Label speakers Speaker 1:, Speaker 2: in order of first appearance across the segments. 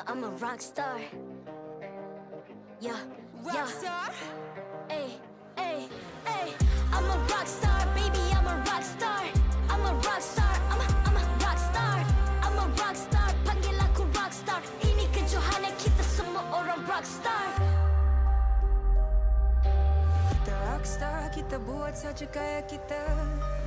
Speaker 1: I'm a rock star. Yeah,
Speaker 2: Rock star.
Speaker 1: Ay, ay, ay. I'm a rock star, baby, I'm a rock star. I'm a rock star, I'm a rock star. I'm a rock star, panggil aku rock star. Ini kejohanan kita semua orang rock star.
Speaker 2: Kita rock star, kita buat saja gaya kita.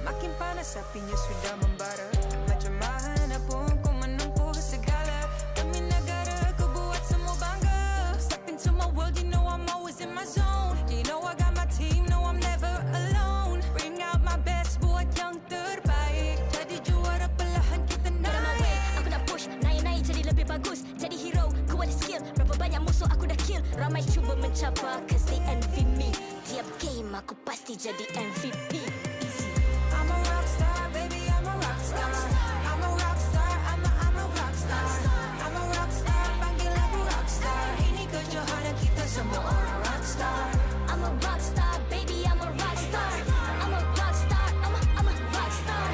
Speaker 2: Makin panas apinya sudah membara. Macam mana pun kau menempuh segala. Demi negara kau buat semua bangga. Step into my world, you know I'm always in my zone. You know I got my team, no I'm never alone. Bring out my best, buat yang terbaik. Jadi juara perlahan kita naik.
Speaker 1: Aku nak push, naik-naik jadi lebih bagus. Jadi hero, ku ada skill. Berapa banyak musuh aku dah kill. Ramai cuba mencabar, cause they envy me. Tiap game aku pasti jadi MVP.
Speaker 2: I'm a rock star, baby, I'm a rock star. I'm a rock star, I'm a rock star. I'm a rock star, panggil aku rock star. Ini kejohanan kita semua orang rock star.
Speaker 1: I'm a rock star, baby, I'm a rock star. I'm a rock star, I'm a rock star.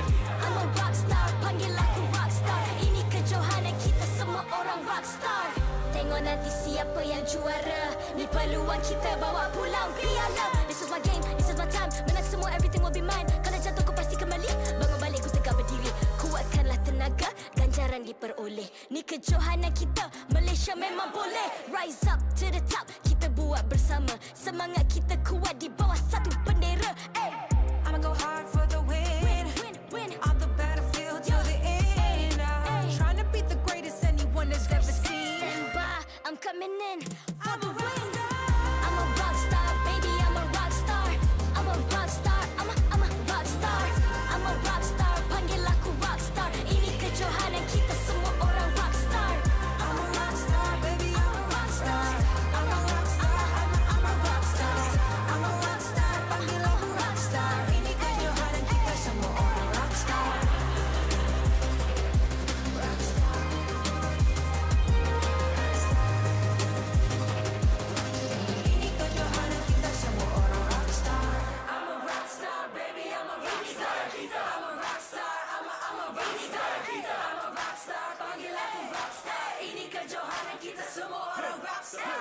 Speaker 1: I'm a rock star, panggil aku rock star. Ini kejohanan kita semua orang rock star. Tengok nanti siapa yang juara. Ni peluang kita bawa pulang piala. This is my game, this is my time. Menang semua, everything will be mine. Kalau jatuh kau pasti kembali. Bangun balik ku tegak berdiri. Kuatkanlah tenaga, ganjaran diperoleh. Ni kejohanan kita, Malaysia memang boleh. Rise up to the top, kita buat bersama. Semangat kita kuat di bawah satu bendera. Ay.
Speaker 2: I'ma go hard for the win.
Speaker 1: Win.
Speaker 2: On the battlefield till the end. I'm trying to beat the greatest anyone has ever seen.
Speaker 1: Stand by, I'm coming in for
Speaker 2: I'm
Speaker 1: the
Speaker 2: a rock
Speaker 1: win.
Speaker 2: star.
Speaker 1: I'm a rock star, baby, I'm a rock star. I'm a rock star, I'm a rock star. I'm a rock star, panggil aku rock star. Ini kejohanan kita semua orang rock star.
Speaker 2: I'm a rock star, baby, I'm a rock star. I'm a rock star, I'm a rock star. I'm a rock star, panggil aku rock star. Ini kejohanan kita semua orang rock star. Rock star. Ini kejohanan kita semua orang rock star. I'm a rock star, baby, I'm a rock star. I'm a rock star, I'm a rock star. I'm a rock star, panggil aku rock star. Ini kejohanan kita semua orang rock star.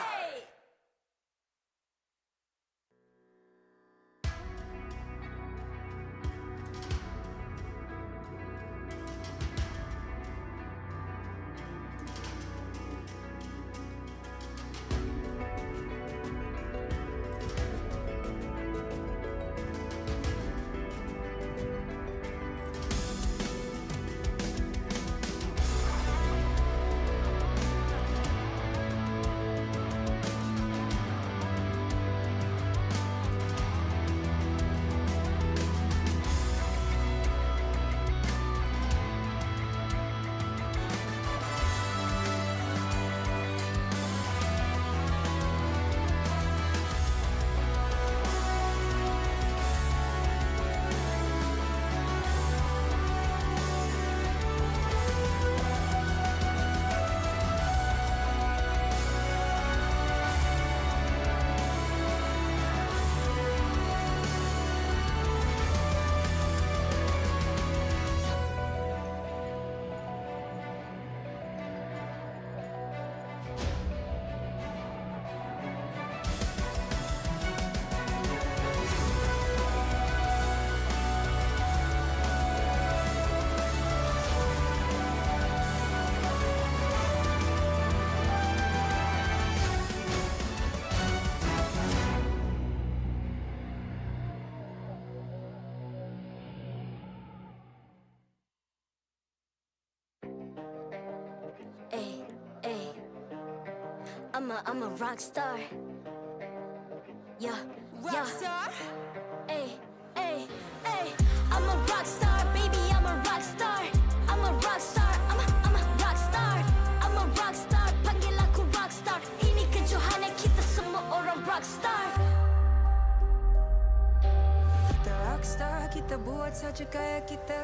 Speaker 1: Hey! Ay. I'm a rock star. Yeah.
Speaker 2: Rock star.
Speaker 1: Ay. I'm a rock star, baby, I'm a rock star. I'm a rock star, I'm a rock star. I'm a rock star, panggil aku rock star. Ini kejohanan kita semua orang rock star.
Speaker 2: Kita rock star, kita buat saja gaya kita.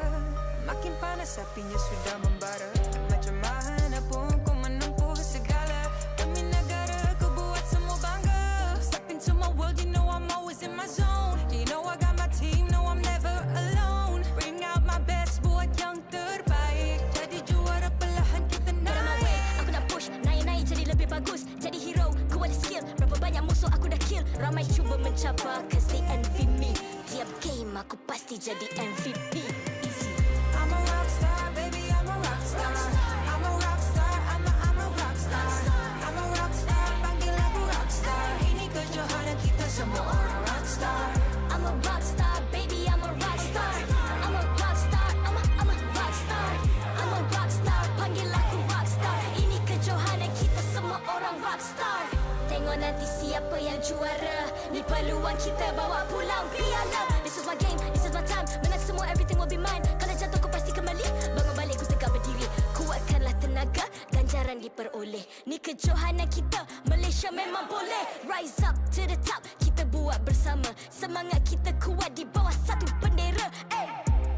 Speaker 2: Makin panas apinya sudah membara. Macam mana pun kau menempuh segala. Demi negara kau buat semua bangga. Step into my world, you know I'm always in my zone. You know I got my team, no I'm never alone. Bring out my best, buat yang terbaik. Jadi juara perlahan kita naik.
Speaker 1: Aku nak push, naik kill. Ramai cuba mencabar cause they envy me. Tiap game aku pasti jadi MVP. Easy.
Speaker 2: I'm a rock star, baby, I'm a rock star. I'm a rock star, I'm a rock star. I'm a rock star, panggil aku rock star. Ini kejohanan kita semua orang rock star.
Speaker 1: I'm a rock star, baby, I'm a rock star. I'm a rock star, I'm a rock star. I'm a rock star, panggil aku rock star. Ini kejohanan kita semua orang rock star. Tengok nanti siapa yang juara. Ni peluang kita bawa pulang piala. This is my game, this is my time. Menang semua, everything will be mine. Kalau jatuh kau pasti kembali. Bangun balik ku tegak berdiri. Kuatkanlah tenaga, ganjaran diperoleh. Ni kejohanan kita, Malaysia memang boleh. Rise up to the top, kita buat bersama. Semangat kita kuat di bawah satu bendera. Ay.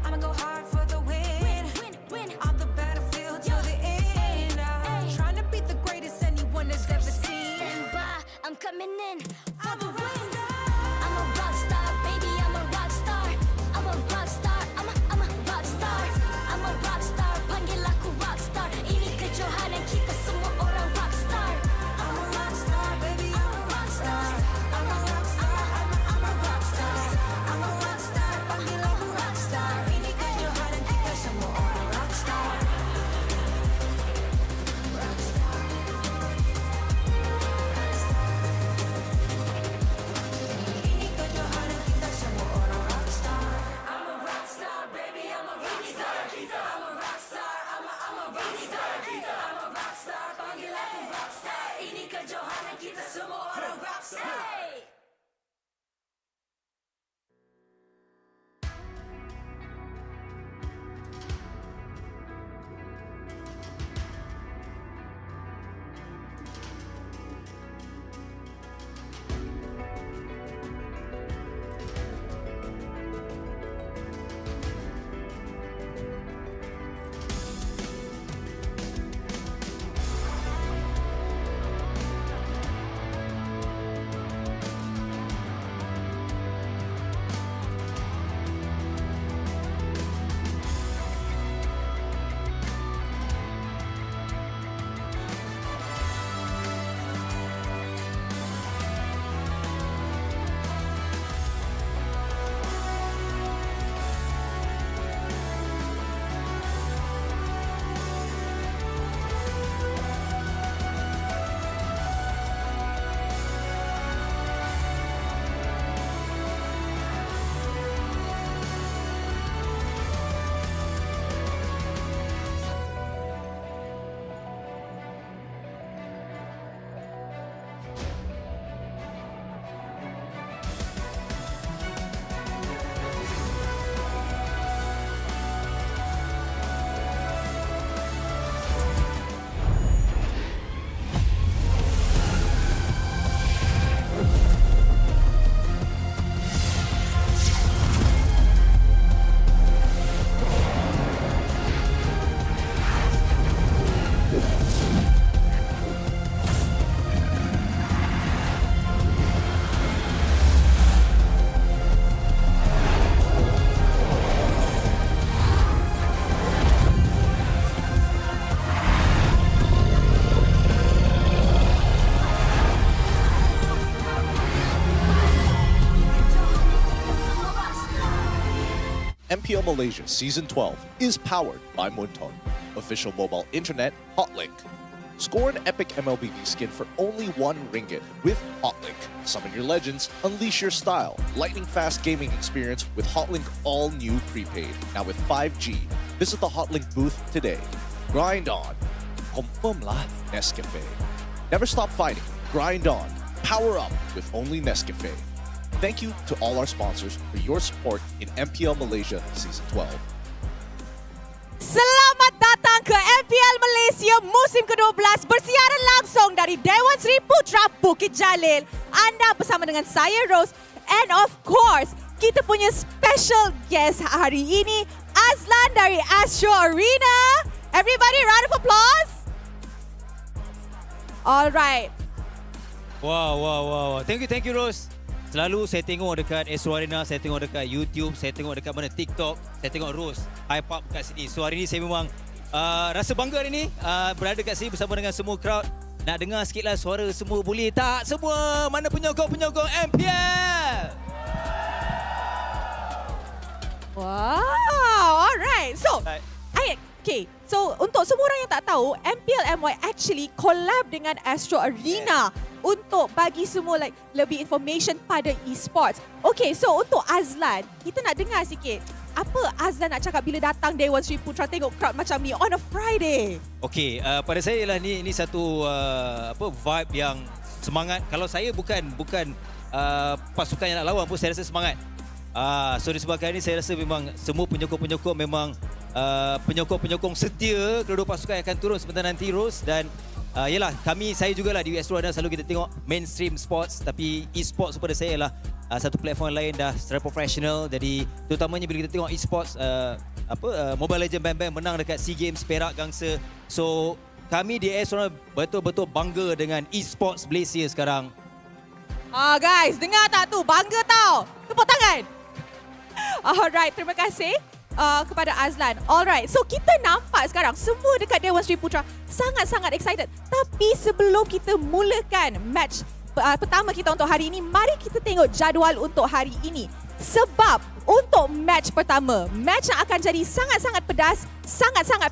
Speaker 2: I'ma go hard for the win.
Speaker 1: Win.
Speaker 2: On the battlefield till the end. I'm trying to beat the greatest anyone has ever seen.
Speaker 1: Stand by, I'm coming in for the win. I'm a rock star, baby, I'm a rock star. I'm a rock star, I'm a rock star. I'm a rock star, panggil aku rock star. Ini kejohanan kita semua orang rock star.
Speaker 2: I'm a rock star, baby, I'm a rock star. I'm a rock star, I'm a rock star. I'm a rock star, panggil aku rock star. Ini kejohanan kita semua orang rock star. Rock star. Ini kejohanan kita semua orang rock star. I'm a rock star, baby, I'm a rock star. I'm a rock star, I'm a rock star. I'm a rock star, panggil aku rock star. Ini kejohanan kita semua orang rock star.
Speaker 1: Hey!
Speaker 3: MPL Malaysia Season 12 is powered by Munton, official mobile internet hotlink. Score an epic MLBB skin for only RM1 with Hotlink. Summon your legends, unleash your style. Lightning-fast gaming experience with Hotlink all new prepaid. Now with 5G. Visit the Hotlink booth today. Grind on. Confirm lah Nescafe. Never stop fighting. Grind on. Power up with only Nescafe. Thank you to all our sponsors for your support in MPL Malaysia Season 12.
Speaker 4: Selamat datang ke MPL Malaysia musim ke-12 bersiaran langsung dari Dewan Seri Putra Bukit Jalil. Anda bersama dengan saya Rose and of course kita punya special guest hari ini Azlan dari Astro Arena. Everybody round of applause. Alright.
Speaker 5: Wow. Thank you Rose. Selalu saya tengok dekat Astro Arena, saya tengok dekat YouTube, saya tengok dekat mana TikTok, saya tengok Rose hype up kat sini. So hari ni saya memang rasa bangga hari ni berada kat sini bersama dengan semua crowd. Nak dengar sikitlah suara semua boleh tak? Semua, mana penyokong-penyokong MPL?
Speaker 4: Wow, alright. So, so untuk semua orang yang tak tahu, MPL MY actually collab dengan Astro Arena untuk bagi semua like lebih information pada esports. Okay, so untuk Azlan, kita nak dengar sikit. Apa Azlan nak cakap bila datang Dewan Sri Putra tengok crowd macam ni on a Friday?
Speaker 5: Okay, pada saya lah ni satu vibe yang semangat. Kalau saya bukan pasukan yang nak lawan pun saya rasa semangat. So disebabkan ini saya rasa memang semua penyokong-penyokong memang penyokong-penyokong setia kedua pasukan akan turun sebentar nanti Ros. Dan yalah, saya jugalah di Astro Arena selalu kita tengok mainstream sports, tapi e-sports pada saya lah satu platform lain dah secara profesional. Jadi terutamanya bila kita tengok e-sports Mobile Legends band menang dekat SEA Games Perak Gangsa. So kami di Astro Arena betul-betul bangga dengan e-sports Malaysia sekarang.
Speaker 4: Guys, dengar tak tu? Bangga tau. Tepuk tangan. Alright, terima kasih kepada Azlan. Alright, so kita nampak sekarang semua dekat Dewan Sri Putra sangat-sangat excited. Tapi sebelum kita mulakan match pertama kita untuk hari ini, mari kita tengok jadual untuk hari ini. Sebab untuk match pertama, match yang akan jadi sangat-sangat pedas, sangat-sangat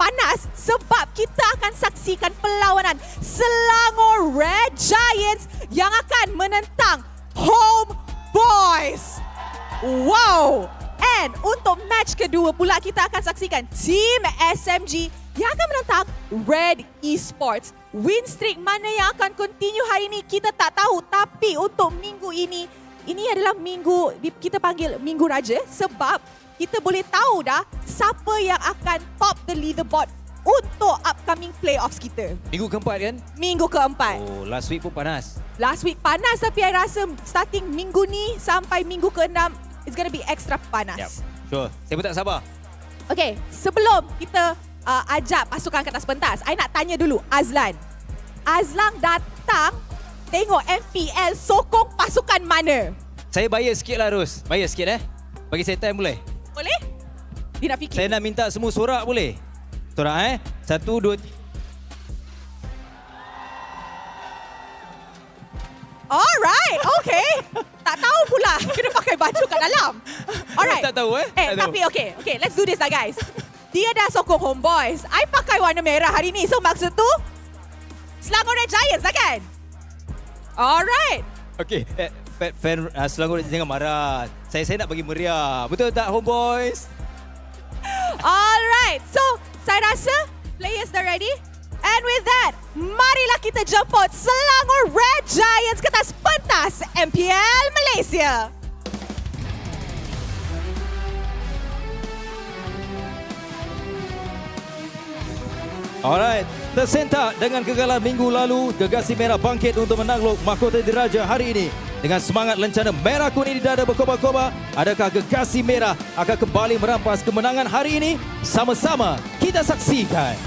Speaker 4: panas sebab kita akan saksikan perlawanan Selangor Red Giants yang akan menentang Homebois. Wow! And untuk match kedua pula kita akan saksikan Team SMG yang akan menentang Red Esports. Win streak mana yang akan continue hari ini kita tak tahu, tapi untuk minggu ini adalah minggu kita panggil Minggu Diraja sebab kita boleh tahu dah siapa yang akan top the leaderboard untuk upcoming playoffs kita.
Speaker 5: Minggu keempat kan?
Speaker 4: Minggu keempat.
Speaker 5: Oh, last week pun panas.
Speaker 4: Last week panas, tapi saya rasa starting minggu ni sampai minggu ke-6 it's gonna be extra panas.
Speaker 5: Yep, sure. Saya pun tak sabar.
Speaker 4: Okay, sebelum kita ajak pasukan ke atas pentas, saya nak tanya dulu Azlan. Azlan datang tengok MPL sokong pasukan mana?
Speaker 5: Saya bayar sikit lah Ros. Bayar sikit Bagi saya time boleh?
Speaker 4: Boleh? Dia nak fikir.
Speaker 5: Saya nak minta semua sorak boleh? Sorak 1, 2.
Speaker 4: Alright, okay. Tak tahu pula kena pakai baju kat dalam. Alright.
Speaker 5: Tak tahu tak tahu.
Speaker 4: Tapi okay, let's do this lah guys. Dia dah sokong Homebois. I pakai warna merah hari ni. So maksud tu Selangor Red Giants lah kan? Alright.
Speaker 5: Okay, fan Selangor jangan marah. Saya nak bagi meriah. Betul tak Homebois?
Speaker 4: Alright. So, saya rasa players dah ready. And with that, marilah kita jemput Selangor Red Giants ke atas pentas MPL Malaysia.
Speaker 5: Alright, tersentak dengan kegagalan minggu lalu, Gegasi Merah bangkit untuk menakluk mahkota diraja hari ini. Dengan semangat lencana merah kuning di dada berkobar-kobar, adakah Gegasi Merah akan kembali merampas kemenangan hari ini? Sama-sama kita saksikan.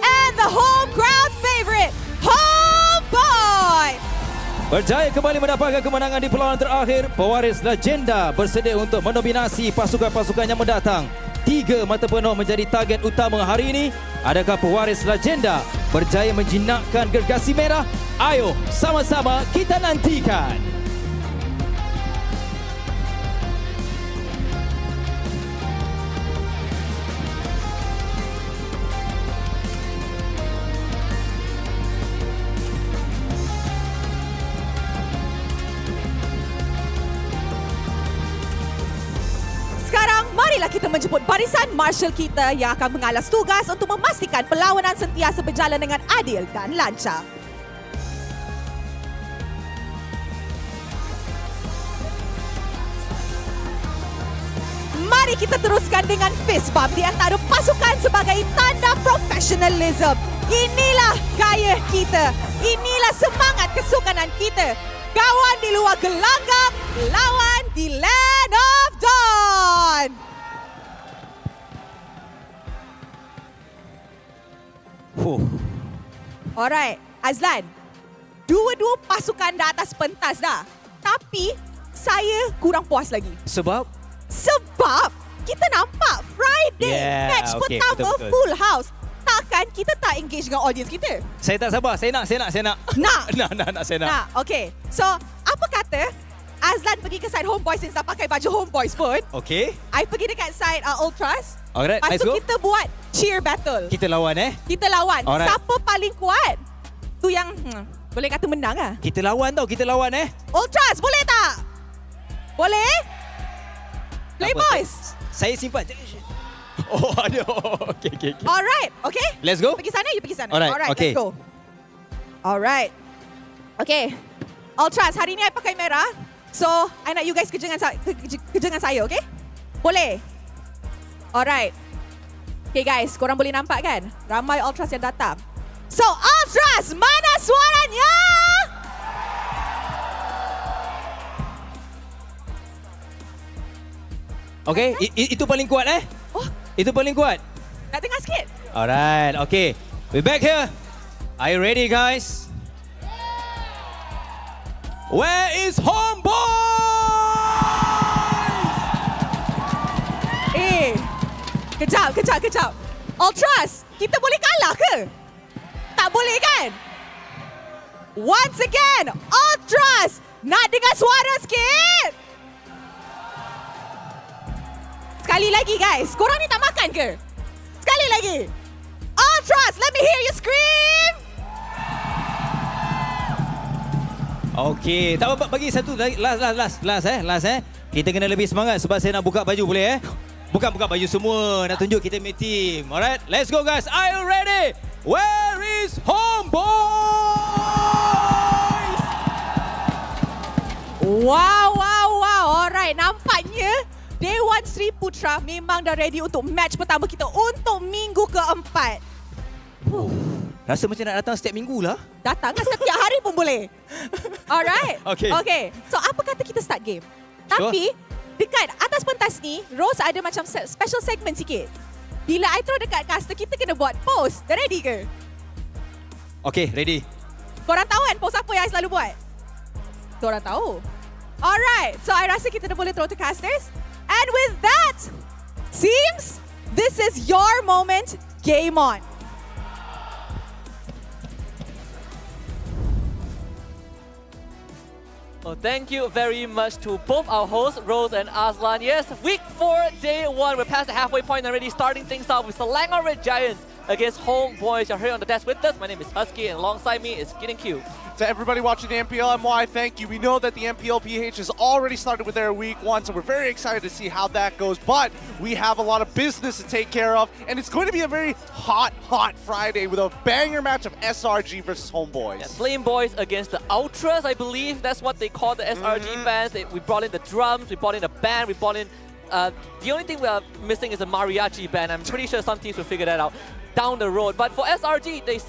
Speaker 4: And the home crowd favorite, Homebois.
Speaker 5: Berjaya kembali mendapatkan kemenangan di perlawanan terakhir, pewaris legenda bersedia untuk mendominasi pasukan-pasukan yang mendatang. 3 mata penuh menjadi target utama hari ini. Adakah pewaris legenda berjaya menjinakkan Gegasi Merah? Ayo sama-sama kita nantikan.
Speaker 4: Marilah kita menjemput barisan marshal kita yang akan mengalas tugas untuk memastikan perlawanan sentiasa berjalan dengan adil dan lancar. Mari kita teruskan dengan fist bump di antara pasukan sebagai tanda profesionalism. Inilah gaya kita. Inilah semangat kesukanan kita. Kawan di luar gelanggang, lawan di Land of Dawn. Alright, Azlan. Dua-dua pasukan dah atas pentas dah. Tapi saya kurang puas lagi.
Speaker 5: Sebab
Speaker 4: Sebab kita nampak Friday match pertama
Speaker 5: betul-betul.
Speaker 4: full house. Takkan kita tak engage dengan audience kita?
Speaker 5: saya tak sabar. Saya nak.
Speaker 4: Nak.
Speaker 5: Nak, saya nak.
Speaker 4: Nah, okay. So, apa kata Azlan pergi ke side Homebois since dah pakai baju Homebois pun.
Speaker 5: Okay.
Speaker 4: I pergi dekat side Ultras.
Speaker 5: Alright,
Speaker 4: Lepas
Speaker 5: let's
Speaker 4: tu
Speaker 5: go.
Speaker 4: kita buat cheer battle.
Speaker 5: Kita lawan
Speaker 4: Kita lawan.
Speaker 5: Alright.
Speaker 4: Siapa paling kuat? Tu yang boleh kata menang lah.
Speaker 5: Kita lawan
Speaker 4: Ultras, boleh tak? Boleh? Play
Speaker 5: Tak apa,
Speaker 4: boys.
Speaker 5: Saya simpan. Oh, ada. Okay.
Speaker 4: Alright, okay?
Speaker 5: Let's go.
Speaker 4: Pergi sana, you pergi sana.
Speaker 5: Alright, okay.
Speaker 4: Let's go. Alright. Okay. Ultras, hari ni I pakai merah. So, I nak you guys kerja dengan saya, okay? Boleh? Alright. Okay guys, korang boleh nampak kan? Ramai Ultras yang datang. So, Ultras, mana suaranya?
Speaker 5: Okay, itu paling kuat
Speaker 4: Oh,
Speaker 5: Itu paling kuat.
Speaker 4: nak dengar sikit?
Speaker 5: Alright, okay. We're back here. Are you ready, guys? Where is Homebois?
Speaker 4: Kejap. Ultras, kita boleh kalah ke? Tak boleh kan? Once again, Ultras, nak dengar suara sikit? Sekali lagi guys, korang ni tak makan ke? Sekali lagi. Ultras, let me hear you scream.
Speaker 5: Okay, tak apa, bagi satu lagi. Last. Kita kena lebih semangat sebab saya nak buka baju, boleh Bukan buka baju semua, nak tunjuk kita punya team. Alright, let's go guys. Are you ready? Where is Homebois?
Speaker 4: Wow. Alright, nampaknya Dewan Sri Putra memang dah ready untuk match pertama kita untuk minggu keempat.
Speaker 5: Rasa macam nak datang setiap minggu lah.
Speaker 4: Datang kan setiap hari pun boleh. Alright.
Speaker 5: Okay.
Speaker 4: So, apa kata kita start game? Tapi, dekat atas pentas ni, Rose ada macam special segment sikit. Bila I throw dekat caster, kita kena buat pose. Dah ready ke?
Speaker 5: Okay, ready.
Speaker 4: Korang tahu kan pose apa yang I selalu buat? Korang tahu. Alright. So, I rasa kita dah boleh throw to casters. And with that, teams, this is your moment. Game on.
Speaker 6: Well, thank you very much to both our hosts, Rose and Aslan. Yes, week 4, day 1. We're past the halfway point already, starting things off with Selangor Red Giants against Homebois. You're here on the desk with us. My name is Husky, and alongside me is Skin and Q.
Speaker 3: To everybody watching the MPL MY, thank you. We know that the MPL PH has already started with their week 1, so we're very excited to see how that goes. But we have a lot of business to take care of, and it's going to be a very hot Friday with a banger match of SRG versus Homebois.
Speaker 6: Yeah, Flame Boys against the Ultras, I believe. That's what they call the SRG fans. We brought in the drums, we brought in the band, we brought in... the only thing we are missing is a mariachi band. I'm pretty sure some teams will figure that out down the road. But for SRG, they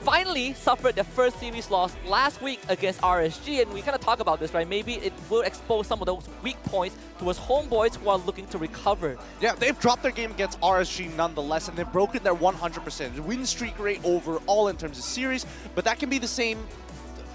Speaker 6: finally suffered their first series loss last week against RSG, and we kind of talk about this, right? Maybe it will expose some of those weak points towards Homebois who are looking to recover.
Speaker 3: Yeah, they've dropped their game against RSG nonetheless, and they've broken their 100% win streak rate overall in terms of series, but that can be the same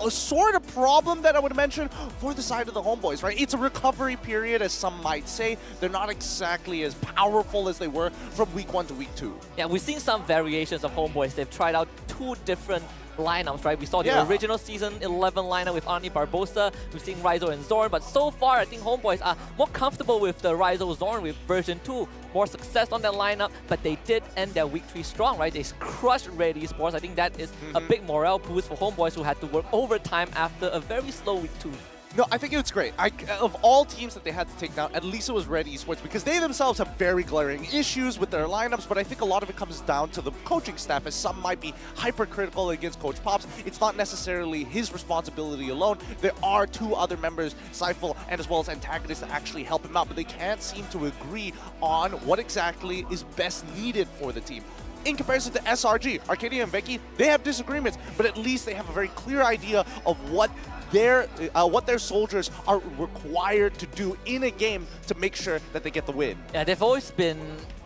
Speaker 3: sort of problem that I would mention for the side of the Homebois, right? It's a recovery period, as some might say. They're not exactly as powerful as they were from week 1 to week 2.
Speaker 6: Yeah, we've seen some variations of Homebois. They've tried out 2 different lineups, right? We saw the original season 11 lineup with Arnie Barbosa. We've seen Ryzo and Zorn, but so far I think Homebois are more comfortable with the Ryzo Zorn with version 2. More success on their lineup, but they did end their week 3 strong, right? They crushed Red Esports. I think that is a big morale boost for Homebois who had to work overtime after a very slow week 2.
Speaker 3: No, I think it's great. Of all teams that they had to take down, at least it was Red Esports, because they themselves have very glaring issues with their lineups, but I think a lot of it comes down to the coaching staff, as some might be hypercritical against Coach Pops. It's not necessarily his responsibility alone. There are 2 other members, Seifel and as well as Antagonist, that actually help him out, but they can't seem to agree on what exactly is best needed for the team. In comparison to SRG, Arcadia and Becky, they have disagreements, but at least they have a very clear idea of what their soldiers are required to do in a game to make sure that they get the win.
Speaker 6: Yeah, they've always been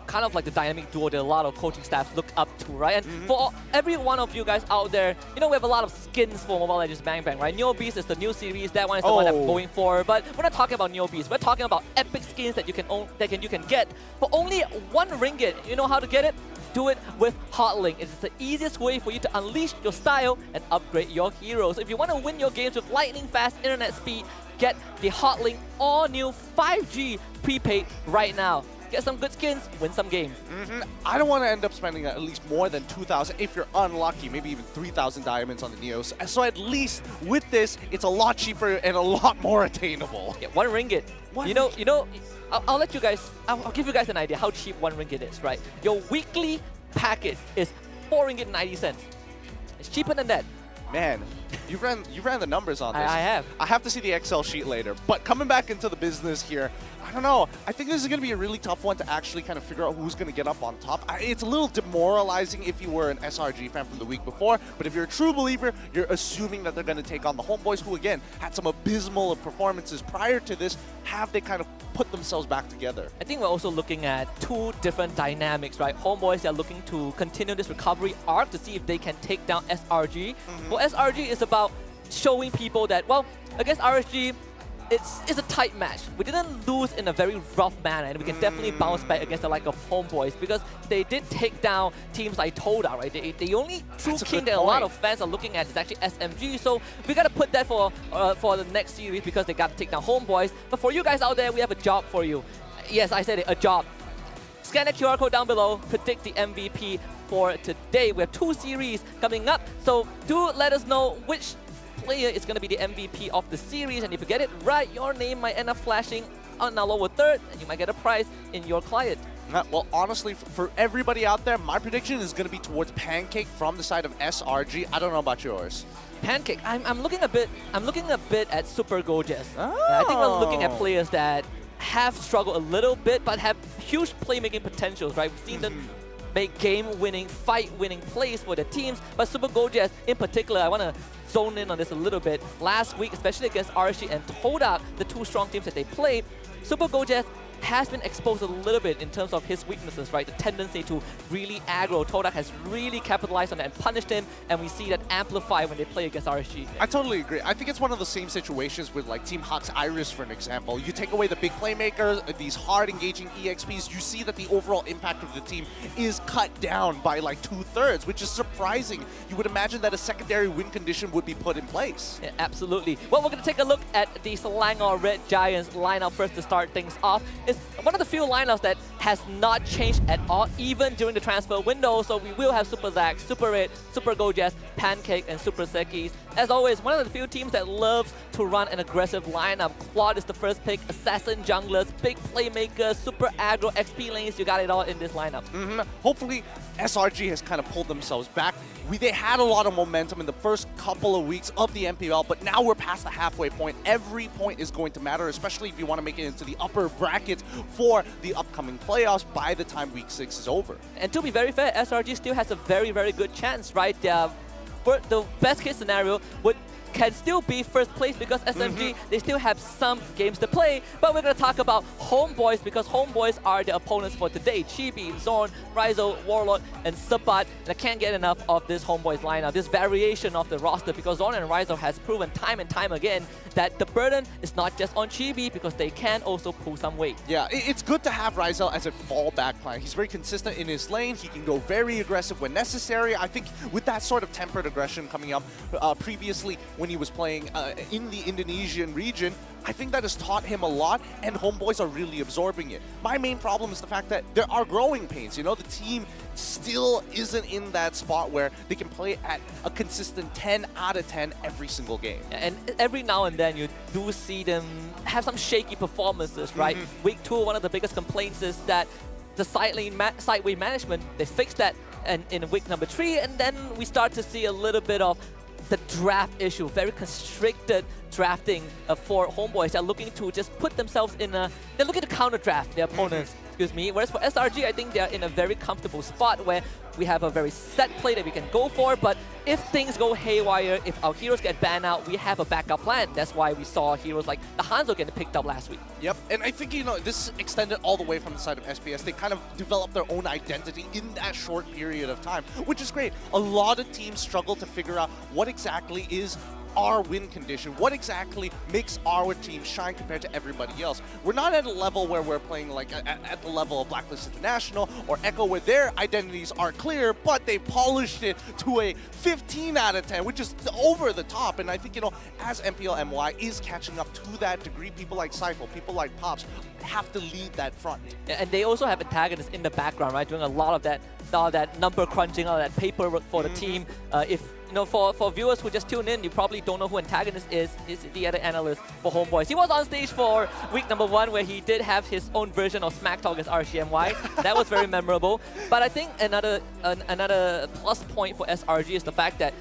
Speaker 6: kind of like the dynamic duo that a lot of coaching staffs look up to, right? And for every one of you guys out there, you know, we have a lot of skins for Mobile Legends Bang Bang, right? Neo Beast is the new series, that one is the one I'm going for, but we're not talking about Neo Beast. We're talking about epic skins that you can own, you can get for only 1 ringgit. You know how to get it? Do it with Hotlink. It's the easiest way for you to unleash your style and upgrade your heroes. If you want to win your games with lightning fast internet speed, get the Hotlink all-new 5G prepaid right now. Get some good skins, win some games.
Speaker 3: I don't want to end up spending at least more than 2,000, if you're unlucky, maybe even 3,000 diamonds on the Neos. So at least with this, it's a lot cheaper and a lot more attainable.
Speaker 6: Yeah, 1 ringgit. You know, I'll let you guys, I'll give you guys an idea how cheap 1 ringgit is, right? Your weekly packet is 4 ringgit 90 cents. It's cheaper than that.
Speaker 3: Man, you ran the numbers on this.
Speaker 6: I have.
Speaker 3: I have to see the Excel sheet later. But coming back into the business here, I don't know. I think this is going to be a really tough one to actually kind of figure out who's going to get up on top. It's a little demoralizing if you were an SRG fan from the week before, but if you're a true believer, you're assuming that they're going to take on the Homebois, who again had some abysmal performances prior to this. Have they kind of put themselves back together?
Speaker 6: I think we're also looking at 2 different dynamics, right? Homebois, they're looking to continue this recovery arc to see if they can take down SRG. Well, SRG is about showing people that, well, against RSG, it's a tight match. We didn't lose in a very rough manner, and we can definitely bounce back against the like of Homebois because they did take down teams like Toda, right? The only true king that a lot of fans are looking at is actually SMG, so we gotta put that for the next series because they gotta take down Homebois. But for you guys out there, we have a job for you. Yes, I said it, a job. Scan the QR code down below, predict the MVP for today. We have 2 series coming up, so do let us know which player is going to be the MVP of the series, and if you get it right, your name might end up flashing on our lower third, and you might get a prize in your client.
Speaker 3: Well, honestly, for everybody out there, my prediction is going to be towards Pancake from the side of SRG. I don't know about yours.
Speaker 6: Pancake, I'm looking a bit at Super Gorgeous. I think we're looking at players that have struggled a little bit, but have huge playmaking potentials, right? We've seen them make game-winning, fight-winning plays for their teams, but Super Gorgeous in particular, I want to zone in on this a little bit. Last week, especially against RSG and Toda, the 2 strong teams that they played, Super Gorgeous has been exposed a little bit in terms of his weaknesses, right? The tendency to really aggro. Todak has really capitalized on that and punished him, and we see that amplify when they play against RSG.
Speaker 3: I totally agree. I think it's one of the same situations with like Team Hawk's Iris, for an example. You take away the big playmakers, these hard engaging EXPs, you see that the overall impact of the team is cut down by like 2/3, which is surprising. You would imagine that a secondary win condition would be put in place.
Speaker 6: Yeah, absolutely. Well, we're going to take a look at the Selangor Red Giants lineup first to start things off. It's one of the few lineups that has not changed at all, even during the transfer window. So we will have Super Zack, Super Red, Super Gojas, Pancake, and Super Sekis. As always, one of the few teams that loves to run an aggressive lineup. Quad is the first pick, Assassin junglers, big playmakers, super aggro, XP lanes, you got it all in this lineup.
Speaker 3: Hopefully, SRG has kind of pulled themselves back. They had a lot of momentum in the first couple of weeks of the MPL, but now we're past the halfway point. Every point is going to matter, especially if you want to make it into the upper brackets for the upcoming playoffs by the time Week 6 is over.
Speaker 6: And to be very fair, SRG still has a very, very good chance, right? The best case scenario can still be first place because SMG, they still have some games to play. But we're going to talk about Homebois because Homebois are the opponents for today. Chibi, Zorn, Ryzo, Warlord, and Sabat. And I can't get enough of this Homebois lineup, this variation of the roster, because Zorn and Ryzo has proven time and time again that the burden is not just on Chibi because they can also pull some weight.
Speaker 3: Yeah, it's good to have Ryzel as a fallback plan. He's very consistent in his lane. He can go very aggressive when necessary. I think with that sort of tempered aggression coming up previously when he was playing in the Indonesian region, I think that has taught him a lot, and Homebois are really absorbing it. My main problem is the fact that there are growing pains. You know, the team still isn't in that spot where they can play at a consistent 10 out of 10 every single game.
Speaker 6: And every now and then you do see them have some shaky performances, right? Week 2, one of the biggest complaints is that the sideway management, they fixed that in week number 3, and then we start to see a little bit of the draft issue, very constricted drafting for Homebois. They're looking to just put themselves in a... They're looking to counter-draft their opponents, excuse me. Whereas for SRG, I think they're in a very comfortable spot where we have a very set play that we can go for, but if things go haywire, if our heroes get banned out, we have a backup plan. That's why we saw heroes like the Hanzo getting picked up last week.
Speaker 3: Yep, and I think, this extended all the way from the side of SPS. They kind of developed their own identity in that short period of time, which is great. A lot of teams struggle to figure out what exactly is our win condition, what exactly makes our team shine compared to everybody else. We're not at a level where we're playing like at the level of Blacklist International or Echo, where their identities are clear, but they polished it to a 15 out of 10, which is over the top. And I think, as MPL MY is catching up to that degree, people like Cypher, people like Pops have to lead that front.
Speaker 6: And they also have antagonists in the background, right, doing a lot of that number crunching, all that paperwork for the team. For viewers who just tune in, you probably don't know who Antagonist is the other analyst for Homebois. He was on stage for week number 1 where he did have his own version of Smack Talk as RCMY. That was very memorable. But I think another plus point for SRG is the fact that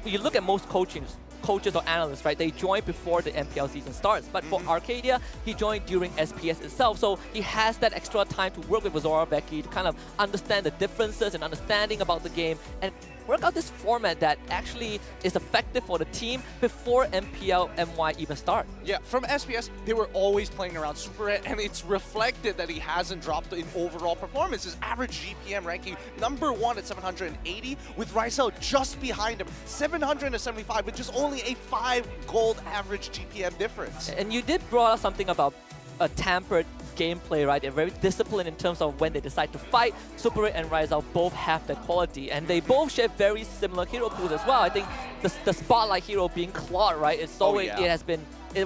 Speaker 6: you look at most coaches or analysts, right? They join before the MPL season starts. But for Arcadia, he joined during SPS itself. So he has that extra time to work with Azora Becky to kind of understand the differences and understanding about the game and work out this format that actually is effective for the team before MPL MY even start.
Speaker 3: Yeah, from SPS, they were always playing around Super Red, and it's reflected that he hasn't dropped in overall performance. His average GPM ranking #1 at 780, with Rysel just behind him, 775, which is only a 5 gold average GPM difference.
Speaker 6: And you did brought up something about a tampered gameplay, right? They're very disciplined in terms of when they decide to fight. Super Red and Rysel both have that quality, and they both share very similar hero pools as well. I think the spotlight hero being Claude, right? It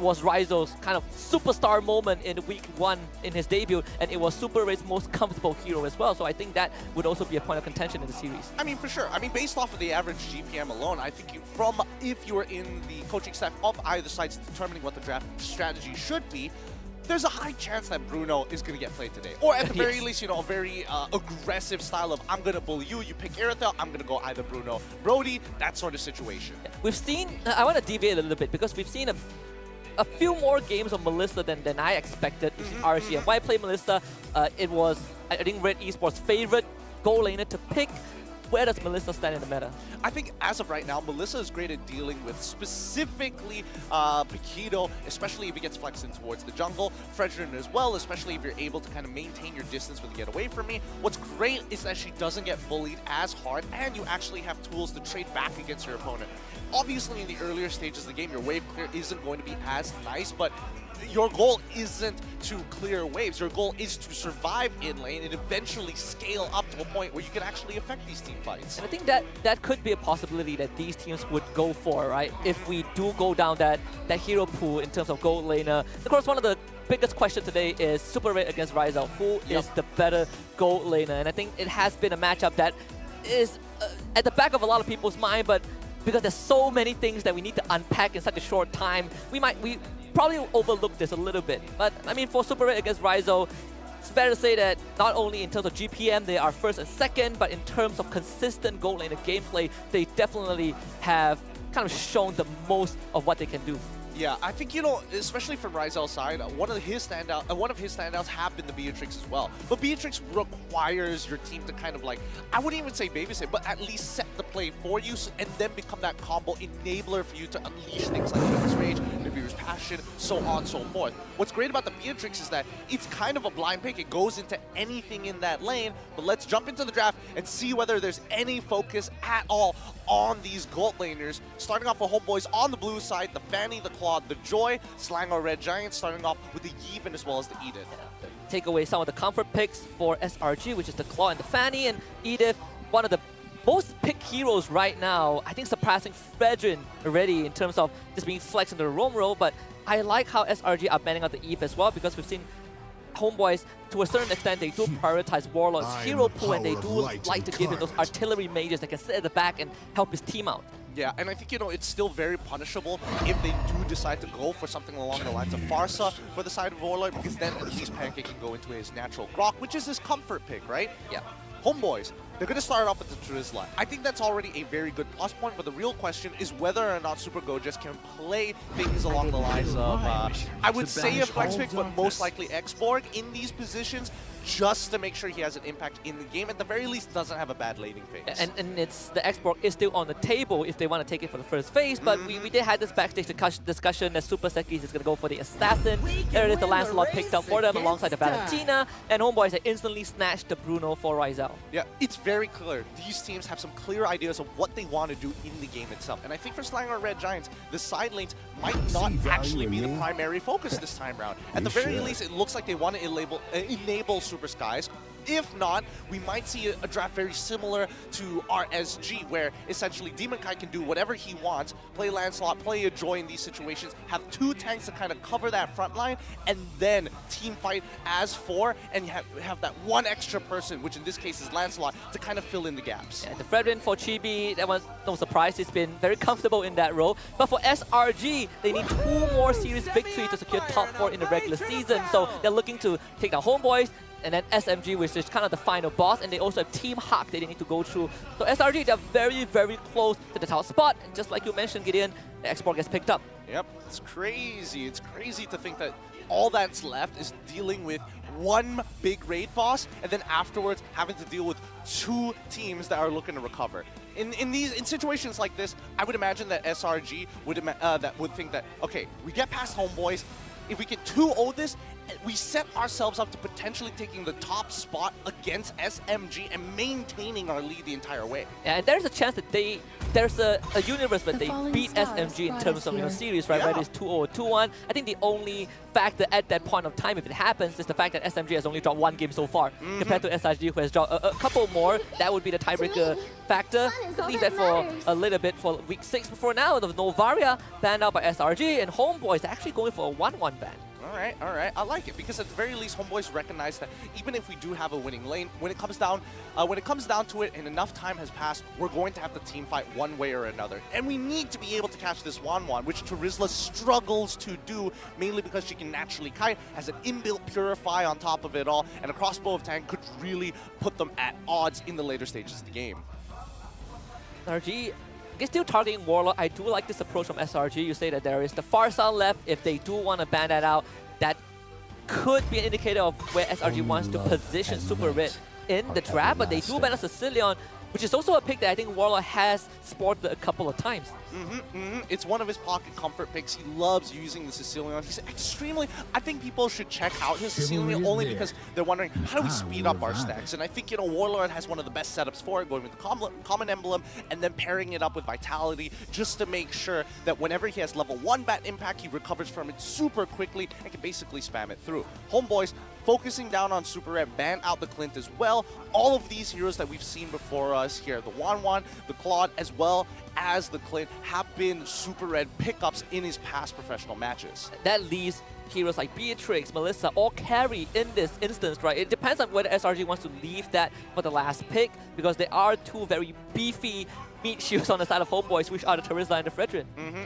Speaker 6: was Ryzel's kind of superstar moment in week 1 in his debut, and it was Super Red's most comfortable hero as well. So I think that would also be a point of contention in the series.
Speaker 3: I mean, for sure. I mean, based off of the average GPM alone, I think if you were in the coaching staff of either sides determining what the draft strategy should be, there's a high chance that Bruno is going to get played today. Or at the very least, a very aggressive style of, I'm going to bully you, you pick Irithel, I'm going to go either Bruno, Brody, that sort of situation.
Speaker 6: We've seen, I want to deviate a little bit because we've seen a few more games of Melissa than I expected. RCM. Why play Melissa? It was, I think, Red Esports' favorite goal laner to pick. Where does Melissa stand in the meta?
Speaker 3: I think as of right now, Melissa is great at dealing with specifically Paquito, especially if he gets flexed in towards the jungle. Fredrin as well, especially if you're able to kind of maintain your distance when you get away from me. What's great is that she doesn't get bullied as hard, and you actually have tools to trade back against your opponent. Obviously, in the earlier stages of the game, your wave clear isn't going to be as nice, but your goal isn't to clear waves. Your goal is to survive in lane and eventually scale up to a point where you can actually affect these team fights.
Speaker 6: And I think that could be a possibility that these teams would go for, right? If we do go down that hero pool in terms of gold laner. Of course, one of the biggest questions today is Super Red against Rysel. Who is the better gold laner? And I think it has been a matchup that is at the back of a lot of people's mind, but because there's so many things that we need to unpack in such a short time, we probably overlook this a little bit. But I mean, for Super Red against Rysel, it's fair to say that not only in terms of GPM they are first and second, but in terms of consistent gold laner gameplay, they definitely have kind of shown the most of what they can do.
Speaker 3: Yeah, I think, especially from Ryzel's side, one of his standouts have been the Beatrix as well. But Beatrix requires your team to kind of I wouldn't even say babysit, but at least set the play for you and then become that combo enabler for you to unleash things like Nibiru's Rage, Nibiru's Passion, so on and so forth. What's great about the Beatrix is that it's kind of a blind pick. It goes into anything in that lane, but let's jump into the draft and see whether there's any focus at all on these gold laners. Starting off with Homebois on the blue side, the Fanny, the Claude, the Joy, Selangor Red Giants, starting off with the Yevon as well as the Edith.
Speaker 6: Take away some of the comfort picks for SRG, which is the Claw and the Fanny, and Edith, one of the most picked heroes right now, I think surpassing Fredrin already in terms of just being flexed into the roam role, but I like how SRG are banning out the Eve as well, because we've seen Homebois, to a certain extent, they do prioritize Warlord's hero pool, and they do like to give him those artillery mages that can sit at the back and help his team out.
Speaker 3: Yeah, and I think, it's still very punishable if they do decide to go for something along the lines of Farsa for the side of Warlord, because then at least Pancake can go into his natural Grok, which is his comfort pick, right?
Speaker 6: Yeah.
Speaker 3: Homebois, they're going to start off with the Trizla. I think that's already a very good plus point, but the real question is whether or not Super Gojas can play things along the lines of, I would say a flex pick, but most likely Xborg in these positions, just to make sure he has an impact in the game. At the very least, doesn't have a bad laning phase.
Speaker 6: And it's the Xbox is still on the table if they want to take it for the first phase, but we did have this backstage discussion that Super Sekis is going to go for the Assassin. There it is, the Lancelot picked up for them alongside the Valentina, and Homebois had instantly snatched the Bruno for Ryzel.
Speaker 3: Yeah, it's very clear. These teams have some clear ideas of what they want to do in the game itself. And I think for Selangor Red Giants, the side lanes might not actually be the primary focus this time around. At the very least, it looks like they want to enable Super Skies. If not, we might see a draft very similar to RSG, where essentially Demon Kai can do whatever he wants, play Lancelot, play a Joy in these situations, have two tanks to kind of cover that front line, and then team fight as four, and you have that one extra person, which in this case is Lancelot, to kind of fill in the gaps.
Speaker 6: Yeah, the Fredrin for Chibi, that was no surprise. He's been very comfortable in that role. But for SRG, they need 2 more series victories to secure top 4 in the regular season. So they're looking to take down Homebois, and then SMG, which is kind of the final boss, and they also have Team Hawk that they need to go through. So SRG, they're very, very close to the top spot, and just like you mentioned, Gideon, the export gets picked up.
Speaker 3: Yep, it's crazy. It's crazy to think that all that's left is dealing with one big raid boss, and then afterwards having to deal with 2 teams that are looking to recover. In situations like this, I would imagine that SRG would think that, okay, we get past Homebois. If we can 2-0 this, we set ourselves up to potentially taking the top spot against SMG and maintaining our lead the entire way.
Speaker 6: And there's a chance that there's a universe where they beat SMG in terms of series, right?
Speaker 3: Yeah.
Speaker 6: Whether it's 2-0 or 2-1. I think the only factor at that point of time, if it happens, is the fact that SMG has only dropped 1 game so far, compared to SRG, who has dropped a couple more. That would be the tiebreaker factor. Leave that for a little bit for week 6. But for now, the Novaria banned out by SRG, and Homeboy is actually going for a 1-1 ban.
Speaker 3: All right, I like it, because at the very least, Homeboys recognize that even if we do have a winning lane, when it comes down to it, and enough time has passed, we're going to have to team fight one way or another, and we need to be able to catch this Wanwan, which Trizla struggles to do, mainly because she can naturally kite, has an inbuilt Purify on top of it all, and a crossbow of tank could really put them at odds in the later stages of the game.
Speaker 6: SRG. Still targeting Warlock. I do like this approach from SRG. You say that there is the Farsa left. If they do want to ban that out, that could be an indicator of where SRG wants to position Super Red in the draft, but they do ban a Sicilian, which is also a pick that I think Warlock has sported a couple of times.
Speaker 3: It's one of his pocket comfort picks. He loves using the Sicilian. He's extremely... I think people should check out his Sicilian only because they're wondering, how do we speed up our stacks? And I think, Warlord has one of the best setups for it, going with the Common Emblem and then pairing it up with Vitality just to make sure that whenever he has level 1 bat impact, he recovers from it super quickly and can basically spam it through. Homeboys focusing down on Super Red, ban out the Clint as well. All of these heroes that we've seen before us here, the Wanwan, the Claude, as well as the Clint, have been Super Red pickups in his past professional matches.
Speaker 6: That leaves heroes like Beatrix, Melissa, all carry in this instance, right? It depends on whether SRG wants to leave that for the last pick, because there are 2 very beefy meat shields on the side of Homeboys, which are the Trizla and the Fredrin.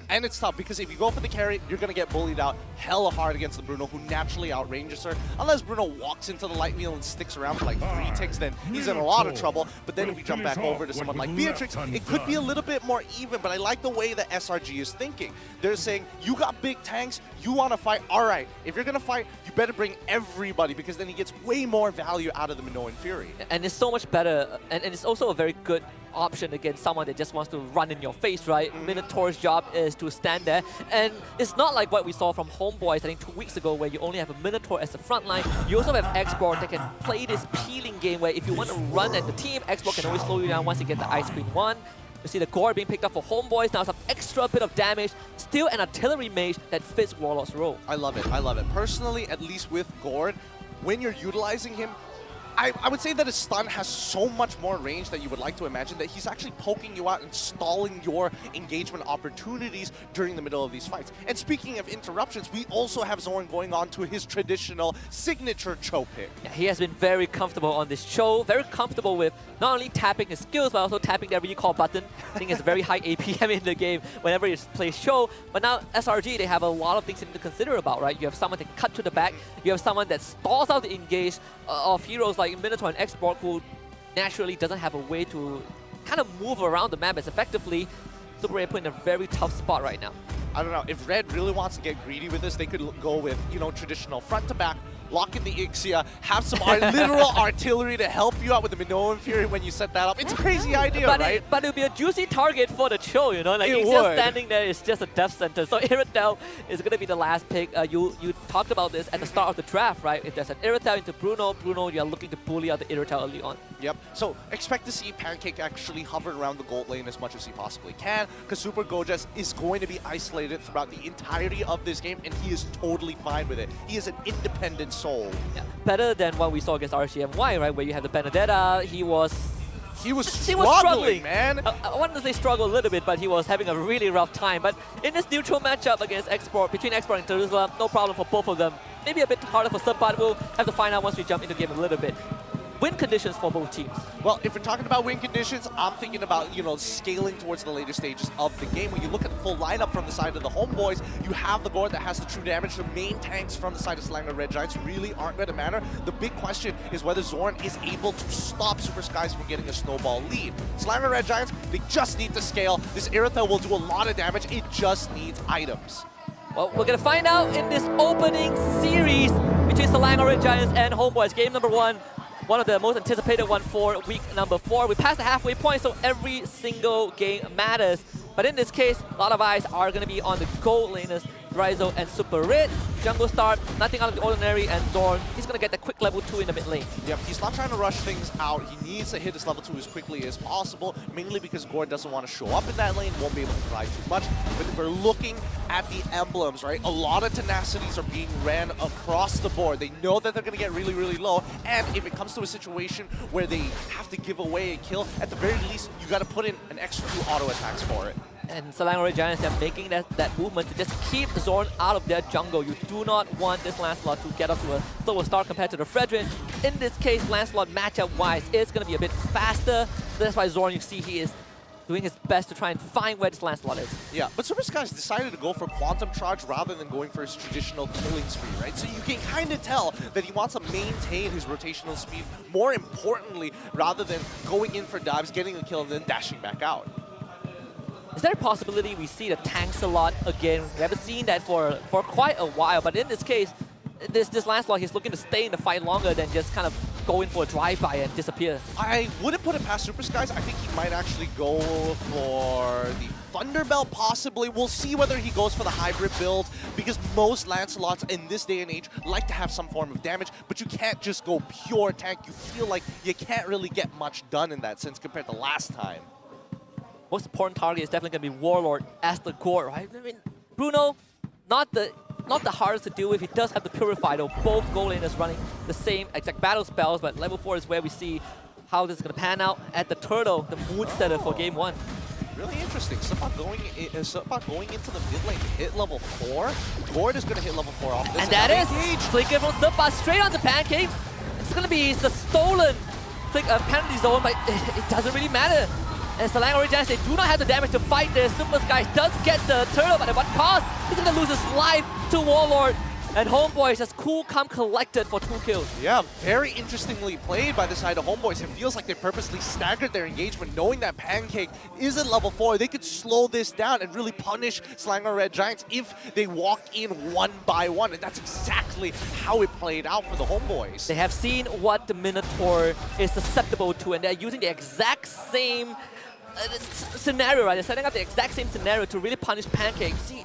Speaker 3: And it's tough, because if you go for the carry, you're going to get bullied out hella hard against the Bruno, who naturally outranges her. Unless Bruno walks into the light wheel and sticks around for like 3 ticks, then he's in a lot of trouble. But then if we jump back over to someone like Beatrix, it could be a little bit more even, but I like the way that SRG is thinking. They're saying, you got big tanks, you want to fight, all right. If you're going to fight, you better bring everybody, because then he gets way more value out of the Minoan Fury.
Speaker 6: And it's so much better, and it's also a very good option against someone that just wants to run in your face, right? Minotaur's job is to stand there, and it's not like what we saw from Homeboys, I think 2 weeks ago, where you only have a Minotaur as the front line. You also have Xbox that can play this peeling game where if you want to run at the team, Xbox can always slow you down once you get the Ice Queen 1. You see the Gore being picked up for Homeboys, now some extra bit of damage, still an artillery mage that fits Warlock's role.
Speaker 3: I love it, I love it. Personally, at least with Gord, when you're utilizing him, I would say that his stun has so much more range that you would like to imagine, that he's actually poking you out and stalling your engagement opportunities during the middle of these fights. And speaking of interruptions, we also have Zorn going on to his traditional signature Cho pick.
Speaker 6: Yeah, he has been very comfortable on this Cho, very comfortable with not only tapping his skills, but also tapping that recall button. I think it's a very high APM in the game whenever he plays Cho. But now SRG, they have a lot of things to consider about, right? You have someone that can cut to the back, you have someone that stalls out the engage of heroes like Minotaur and Xborg, who naturally doesn't have a way to kind of move around the map as effectively. Super Red put in a very tough spot right now.
Speaker 3: I don't know, if Red really wants to get greedy with this, they could go with, you know, traditional front to back, lock in the Ixia, have some literal artillery to help you out with the Minoan Fury when you set that up. It's a crazy idea, right?
Speaker 6: But it'll be a juicy target for the Cho, you know? Like,
Speaker 3: It
Speaker 6: Ixia
Speaker 3: would.
Speaker 6: standing there is just a death sentence. So Irithel is going to be the last pick. You talked about this at the start of the draft, right? If there's an Irithel into Bruno, you're looking to bully out the Irithel early on.
Speaker 3: Yep, so expect to see Pancake actually hover around the gold lane as much as he possibly can, because Super Gojas is going to be isolated throughout the entirety of this game, and he is totally fine with it. He is an independent soul.
Speaker 6: Yeah. Better than what we saw against RCMY, right? Where you have the Benedetta, he was
Speaker 3: struggling, man.
Speaker 6: I wanted to say struggle a little bit, but he was having a really rough time. But in this neutral matchup against Export, between Export and Jerusalem, no problem for both of them. Maybe a bit harder for Sub, but we'll have to find out once we jump into the game a little bit. Win conditions for both teams.
Speaker 3: Well, if we're talking about win conditions, I'm thinking about, you know, scaling towards the later stages of the game. When you look at the full lineup from the side of the Homebois, you have the Gord that has the true damage. The main tanks from the side of Selangor Red Giants really aren't going to matter. The big question is whether Zorn is able to stop Super Skies from getting a snowball lead. Selangor Red Giants, they just need to scale. This Irithel will do a lot of damage. It just needs items.
Speaker 6: Well, we're going to find out in this opening series between Selangor Red Giants and Homebois. Game number 1. One of the most anticipated one for week number 4. We passed the halfway point, so every single game matters. But in this case, a lot of eyes are going to be on the gold laners, Raizo and Super Red. Jungle start, nothing out of the ordinary, and Zorn, he's going to get that quick level 2 in the mid lane.
Speaker 3: Yep, he's not trying to rush things out. He needs to hit his level 2 as quickly as possible, mainly because Gord doesn't want to show up in that lane, won't be able to provide too much. But if we're looking at the emblems, right, a lot of tenacities are being ran across the board. They know that they're going to get really, really low, and if it comes to a situation where they have to give away a kill, at the very least, you got to put in an extra 2 auto attacks for it.
Speaker 6: And Selangor Red Giants, they're making that movement to just keep Zorn out of their jungle. You do not want this Lancelot to get up to a slower start compared to the Fredrin. In this case, Lancelot matchup-wise, it's going to be a bit faster. That's why Zorn, you see, he is doing his best to try and find where this Lancelot is.
Speaker 3: Yeah, but Super Skies decided to go for Quantum Charge rather than going for his traditional killing spree, right? So you can kind of tell that he wants to maintain his rotational speed, more importantly, rather than going in for dives, getting a kill, and then dashing back out.
Speaker 6: Is there a possibility we see the tanks a lot again? We haven't seen that for quite a while, but in this case, this Lancelot, he's looking to stay in the fight longer than just kind of go in for a drive-by and disappear.
Speaker 3: I wouldn't put it past Super Skies. I think he might actually go for the Thunderbelt, possibly. We'll see whether he goes for the hybrid build, because most Lancelots in this day and age like to have some form of damage, but you can't just go pure tank. You feel like you can't really get much done in that sense compared to last time.
Speaker 6: Most important target is definitely going to be Warlord as the core, right? I mean, Bruno, not the hardest to deal with. He does have the Purify, though. Both gold laners running the same exact battle spells, but level 4 is where we see how this is going to pan out at the Turtle, the mood setter for game 1.
Speaker 3: Really interesting. Supa going into the mid lane to hit level 4. Gord is going to hit level 4 off this.
Speaker 6: And that is flicker from Supa straight onto Pancake. It's going to be the stolen penalty zone, but it doesn't really matter. And Selangor Red Giants, they do not have the damage to fight this. Super Skies does get the turtle, but at what cost? He's going to lose his life to Warlord. And Homebois just cool, calm, collected for 2 kills.
Speaker 3: Yeah, very interestingly played by the side of Homebois. It feels like they purposely staggered their engagement, knowing that Pancake is at level 4. They could slow this down and really punish Selangor Red Giants if they walk in one by one. And that's exactly how it played out for the Homebois.
Speaker 6: They have seen what the Minotaur is susceptible to, and they're using the exact same scenario, right? They're setting up the exact same scenario to really punish Pancake. See,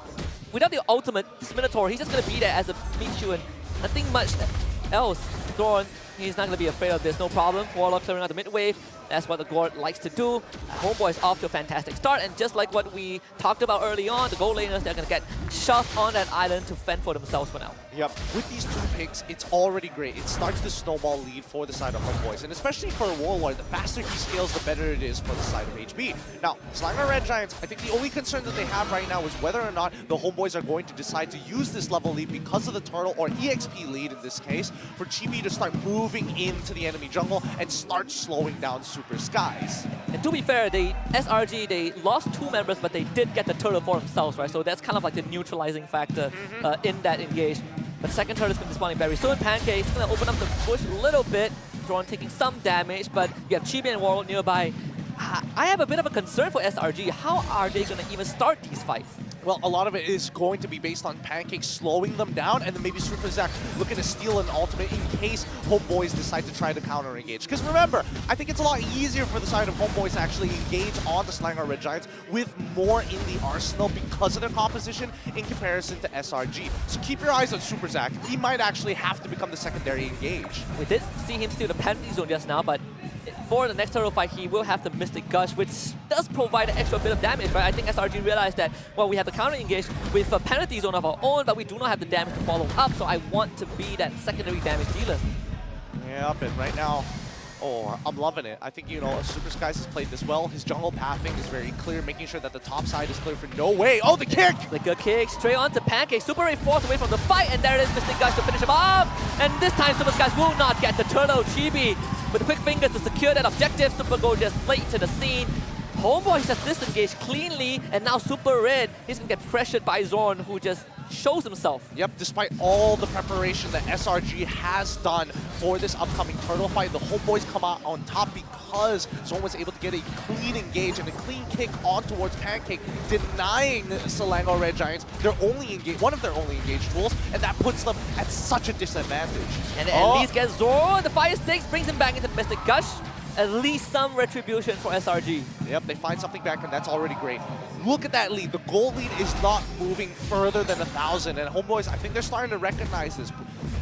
Speaker 6: without the ultimate, this Minotaur, he's just going to be there as a Michu and nothing much else. Zorn, he's not going to be afraid of this, no problem. Warlock clearing out the mid wave. That's what the Gord likes to do. Homeboy is off to a fantastic start, and just like what we talked about early on, the gold laners, they're going to get shoved on that island to fend for themselves for now.
Speaker 3: Yep, with these 2 picks, it's already great. It starts the snowball lead for the side of Homebois, and especially for Warlord, the faster he scales, the better it is for the side of HB. Now, Selangor Red Giants, I think the only concern that they have right now is whether or not the Homebois are going to decide to use this level lead because of the turtle, or EXP lead in this case, for GB to start moving into the enemy jungle and start slowing down Super Skies.
Speaker 6: And to be fair, SRG, they lost 2 members, but they did get the turtle for themselves, right? So that's kind of like the neutralizing factor in that engage. But second turtle is going to be spawning very soon. Pancake is going to open up the bush a little bit. Zorn taking some damage, but you have Chibi and Warlord nearby. I have a bit of a concern for SRG. How are they going to even start these fights?
Speaker 3: Well, a lot of it is going to be based on Pancake slowing them down, and then maybe Super Zack looking to steal an ultimate in case Homebois decide to try to counter-engage. Because remember, I think it's a lot easier for the side of Homebois to actually engage on the Selangor Red Giants with more in the arsenal because of their composition in comparison to SRG. So keep your eyes on Super Zack. He might actually have to become the secondary engage.
Speaker 6: We did see him steal the penalty zone just now, but for the next turtle fight, he will have the Mystic Gush, which does provide an extra bit of damage, right? I think SRG realized that, well, we have the counter engage with a penalty zone of our own, but we do not have the damage to follow up, so I want to be that secondary damage dealer.
Speaker 3: Yep, and right now, oh, I'm loving it. I think, you know, Super Skies has played this well. His jungle pathing is very clear, making sure that the top side is clear for no way. Oh, the kick!
Speaker 6: The good kick, straight onto Pancake. Super Ray forced away from the fight, and there it is, Mystic Gush to finish him off. And this time, Super Skies will not get the turtle. Chibi with quick fingers to secure that objective. Super Go just late to the scene. Homebois just disengaged cleanly, and now Super Red, he's gonna get pressured by Zorn, who just shows himself.
Speaker 3: Yep, despite all the preparation that SRG has done for this upcoming turtle fight, the Homebois come out on top because Zorn was able to get a clean engage and a clean kick on towards Pancake, denying Selangor Red Giants one of their only engaged tools, and that puts them at such a disadvantage.
Speaker 6: And at least gets Zorn, the Fire Sticks brings him back into the Mystic Gush. At least some retribution for SRG.
Speaker 3: Yep, they find something back, and that's already great. Look at that lead. The goal lead is not moving further than 1,000, and Homebois, I think they're starting to recognize this.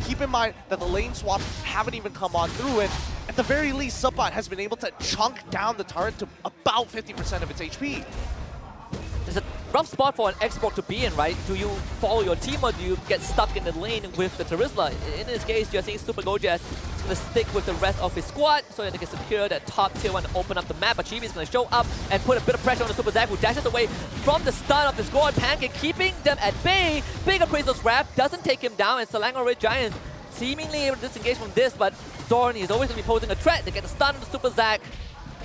Speaker 3: Keep in mind that the lane swaps haven't even come on through, and at the very least, Subbot has been able to chunk down the turret to about 50% of its HP.
Speaker 6: It's a rough spot for an export to be in, right? Do you follow your team or do you get stuck in the lane with the Terizla? In this case, you're seeing Super Gojaz is going to stick with the rest of his squad so that they can secure that top tier 1 and open up the map. But Chibi is going to show up and put a bit of pressure on the Super Zack, who dashes away from the stun of the squad. Pancake keeping them at bay. Big Appraisal's Wrap doesn't take him down, and Selangor Red Giants seemingly able to disengage from this, but Zorn is always going to be posing a threat. They get the stun of the Super Zack.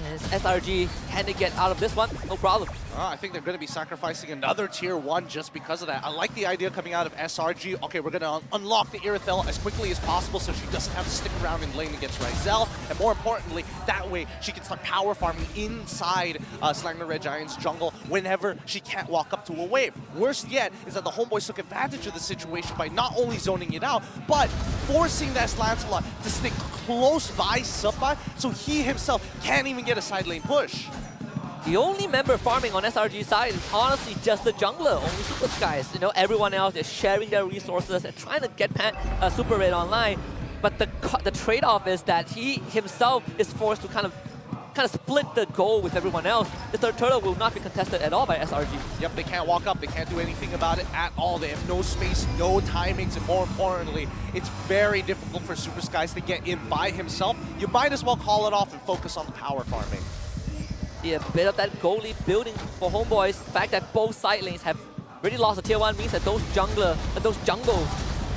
Speaker 6: And SRG, can they get out of this one? No problem.
Speaker 3: I think they're going to be sacrificing another tier 1 just because of that. I like the idea coming out of SRG. Okay, we're going to unlock the Irithel as quickly as possible so she doesn't have to stick around in lane against Ryzel. And more importantly, that way she can start power farming inside Selangor Red Giants jungle whenever she can't walk up to a wave. Worst yet is that the Homebois took advantage of the situation by not only zoning it out, but forcing that Lancelot to stick close by Subbot so he himself can't even get a side lane push.
Speaker 6: The only member farming on SRG's side is honestly just the jungler, only Super Skies. You know, everyone else is sharing their resources and trying to get Super Red online. But the trade-off is that he himself is forced to kind of split the goal with everyone else. The third turtle will not be contested at all by SRG.
Speaker 3: Yep, they can't walk up, they can't do anything about it at all. They have no space, no timings, and more importantly, it's very difficult for Super Skies to get in by himself. You might as well call it off and focus on the power farming.
Speaker 6: See a bit of that goal lead building for Homebois. The fact that both side lanes have really lost a tier 1 means that those jungles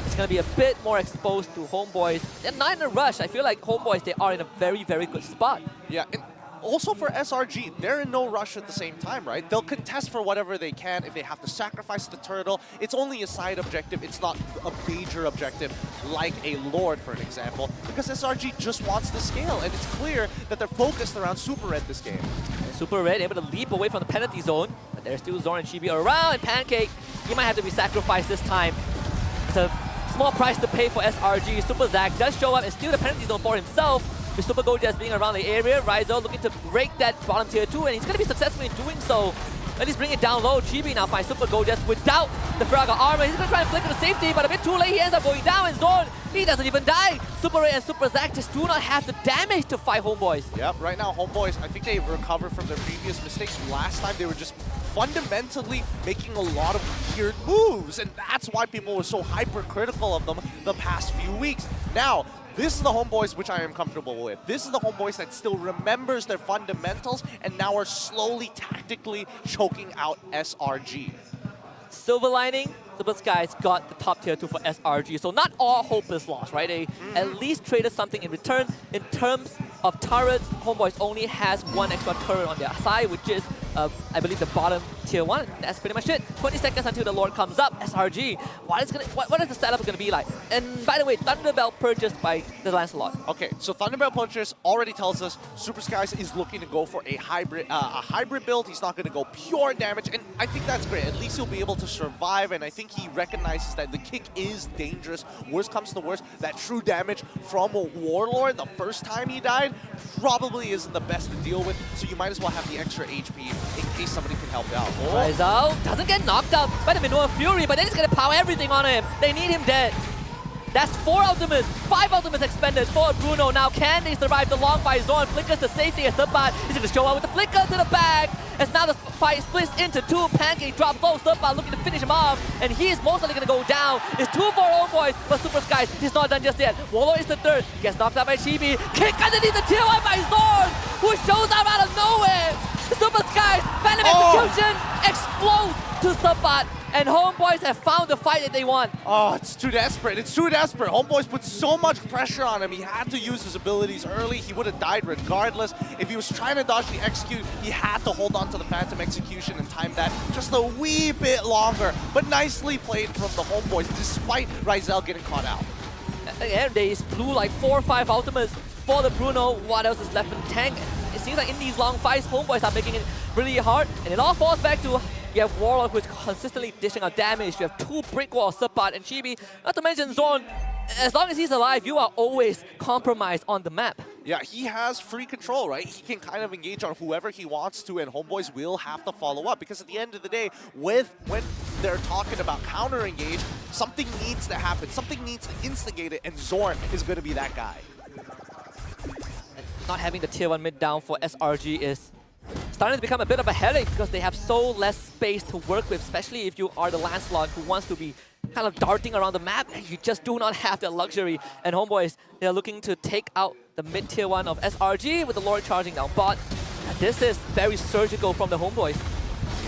Speaker 6: is going to be a bit more exposed to Homebois. They're not in a rush. I feel like Homebois, they are in a very, very good spot.
Speaker 3: Yeah, and also for SRG, they're in no rush at the same time, right? They'll contest for whatever they can. If they have to sacrifice the turtle, it's only a side objective. It's not a major objective like a Lord, for an example, because SRG just wants the scale, and it's clear that they're focused around Super Red this game.
Speaker 6: And Super Red able to leap away from the penalty zone, but there's still Zorn and Chibi around, and Pancake, he might have to be sacrificed this time. It's a small price to pay for SRG. Super Zack does show up and steal the penalty zone for himself, with Super Gojaz being around the area. Ryzo looking to break that bottom tier 2, and he's going to be successful in doing so. At least bring it down low. Chibi now finds Super Gojaz without the Fraga armor. He's going to try and flicker the safety, but a bit too late. He ends up going down, and Zorn, he doesn't even die. Super Ray and Super Zack just do not have the damage to fight Homebois.
Speaker 3: Yep, right now Homebois, I think they've recovered from their previous mistakes. Last time they were just fundamentally making a lot of weird moves, and that's why people were so hypercritical of them the past few weeks. Now, this is the Homebois which I am comfortable with. This is the Homebois that still remembers their fundamentals and now are slowly tactically choking out SRG.
Speaker 6: Silver lining, Super Skies got the top tier 2 for SRG, so not all hope is lost, right? They at least traded something in return. In terms of turrets, Homebois only has 1 extra turret on their side, which is I believe, the bottom tier 1. That's pretty much it. 20 seconds until the Lord comes up. SRG, what is the setup going to be like? And by the way, Thunderbell purchased by the Lancelot.
Speaker 3: Okay, so Thunderbell Punchers already tells us Super Skies is looking to go for a hybrid build. He's not going to go pure damage, and I think that's great. At least he'll be able to survive, and I think he recognizes that the kick is dangerous. Worst comes to worst, that true damage from a Warlord the first time he died probably isn't the best to deal with, so you might as well have the extra HP in case somebody can help out.
Speaker 6: Rizal doesn't get knocked out by the Minoa Fury, but they're just going to power everything on him. They need him dead. That's 4 ultimates, 5 ultimates expended for Bruno. Now, can they survive the long fight? Zorn flickers to safety as Subbat. He's going to show up with the flicker to the bag. As now the fight splits into 2. Pancake drop low. Subbat looking to finish him off. And he is most likely going to go down. It's 2 for Homebois, but Super Skies, he's not done just yet. Warlord is the 3rd. Gets knocked out by Chibi. Kick underneath the tier 1 by Zorn, who shows up out of nowhere. The Super Skies, Phantom Execution explodes to Subbat. And Homebois have found the fight that they want.
Speaker 3: Oh, it's too desperate. It's too desperate. Homebois put so much pressure on him. He had to use his abilities early. He would have died regardless. If he was trying to dodge the execute, he had to hold on to the Phantom Execution and time that just a wee bit longer. But nicely played from the Homebois, despite Rizal getting caught out.
Speaker 6: Again, they blew like 4 or 5 ultimates for the Bruno. What else is left in the tank? It seems like in these long fights, Homebois are making it really hard. And it all falls back to you have Warlock, who is consistently dishing out damage. You have 2 Brick Walls, Subbat and Chibi. Not to mention Zorn. As long as he's alive, you are always compromised on the map.
Speaker 3: Yeah, he has free control, right? He can kind of engage on whoever he wants to, and Homebois will have to follow up. Because at the end of the day, when they're talking about counter-engage, something needs to happen. Something needs to instigate it, and Zorn is going to be that guy.
Speaker 6: And not having the tier 1 mid down for SRG is starting to become a bit of a headache because they have so less space to work with, especially if you are the Lancelot who wants to be kind of darting around the map, and you just do not have that luxury. And Homebois, they're looking to take out the mid tier 1 of SRG with the Lord charging down bot. And this is very surgical from the Homebois.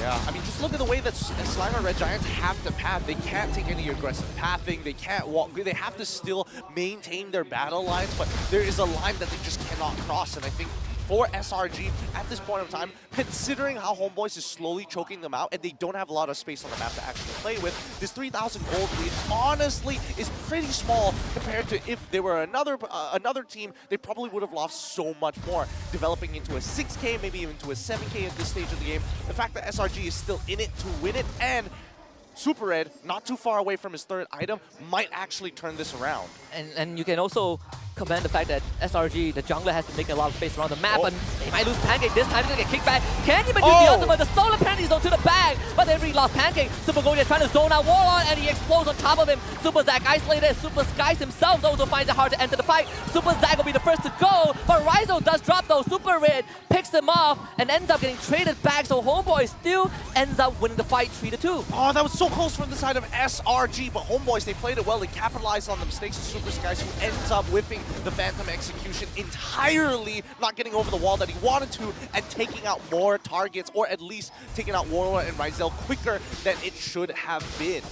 Speaker 3: Yeah, I mean, just look at the way that Selangor Red Giants have to path. They can't take any aggressive pathing. They can't walk. They have to still maintain their battle lines, but there is a line that they just cannot cross. And I think for SRG, at this point in time, considering how Homebois is slowly choking them out and they don't have a lot of space on the map to actually play with, this 3,000 gold lead honestly is pretty small compared to if they were another team. They probably would have lost so much more, developing into a 6K, maybe even to a 7K at this stage of the game. The fact that SRG is still in it to win it, and Super Red, not too far away from his 3rd item, might actually turn this around.
Speaker 6: And you can also commend the fact that SRG, the jungler, has been making a lot of space around the map, and they might lose Pancake this time. He's gonna get kicked back. Can't even use the ultimate. The stolen penalty zone to the bag, but they already lost Pancake. Super Goldie trying to zone out Warlord, and he explodes on top of him. Super Zack isolated. Super Skies himself also finds it hard to enter the fight. Super Zack will be the first to go, but Rizal does drop though. Super Red picks him off and ends up getting traded back, so Homebois still ends up winning the fight 3-2.
Speaker 3: Oh, that was so close from the side of SRG, but Homebois, they played it well. They capitalized on the mistakes of Super Skies, who ends up whipping the Phantom Execution entirely, not getting over the wall that he wanted to, and taking out more targets, or at least taking out Warlord and Rizal quicker than it should have been.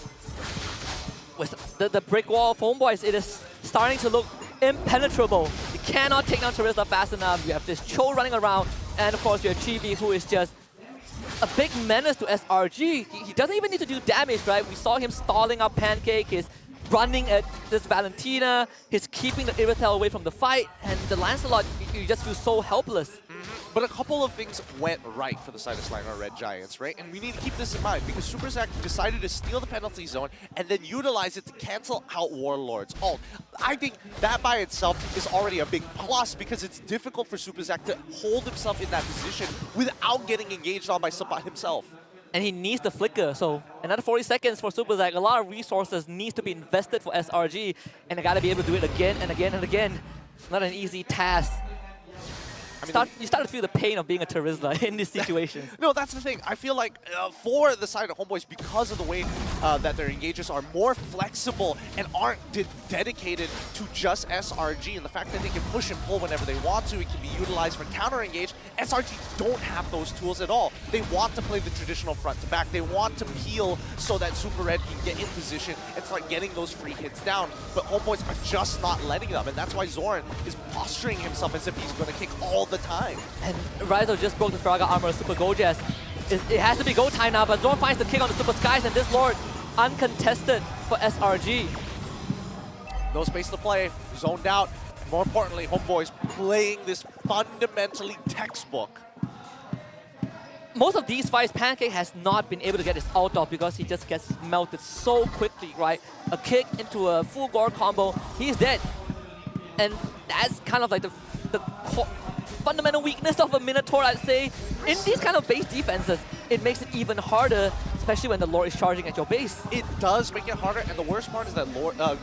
Speaker 6: With the brick wall of Homebois, it is starting to look impenetrable. You cannot take down Charisma fast enough. You have this Cho running around, and of course you have Chibi, who is just a big menace to SRG. He doesn't even need to do damage, right? We saw him stalling up Pancake, he's running at this Valentina, he's keeping the Irritel away from the fight, and the Lancelot, you just feel so helpless.
Speaker 3: But a couple of things went right for the side of Selangor Red Giants, right? And we need to keep this in mind because Super Zack decided to steal the penalty zone and then utilize it to cancel out Warlord's ult. I think that by itself is already a big plus because it's difficult for Super Zack to hold himself in that position without getting engaged on by Subbat himself.
Speaker 6: And he needs the flicker, so another 40 seconds for Super Zack. A lot of resources needs to be invested for SRG, and they gotta be able to do it again and again and again. Not an easy task. You start to feel the pain of being a Charisma in these situations.
Speaker 3: No, that's the thing. I feel like for the side of Homebois, because of the way that their engages are more flexible and aren't dedicated to just SRG, and the fact that they can push and pull whenever they want to, it can be utilized for counter-engage, SRG don't have those tools at all. They want to play the traditional front-to-back. They want to peel so that Super Red can get in position and start getting those free hits down, but Homebois are just not letting them, and that's why Zorn is posturing himself as if he's going to kick all the time.
Speaker 6: And Rizal just broke the Fraga armor of Super Gorgeous. It has to be go time now, but Zorn finds the kick on the Super Skies, and this Lord uncontested for SRG.
Speaker 3: No space to play, zoned out. More importantly, Homebois playing this fundamentally textbook.
Speaker 6: Most of these fights, Pancake has not been able to get his ult off because he just gets melted so quickly, right? A kick into a full gore combo, he's dead. And that's kind of like the fundamental weakness of a Minotaur, I'd say. In these kind of base defenses, it makes it even harder, especially when the Lord is charging at your base.
Speaker 3: It does make it harder, and the worst part is that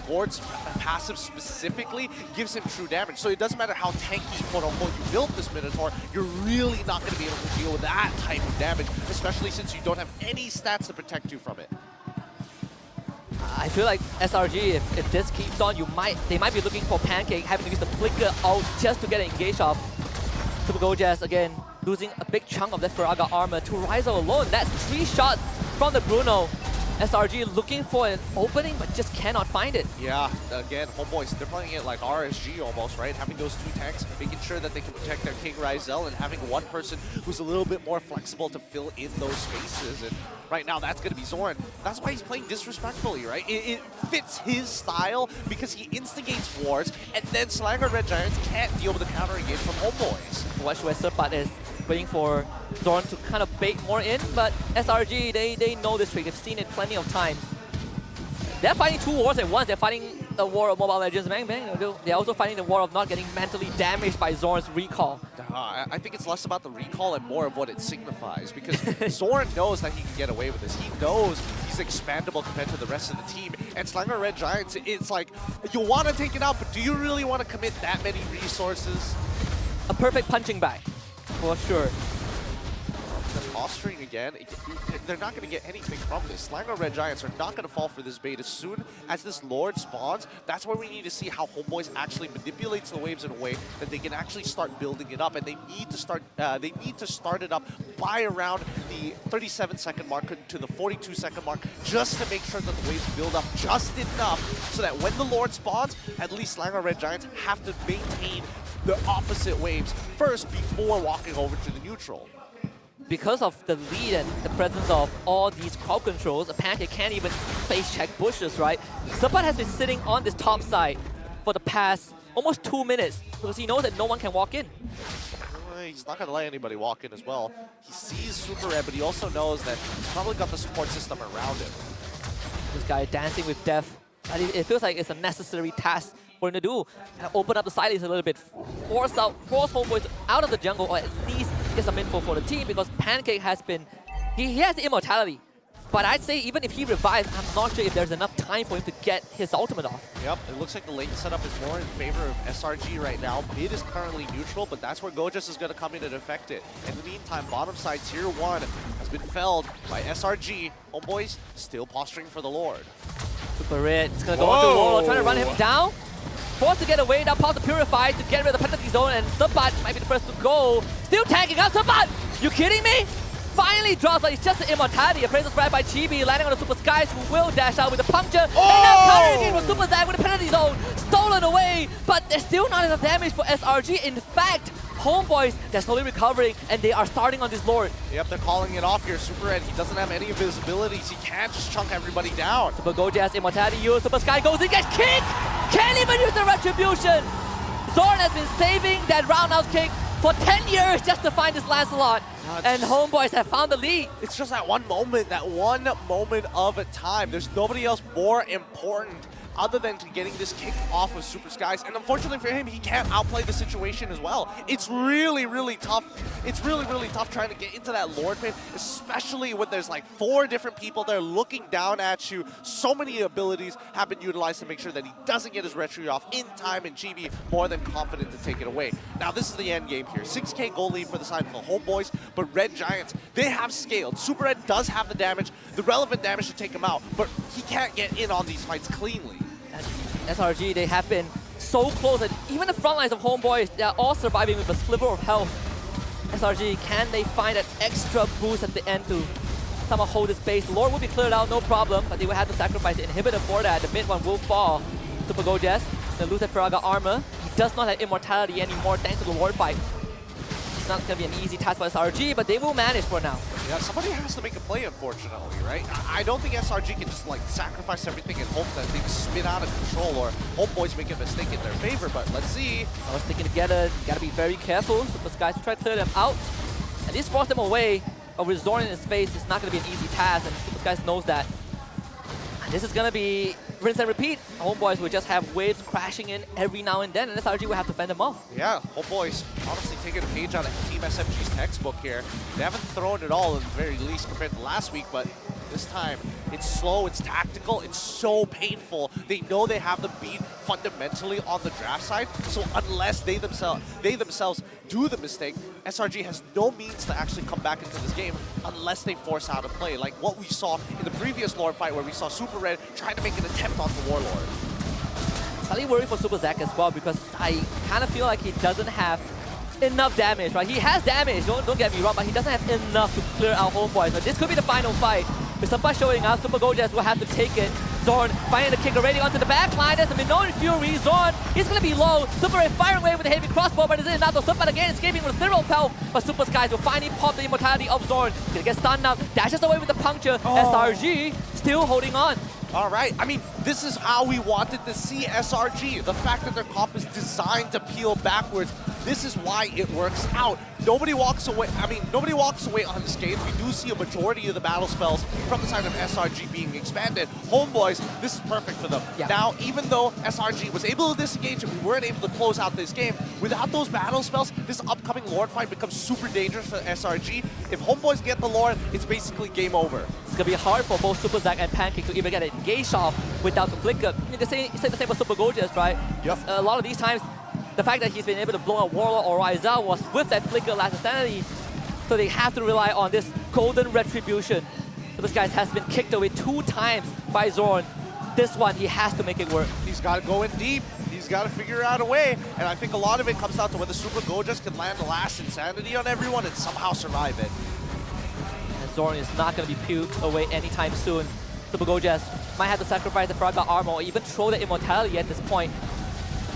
Speaker 3: Gord's passive specifically gives him true damage. So it doesn't matter how tanky, quote-unquote, you built this Minotaur, you're really not going to be able to deal with that type of damage, especially since you don't have any stats to protect you from it.
Speaker 6: I feel like SRG, if this keeps on, they might be looking for Pancake, having to use the flicker out just to get an engage off. Super Gojas again, losing a big chunk of that Faraga armor to Ryzo alone. That's 3 shots from the Bruno. SRG looking for an opening, but just cannot find it.
Speaker 3: Yeah, again, Homebois, they're playing it like RSG almost, right? Having those 2 tanks, making sure that they can protect their King Ryzel, and having one person who's a little bit more flexible to fill in those spaces. And right now, that's going to be Zorn. That's why he's playing disrespectfully, right? It fits his style because he instigates wars, and then Selangor Red Giants can't deal with the counter engage from Homebois.
Speaker 6: Watch where Serpat is waiting for Zorn to kind of bait more in, but SRG, they know this trick. They've seen it plenty of times. They're fighting 2 wars at once. They're fighting the war of Mobile Legends, bang bang. They're also fighting the war of not getting mentally damaged by Zorn's recall.
Speaker 3: I think it's less about the recall and more of what it signifies, because Zorn knows that he can get away with this. He knows he's expandable compared to the rest of the team. And Selangor Red Giants, it's like, you want to take it out, but do you really want to commit that many resources?
Speaker 6: A perfect punching bag, for sure.
Speaker 3: The posturing again, they're not going to get anything from this. Selangor Red Giants are not going to fall for this bait. As soon as this Lord spawns, that's where we need to see how Homebois actually manipulates the waves in a way that they can actually start building it up. And they need to start it up by around the 37-second mark to the 42-second mark, just to make sure that the waves build up just enough so that when the Lord spawns, at least Selangor Red Giants have to maintain the opposite waves first before walking over to the neutral.
Speaker 6: Because of the lead and the presence of all these crowd controls, a Pancake can't even face check bushes, right? Serpat has been sitting on this top side for the past almost 2 minutes because he knows that no one can walk in.
Speaker 3: He's not going to let anybody walk in as well. He sees Super Red, but he also knows that he's probably got the support system around him.
Speaker 6: This guy dancing with death. It feels like it's a necessary task for him to do. Open up the side lanes a little bit, force Homebois out of the jungle, or at least get some info for the team, because Pancake has been, he has the immortality. But I'd say even if he revives, I'm not sure if there's enough time for him to get his ultimate off.
Speaker 3: Yep, it looks like the lane setup is more in favor of SRG right now. Mid is currently neutral, but that's where Gojas is going to come in and affect it. In the meantime, bottom side tier 1 has been felled by SRG. Homebois still posturing for the Lord.
Speaker 6: Super Red is going to go onto Warlord, trying to run him down. Forced to get away, now Pop to Purify to get rid of the penalty zone, and Serpat might be the first to go. Still tagging up Serpat! You kidding me? Finally drops, but it's just the immortality. Appraisal spread by Chibi, landing on the Super Skies, who will dash out with the puncture. And now counter again with Super Zag with the penalty zone. Stolen away, but there's still not enough damage for SRG. In fact, Homebois, they're slowly recovering, and they are starting on this Lord.
Speaker 3: Yep, they're calling it off here. Super Red, he doesn't have any invisibilities. He can't just chunk everybody down.
Speaker 6: Super Gojas, immortality used, Super Sky goes in, gets kicked! Can't even use the retribution! Zorn has been saving that roundhouse kick for 10 years just to find this Lancelot. And Homebois have found the lead.
Speaker 3: It's just that one moment of a time. There's nobody else more important other than to getting this kick off of Super Skies. And unfortunately for him, he can't outplay the situation as well. It's really, really tough. It's really, really tough trying to get into that Lord pit, especially when there's like 4 different people there looking down at you. So many abilities have been utilized to make sure that he doesn't get his retry off in time, and Chibi more than confident to take it away. Now, this is the end game here. 6K goal lead for the side of the Homebois, but Red Giants, they have scaled. Super Red does have the damage, the relevant damage to take him out, but he can't get in on these fights cleanly.
Speaker 6: SRG, they have been so close, and even the front lines of Homebois, they are all surviving with a sliver of health. SRG, can they find that extra boost at the end to somehow hold this base? Lord will be cleared out, no problem, but they will have to sacrifice the inhibitor for that. The mid one will fall. Super Gojas, they lose that Faraga armor. He does not have immortality anymore thanks to the Lord fight. it's not going to be an easy task for SRG, but they will manage for now.
Speaker 3: Yeah, somebody has to make a play, unfortunately, right? I don't think SRG can just like sacrifice everything and hope that things spin out of control or Homebois make a mistake in their favor, but let's see.
Speaker 6: I was thinking together, you gotta be very careful. Super Skies try to clear them out. At least force them away, but with Zorn in his face, it's not gonna be an easy task, and Super Skies knows that. And this is gonna be rinse and repeat. Homebois will just have waves crashing in every now and then, and SRG will have to fend them off.
Speaker 3: Yeah, Homebois honestly taking a page out of Team SMG's textbook here. They haven't thrown it all at the very least compared to last week, but this time it's slow, it's tactical, it's so painful. They know they have the beat fundamentally on the draft side, so unless they themselves do the mistake, SRG has no means to actually come back into this game unless they force out a play, like what we saw in the previous Lord fight where we saw Super Red trying to make an attempt on the Warlord.
Speaker 6: Slightly worried for Super Zack as well because I kind of feel like he doesn't have enough damage, right? He has damage, don't get me wrong, but he doesn't have enough to clear out Homebois. So this could be the final fight. With Sampa showing up, Super Gojas will have to take it. Zorn finding the kick already onto the back line. There's a Minoan Fury. Zorn, he's going to be low. Super Red firing away with a heavy crossbow, but is it enough? Super again escaping with a literal pelt, but Super Skies will finally pop the immortality of Zorn. Gonna get stunned now, dashes away with the puncture. SRG still holding on.
Speaker 3: All right, I mean, this is how we wanted to see SRG. The fact that their comp is designed to peel backwards, this is why it works out. Nobody walks away unscathed. We do see a majority of the battle spells from the side of SRG being expanded. Homebois, this is perfect for them.
Speaker 6: Yeah.
Speaker 3: Now, even though SRG was able to disengage and we weren't able to close out this game, without those battle spells, this upcoming Lord fight becomes super dangerous for SRG. If Homebois get the Lord, it's basically game over.
Speaker 6: It's going to be hard for both Super Zack and Pancake to even get it engaged off without the flicker. You can say the same for Super Gorgeous, right?
Speaker 3: Yep.
Speaker 6: A lot of these times, the fact that he's been able to blow a Warlord or Rise out was with that flicker last insanity, so they have to rely on this golden retribution. So this guy has been kicked away 2 times by Zorn. This one, he has to make it work.
Speaker 3: He's got to go in deep. He's got to figure out a way. And I think a lot of it comes down to whether Super Gojas can land the last insanity on everyone and somehow survive it.
Speaker 6: And Zorn is not going to be puked away anytime soon. Super Gojas might have to sacrifice the Fragile Armor or even throw the Immortality at this point.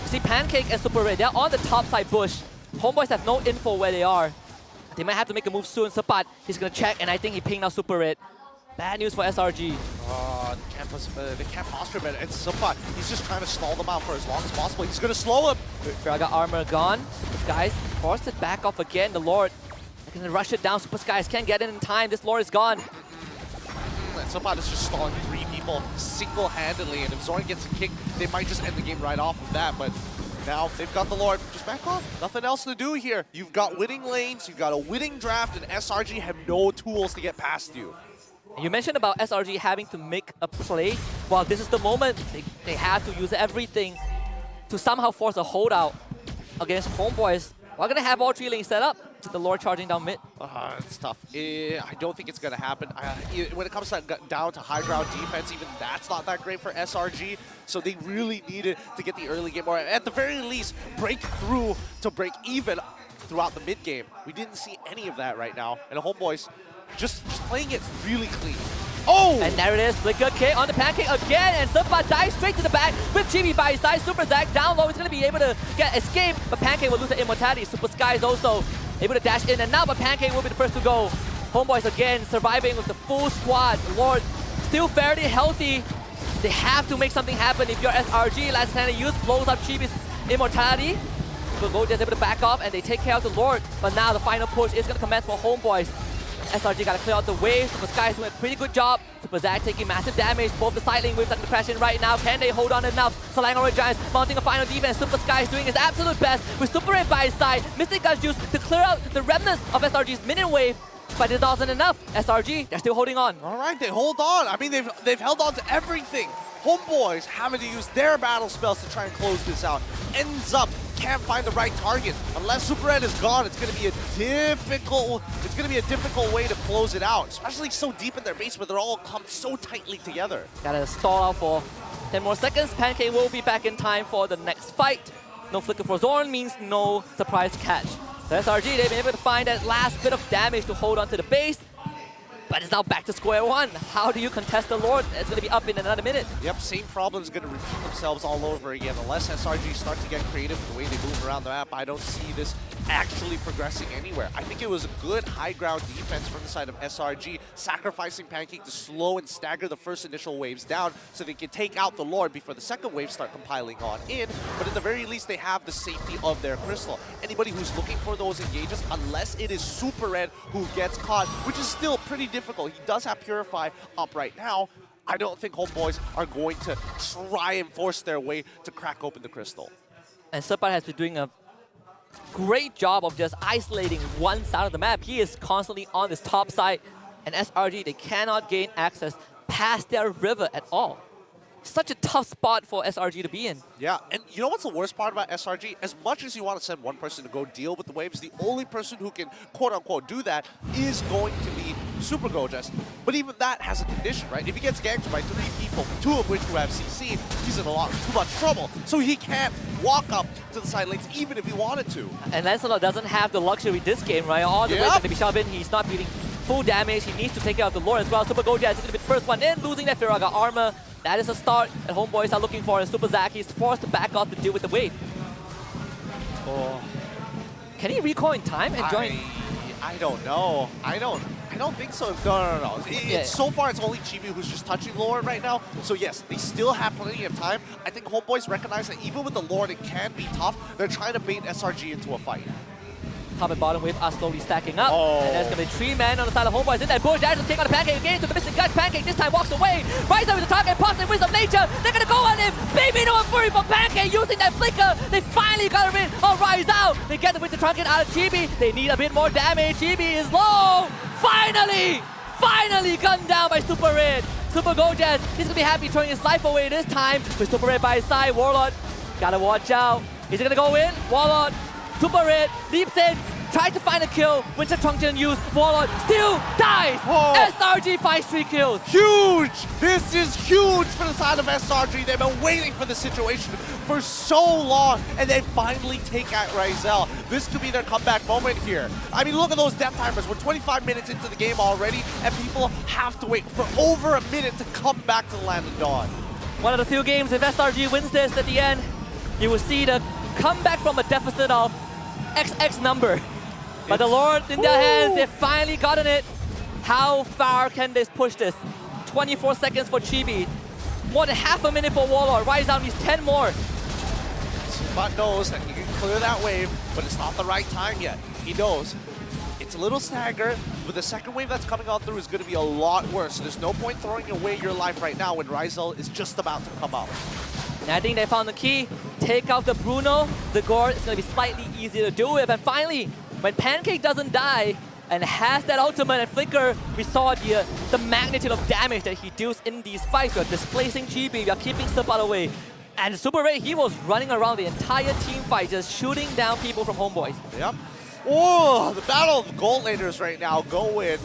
Speaker 6: You see Pancake and Super Red, they're on the top side bush. Homebois have no info where they are. They might have to make a move soon. Sapat, he's going to check, and I think he pinged out Super Red. Bad news for SRG.
Speaker 3: They can't posture him, and Sapat, he's just trying to stall them out for as long as possible. He's going to slow him.
Speaker 6: Fragile Armor gone. Super Skies forced it back off again. The Lord, they're going to rush it down. Super Skies can't get in time. This Lord is gone.
Speaker 3: And Sapat is just stalling 3 people single-handedly, and if Zorn gets a kick, they might just end the game right off of that, but now they've got the Lord. Just back off. Nothing else to do here. You've got winning lanes, you've got a winning draft, and SRG have no tools to get past you.
Speaker 6: You mentioned about SRG having to make a play. Well, this is the moment. They have to use everything to somehow force a holdout against Homebois. We're going to have all 3 lanes set up. The Lord charging down mid.
Speaker 3: It's tough. I don't think it's going to happen. When it comes down to high ground defense, even that's not that great for SRG. So they really needed to get the early game, or at the very least, break through to break even throughout the mid game. We didn't see any of that right now. And Homebois just playing it really clean. Oh!
Speaker 6: And there it is, Flicker K on the Pancake again, and Supa dives straight to the back with Chibi by his side. Super Zack down low, he's going to be able to get escape, but Pancake will lose the immortality. Super Sky is also able to dash in and now, but Pancake will be the first to go. Homebois again surviving with the full squad. Lord still fairly healthy. They have to make something happen. If you're SRG, last time they used blows up Chibi's immortality. Super Gold is able to back off and they take care of the Lord, but now the final push is going to commence for Homebois. SRG got to clear out the wave. Super Sky is doing a pretty good job. Super Zack taking massive damage. Both the side lane waves starting to crash in right now. Can they hold on enough? Selangor Red Giants mounting a final defense. Super Sky is doing his absolute best with Super Red by his side. Mystic Guns used to clear out the remnants of SRG's minion wave. But it wasn't enough. SRG, they're still holding on.
Speaker 3: All right, they hold on. I mean, they've held on to everything. Homebois having to use their battle spells to try and close this out. Ends up can't find the right target. Unless Super Red is gone, it's going to be a difficult way to close it out, especially so deep in their base where they're all clumped so tightly together.
Speaker 6: Gotta stall out for 10 more seconds. Pancake will be back in time for the next fight. No flicker for Zorn means no surprise catch. So SRG, they've been able to find that last bit of damage to hold onto the base. But it's now back to square one. How do you contest the Lord? It's going to be up in another minute.
Speaker 3: Yep, same problem's going to repeat themselves all over again. Unless SRG start to get creative with the way they move around the map, I don't see this actually progressing anywhere. I think it was a good high ground defense from the side of SRG, sacrificing Pancake to slow and stagger the first initial waves down so they can take out the Lord before the second wave start compiling on in. But at the very least, they have the safety of their crystal. Anybody who's looking for those engages, unless it is Super Red who gets caught, which is still pretty difficult. He does have Purify up right now. I don't think Homebois are going to try and force their way to crack open the crystal.
Speaker 6: And Sepat has been doing a great job of just isolating one side of the map. He is constantly on this top side, and SRG, they cannot gain access past their river at all. Such a tough spot for SRG to be in.
Speaker 3: Yeah, and you know what's the worst part about SRG? As much as you want to send one person to go deal with the waves, the only person who can quote-unquote do that is going to be Super Gojas. But even that has a condition, right? If he gets ganked by 3 people, 2 of which who have CC, he's in too much trouble. So he can't walk up to the side lanes even if he wanted to.
Speaker 6: And Lancelot doesn't have the luxury this game, right? All the way to the Bishabin, he's not beating full damage. He needs to take care of the Lord as well. Super Gojas is going to be the first one in, losing that Firaga armor. That is a start that Homebois are looking for, and Super Zaki is forced to back off to deal with the wave. Oh. Can he recall in time and join?
Speaker 3: I don't know. I don't think so. No. So far, it's only Chibi who's just touching Lord right now. So yes, they still have plenty of time. I think Homebois recognize that even with the Lord, it can be tough. They're trying to bait SRG into a fight.
Speaker 6: Top and bottom wave are slowly stacking up.
Speaker 3: Oh.
Speaker 6: And there's going to be 3 men on the side of Homebois. In that bush, Dash will take on the Pancake again to the missing gut. Pancake this time walks away. Rise up with the target, pops and Wisdom Nature. They're going to go on him. Baby no Fury for Pancake using that flicker. They finally got him in. Oh, Rise out. They get the Wisdom Trunket out of Chibi. They need a bit more damage. Chibi is low. Finally gunned down by Super Red. Super Gojas, he's going to be happy throwing his life away this time. With Super Red by his side, Warlord, gotta watch out. Is he going to go in? Warlord, Super Red, leaps in. Tries to find a kill, Winter Truncheon used, Warlord still dies!
Speaker 3: Whoa.
Speaker 6: SRG finds 3 kills.
Speaker 3: Huge! This is huge for the side of SRG. They've been waiting for the situation for so long, and they finally take out Rizel. This could be their comeback moment here. I mean, look at those death timers. We're 25 minutes into the game already, and people have to wait for over a minute to come back to the Land of Dawn.
Speaker 6: One of the few games, if SRG wins this at the end, you will see the comeback from a deficit of XX number. But the Lord in their hands, they've finally gotten it. How far can they push this? 24 seconds for Chibi. More than half a minute for Warlord. Rise down needs 10 more.
Speaker 3: Spot knows that he can clear that wave, but it's not the right time yet. He knows. It's a little staggered, but the second wave that's coming on through is going to be a lot worse. So there's no point throwing away your life right now when Rizel is just about to come out.
Speaker 6: And I think they found the key. Take out the Bruno, the Gore. It's going to be slightly easier to do with. And finally, when Pancake doesn't die and has that ultimate and flicker, we saw the magnitude of damage that he deals in these fights. We're displacing Chibi, we are keeping Sepat away. And Super Ray, he was running around the entire team fight, just shooting down people from Homebois.
Speaker 3: Yep. Oh, the battle of gold laners right now going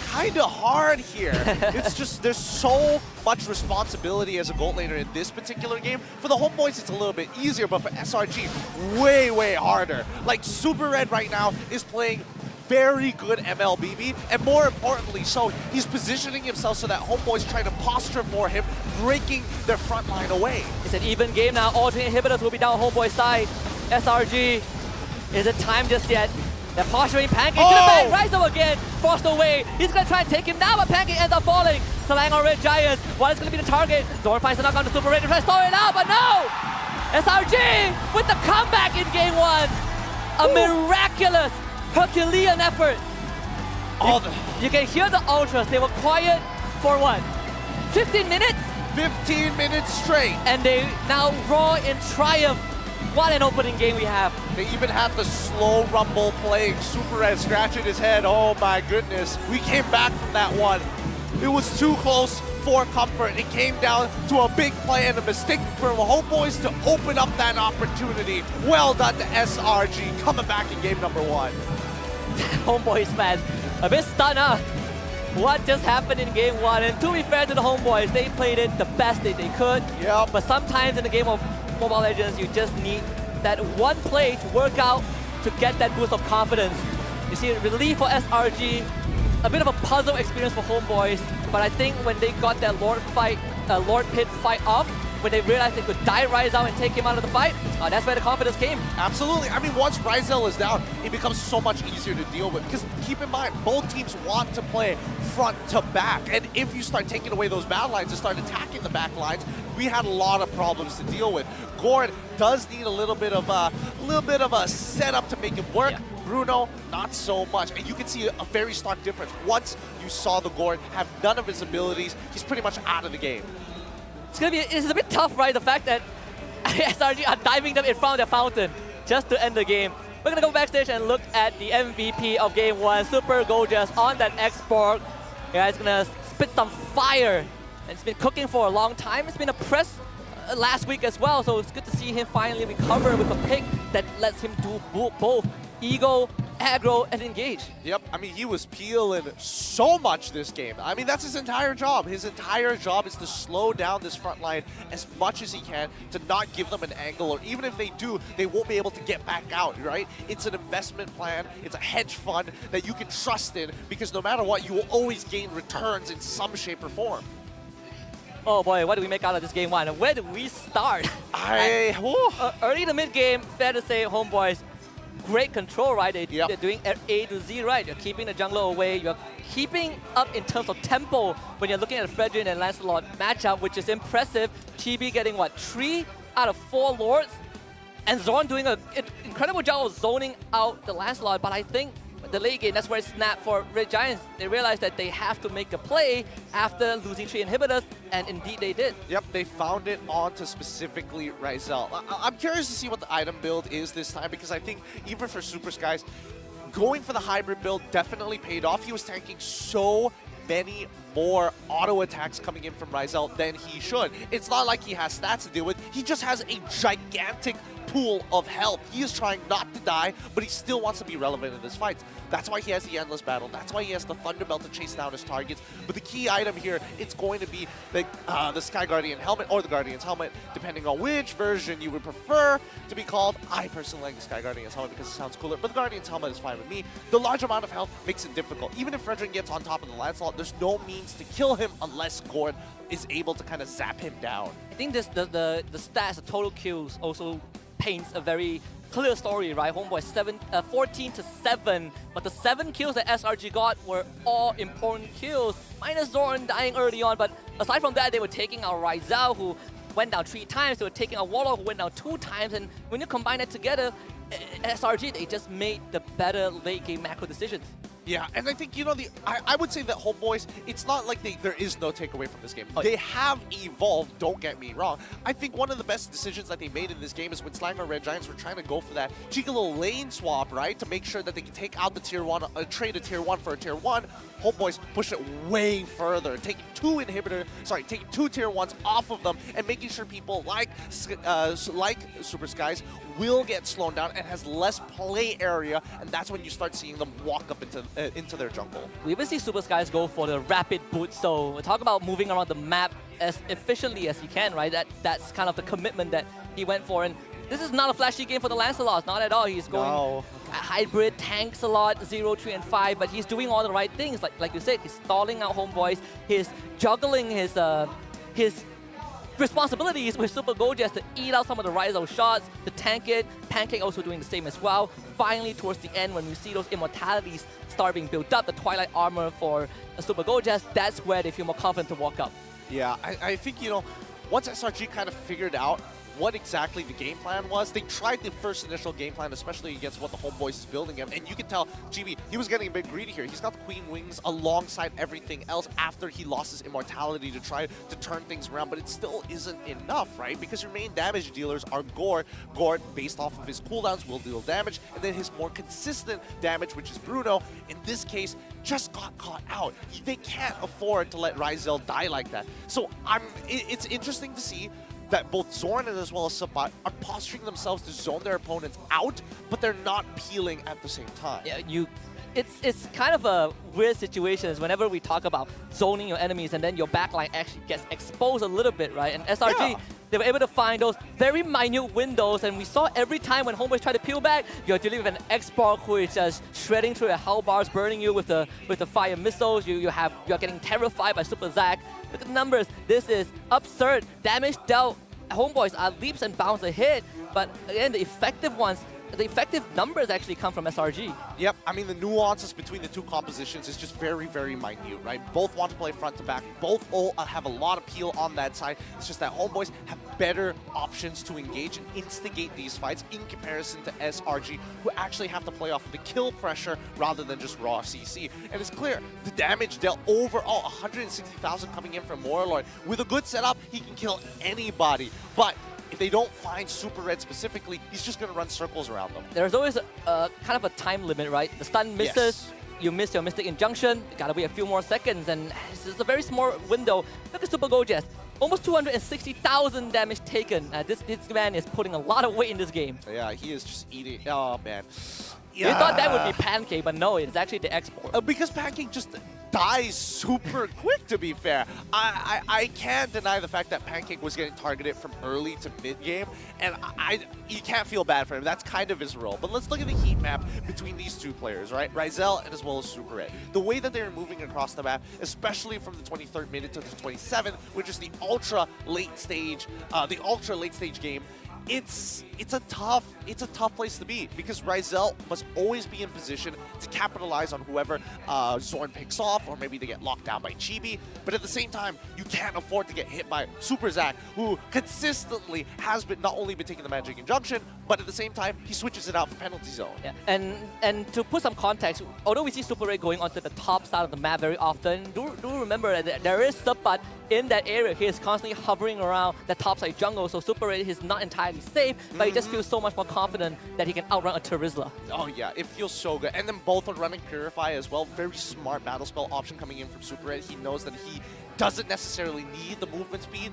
Speaker 3: kind of hard here. It's just, there's so much responsibility as a gold laner in this particular game. For the Homebois, it's a little bit easier, but for SRG, way harder. Like, Super Red right now is playing very good MLBB, and more importantly so, he's positioning himself so that Homebois trying to posture for him, breaking their front line away.
Speaker 6: It's an even game now. All 3 inhibitors will be down Homeboi's side. SRG, is it time just yet? They're posturing Pancake to the back, Rise up again, forced away. He's gonna try and take him down, but Pancake ends up falling. Selangor Red Giants, what is gonna be the target? Zorn finds the knock on the Super Red to try to slow it out, but no! SRG with the comeback in game 1. A miraculous Herculean effort. You can hear the ultras, they were quiet for what? 15 minutes?
Speaker 3: 15 minutes straight.
Speaker 6: And they now roar in triumph. What an opening game we have.
Speaker 3: They even had the slow rumble playing. Super Red scratching his head. Oh my goodness. We came back from that one. It was too close for comfort. It came down to a big play and a mistake for Homebois to open up that opportunity. Well done to SRG coming back in game number 1.
Speaker 6: Homebois fans, a bit stunned, huh? What just happened in game 1? And to be fair to the Homebois, they played it the best that they could.
Speaker 3: Yep.
Speaker 6: But sometimes in the game of Mobile Legends, you just need that one play to work out to get that boost of confidence. You see, relief for SRG, a bit of a puzzle experience for Homebois, but I think when they got that Lord Pit fight off, when they realized they could die Rizal and take him out of the fight, that's where the confidence came.
Speaker 3: Absolutely. I mean, once Rizal is down, it becomes so much easier to deal with. Because keep in mind, both teams want to play front to back. And if you start taking away those back lines and start attacking the back lines, we had a lot of problems to deal with. Gord does need a little bit of a setup to make it work.
Speaker 6: Yeah.
Speaker 3: Bruno, not so much. And you can see a very stark difference. Once you saw the Gord have none of his abilities, he's pretty much out of the game.
Speaker 6: It's a bit tough, right? The fact that SRG are diving them in front of the fountain just to end the game. We're gonna go backstage and look at the MVP of Game 1, Super Gorgeous on that export. Yeah, it's gonna spit some fire. And it's been cooking for a long time. It's been a press last week as well, so it's good to see him finally recover with a pick that lets him do both ego, aggro, and engage.
Speaker 3: Yep, I mean, he was peeling so much this game. I mean, that's his entire job. His entire job is to slow down this front line as much as he can, to not give them an angle, or even if they do, they won't be able to get back out, right? It's an investment plan, it's a hedge fund that you can trust in, because no matter what, you will always gain returns in some shape or form.
Speaker 6: Oh boy, what do we make out of this Game 1? And where do we start? Early to mid-game, fair to say, Homebois, great control, right? They're doing A to Z, right? You're keeping the jungler away. You're keeping up in terms of tempo when you're looking at the Fredrin and Lancelot matchup, which is impressive. Chibi getting, what, 3 out of 4 Lords? And Zorn doing an incredible job of zoning out the Lancelot, but I think the late game, that's where it snapped for Red Giants. They realized that they have to make a play after losing 3 inhibitors, and indeed they did.
Speaker 3: Yep, they found it onto specifically Rizal. I'm curious to see what the item build is this time, because I think even for Super Skies, going for the hybrid build definitely paid off. He was tanking so many more auto attacks coming in from Rizal than he should. It's not like he has stats to deal with. He just has a gigantic pool of health. He is trying not to die, but he still wants to be relevant in his fights. That's why he has the Endless Battle. That's why he has the Thunder Belt to chase down his targets. But the key item here, it's going to be the Sky Guardian helmet or the Guardian's helmet, depending on which version you would prefer to be called. I personally like the Sky Guardian's helmet because it sounds cooler, but the Guardian's helmet is fine with me. The large amount of health makes it difficult. Even if Fredrin gets on top of the Lancelot, there's no means to kill him unless Gord is able to kind of zap him down.
Speaker 6: I think the stats, the total kills, also paints a very clear story, right? Homeboy 14 to 7, but the 7 kills that SRG got were all important kills, minus Zorn dying early on. But aside from that, they were taking out Rizal, who went down 3 times. They were taking out Warlock, who went down 2 times. And when you combine that together, SRG, they just made the better late game macro decisions.
Speaker 3: Yeah, and I think, you know, I would say that Homebois, it's not like there is no takeaway from this game.
Speaker 6: Oh,
Speaker 3: they have evolved, don't get me wrong. I think one of the best decisions that they made in this game is when Selangor Red Giants were trying to go for that cheeky little lane swap, right? To make sure that they can take out the tier 1, trade a tier 1 for a tier 1. Homebois push it way further, taking 2 tier 1s off of them and making sure people like Super Skies will get slowed down and has less play area, and that's when you start seeing them walk up into their jungle.
Speaker 6: We even see Super Skies go for the rapid boot, so we talk about moving around the map as efficiently as he can, right? That's kind of the commitment that he went for, and this is not a flashy game for the Lancelot, not at all. He's going hybrid, tanks a lot, 0, 3, and 5, but he's doing all the right things. Like you said, he's stalling out Homebois, he's juggling his responsibilities with Super Gorgeous to eat out some of the Rizal shots, to tank it. Pancake also doing the same as well. Finally, towards the end, when we see those immortalities start being built up, the Twilight armor for Super Gorgeous, that's where they feel more confident to walk up.
Speaker 3: Yeah, I think, you know, once SRG kind of figured out what exactly the game plan was, they tried the first initial game plan, especially against what the Homebois is building him, and you can tell GB, he was getting a bit greedy here. He's got the Queen Wings alongside everything else after he lost his immortality to try to turn things around, but it still isn't enough, right? Because your main damage dealers are Gord. Gord, based off of his cooldowns, will deal damage, and then his more consistent damage, which is Bruno, in this case, just got caught out. They can't afford to let Rizal die like that. So it's interesting to see that both Zorn and as well as Sabat are posturing themselves to zone their opponents out, but they're not peeling at the same time.
Speaker 6: Yeah, it's kind of a weird situation whenever we talk about zoning your enemies and then your backline actually gets exposed a little bit, right? And SRG, they were able to find those very minute windows, and we saw every time when Homebois tried to peel back, you're dealing with an X-Borg who is just shredding through the hell bars, burning you with the fire missiles. You're getting terrified by Super Zack. Look at the numbers. This is absurd. Damage dealt Homebois are leaps and bounds ahead, but again, the effective numbers actually come from SRG.
Speaker 3: Yep, I mean, the nuances between the two compositions is just very, very minute, right? Both want to play front to back. Both all have a lot of appeal on that side. It's just that Homebois have better options to engage and instigate these fights in comparison to SRG, who actually have to play off of the kill pressure rather than just raw CC. And it's clear, the damage dealt overall, 160,000 coming in from Warlord. With a good setup, he can kill anybody. But if they don't find Super Red specifically, he's just going to run circles around them.
Speaker 6: There's always a kind of a time limit, right? The stun misses,
Speaker 3: Yes.
Speaker 6: you miss your Mystic Injunction, you gotta wait a few more seconds, and it's a very small window. Look at Super Gojez, almost 260,000 damage taken. This man is putting a lot of weight in this game.
Speaker 3: Yeah, he is just eating. Oh, man.
Speaker 6: You thought that would be Pancake, but no, it's actually the export.
Speaker 3: Because Pancake just dies super quick, to be fair. I can't deny the fact that Pancake was getting targeted from early to mid-game, and you can't feel bad for him. That's kind of his role. But let's look at the heat map between these two players, right? Rizel and as well as Super Red. The way that they're moving across the map, especially from the 23rd minute to the 27th, which is the ultra late stage game, it's a tough place to be, because Rizel must always be in position to capitalize on whoever Zorn picks off, or maybe they get locked down by Chibi. But at the same time, you can't afford to get hit by Super Zack, who consistently has been not only been taking the Magic Injunction, but at the same time, he switches it out for penalty zone.
Speaker 6: Yeah. And to put some context, although we see Super Red going onto the top side of the map very often, do remember that there is Subbat in that area. He is constantly hovering around the top side jungle, so Super Red is not entirely safe, but he just feels so much more confident that he can outrun a Terizla.
Speaker 3: Oh yeah, it feels so good. And then both are running Purify as well. Very smart battle spell option coming in from Super Red. He knows that he doesn't necessarily need the movement speed.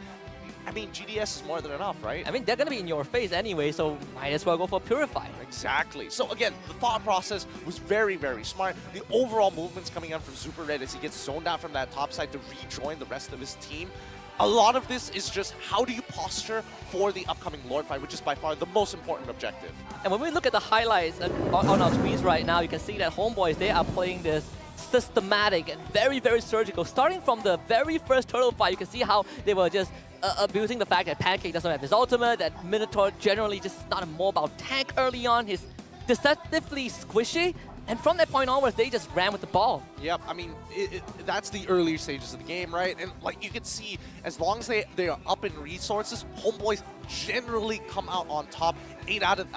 Speaker 3: I mean, GDS is more than enough, right?
Speaker 6: I mean, they're going to be in your face anyway, so might as well go for Purify.
Speaker 3: Exactly. So again, the thought process was very, very smart. The overall movements coming out from Super Red as he gets zoned out from that top side to rejoin the rest of his team. A lot of this is just how do you posture for the upcoming Lord fight, which is by far the most important objective.
Speaker 6: And when we look at the highlights on our screens right now, you can see that Homebois, they are playing this systematic and very, very surgical. Starting from the very first turtle fight, you can see how they were just abusing the fact that Pancake doesn't have his ultimate, that Minotaur generally just not a mobile tank early on. He's deceptively squishy. And from that point onwards, they just ran with the ball.
Speaker 3: Yep, I mean, that's the earlier stages of the game, right? And like you can see, as long as they are up in resources, Homebois generally come out on top 8 out of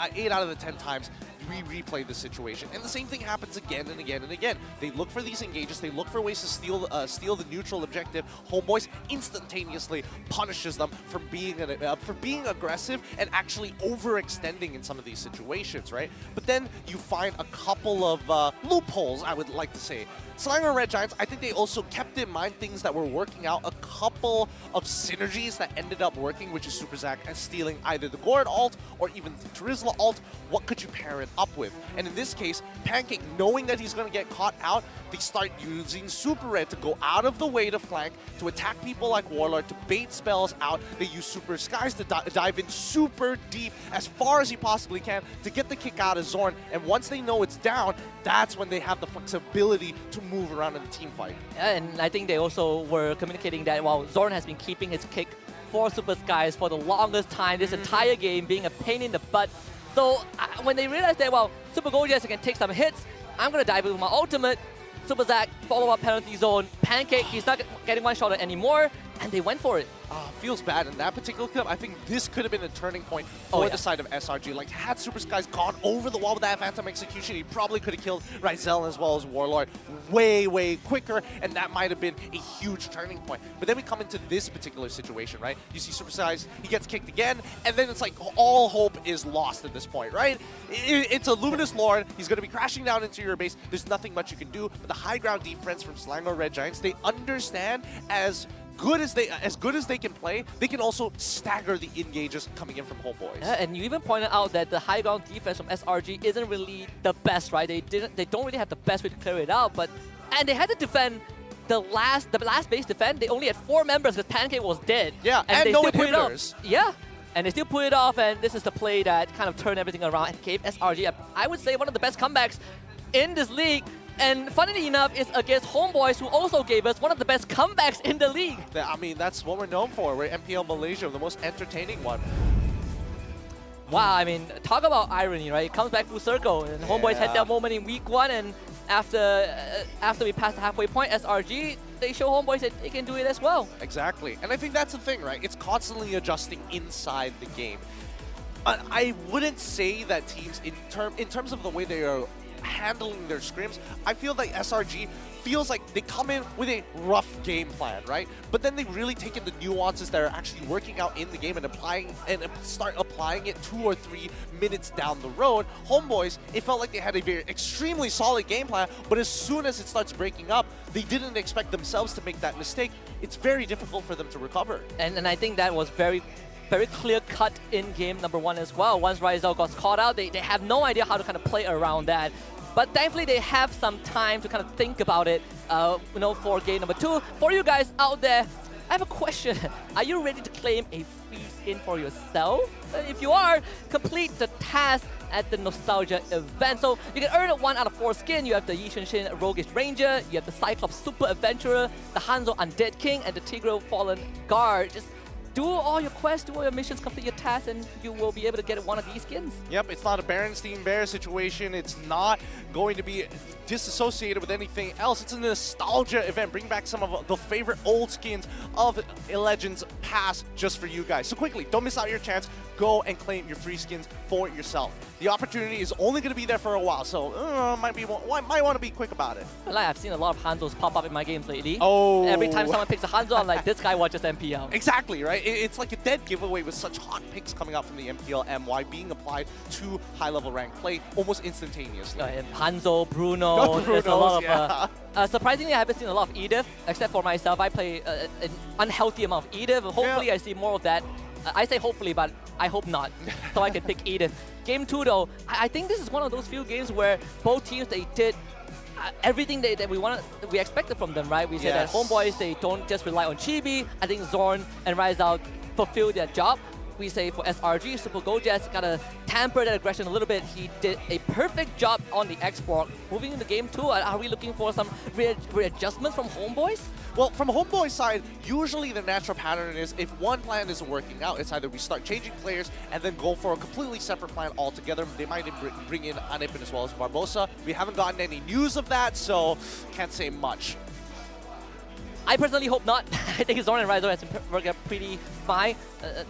Speaker 3: the 10 times. We replay the situation, and the same thing happens again and again and again. They look for these engages, they look for ways to steal the neutral objective. Homebois instantaneously punishes them for being aggressive and actually overextending in some of these situations, right? But then you find a couple of loopholes, I would like to say. Selangor Red Giants, I think they also kept in mind things that were working out, a couple of synergies that ended up working, which is Super Zack and stealing either the Gord ult or even the Terizla ult. What could you pair it up with? And in this case, Pancake, knowing that he's going to get caught out, they start using Super Red to go out of the way to flank, to attack people like Warlord, to bait spells out. They use Super Skies to dive in super deep, as far as he possibly can, to get the kick out of Zorn. And once they know it's down, that's when they have the flexibility to move around in the team fight.
Speaker 6: Yeah, and I think they also were communicating that while Zorn has been keeping his kick for Super Skies for the longest time, this entire game being a pain in the butt. So when they realized that, well, Super Gojez can take some hits, I'm going to dive in with my ultimate. Super Zack, follow-up penalty zone. Pancake, he's not getting one-shot anymore, and they went for it.
Speaker 3: Feels bad in that particular clip. I think this could have been a turning point for the side of SRG. Like, had Super Skies gone over the wall with that Phantom Execution, he probably could have killed Rizel as well as Warlord way, way quicker, and that might have been a huge turning point. But then we come into this particular situation, right? You see Super Skies, he gets kicked again, and then it's like all hope is lost at this point, right? It's a Luminous Lord. He's going to be crashing down into your base. There's nothing much you can do. But the high ground defense from Selangor Red Giants, they understand as good as they can play, they can also stagger the engages coming in from Homebois.
Speaker 6: Yeah, and you even pointed out that the high ground defense from SRG isn't really the best, right? They don't really have the best way to clear it out, and they had to defend the last base defend. They only had 4 members because Pancake was dead.
Speaker 3: Yeah,
Speaker 6: and they
Speaker 3: no
Speaker 6: still put it off.
Speaker 3: inhibitors.
Speaker 6: Yeah. And they still put it off, and this is the play that kind of turned everything around and gave SRG, I would say, one of the best comebacks in this league. And funnily enough, it's against Homebois, who also gave us one of the best comebacks in the league.
Speaker 3: I mean, that's what we're known for. We're MPL Malaysia, the most entertaining one.
Speaker 6: Wow, I mean, talk about irony, right? It comes back full circle. And Homebois had that moment in week 1, and after we passed the halfway point, SRG, they show Homebois that they can do it as well.
Speaker 3: Exactly. And I think that's the thing, right? It's constantly adjusting inside the game. I wouldn't say that teams, in terms of the way they are handling their scrims, I feel like SRG feels like they come in with a rough game plan, right? But then they really take in the nuances that are actually working out in the game and start applying it 2 or 3 minutes down the road. Homebois, it felt like they had a very extremely solid game plan, but as soon as it starts breaking up, they didn't expect themselves to make that mistake. It's very difficult for them to recover.
Speaker 6: And I think that was very clear cut in game number 1 as well. Once Rizal got caught out, they have no idea how to kind of play around that. But thankfully, they have some time to kind of think about it, for game number 2. For you guys out there, I have a question. Are you ready to claim a free skin for yourself? If you are, complete the task at the Nostalgia event. So you can earn 1 out of 4 skin. You have the Yi Shen Roguish Ranger, you have the Cyclops Super Adventurer, the Hanzo Undead King, and the Tigro Fallen Guard. Just do all your quests, do all your missions, complete your tasks, and you will be able to get one of these skins.
Speaker 3: Yep, it's not a Berenstein Bear situation. It's not going to be disassociated with anything else. It's a nostalgia event. Bring back some of the favorite old skins of Legends past just for you guys. So quickly, don't miss out your chance. Go and claim your free skins for yourself. The opportunity is only going to be there for a while, so might want to be quick about it.
Speaker 6: Like, I've seen a lot of Hanzos pop up in my games lately.
Speaker 3: Oh.
Speaker 6: Every time someone picks a Hanzo, I'm like, this guy watches MPL.
Speaker 3: Exactly, right? It's like a dead giveaway with such hot picks coming out from the MPL MY being applied to high-level rank play almost instantaneously.
Speaker 6: And Hanzo, Bruno, there's a lot of... surprisingly, I haven't seen a lot of Edith, except for myself. I play an unhealthy amount of Edith. Hopefully, I see more of that. I say hopefully, but I hope not, so I can pick Edith. Game 2, though, I think this is one of those few games where both teams, they did everything that we expected from them, right? We said that Homebois, they don't just rely on Chibi. I think Zorn and Rizal fulfill their job. We say for SRG, Super Gojaz gotta tamper that aggression a little bit. He did a perfect job on the export. Moving into game 2, are we looking for some readjustments from Homebois?
Speaker 3: Well, from Homeboy's side, usually the natural pattern is if one plan isn't working out, it's either we start changing players and then go for a completely separate plan altogether. They might bring in Anipin as well as Barbosa. We haven't gotten any news of that, so can't say much.
Speaker 6: I personally hope not. I think Zorn and Rizal has worked out pretty fine.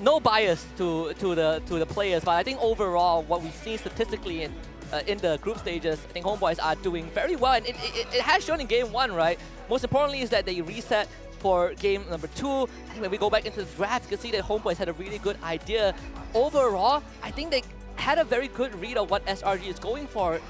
Speaker 6: No bias to the players, but I think overall what we've seen statistically in the group stages, I think Homebois are doing very well, and it has shown in game 1, right? Most importantly is that they reset for game number 2. I think when we go back into the draft, you can see that Homebois had a really good idea. Overall, I think they had a very good read of what SRG is going for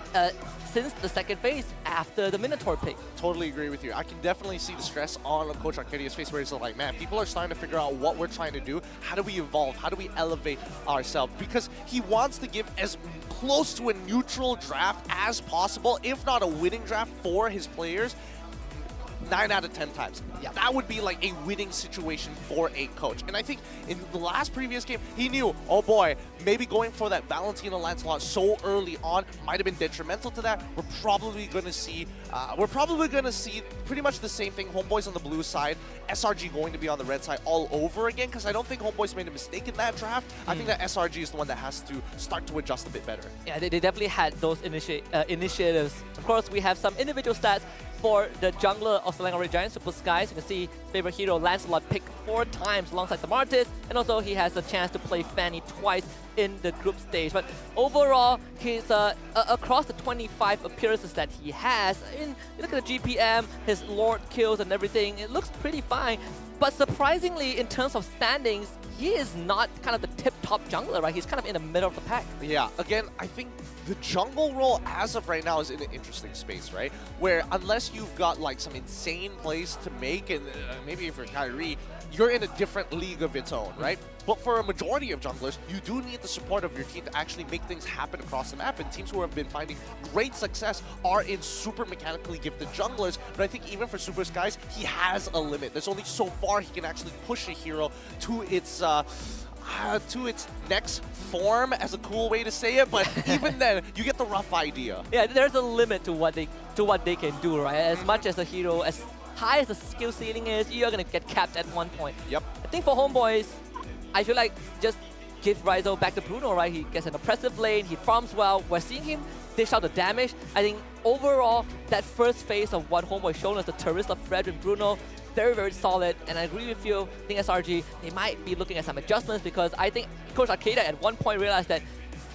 Speaker 6: since the second phase after the Minotaur pick.
Speaker 3: Totally agree with you. I can definitely see the stress on Coach Arcadia's face where he's like, man, people are starting to figure out what we're trying to do. How do we evolve? How do we elevate ourselves? Because he wants to give as close to a neutral draft as possible, if not a winning draft for his players. 9 out of 10 times. Yeah, that would be like a winning situation for a coach. And I think in the last previous game, he knew, oh boy, maybe going for that Valentina Lancelot so early on might have been detrimental to that. We're probably going to see pretty much the same thing. Homebois on the blue side, SRG going to be on the red side all over again, because I don't think Homebois made a mistake in that draft. I think that SRG is the one that has to start to adjust a bit better.
Speaker 6: Yeah, they definitely had those initiatives. Of course, we have some individual stats for the jungler of Selangor Red Giants, Super Skies. You can see his favorite hero, Lancelot, picked 4 times alongside the Martis, and also he has a chance to play Fanny twice in the group stage. But overall, he's across the 25 appearances that he has, you look at the GPM, his Lord kills and everything, it looks pretty fine. But surprisingly, in terms of standings, he is not kind of the tip-top jungler, right? He's kind of in the middle of the pack.
Speaker 3: Yeah, again, I think the jungle role as of right now is in an interesting space, right? Where unless you've got like some insane plays to make, and maybe if you're Kyrie, you're in a different league of its own, right? But for a majority of junglers, you do need the support of your team to actually make things happen across the map. And teams who have been finding great success are in super mechanically gifted junglers. But I think even for Super Skies, he has a limit. There's only so far he can actually push a hero to its to its next form as a cool way to say it, but even then, you get the rough idea.
Speaker 6: Yeah, there's a limit to what they can do, right? As much as a hero, as high as the skill ceiling is, you're gonna get capped at one point.
Speaker 3: Yep.
Speaker 6: I think for Homebois, I feel like just give Rizzo back to Bruno, right? He gets an oppressive lane, he farms well. We're seeing him dish out the damage. I think overall, that first phase of what Homeboy shown us, the Teresa, Fred, and Bruno, very, very solid. And I agree with you, I think SRG, they might be looking at some adjustments because I think Coach Arcada at one point realized that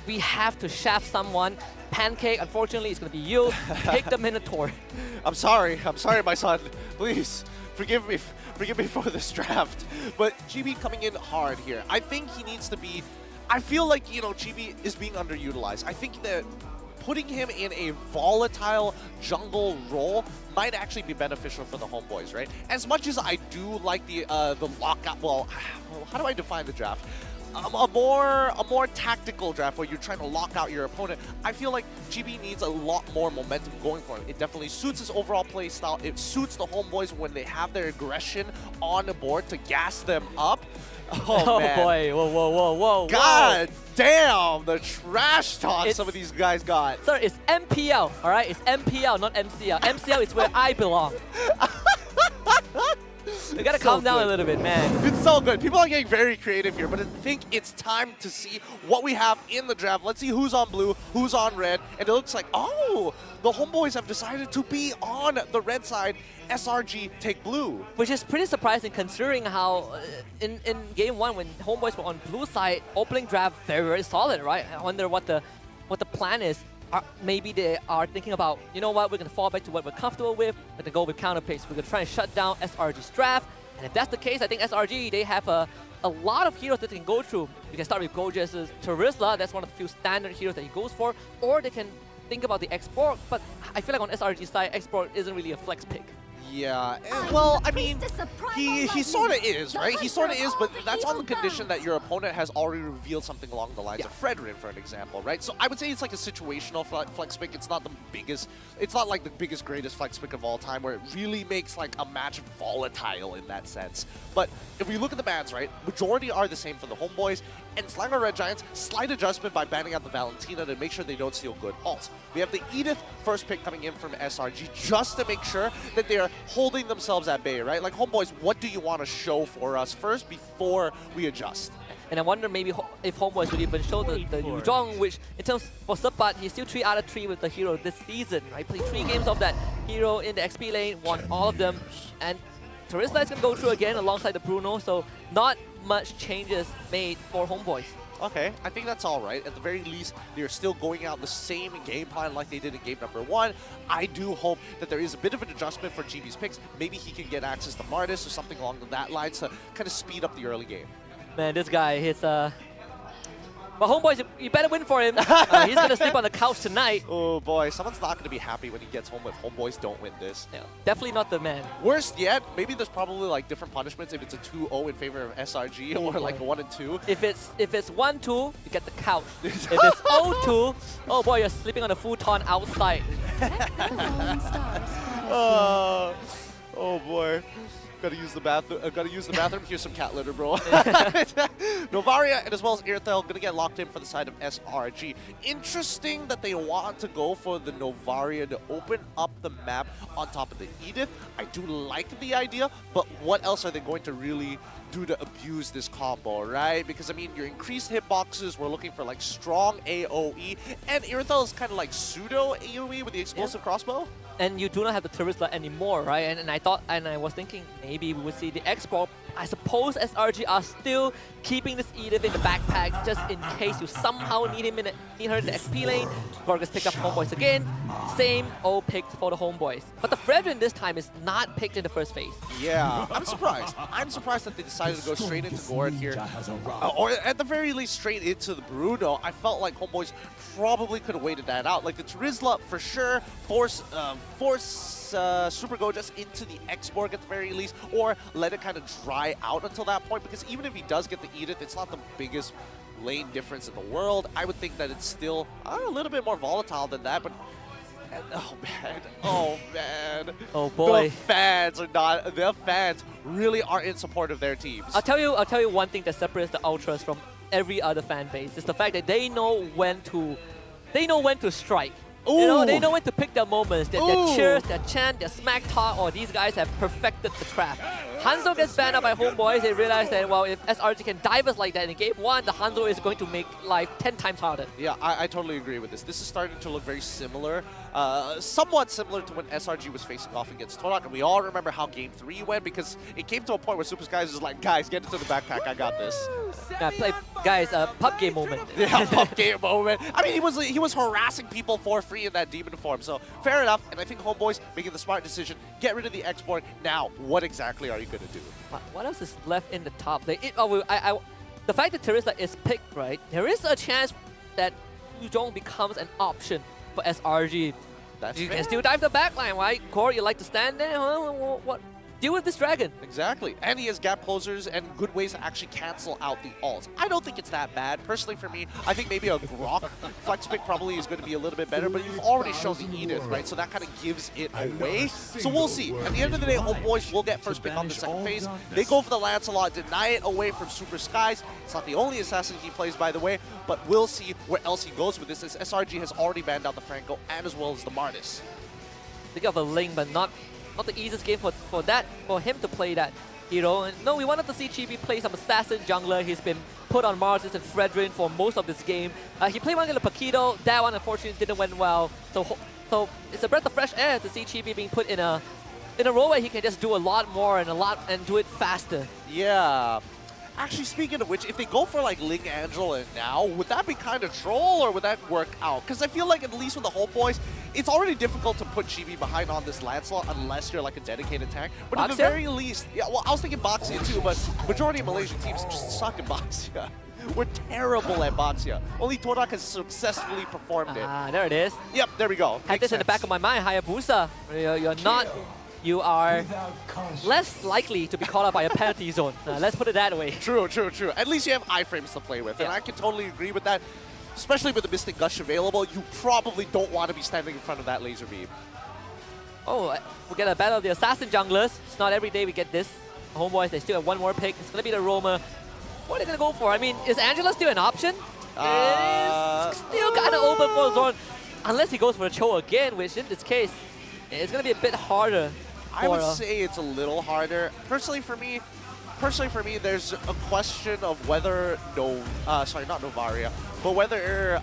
Speaker 6: we have to shaft someone. Pancake, unfortunately, it's going to be you. Take the Minotaur.
Speaker 3: I'm sorry, my son. Please, forgive me for this draft. But GB coming in hard here. I think he needs to be... I feel like, you know, GB is being underutilized. I think that putting him in a volatile jungle role might actually be beneficial for the Homeboys, right? As much as I do like the lockout, well, how do I define the draft? A more tactical draft where you're trying to lock out your opponent. I feel like GB needs a lot more momentum going for him. It definitely suits his overall play style. It suits the Homeboys when they have their aggression on the board to gas them up. Oh, man.
Speaker 6: Boy, whoa.
Speaker 3: God damn, the trash talk
Speaker 6: It's-
Speaker 3: some of these guys got.
Speaker 6: Sir, it's MPL, alright? It's MPL, not MCL. MCL is where I belong. You gotta calm down a little bit, man.
Speaker 3: It's so good. People are getting very creative here, but I think it's time to see what we have in the draft. Let's see who's on blue, who's on red, and it looks like, oh, the Homeboys have decided to be on the red side. SRG take blue.
Speaker 6: Which is pretty surprising considering how in game one when Homeboys were on blue side, opening draft very, very solid, right? I wonder what the plan is. Maybe they are thinking about, you know what, we're going to fall back to what we're comfortable with. We're going to go with counter picks. We're going to try and shut down SRG's draft. And if that's the case, I think SRG, they have a lot of heroes that they can go through. You can start with Gorgeous' Terizla. That's one of the few standard heroes that he goes for. Or they can think about the export. But I feel like on SRG's side, export isn't really a flex pick.
Speaker 3: Yeah, well, I mean, he sort of is, right? He sort of is, but that's on the condition that your opponent has already revealed something along the lines of Fredrin, for an example, right? So I would say it's like a situational flex pick. It's not the biggest, it's not like the biggest, greatest flex pick of all time where it really makes like a match volatile in that sense. But if we look at the bans, right, majority are the same for the Homeboys, and Selangor Red Giants, slight adjustment by banning out the Valentina to make sure they don't steal good ults. We have the Edith first pick coming in from SRG just to make sure that they are holding themselves at bay, right? Like, Homeboys, what do you want to show for us first before we adjust?
Speaker 6: And I wonder maybe if Homeboys would even show the Yu Zhong, which in terms for Subbat, he's still 3 out of 3 with the hero this season, right? Played 3 games of that hero in the XP lane, won all of them, and Terizla is going to go through again alongside the Bruno, so not much changes made for Homeboys.
Speaker 3: Okay, I think that's all right. At the very least, they're still going out the same game plan like they did in game number 1. I do hope that there is a bit of an adjustment for GB's picks. Maybe he can get access to Martis or something along that lines to kind of speed up the early game.
Speaker 6: Man, this guy, he's But Homeboys, you better win for him. He's going to sleep on the couch tonight.
Speaker 3: Oh boy, someone's not going to be happy when he gets home if Homeboys don't win this.
Speaker 6: Yeah, definitely not the man.
Speaker 3: Worst yet, maybe there's probably like different punishments if it's a 2-0 in favor of SRG or like a 1-2.
Speaker 6: If it's 1-2, you get the couch. If it's 0-2, oh boy, you're sleeping on a futon outside.
Speaker 3: Oh boy. Gotta use the bathroom. Here's some cat litter, bro. Novaria and as well as Irthel gonna get locked in for the side of SRG. Interesting that they want to go for the Novaria to open up the map on top of the Edith. I do like the idea, but what else are they going to really do to abuse this combo, right? Because I mean, your increased hitboxes, we're looking for like strong AoE, and Irthel is kind of like pseudo AoE with the explosive crossbow.
Speaker 6: And you do not have the Terizla anymore, right? And I was thinking maybe we would see the export. I suppose SRG are still keeping this Edith in the backpack just in case you somehow need her in the XP lane. Gorgas pick up Homeboys again. Same old pick for the Homeboys. But the Fredrin this time is not picked in the first phase.
Speaker 3: Yeah, I'm surprised. I'm surprised that they decided to go straight into Gord here. Or at the very least, straight into the Bruno. I felt like Homeboys probably could have waited that out. Like the Terizla, for sure, force Super Gorgeous into the X-Borg at the very least, or let it kind of dry out until that point, because even if he does get the Edith, it's not the biggest lane difference in the world. I would think that it's still a little bit more volatile than that, but Oh man, oh man.
Speaker 6: Oh boy.
Speaker 3: The fans really are in support of their teams.
Speaker 6: I'll tell you one thing that separates the Ultras from every other fan base is the fact that they know when to strike. You know, they know when to pick their moments. Their cheers, their chant, their smack talk. Oh, these guys have perfected the craft. Hanzo gets banned out by Homebois. They realize that, well, if SRG can dive us like that in game 1, the Hanzo is going to make life 10 times harder.
Speaker 3: Yeah, I totally agree with this. This is starting to look very similar, somewhat similar to when SRG was facing off against Torak. And we all remember how game 3 went, because it came to a point where Super Skies was like, guys, get into the backpack, I got this.
Speaker 6: Yeah, guys, pub game moment.
Speaker 3: Yeah, pub game moment. I mean, he was harassing people for free in that demon form, so fair enough. And I think Homebois making the smart decision, get rid of the export. Now, what exactly are you going to do?
Speaker 6: What else is left in the top lane? The fact that Teresa is picked, right? There is a chance that Yuzhong becomes an option for SRG.
Speaker 3: That's
Speaker 6: You
Speaker 3: fair.
Speaker 6: can still dive the backline, right? Core, you like to stand there? What? Deal with this dragon.
Speaker 3: Exactly. And he has gap closers and good ways to actually cancel out the ults. I don't think it's that bad. Personally, for me, I think maybe a Grok flex pick probably is going to be a little bit better, but you've already shown the Edith, right? So that kind of gives it away. So we'll see. At the end of the day, Homebois will get first pick on the second phase. They go for the Lancelot, deny it away from Super Skies. It's not the only assassin he plays, by the way, but we'll see where else he goes with this, as SRG has already banned out the Franco and as well as the Martis.
Speaker 6: Think of a Ling, but not the easiest game for him to play that hero. And no, we wanted to see Chibi play some assassin jungler. He's been put on Mars and Fredrin for most of this game. He played one against Paquito. That one unfortunately didn't went well. So it's a breath of fresh air to see Chibi being put in a role where he can just do a lot more and do it faster.
Speaker 3: Yeah. Actually, speaking of which, if they go for like Ling Angela now, would that be kind of troll or would that work out? Because I feel like at least with the Homebois, it's already difficult to put Chibi behind on this Lancelot unless you're like a dedicated tank. But at the
Speaker 6: Boxia?
Speaker 3: very least, yeah, well, I was thinking Boxia too, but majority of Malaysian teams just suck at Boxia. We're terrible at Boxia. Only Torak has successfully performed it.
Speaker 6: Ah, there it is.
Speaker 3: Yep, there we go.
Speaker 6: Had
Speaker 3: Makes
Speaker 6: this in the back
Speaker 3: sense.
Speaker 6: of my mind, Hayabusa. You are less likely to be caught up by a penalty zone. Let's put it that way.
Speaker 3: True, true, true. At least you have iframes to play with, and
Speaker 6: Yeah.
Speaker 3: I can totally agree with that. Especially with the Mystic Gush available, you probably don't want to be standing in front of that laser beam.
Speaker 6: Oh, we get a battle of the assassin junglers. It's not every day we get this. Homebois, they still have one more pick. It's going to be the Roma. What are they going to go for? I mean, is Angela still an option? It's still kind of open for Zorn. Unless he goes for a Cho again, which in this case, it's going to be a bit harder.
Speaker 3: I would say it's a little harder. Personally for me, there's a question of whether sorry, not Novaria, but whether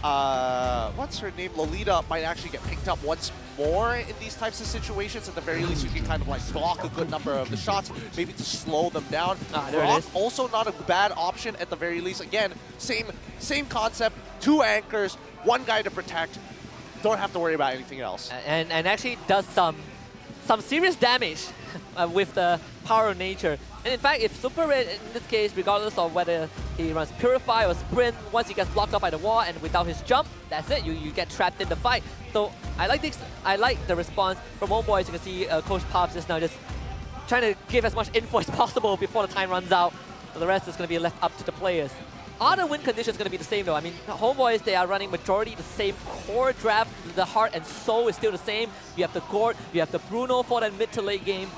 Speaker 3: what's her name, Lolita, might actually get picked up once more in these types of situations. At the very least, you can kind of like block a good number of the shots, maybe to slow them down.
Speaker 6: There it is.
Speaker 3: Also not a bad option at the very least. Again, same concept. 2 anchors, 1 guy to protect. Don't have to worry about anything else.
Speaker 6: And actually does some serious damage with the power of nature. And in fact, if Super Red, in this case, regardless of whether he runs Purify or Sprint, once he gets blocked up by the wall and without his jump, that's it. You get trapped in the fight. So I like the response from Homebois. You can see Coach Pops is now just trying to give as much info as possible before the time runs out. So the rest is going to be left up to the players. Other win conditions going to be the same though. I mean, Homebois, they are running majority the same core draft. The heart and soul is still the same. You have the Gord, you have the Bruno for that mid to late game.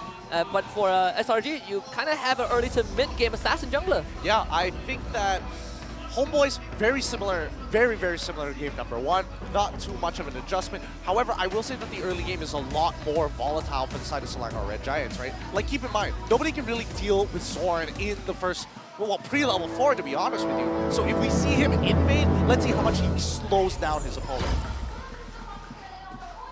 Speaker 6: But for SRG, you kind of have an early to mid game assassin jungler.
Speaker 3: Yeah, I think that Homebois, very similar, very, very similar to game number 1. Not too much of an adjustment. However, I will say that the early game is a lot more volatile for the side of Selangor Red Giants, right? Like, keep in mind, nobody can really deal with Soren in the first, well, pre-level 4, to be honest with you. So if we see him invade, let's see how much he slows down his opponent.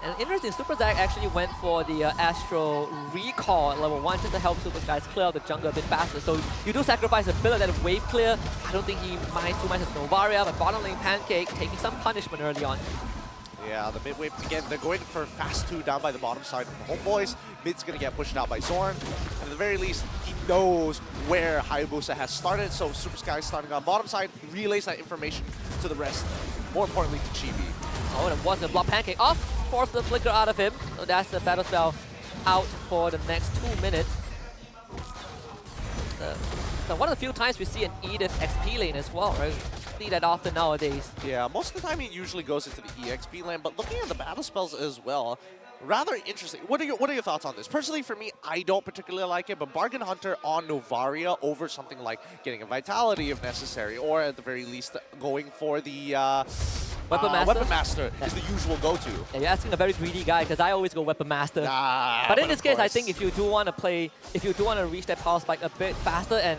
Speaker 6: And interesting, Super Zag actually went for the Astro Recall at level 1 just to help Super Guys clear out the jungle a bit faster. So you do sacrifice a bit of that wave clear. I don't think he minds too much as Novaria, but bottom lane Pancake taking some punishment early on.
Speaker 3: Yeah, the mid wave, again, they're going for fast 2 down by the bottom side of the Homebois. Mid's going to get pushed out by Zorn. And at the very least, he knows where Hayabusa has started. So Super Sky is starting on bottom side, relays that information to the rest. More importantly, to Chibi.
Speaker 6: Oh, and was going to block Pancake off, force the flicker out of him. So that's the battle spell out for the next 2 minutes. So one of the few times we see an Edith XP lane as well, right? see that often nowadays.
Speaker 3: Yeah, most of the time he usually goes into the EXP lane, but looking at the battle spells as well, rather interesting. What are your thoughts on this? Personally, for me, I don't particularly like it, but Bargain Hunter on Novaria over something like getting a Vitality if necessary, or at the very least going for the Weapon Master is the usual go-to.
Speaker 6: Yeah, you're asking a very greedy guy because I always go Weapon Master. But in this case, I think if you do want to reach that power spike a bit faster and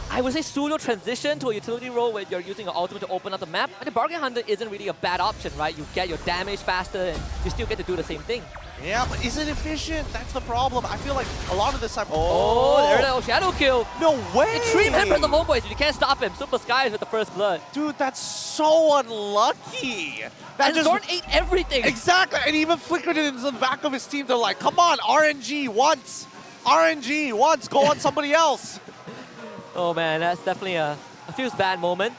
Speaker 6: I would say pseudo transition to a utility role where you're using your ultimate to open up the map. And the Bargain Hunter isn't really a bad option, right? You get your damage faster and you still get to do the same thing.
Speaker 3: Yeah, but is it efficient? That's the problem. I feel like a lot of this time...
Speaker 6: Oh, there it is. Shadow kill.
Speaker 3: No way!
Speaker 6: It's 3 members of Homebois. You can't stop him. Super Skies with the first blood.
Speaker 3: Dude, that's so unlucky. That
Speaker 6: And Zorn ate everything.
Speaker 3: Exactly, and he even flickered it into the back of his team. They're like, come on, RNG once. RNG once, go on somebody else.
Speaker 6: Oh man, that's definitely a feels bad moment.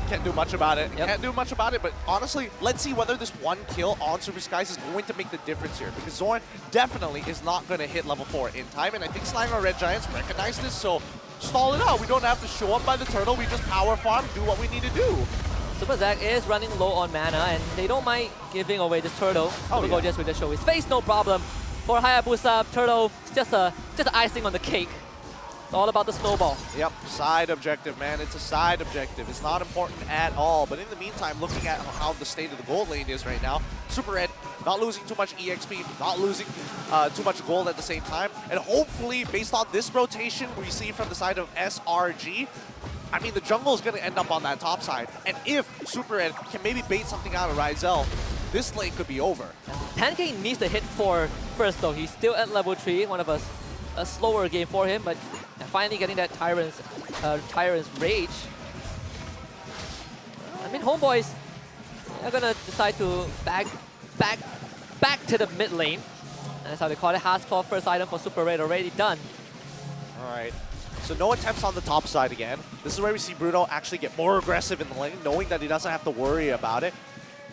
Speaker 3: Can't do much about it.
Speaker 6: Yep.
Speaker 3: Can't do much about it, but honestly, let's see whether this one kill on Super Skies is going to make the difference here, because Zorn definitely is not going to hit level 4 in time, and I think Selangor Red Giants recognize this, so stall it out. We don't have to show up by the turtle, we just power farm, do what we need to do.
Speaker 6: Super Zack is running low on mana, and they don't mind giving away this turtle.
Speaker 3: Oh,
Speaker 6: Super Gorgeous will just show his face, no problem. For Hayabusa, turtle, just icing on the cake. It's all about the snowball.
Speaker 3: Yep, side objective, man. It's a side objective. It's not important at all. But in the meantime, looking at how the state of the gold lane is right now, Super Red not losing too much EXP, not losing too much gold at the same time. And hopefully, based on this rotation we see from the side of SRG, I mean, the jungle is going to end up on that top side. And if Super Red can maybe bait something out of Ryzel, this lane could be over.
Speaker 6: Pancake needs to hit 4 first, though. He's still at level 3, one of a slower game for him, but finally getting that Tyrant's Rage. I mean, Homebois are gonna decide to back to the mid lane. That's how they call it. Hardcore first item for Super Red already done.
Speaker 3: All right. So no attempts on the top side again. This is where we see Bruno actually get more aggressive in the lane, knowing that he doesn't have to worry about it.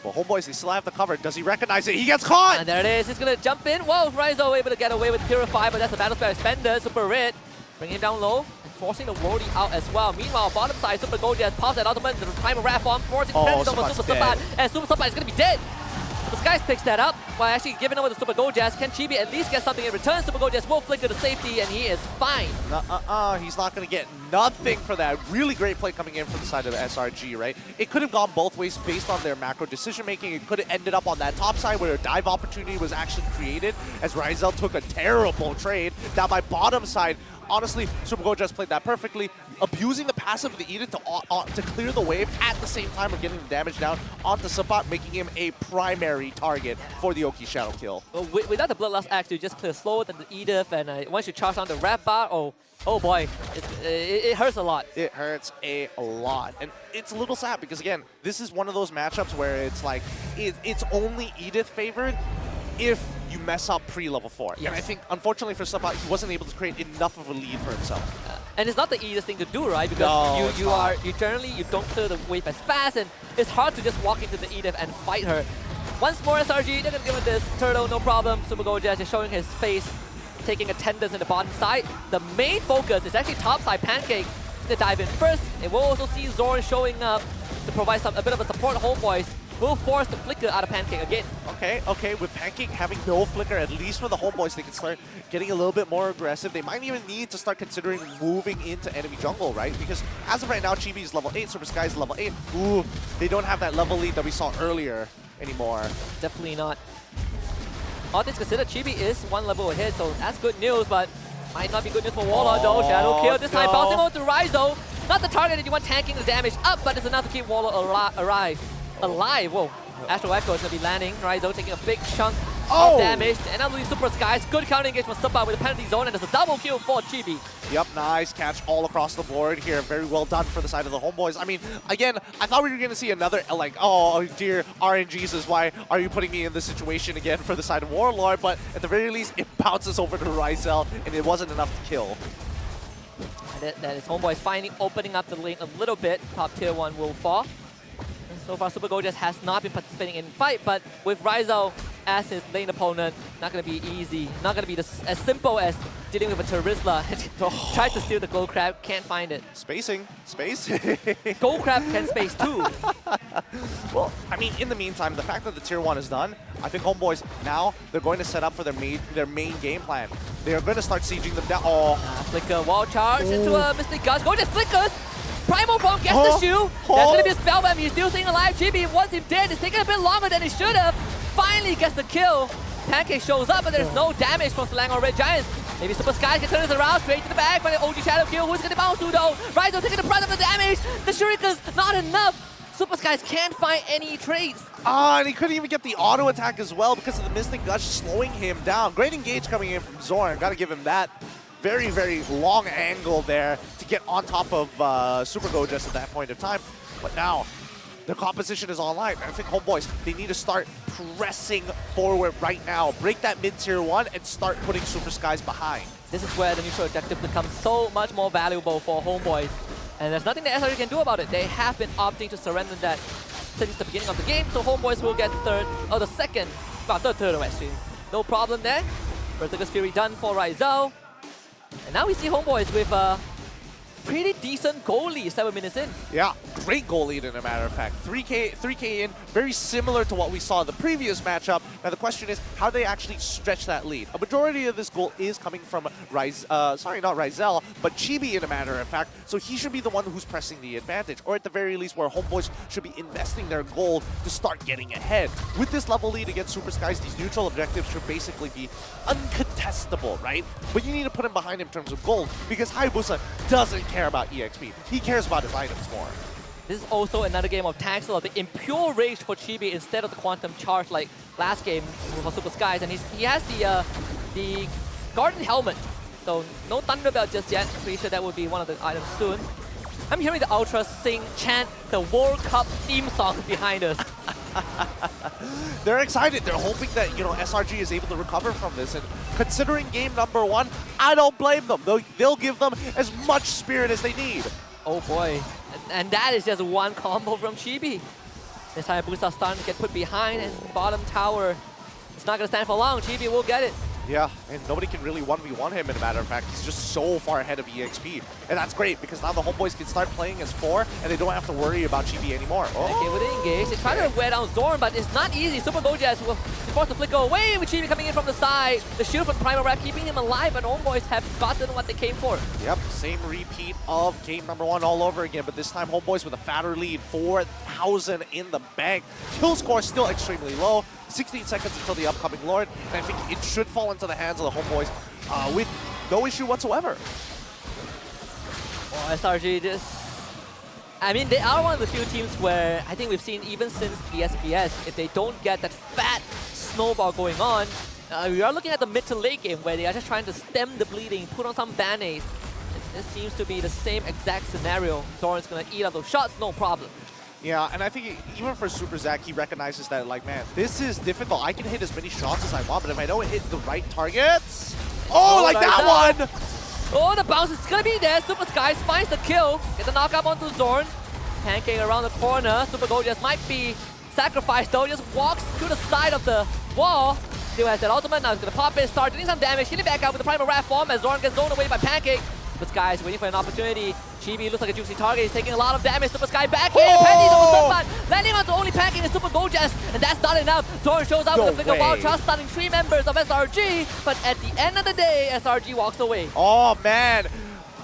Speaker 3: But Homebois, they still have the cover. Does he recognize it? He gets caught!
Speaker 6: And there it is. He's going to jump in. Whoa, Ryzo able to get away with Purify, but that's a battle spell expender. Super Red bringing him down low and forcing the Worldy out as well. Meanwhile, bottom side, Super Gold just pops that ultimate into the Primal Wrath form, forcing Predator over Super Sabat, and Super Sabat is going to be dead. Super Skies picks that up while actually giving over the Super Gold Jazz. Can Chibi at least get something in return? Super Gold Jazz will flicker to safety, and he is fine.
Speaker 3: He's not going to get nothing for that. Really great play coming in from the side of the SRG, right? It could have gone both ways based on their macro decision-making. It could have ended up on that top side where a dive opportunity was actually created as Ryzel took a terrible trade. Down by bottom side, honestly, Super Gold just played that perfectly, abusing the passive of the Edith to clear the wave at the same time of getting the damage down onto Sabat, making him a primary target for the Oki Shadow kill.
Speaker 6: Well, without the Bloodlust Axe, you just clear slower than the Edith, and once you charge on the Wrath Bar, oh boy, it hurts a lot.
Speaker 3: It hurts a lot. And it's a little sad because, again, this is one of those matchups where it's like, it's only Edith favored if you mess up pre-level 4.
Speaker 6: Yes.
Speaker 3: And I think, unfortunately for Sabat, he wasn't able to create enough of a lead for himself.
Speaker 6: And it's not the easiest thing to do, right? Because
Speaker 3: No,
Speaker 6: you generally don't clear the wave as fast, and it's hard to just walk into the Edith and fight her. Once more SRG, they're gonna give it this turtle, no problem. Super Gold Jazz is showing his face, taking attendance in the bottom side. The main focus is actually top side Pancake to dive in first. And we'll also see Zorn showing up to provide a bit of a support. Homebois will force the flicker out of Pancake again.
Speaker 3: Okay, with Pancake having no flicker, at least for the Homebois, they can start getting a little bit more aggressive. They might even need to start considering moving into enemy jungle, right? Because as of right now, Chibi is level 8, Super Sky is level 8. Ooh, they don't have that level lead that we saw earlier anymore.
Speaker 6: Definitely not. All things considered, Chibi is 1 level ahead, so that's good news, but might not be good news for Warlord though. Shadow kill this time, bouncing over to Ryzo. Not the target that you want tanking the damage up, but it's enough to keep Warlord alive. Whoa. Astral Echo is going to be landing. Ryzo taking a big chunk of damage. And now losing Super Skies. Good counter engage from Supa with a penalty zone, and it's a double kill for Chibi.
Speaker 3: Yep, nice catch all across the board here. Very well done for the side of the Homebois. I mean, again, I thought we were going to see another, like, oh dear, RNGs is why are you putting me in this situation again for the side of Warlord, but at the very least, it bounces over to Ryzel, and it wasn't enough to kill.
Speaker 6: And that is Homebois finally opening up the lane a little bit. Top tier 1 will fall. So far, Super Gold just has not been participating in the fight, but with Ryzel as his lane opponent. Not going to be easy. Not going to be as simple as dealing with a Terizla. Tries to steal the Gold Crab, can't find it.
Speaker 3: Spacing.
Speaker 6: Gold Crab can space too.
Speaker 3: Well, I mean, in the meantime, the fact that the Tier 1 is done, I think Homebois, now they're going to set up for their main game plan. They are going to start sieging them down. Oh,
Speaker 6: Flicker wall charge into a Mystic Gush. Go just Flickers! Primal Form gets the shoe. That's going to be a spellbomb. He's still staying alive. GB wants him dead. It's taking a bit longer than it should have. Finally gets the kill. Pancake shows up, but there's no damage from Selangor Red Giants. Maybe Super Skies can turn this around, straight to the back for the OG Shadow kill. Who's going to bounce to though? Raizo taking the brunt of the damage. The Shuriken's not enough. Super Skies can't find any trace.
Speaker 3: and he couldn't even get the auto attack as well because of the Mystic Gush slowing him down. Great engage coming in from Zorn. Got to give him that. Very, very long angle there to get on top of Super Gojas at that point of time. But now, the composition is online. I think Homebois, they need to start pressing forward right now. Break that mid-tier 1 and start putting Super Skies behind.
Speaker 6: This is where the neutral objective becomes so much more valuable for Homebois. And there's nothing that SRG can do about it. They have been opting to surrender that since the beginning of the game, so Homebois will get third actually. No problem there. Berserker's Fury done for Raizo. And now we see Homebois with a pretty decent goal lead 7 minutes in.
Speaker 3: Yeah, great goal lead, in a matter of fact. 3K in, very similar to what we saw in the previous matchup. Now the question is, how do they actually stretch that lead? A majority of this goal is coming from not Raizel, but Chibi, in a matter of fact. So he should be the one who's pressing the advantage, or at the very least where Homebois should be investing their gold to start getting ahead. With this level lead against Super Skies, these neutral objectives should basically be uncontestable, right? But you need to put him behind in terms of gold, because Hayabusa doesn't care about EXP. He cares about his items more.
Speaker 6: This is also another game of Taxel, the Impure Rage for Chibi instead of the Quantum Charge like last game for Super Skies. And he has the Garden Helmet, so no Thunder Belt just yet. Pretty sure that will be one of the items soon. I'm hearing the Ultras chant the World Cup theme song behind us.
Speaker 3: They're excited. They're hoping that, SRG is able to recover from this. And considering game number 1, I don't blame them. They'll give them as much spirit as they need.
Speaker 6: Oh boy. And that is just one combo from Chibi. This Hayabusa starting to get put behind, and bottom tower, it's not going to stand for long. Chibi will get it.
Speaker 3: Yeah, and nobody can really 1v1 him, in a matter of fact. He's just so far ahead of EXP. And that's great, because now the Homebois can start playing as 4, and they don't have to worry about Chibi anymore.
Speaker 6: Okay, with the engage, they try to wear down Zorn, but it's not easy. Super Gojas will be forced to flicker away with Chibi coming in from the side. The shield from Primal Wrap keeping him alive, and Homebois have gotten what they came for.
Speaker 3: Yep, same repeat of game number 1 all over again, but this time Homebois with a fatter lead, 4,000 in the bank. Kill score still extremely low. 16 seconds until the upcoming Lord, and I think it should fall into the hands of the Homebois with no issue whatsoever.
Speaker 6: Well, SRG I mean, they are one of the few teams where I think we've seen, even since the SPS, if they don't get that fat snowball going on, we are looking at the mid to late game where they are just trying to stem the bleeding, put on some band-aids. This seems to be the same exact scenario. Zoran's gonna eat up those shots, no problem.
Speaker 3: Yeah, and I think even for Super Zack, he recognizes that, like, man, this is difficult. I can hit as many shots as I want, but if I don't hit the right targets... Oh, like that one!
Speaker 6: Oh, the bounce is gonna be there. Super Skies finds the kill. Get the knockup onto Zorn. Pancake around the corner. Super Gojas might be sacrificed though. Just walks to the side of the wall. Still has that ultimate. Now he's gonna pop it, start doing some damage. Healing back out with the Primal Wrath form as Zorn gets zoned away by Pancake. Super Sky is waiting for an opportunity. Chibi looks like a juicy target. He's taking a lot of damage. Super Sky back in. Panty's almost stunned. Landing onto only Pancake and Super Gojas. And that's not enough. Zorn shows up with a flicker wild trust, stunning 3 members of SRG. But at the end of the day, SRG walks away.
Speaker 3: Oh, man.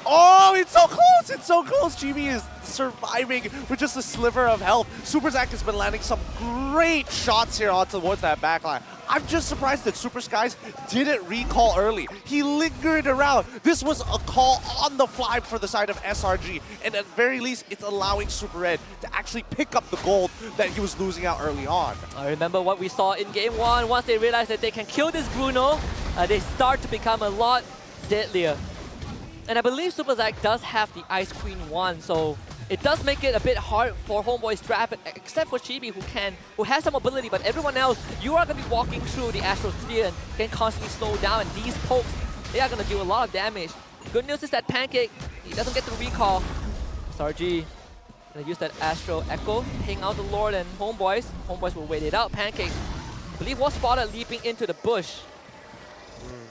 Speaker 3: Oh, it's so close. It's so close. Chibi is surviving with just a sliver of health. Super Zack has been landing some great shots here towards that backline. I'm just surprised that Super Skies didn't recall early. He lingered around. This was a call on the fly for the side of SRG, and at very least, it's allowing Super Red to actually pick up the gold that he was losing out early on.
Speaker 6: I remember what we saw in game 1. Once they realized that they can kill this Bruno, they start to become a lot deadlier. And I believe Super Zack does have the Ice Queen 1, so it does make it a bit hard for Homeboi's draft, except for Chibi, who has some ability, but everyone else, you are going to be walking through the Astral Sphere and can constantly slow down, and these pokes, they are going to do a lot of damage. Good news is that Pancake, he doesn't get the recall. SRG going to use that Astral Echo, hang out the Lord and Homebois. Homebois will wait it out. Pancake I believe was spotted leaping into the bush.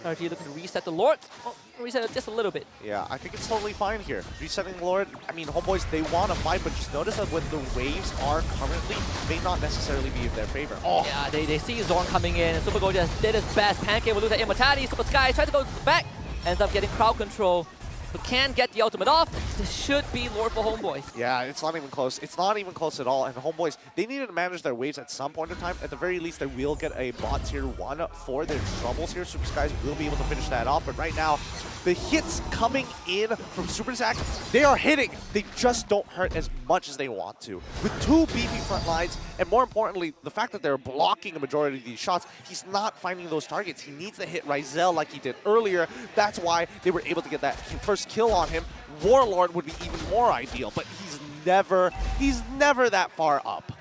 Speaker 6: SRG looking to reset the Lord. Oh, reset it just a little bit.
Speaker 3: Yeah, I think it's totally fine here. Resetting Lord, I mean, Homeboys, they want to fight, but just notice that when the waves are currently, may not necessarily be in their favor. Oh,
Speaker 6: Yeah, they see Zorn coming in, and Super Go just did his best. Pancake will lose that immortality. Super Sky tries to go back, ends up getting crowd control, but can't get the ultimate off. This should be Lord for Homeboys.
Speaker 3: yeah, it's not even close. It's not even close at all. And Homeboys, they needed to manage their waves at some point in time. At the very least, they will get a bot tier 1 for their troubles here. Super Skies will be able to finish that off. But right now, the hits coming in from Super Zack, they are hitting. They just don't hurt as much as they want to. With 2 beefy front lines, and more importantly, the fact that they're blocking a majority of these shots, he's not finding those targets. He needs to hit Ryzel like he did earlier. That's why they were able to get that first kill on him. Warlord would be even more ideal, but he's never that far up.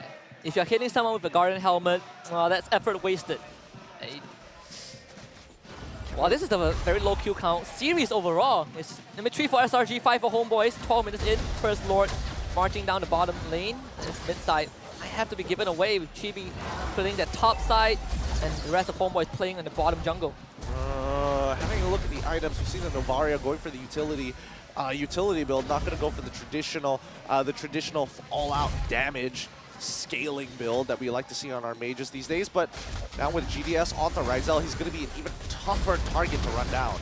Speaker 6: If you're hitting someone with a Guardian helmet, well, that's effort wasted. Well, this is a very low kill count series overall. It's number 3 for SRG, 5 for Homeboys, 12 minutes in. First Lord marching down the bottom lane. This mid side might have to be given away with Chibi playing that top side and the rest of Homeboys playing on the bottom jungle.
Speaker 3: Having a look at the items, we've seen the Novaria going for the utility build, not going to go for the traditional all-out damage scaling build that we like to see on our mages these days. But now with GDS onto Ryzel, he's going to be an even tougher target to run down.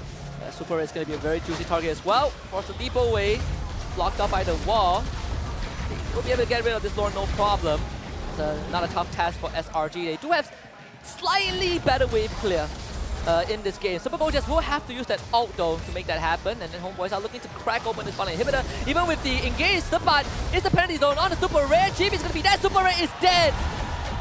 Speaker 6: Super is going to be a very juicy target as well. Force the depot away, blocked up by the wall. We'll be able to get rid of this Lord no problem. It's not a tough task for SRG. They do have slightly better wave clear in this game. Super Bowl just will have to use that ult though to make that happen, and then Homeboys are looking to crack open this final inhibitor. Even with the engaged Subbat, it's the penalty zone on the Super Red. Chibi is going to be dead. Super Red is dead.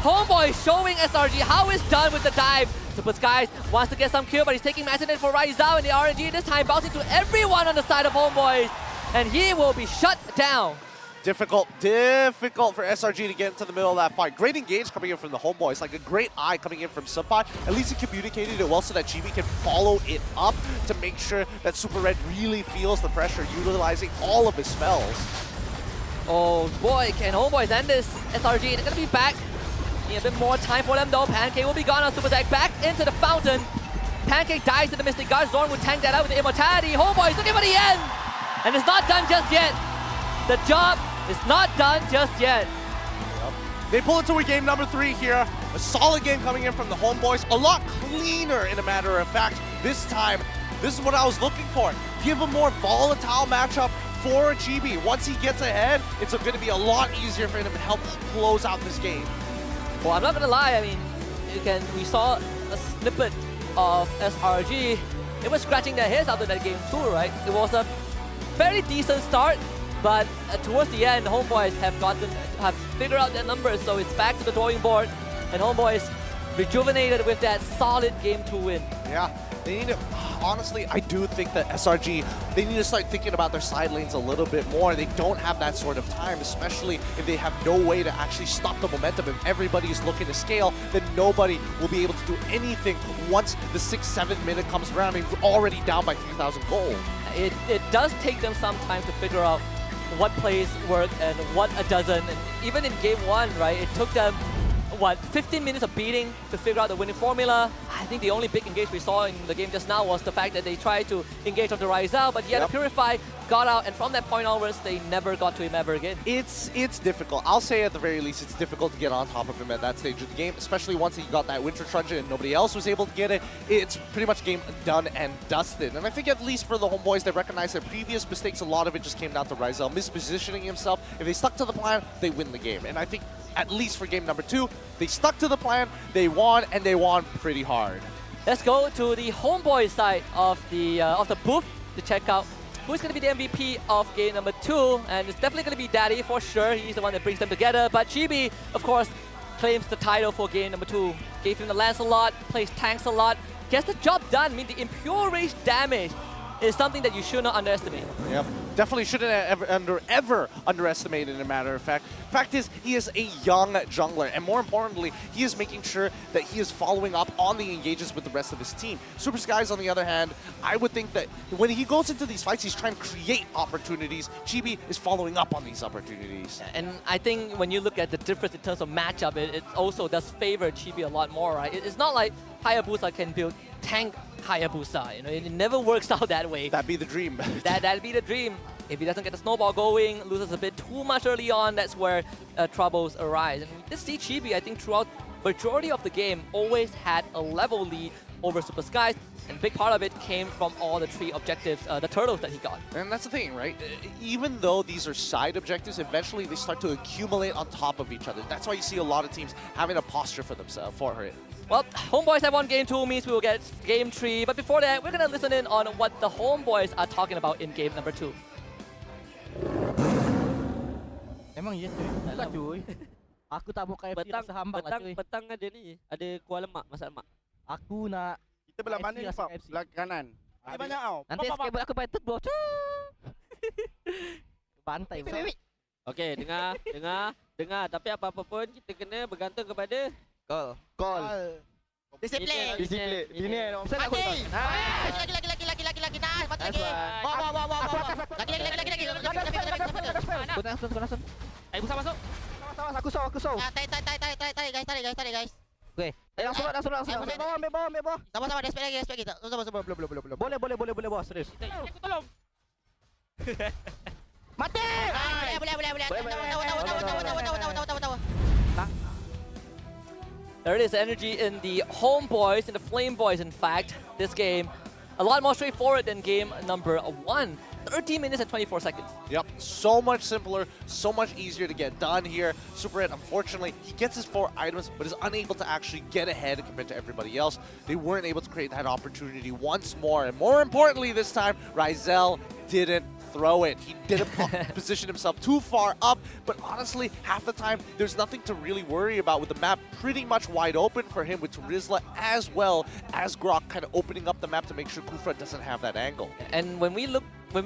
Speaker 6: Homeboy showing SRG how it's done with the dive. Super Skies wants to get some kill, but he's taking massive hit for Ryzel in the RNG this time, bouncing to everyone on the side of Homeboys, and he will be shut down.
Speaker 3: Difficult for SRG to get into the middle of that fight. Great engage coming in from the Homeboys, like a great eye coming in from Subbat. At least he communicated it well so that Chibi can follow it up to make sure that Super Red really feels the pressure, utilizing all of his spells.
Speaker 6: Oh boy, can Homeboys end this? SRG, they're going to be back. Need a bit more time for them though. Pancake will be gone on Super Zack. Back into the fountain. Pancake dies to the Mystic Guard. Zorn will tank that out with the immortality. Homeboys looking for the end! And it's not done just yet. The job is not done just yet.
Speaker 3: They pull it to a game number 3 here. A solid game coming in from the Homeboys. A lot cleaner, in a matter of fact. This time, this is what I was looking for. Give a more volatile matchup for Chibi. Once he gets ahead, it's going to be a lot easier for him to help close out this game.
Speaker 6: Well, I'm not gonna lie. I mean, we saw a snippet of SRG. It was scratching their heads after that game too, right? It was a very decent start, but towards the end, Homeboys have figured out their numbers, so it's back to the drawing board, and Homeboys rejuvenated with that solid game 2 win.
Speaker 3: Yeah, they need to, honestly, I do think that SRG, they need to start thinking about their side lanes a little bit more. They don't have that sort of time, especially if they have no way to actually stop the momentum. If everybody's looking to scale, then nobody will be able to do anything once the 6-7 minute comes around and you're already down by 3,000 gold.
Speaker 6: It does take them some time to figure out what plays work and what doesn't. And even in game 1, right, it took them 15 minutes of beating to figure out the winning formula. I think the only big engage we saw in the game just now was the fact that they tried to engage onto Ryzel, but yet Purify got out, and from that point onwards, they never got to him ever again.
Speaker 3: It's difficult. I'll say at the very least, it's difficult to get on top of him at that stage of the game, especially once he got that Winter Truncheon and nobody else was able to get it. It's pretty much game done and dusted. And I think at least for the Homeboys, they recognize their previous mistakes. A lot of it just came down to Ryzel mispositioning himself. If they stuck to the plan, they win the game. And I think at least for game number 2, they stuck to the plan, they won, and they won pretty hard.
Speaker 6: Let's go to the Homeboy side of the booth to check out who's going to be the MVP of game number 2, and it's definitely going to be Daddy for sure. He's the one that brings them together, but Chibi, of course, claims the title for game number 2. Gave him the lance a lot, plays tanks a lot, gets the job done. I mean, the Impure Rage damage is something that you should not underestimate.
Speaker 3: Yep. Definitely shouldn't ever underestimate it, in a matter of fact. Fact is, he is a young jungler, and more importantly, he is making sure that he is following up on the engages with the rest of his team. Super Skies, on the other hand, I would think that when he goes into these fights, he's trying to create opportunities. Chibi is following up on these opportunities.
Speaker 6: And I think when you look at the difference in terms of matchup, it also does favor Chibi a lot more, right? It's not like Hayabusa can build tank Hayabusa. You know, it never works out that way.
Speaker 3: That'd be the dream.
Speaker 6: That'd be the dream. If he doesn't get the snowball going, loses a bit too much early on, that's where troubles arise. And this see Chibi, I think throughout majority of the game, always had a level lead over Super Skies, and a big part of it came from all the 3 objectives, the turtles that he got.
Speaker 3: And that's the thing, right? Even though these are side objectives, eventually they start to accumulate on top of each other. That's why you see a lot of teams having a posture for themselves, for it.
Speaker 6: Well, Homeboys have won game 2, means we will get game 3. But before that, we're going to listen in on what the Homeboys are talking about in game number 2.
Speaker 7: Emang iya cuy, enggak cuy. Aku tak mau KFC rasa hambak lah cuy.
Speaker 8: Petang ada ni, ada kuah lemak, masak lemak.
Speaker 7: Aku nak
Speaker 9: Kita belah mana
Speaker 7: KFC
Speaker 9: ni,
Speaker 7: rasa
Speaker 9: Pak?
Speaker 7: KFC.
Speaker 9: Belah kanan. Ada banyak tau.
Speaker 7: Nanti skateboard aku pakai turbo. Bantai.
Speaker 8: Okey, dengar. Tapi apa-apa pun kita kena bergantung kepada
Speaker 7: Call.
Speaker 9: Disiplin.
Speaker 7: Ini offset aku.
Speaker 10: Lagi. Nah, mati lagi. Lagi.
Speaker 7: Langsung.
Speaker 8: Ayo Busa masuk.
Speaker 7: Aku saw.
Speaker 10: Ya, tarik guys.
Speaker 7: Oke. Langsung. Ambil bawah.
Speaker 10: Sama-sama respect kita. Sama-sama.
Speaker 7: Boleh bos, serius.
Speaker 8: Aku tolong.
Speaker 10: Mati. Boleh. Tahu.
Speaker 6: There it is, energy in the Homeboys, in the Flame Boys, in fact. This game, a lot more straightforward than game number 1. 13 minutes and 24 seconds.
Speaker 3: Yep, so much simpler, so much easier to get done here. Super Red, unfortunately, he gets his 4 items, but is unable to actually get ahead compared to everybody else. They weren't able to create that opportunity once more. And more importantly this time, Rizel didn't throw it. He didn't position himself too far up, but honestly, half the time, there's nothing to really worry about with the map pretty much wide open for him, with Rizla as well as Grok kind of opening up the map to make sure Kufra doesn't have that angle.
Speaker 6: And when we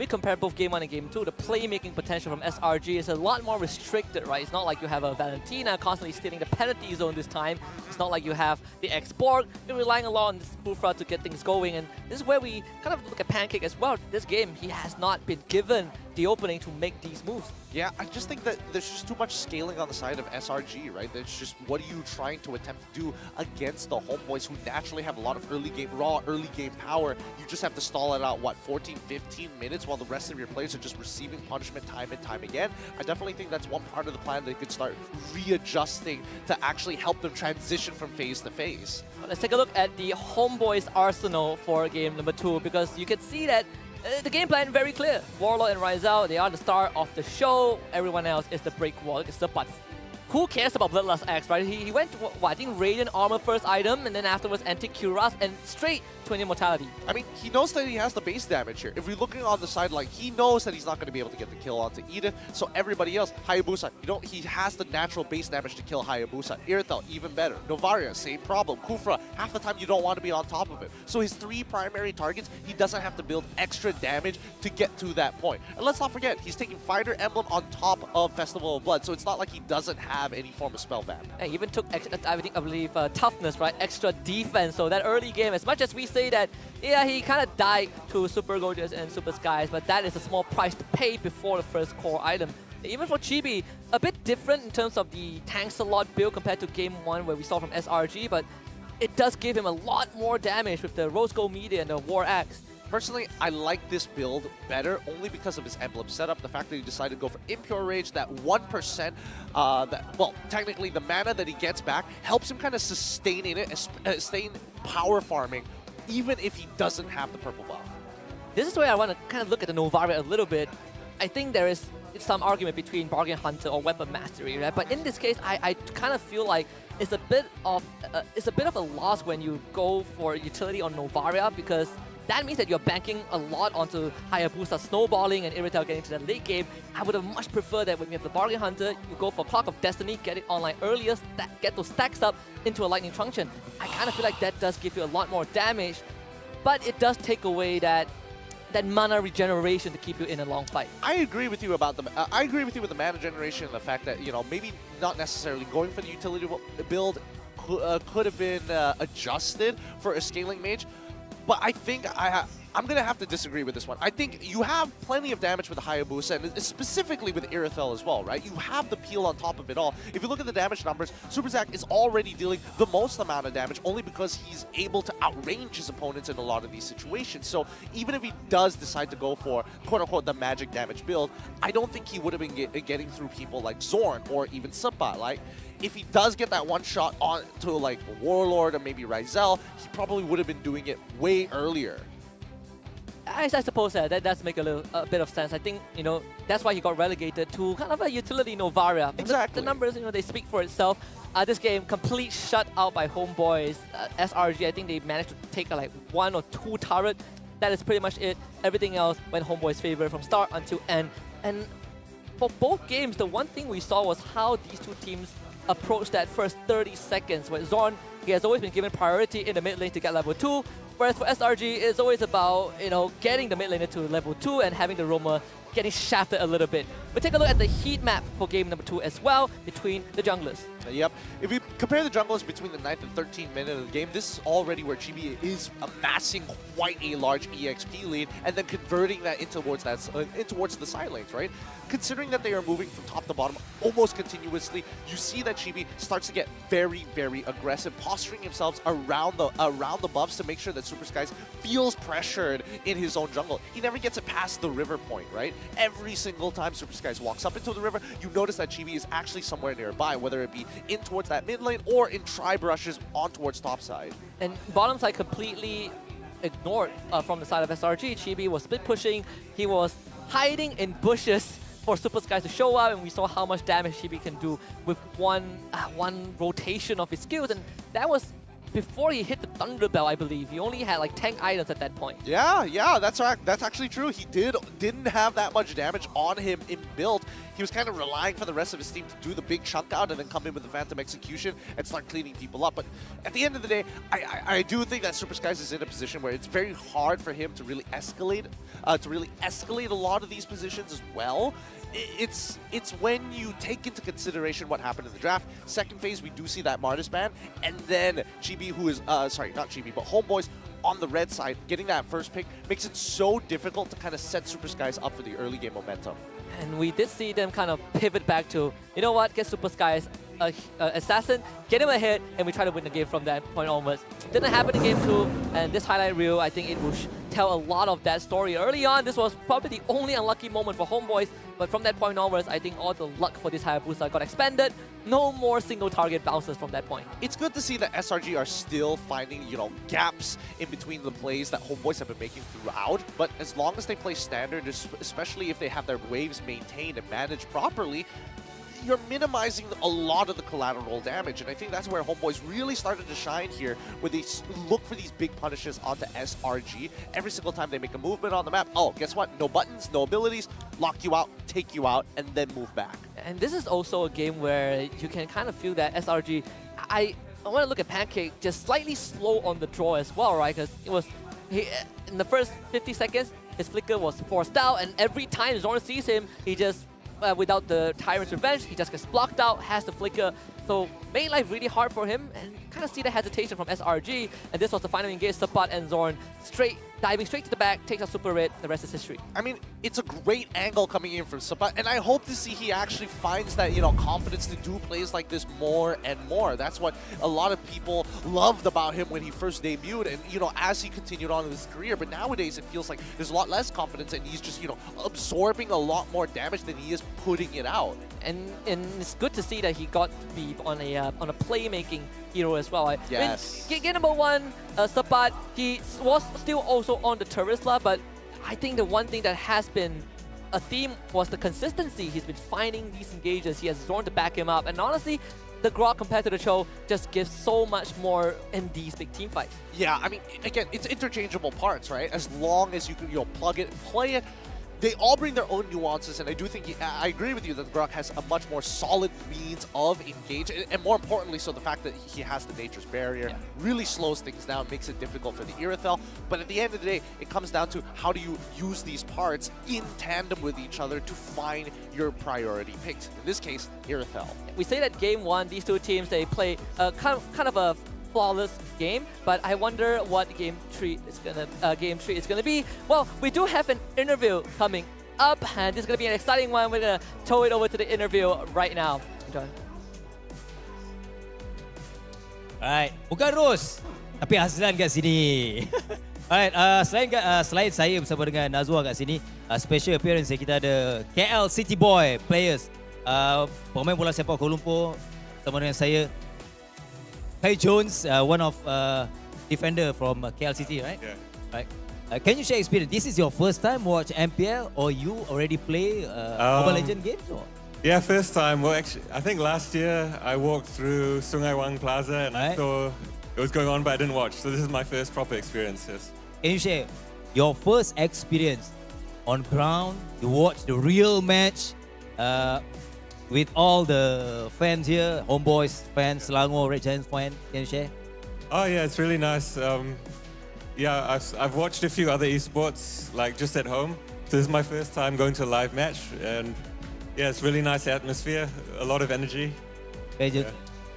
Speaker 6: compare both game 1 and game 2, the playmaking potential from SRG is a lot more restricted, right? It's not like you have a Valentina constantly stealing the penalty zone this time. It's not like you have the X-Borg. You're relying a lot on this Kufra to get things going, and this is where we kind of look at Pancake as well. This game, he has not been given the opening to make these moves.
Speaker 3: Yeah, I just think that there's just too much scaling on the side of SRG, right? It's just, what are you trying to attempt to do against the Homeboys, who naturally have a lot of early game power? You just have to stall it out, what, 14, 15 minutes while the rest of your players are just receiving punishment time and time again? I definitely think that's one part of the plan they could start readjusting to actually help them transition from phase to phase.
Speaker 6: Let's take a look at the Homeboys arsenal for game number 2, because you can see that the game plan very clear. Warlord and Rizel, they are the star of the show. Everyone else is the break wall, it's the butt. Who cares about Bloodlust X, right? He went to, what, I think Radiant Armor first item, and then afterwards Anti-Cuirass, and straight to an Immortality.
Speaker 3: I mean, he knows that he has the base damage here. If we're looking on the sideline, he knows that he's not going to be able to get the kill onto Edith. So everybody else, Hayabusa, he has the natural base damage to kill Hayabusa. Irithel, even better. Novaria, same problem. Kufra, half the time you don't want to be on top of it. So his 3 primary targets, he doesn't have to build extra damage to get to that point. And let's not forget, he's taking Fighter Emblem on top of Festival of Blood, so it's not like he doesn't have any form of spell vamp.
Speaker 6: And he even took, I believe, toughness, right? Extra defense. So that early game, as much as we say that, yeah, he kind of died to Super Gorgeous and Super Skies, but that is a small price to pay before the first core item. Even for Chibi, a bit different in terms of the tank slot build compared to game 1 where we saw from SRG, but it does give him a lot more damage with the Rose Gold Media and the War Axe.
Speaker 3: Personally, I like this build better only because of his emblem setup. The fact that he decided to go for Impure Rage, that 1%, well, technically the mana that he gets back helps him kind of sustain power farming, even if he doesn't have the purple buff.
Speaker 6: This is where I want to kind of look at the Novaria a little bit. I think there is some argument between Bargain Hunter or Weapon Mastery, right? But in this case, I kind of feel like it's a bit of a loss when you go for utility on Novaria, because that means that you're banking a lot onto Hayabusa snowballing and Irithel getting to the late game. I would have much preferred that when you have the Bargain Hunter, you go for Clock of Destiny, get it online earlier, get those stacks up into a Lightning Truncheon. I kind of feel like that does give you a lot more damage, but it does take away that that mana regeneration to keep you in a long fight.
Speaker 3: I agree with you about the. I agree with you with the mana generation and the fact that maybe not necessarily going for the utility build could have been adjusted for a scaling mage, but I think I'm going to have to disagree with this one. I think you have plenty of damage with Hayabusa, and specifically with Irithel as well, right? You have the peel on top of it all. If you look at the damage numbers, Super Zack is already dealing the most amount of damage only because he's able to outrange his opponents in a lot of these situations. So even if he does decide to go for, quote-unquote, the magic damage build, I don't think he would have been getting through people like Zorn or even Sapa. Like, if he does get that one shot on to like Warlord or maybe Ryzel, he probably would have been doing it way earlier.
Speaker 6: I suppose that does make a bit of sense. I think, that's why he got relegated to kind of a utility Novaria.
Speaker 3: Exactly.
Speaker 6: The numbers, they speak for itself. This game, complete shutout by Homebois. SRG, I think they managed to take like 1 or 2 turrets. That is pretty much it. Everything else went Homebois' favor from start until end. And for both games, the one thing we saw was how these two teams approached that first 30 seconds. Where Zorn, he has always been given priority in the mid lane to get level 2. Whereas for SRG, it's always about, getting the mid laner to level 2 and having the roamer getting shafted a little bit. But take a look at the heat map for game number 2 as well between the junglers.
Speaker 3: Yep. If you compare the junglers between the 9th and 13th minute of the game, this is already where Chibi is amassing quite a large EXP lead and then converting that into towards the side lanes, right? Considering that they are moving from top to bottom almost continuously, you see that Chibi starts to get very, very aggressive, posturing himself around the buffs to make sure that Super Skies feels pressured in his own jungle. He never gets it past the river point, right? Every single time Super Skies walks up into the river, you notice that Chibi is actually somewhere nearby, whether it be in towards that mid lane or in tri-brushes on towards top side.
Speaker 6: And bottom side completely ignored from the side of SRG. Chibi was split pushing. He was hiding in bushes for Super Skies to show up, and we saw how much damage Chibi can do with one rotation of his skills, and that was before he hit the Thunder Bell, I believe. He only had like 10 items at that point.
Speaker 3: Yeah, that's actually true. He didn't have that much damage on him in build. He was kind of relying for the rest of his team to do the big chunk out and then come in with the Phantom Execution and start cleaning people up. But at the end of the day, I do think that Super Skies is in a position where it's very hard for him to really escalate a lot of these positions as well. It's when you take into consideration what happened in the draft. Second phase, we do see that Martis ban, and then Chibi, who is sorry, not Chibi, but Homebois on the red side, getting that first pick makes it so difficult to kind of set Super Skies up for the early game momentum.
Speaker 6: And we did see them kind of pivot back to, you know what, get Super Skies assassin, get him ahead, and we try to win the game from that point onwards. Didn't happen in game 2, and this highlight reel, I think it will tell a lot of that story. Early on, this was probably the only unlucky moment for Homebois, but from that point onwards, I think all the luck for this Hayabusa got expanded. No more single target bounces from that point.
Speaker 3: It's good to see that SRG are still finding, gaps in between the plays that Homebois have been making throughout, but as long as they play standard, especially if they have their waves maintained and managed properly, you're minimizing a lot of the collateral damage, and I think that's where Homebois really started to shine here, where they look for these big punishes onto SRG. Every single time they make a movement on the map, oh, guess what? No buttons, no abilities, lock you out, take you out, and then move back.
Speaker 6: And this is also a game where you can kind of feel that SRG, I want to look at Pancake, just slightly slow on the draw as well, right? Because it was, in the first 50 seconds, his flicker was forced out, and every time Zorn sees him, he just without the Tyrant's Revenge, he just gets blocked out, has the flicker. So made life really hard for him, and kind of see the hesitation from SRG. And this was the final engage, Sapat and Zorn diving straight to the back, takes out Super Red, the rest is history.
Speaker 3: I mean, it's a great angle coming in from Sapat, and I hope to see he actually finds that, confidence to do plays like this more and more. That's what a lot of people loved about him when he first debuted, and, as he continued on in his career. But nowadays, it feels like there's a lot less confidence, and he's just, absorbing a lot more damage than he is putting it out.
Speaker 6: And it's good to see that he got to be on a playmaking hero as well.
Speaker 3: Yes.
Speaker 6: I mean, game number 1, Sapat, he was still also on the Terisla, but I think the one thing that has been a theme was the consistency. He's been finding these engages. He has Zorn to back him up, and honestly, the Grok compared to the Cho just gives so much more in these big team fights.
Speaker 3: Yeah, I mean, again, it's interchangeable parts, right? As long as you can, plug it and play it. they all bring their own nuances, and I do think I agree with you that Grok has a much more solid means of engage, and more importantly, so the fact that he has the Nature's Barrier really slows things down, makes it difficult for the Irithel. But at the end of the day, it comes down to how do you use these parts in tandem with each other to find your priority picks. In this case, Irithel.
Speaker 6: We say that game one, these two teams, they play kind of a flawless game, but I wonder what game three is gonna be. Well, we do have an interview coming up, and this is gonna be an exciting one. We're gonna tow it over to the interview right now. Enjoy.
Speaker 5: Alright, bukan Ros, tapi Azlan kat sini. Alright, selain saya bersama dengan Nazwa kat sini, special appearance kita ada KL City Boy players, pemain bola sepak Kuala Lumpur bersama dengan saya. Kai Jones, one of defender from KL City, right?
Speaker 11: Yeah.
Speaker 5: Right. Can you share experience? This is your first time watch MPL, or you already play Mobile Legends games? Or?
Speaker 11: Yeah, first time. Well, actually, I think last year I walked through Sungai Wang Plaza and I saw it was going on, but I didn't watch. So this is my first proper experience. Yes.
Speaker 5: Can you share your first experience on ground? You watch the real match with all the fans here, Homebois fans, Selangor Red Giants fans. Can you share?
Speaker 11: Oh yeah, it's really nice. Yeah, I've watched a few other esports like just at home. So this is my first time going to a live match, and yeah, it's really nice atmosphere, a lot of energy.
Speaker 5: Yeah.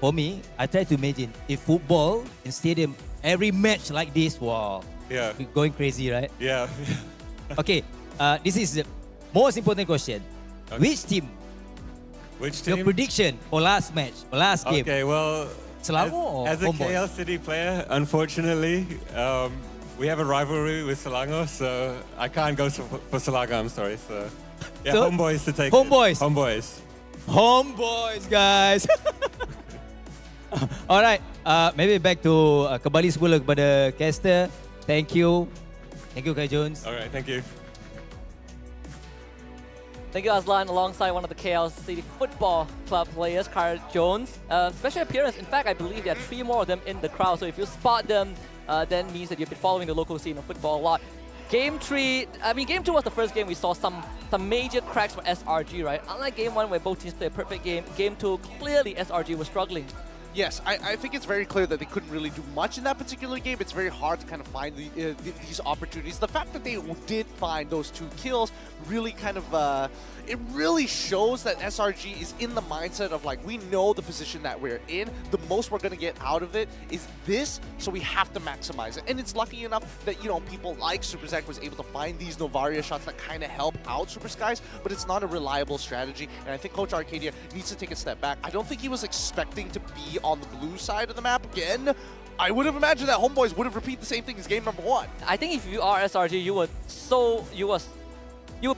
Speaker 5: For me, I try to imagine if football in stadium, every match like this, wow,
Speaker 11: Yeah.
Speaker 5: we're going crazy, right?
Speaker 11: Yeah.
Speaker 5: Okay, this is the most important question.
Speaker 11: Okay.
Speaker 5: Which team?
Speaker 11: Which
Speaker 5: Your
Speaker 11: team?
Speaker 5: prediction for last match, for last game?
Speaker 11: Okay, well,
Speaker 5: Selangor or
Speaker 11: as a
Speaker 5: Homebois?
Speaker 11: KL City player, unfortunately, we have a rivalry with Selangor, so I can't go for Selangor, I'm sorry. So, yeah,
Speaker 5: So,
Speaker 11: Homebois to take
Speaker 5: Homebois.
Speaker 11: it. Homebois.
Speaker 5: Homebois, guys. Alright, maybe back to kembali semula kepada caster. Thank you. Thank you, Kai Jones.
Speaker 11: All right, thank you.
Speaker 6: Thank you, Azlan, alongside one of the KL City Football Club players, Kai Jones. Special appearance. In fact, I believe there are 3 more of them in the crowd. So if you spot them, then means that you've been following the local scene of football a lot. Game 3, I mean, Game 2 was the first game we saw some major cracks for SRG, right? Unlike Game 1 where both teams played a perfect game, Game 2, clearly SRG was struggling.
Speaker 3: Yes, I think it's very clear that they couldn't really do much in that particular game. It's very hard to kind of find these opportunities. The fact that they did find those 2 kills really kind of, it really shows that SRG is in the mindset of like, we know the position that we're in. The most we're going to get out of it is this, so we have to maximize it. And it's lucky enough that, you know, people like Super Zack was able to find these Novaria shots that kind of help out Super Skies, but it's not a reliable strategy. And I think Coach Arcadia needs to take a step back. I don't think he was expecting to be on the blue side of the map again. I would have imagined that Homebois would have repeated the same thing as game number 1.
Speaker 6: I think if you are SRG, you would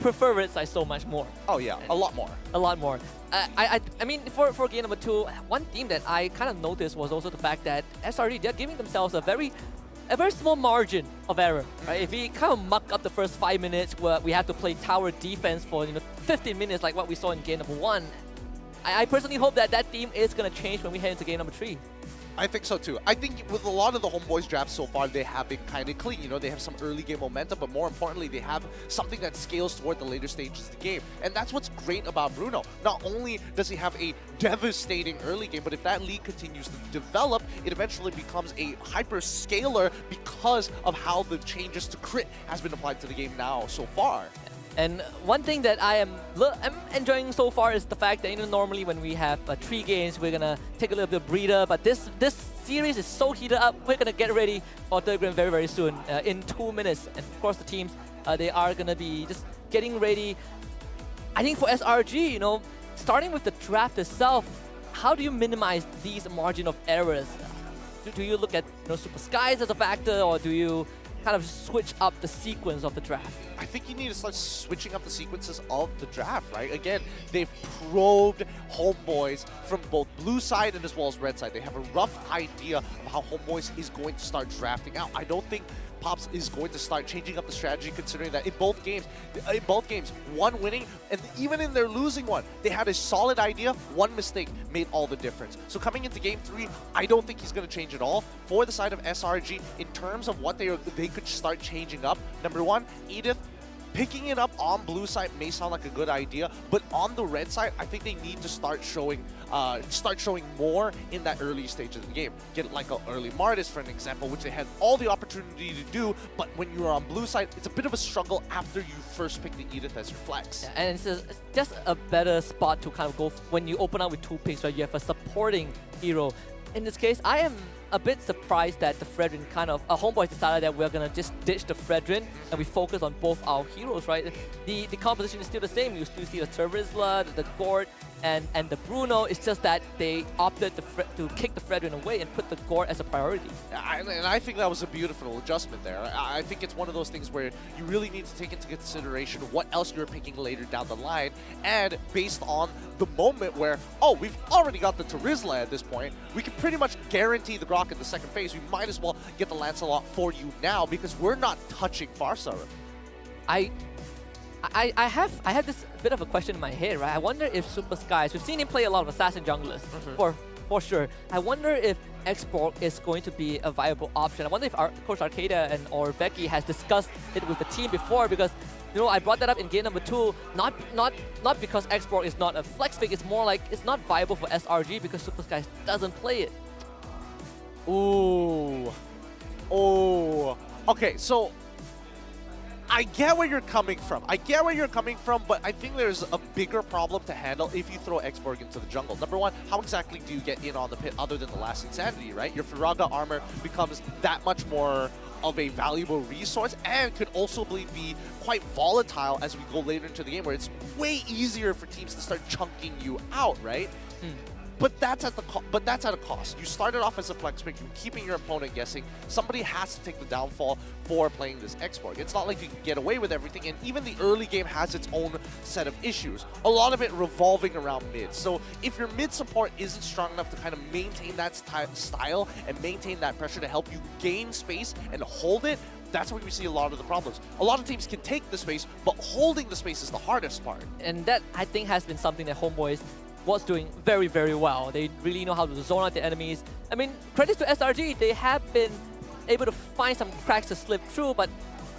Speaker 6: prefer Red Side so much more.
Speaker 3: Oh yeah, a lot more.
Speaker 6: A lot more. I mean, for game number 2, one theme that I kind of noticed was also the fact that SRG, they're giving themselves a very small margin of error. Right? If we kind of muck up the first 5 minutes where we have to play tower defense for 15 minutes like what we saw in game number 1, I personally hope that theme is going to change when we head into game number 3.
Speaker 3: I think so too. I think with a lot of the Homeboys drafts so far, they have been kind of clean. You know, they have some early game momentum, but more importantly, they have something that scales toward the later stages of the game. And that's what's great about Bruno. Not only does he have a devastating early game, but if that lead continues to develop, it eventually becomes a hyper scaler because of how the changes to crit has been applied to the game now so far.
Speaker 6: And one thing that I'm enjoying so far is the fact that normally when we have 3 games, we're gonna take a little bit of breather. But this series is so heated up. We're gonna get ready for third game very soon, in 2 minutes. And of course, the teams they are gonna be just getting ready. I think for SRG, starting with the draft itself, how do you minimize these margin of errors? Do you look at Super Skies as a factor, or do you kind of switch up the sequence of the draft?
Speaker 3: I think you need to start switching up the sequences of the draft, right? Again, they've probed Homeboys from both blue side and as well as red side. They have a rough idea of how Homeboys is going to start drafting out. I don't think Pops is going to start changing up the strategy, considering that in both games, one winning, and even in their losing one, they had a solid idea. One mistake made all the difference. So coming into game 3, I don't think he's going to change at all. For the side of SRG, in terms of what they could start changing up, number 1, Edith, picking it up on blue side may sound like a good idea, but on the red side, I think they need to start showing more in that early stage of the game. Get like an early Martis, for an example, which they had all the opportunity to do, but when you are on blue side, it's a bit of a struggle after you first pick the Edith as your flex.
Speaker 6: Yeah, and it's just a better spot to kind of go when you open up with 2 picks, right? You have a supporting hero. In this case, I am a bit surprised that the Fredrin Homebois decided that we're gonna just ditch the Fredrin and we focus on both our heroes, right? The composition is still the same. You still see the Terizla, the Gord, and the Bruno. It's just that they opted to kick the Fredrin away and put the Gord as a priority.
Speaker 3: And I think that was a beautiful adjustment there. I think it's one of those things where you really need to take into consideration what else you're picking later down the line, and based on the moment where, oh, we've already got the Terizla at this point, we can pretty much guarantee the Grok in the second phase. We might as well get the Lancelot for you now because we're not touching Farsara.
Speaker 6: I have this bit of a question in my head, right? I wonder if Super Skies, we've seen him play a lot of assassin junglers, for sure. I wonder if Export is going to be a viable option. I wonder if our Coach Arcada or Becky has discussed it with the team before, because I brought that up in game number 2, not because Export is not a flex pick, it's more like it's not viable for SRG because Super Skies doesn't play it.
Speaker 3: Ooh. Oh. Okay, so I get where you're coming from. But I think there's a bigger problem to handle if you throw Xborg into the jungle. Number one, how exactly do you get in on the pit other than the last Insanity, right? Your Firaga armor becomes that much more of a valuable resource and could also be quite volatile as we go later into the game, where it's way easier for teams to start chunking you out, right? But that's at a cost. You started off as a flex pick, you're keeping your opponent guessing. Somebody has to take the downfall for playing this Xborg. It's not like you can get away with everything, and even the early game has its own set of issues. A lot of it revolving around mid. So if your mid support isn't strong enough to kind of maintain that style and maintain that pressure to help you gain space and hold it, that's where we see a lot of the problems. A lot of teams can take the space, but holding the space is the hardest part.
Speaker 6: And that, I think, has been something that Homebois was doing very, very well. They really know how to zone out the enemies. I mean, credits to SRG, they have been able to find some cracks to slip through, but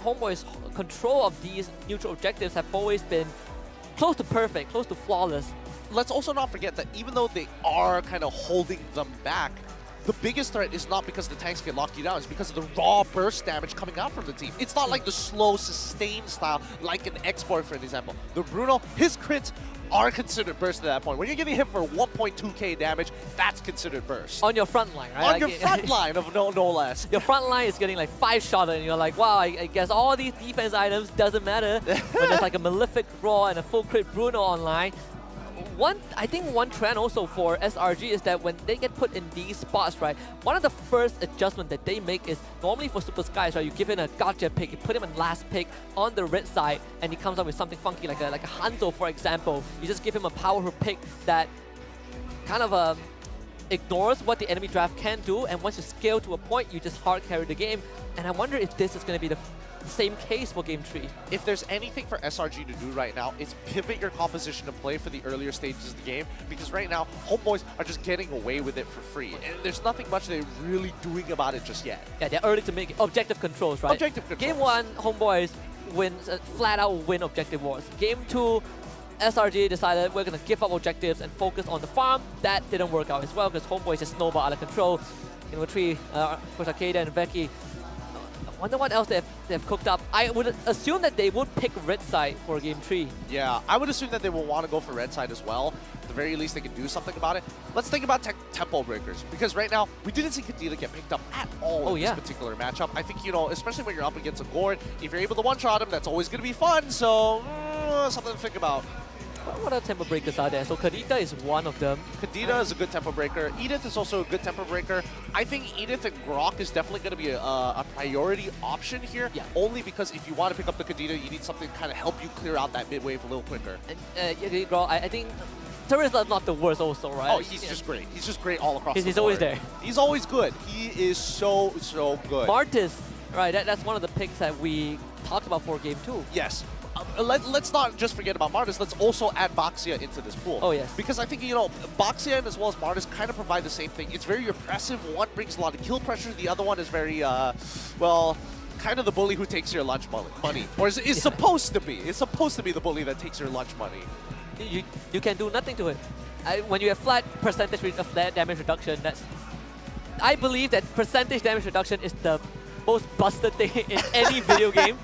Speaker 6: Homeboy's control of these neutral objectives have always been close to perfect, close to flawless.
Speaker 3: Let's also not forget that even though they are kind of holding them back, the biggest threat is not because the tanks can lock you down, it's because of the raw burst damage coming out from the team. It's not like the slow, sustained style like an Xborg, for example. The Bruno, his crits are considered burst at that point. When you're getting hit for 1.2k damage, that's considered burst.
Speaker 6: On your front line, right?
Speaker 3: On your front line of no less.
Speaker 6: Your front line is getting like 5-shot and you're like, wow, I guess all these defense items doesn't matter. When there's like a Malefic Raw and a full crit Bruno online. I think one trend also for SRG is that when they get put in these spots, right, one of the first adjustments that they make is normally for Super Skies, right, you give him a gotcha pick, you put him in last pick on the red side, and he comes up with something funky like a Hanzo, for example. You just give him a powerful pick that kind of ignores what the enemy draft can do, and once you scale to a point, you just hard carry the game. And I wonder if this is going to be the same case for Game 3.
Speaker 3: If there's anything for SRG to do right now, it's pivot your composition to play for the earlier stages of the game, because right now, Homebois are just getting away with it for free. And there's nothing much they're really doing about it just yet.
Speaker 6: Yeah, they're early to make objective controls, right?
Speaker 3: Objective controls.
Speaker 6: Game 1, Homebois wins, flat out win objective wars. Game 2, SRG decided we're going to give up objectives and focus on the farm. That didn't work out as well because Homebois just snowballed out of control. Game 3, Coach Arcada and Becky. I wonder what else they've cooked up. I would assume that they would pick red side for Game 3.
Speaker 3: Yeah, I would assume that they will want to go for red side as well. At the very least, they can do something about it. Let's think about tempo breakers, because right now, we didn't see Kadena get picked up at all in this particular matchup. I think, especially when you're up against a Gord, if you're able to one-shot him, that's always going to be fun, so something to think about.
Speaker 6: What other tempo breakers are there? So Kadena is one of them.
Speaker 3: Kadena is a good tempo breaker. Edith is also a good tempo breaker. I think Edith and Grok is definitely going to be a priority option here.
Speaker 6: Yeah.
Speaker 3: Only because if you want to pick up the Kadena, you need something to kind of help you clear out that mid wave a little quicker.
Speaker 6: And Grok, I think Terizla is not the worst also, right?
Speaker 3: Oh, he's just great. He's just great all across the board.
Speaker 6: He's always there.
Speaker 3: He's always good. He is so good.
Speaker 6: Martis, right, that's one of the picks that we talked about for Game 2.
Speaker 3: Yes. Let's not just forget about Martis. Let's also add Baxia into this pool.
Speaker 6: Oh, yes.
Speaker 3: Because I think, Baxia as well as Martis kind of provide the same thing. It's very oppressive. One brings a lot of kill pressure. The other one is very, kind of the bully who takes your lunch money. Or is supposed to be. It's supposed to be the bully that takes your lunch money.
Speaker 6: You can do nothing to it. When you have flat percentage of damage reduction, I believe that percentage damage reduction is the most busted thing in any video game.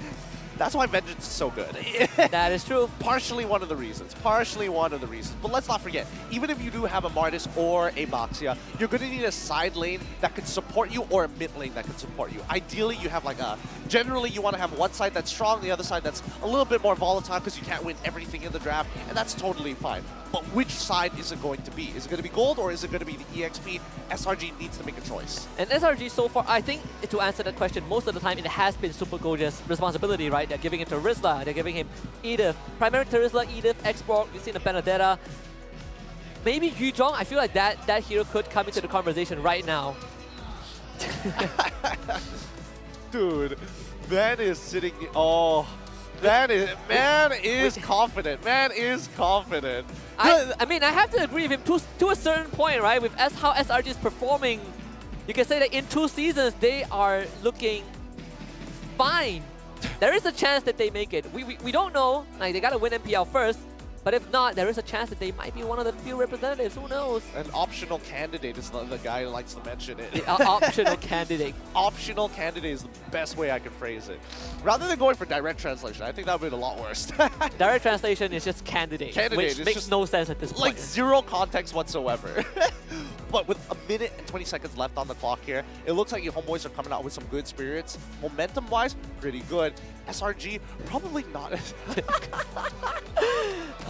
Speaker 3: That's why Vengeance is so good.
Speaker 6: That is true.
Speaker 3: Partially one of the reasons. But let's not forget, even if you do have a Martis or a Baxia, you're going to need a side lane that can support you or a mid lane that can support you. Ideally, you have like generally you want to have one side that's strong, the other side that's a little bit more volatile because you can't win everything in the draft, and that's totally fine. But which side is it going to be? Is it going to be gold or is it going to be the EXP? SRG needs to make a choice.
Speaker 6: And SRG so far, I think to answer that question, most of the time it has been Super Goja's responsibility, right? They're giving it to Rizla, they're giving him Edith. Primarily to Rizla, Edith, Xborg, you've seen the Benedetta. Maybe Yuzhong, I feel like that hero could come into the conversation right now.
Speaker 3: Dude, man is sitting... Oh... Man is confident. Man is confident.
Speaker 6: I mean, I have to agree with him to a certain point, right? With how SRG is performing, you can say that in 2 seasons, they are looking fine. There is a chance that they make it. We don't know. Like, they got to win MPL first. But if not, there is a chance that they might be one of the few representatives. Who knows? An
Speaker 3: optional candidate is the guy who likes to mention it.
Speaker 6: Optional candidate.
Speaker 3: Optional candidate is the best way I can phrase it. Rather than going for direct translation, I think that would be a lot worse.
Speaker 6: Direct translation is just candidate, which makes no sense at this point.
Speaker 3: Like zero context whatsoever. But with a minute and 20 seconds left on the clock here, it looks like your Homebois are coming out with some good spirits. Momentum-wise, pretty good. SRG, probably not as...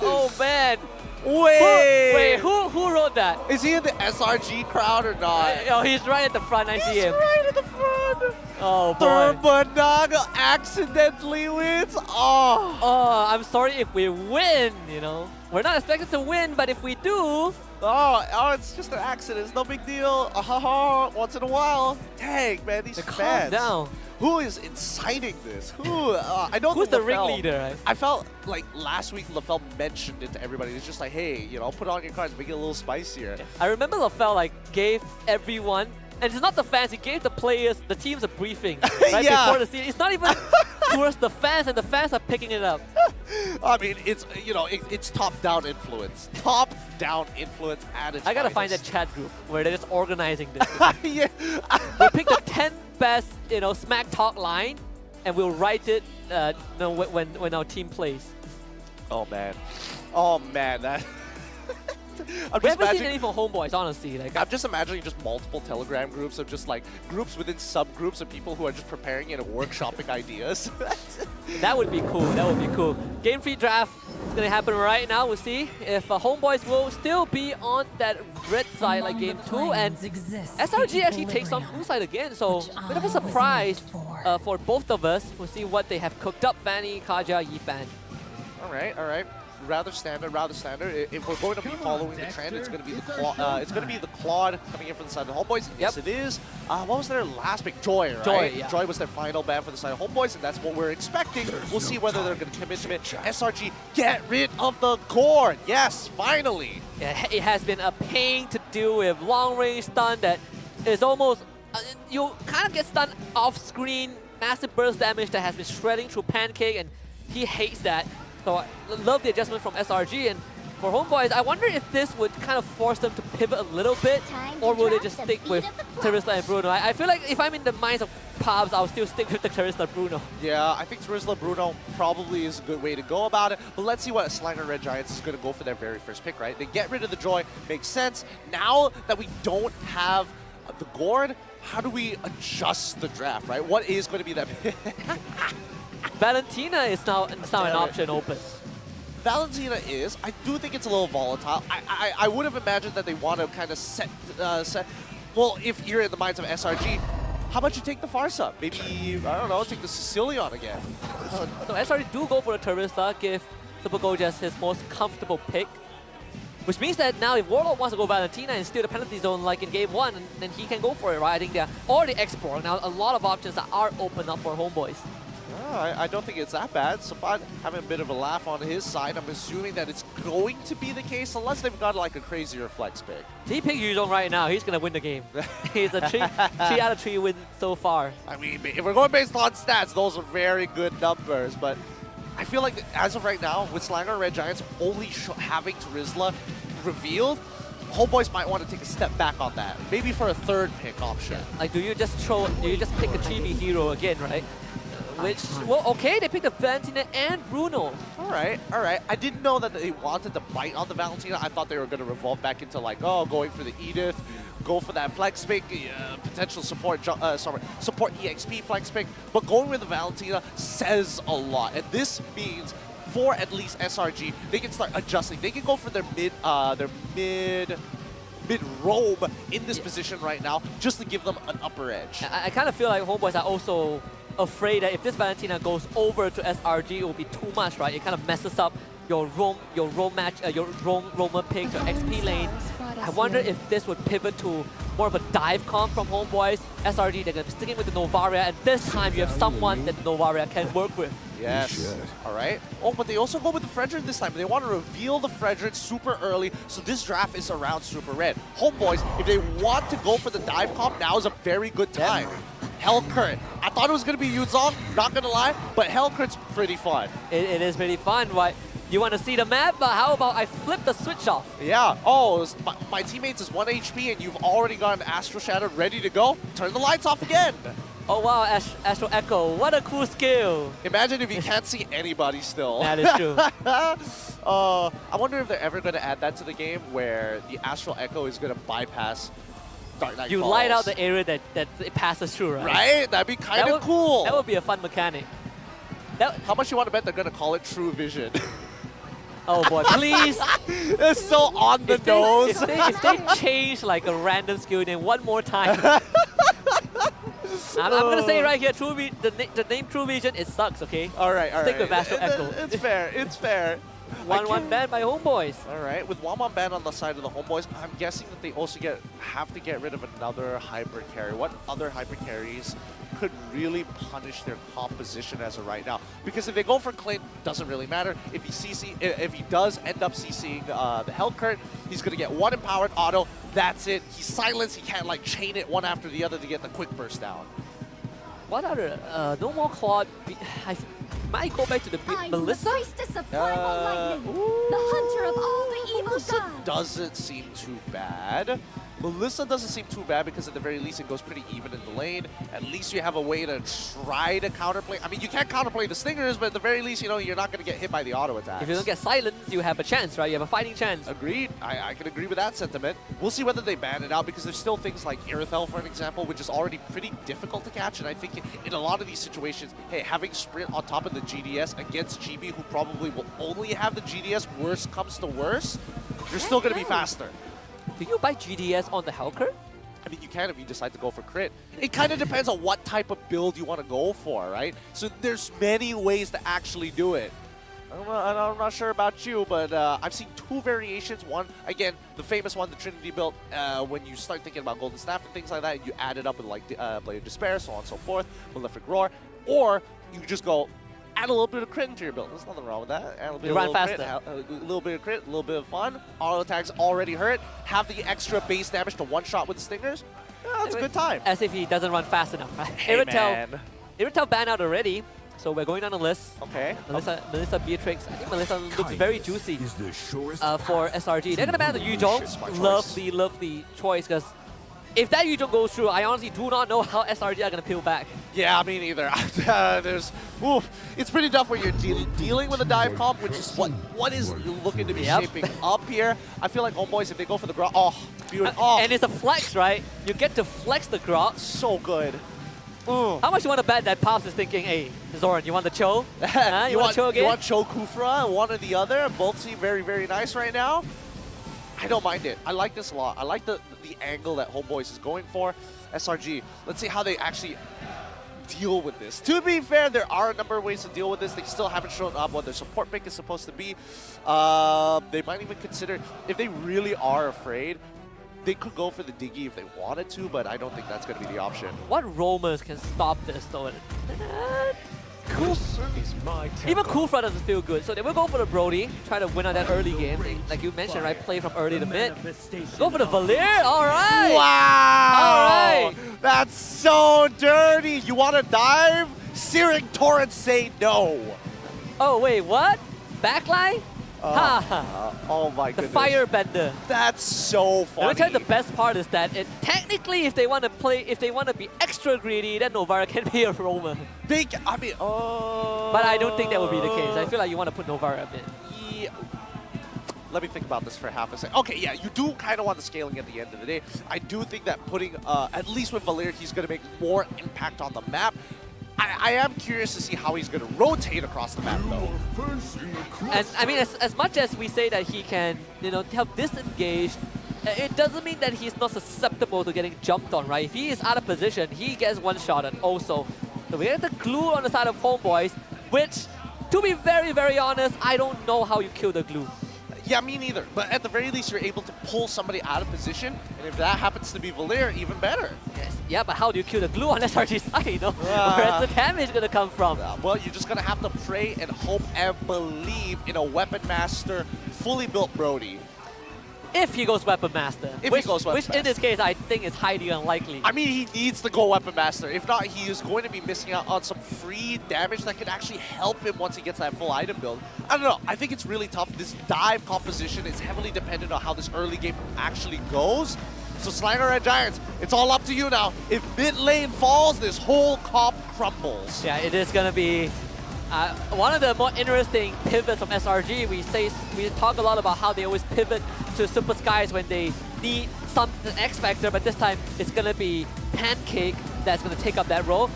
Speaker 6: Oh man!
Speaker 3: Wait!
Speaker 6: Who wrote that?
Speaker 3: Is he in the SRG crowd or not?
Speaker 6: Oh, he's right at the front. I see him.
Speaker 3: He's right at the front.
Speaker 6: Oh boy!
Speaker 3: Turbanaga accidentally wins.
Speaker 6: Oh, I'm sorry if we win. You know, we're not expected to win, but if we do.
Speaker 3: Oh, it's just an accident. It's no big deal. Once in a while. Dang, man, these fans.
Speaker 6: Calm down.
Speaker 3: Who is inciting this? I know
Speaker 6: who's the ringleader, right?
Speaker 3: I felt like last week LaFell mentioned it to everybody. It's just like, hey, you know, put on your cards, make it a little spicier.
Speaker 6: I remember LaFell like gave everyone, and it's not the fans, he gave the players, the teams a briefing right before the season. It's not even towards the fans, and the fans are picking it up.
Speaker 3: I mean, it's it's top-down influence. Top-down influence at its
Speaker 6: I gotta find
Speaker 3: finest.
Speaker 6: that chat group where they're just organizing this.
Speaker 3: Yeah.
Speaker 6: We'll pick the 10 best, smack talk line, and we'll write it when our team plays.
Speaker 3: Oh man, that.
Speaker 6: We haven't seen any from Homebois, honestly. Like,
Speaker 3: I'm just imagining just multiple Telegram groups of just like groups within subgroups of people who are just preparing it and workshopping ideas.
Speaker 6: That would be cool. That would be cool. Game 3 draft is going to happen right now. We'll see if Homebois will still be on that red side like Game 2. And SRG actually takes on blue side again. So a bit of a surprise for both of us. We'll see what they have cooked up. Fanny, Kaja, Yifan.
Speaker 3: All right. Rather standard. If we're going to be following the trend, it's going to be the Claude coming in from the side of the Homebois. Yes, it is. What was their last pick? Joy, right?
Speaker 6: Joy, yeah.
Speaker 3: Joy was their final ban for the side of Homebois, and that's what we're expecting. We'll see whether they're going to commit to it. SRG, get rid of the core. Yes, finally.
Speaker 6: Yeah, it has been a pain to deal with. Long range stun that is almost you kind of get stunned off screen. Massive burst damage that has been shredding through Pancake, and he hates that. So I love the adjustment from SRG, and for Homebois, I wonder if this would kind of force them to pivot a little bit, or will they just stick with Terizla and Bruno? I feel like if I'm in the minds of Pabs, I'll still stick with the Terizla Bruno.
Speaker 3: Yeah, I think Terizla Bruno probably is a good way to go about it, but let's see what Selangor Red Giants is going to go for their very first pick, right? They get rid of the Joy, makes sense. Now that we don't have the Gourd, how do we adjust the draft, right? What is going to be that
Speaker 6: Valentina is now an option open.
Speaker 3: Valentina is. I do think it's a little volatile. I would have imagined that they want to kind of set. Well, if you're in the minds of SRG, how about you take the Farsa? Maybe, I don't know, take the Sicilian again.
Speaker 6: So SRG do go for the Terizla, give Super Gojas his most comfortable pick. Which means that now if Warlord wants to go Valentina and steal the penalty zone like in Game 1, then he can go for it, right? I think or the Xborg. Now a lot of options that are open up for Homebois.
Speaker 3: I don't think it's that bad. Sabat having a bit of a laugh on his side. I'm assuming that it's going to be the case unless they've got like a crazier flex pick.
Speaker 6: If he pick Yuzhong right now, he's gonna win the game. He's a 3 out of 3 win so far.
Speaker 3: I mean, if we're going based on stats, those are very good numbers. But I feel like as of right now, with Selangor Red Giants only having Terizla revealed, Homebois might want to take a step back on that. Maybe for a third pick option.
Speaker 6: Like, do you just pick a chibi hero again, right? Which, well, okay, they picked the Valentina and Bruno.
Speaker 3: All right. I didn't know that they wanted to bite on the Valentina. I thought they were going to revolve back into like, oh, going for the Edith, go for that flex pick, potential support EXP flex pick. But going with the Valentina says a lot, and this means for at least SRG, they can start adjusting. They can go for their mid roam in this position right now, just to give them an upper edge.
Speaker 6: I kind of feel like Homebois are also afraid that if this Valentina goes over to SRG, it will be too much, right? It kind of messes up your roam match, your roamer pick, your XP lane. I wonder if this would pivot to more of a dive comp from Homebois. SRG, they're going to be sticking with the Novaria, and this time you have someone that Novaria can work with.
Speaker 3: Yes. All right. Oh, but they also go with the Frederick this time. They want to reveal the Frederick super early, so this draft is around Super Red. Homebois, if they want to go for the dive comp, now is a very good time. Hellcurt. I thought it was going to be Yuzong, not going to lie, but Hellcurt's pretty fun.
Speaker 6: It is pretty fun, right? You want to see the map, but how about I flip the switch off?
Speaker 3: Yeah. Oh, my teammates is 1 HP and you've already got an Astral Shadow ready to go. Turn the lights off again.
Speaker 6: Oh wow, Astral Echo, what a cool skill.
Speaker 3: Imagine if you can't see anybody still.
Speaker 6: That is true.
Speaker 3: I wonder if they're ever going to add that to the game where the Astral Echo is going to bypass Dark Knight
Speaker 6: You
Speaker 3: Falls.
Speaker 6: light out the area that it passes through, right?
Speaker 3: Right? That'd be kind of cool.
Speaker 6: That would be a fun mechanic.
Speaker 3: How much you want to bet they're going to call it True Vision?
Speaker 6: Oh boy, please.
Speaker 3: It's so on the nose.
Speaker 6: If they change like a random skill name one more time. I'm going to say right here, the name True Vision, it sucks, okay?
Speaker 3: All right.
Speaker 6: Stick with Astral Echo.
Speaker 3: It's fair. It's fair.
Speaker 6: 1-1 banned by Homebois.
Speaker 3: All right, with 1-1 ban on the side of the Homebois, I'm guessing that they also have to get rid of another hyper carry. What other hyper carries could really punish their composition as of right now? Because if they go for Clint, doesn't really matter. If he does end up CCing the Hellcurt, he's gonna get one empowered auto. That's it. He's silenced. He can't like chain it one after the other to get the quick burst down.
Speaker 6: What other? No more Claude. I might go back to the Melissa.
Speaker 1: The hunter of all the evil
Speaker 3: Melissa doesn't seem too bad. Melissa doesn't seem too bad because at the very least it goes pretty even in the lane. At least you have a way to try to counterplay. I mean, you can't counterplay the Stingers, but at the very least, you know, you're not going to get hit by the auto attacks.
Speaker 6: If you don't get silenced, you have a chance, right? You have a fighting chance.
Speaker 3: Agreed. I can agree with that sentiment. We'll see whether they ban it out because there's still things like Irithel, for an example, which is already pretty difficult to catch. And I think in a lot of these situations, hey, having Sprint on top of the GDS against GB, who probably will only have the GDS, worst comes to worst, you're still going to be faster.
Speaker 6: Do you buy GDS on the Hellcurt?
Speaker 3: I mean, you can if you decide to go for crit. It kind of depends on what type of build you want to go for, right? So there's many ways to actually do it. I'm not sure about you, but I've seen two variations. One, again, the famous one, the Trinity build, when you start thinking about Golden Staff and things like that, you add it up with like Blade of Despair, so on and so forth, Malefic Roar, or you just go add a little bit of crit into your build. There's nothing wrong with that. Add a little bit of crit, a little bit of fun. Auto attacks already hurt. Have the extra base damage to one-shot with the Stingers. Yeah, that's a good time.
Speaker 6: As if he doesn't run fast enough.
Speaker 3: Hey, man.
Speaker 6: Irithel banned out already, so we're going down the list.
Speaker 3: Okay.
Speaker 6: Melissa Beatrix. I think Melissa looks very juicy for SRG. They're going to ban the Yuzhong. Lovely choice, because if that Yuzhong goes through, I honestly do not know how SRG are going to peel back.
Speaker 3: Yeah, me neither. It's pretty tough when you're dealing with a dive comp, which is what is looking to be shaping up here. I feel like Homebois, if they go for the Grok,
Speaker 6: and it's a flex, right? You get to flex the Grok.
Speaker 3: So good.
Speaker 6: How much you want to bet that Pops is thinking, hey, Zoran, you want the Cho? You want Cho again?
Speaker 3: You want Cho Kufra, one or the other. Both seem very, very nice right now. I don't mind it. I like this a lot. I like the angle that Homebois is going for. SRG, let's see how they actually deal with this. To be fair, there are a number of ways to deal with this. They still haven't shown up what their support pick is supposed to be. They might even consider, if they really are afraid, they could go for the Diggy if they wanted to, but I don't think that's going to be the option.
Speaker 6: What roamers can stop this, though? Cool. Even Cool Front doesn't feel good. So they will go for the Brody, try to win on that early game. Like you mentioned, right? Play from early to mid. Go for the Valir. All right.
Speaker 3: Wow!
Speaker 6: All right.
Speaker 3: That's so dirty. You want to dive? Searing Torrents say no.
Speaker 6: Oh, wait, what? Backline?
Speaker 3: Oh my
Speaker 6: The
Speaker 3: goodness.
Speaker 6: Firebender.
Speaker 3: That's so funny.
Speaker 6: Let me tell you the best part is that technically, if they want to be extra greedy, then Novara can be a roamer. But I don't think that would be the case. I feel like you want to put Novara a bit.
Speaker 3: Yeah. Let me think about this for half a second. Okay, yeah, you do kind of want the scaling at the end of the day. I do think that putting, at least with Valir, he's going to make more impact on the map. I am curious to see how he's going to rotate across the map, though.
Speaker 6: And I mean, as much as we say that he can, help disengage, it doesn't mean that he's not susceptible to getting jumped on, right? If he is out of position, he gets one-shotted also. So we have the glue on the side of Homebois, which, to be very, very honest, I don't know how you kill the glue.
Speaker 3: Yeah, me neither. But at the very least, you're able to pull somebody out of position, and if that happens to be Valir, even better.
Speaker 6: Yes. Yeah, but how do you kill the glue on SRG's side, Where's the damage gonna come from?
Speaker 3: Well, you're just gonna have to pray and hope and believe in a Weapon Master, fully built Brody.
Speaker 6: If he goes Weapon Master. Which in this case, I think is highly unlikely.
Speaker 3: I mean, he needs to go Weapon Master. If not, he is going to be missing out on some free damage that could actually help him once he gets that full item build. I don't know. I think it's really tough. This dive composition is heavily dependent on how this early game actually goes. So Selangor Red Giants, it's all up to you now. If mid lane falls, this whole comp crumbles.
Speaker 6: Yeah, it is going to be one of the more interesting pivots from SRG. We talk a lot about how they always pivot to Super Skies when they need some X Factor, but this time it's going to be Pancake that's going to take up that role.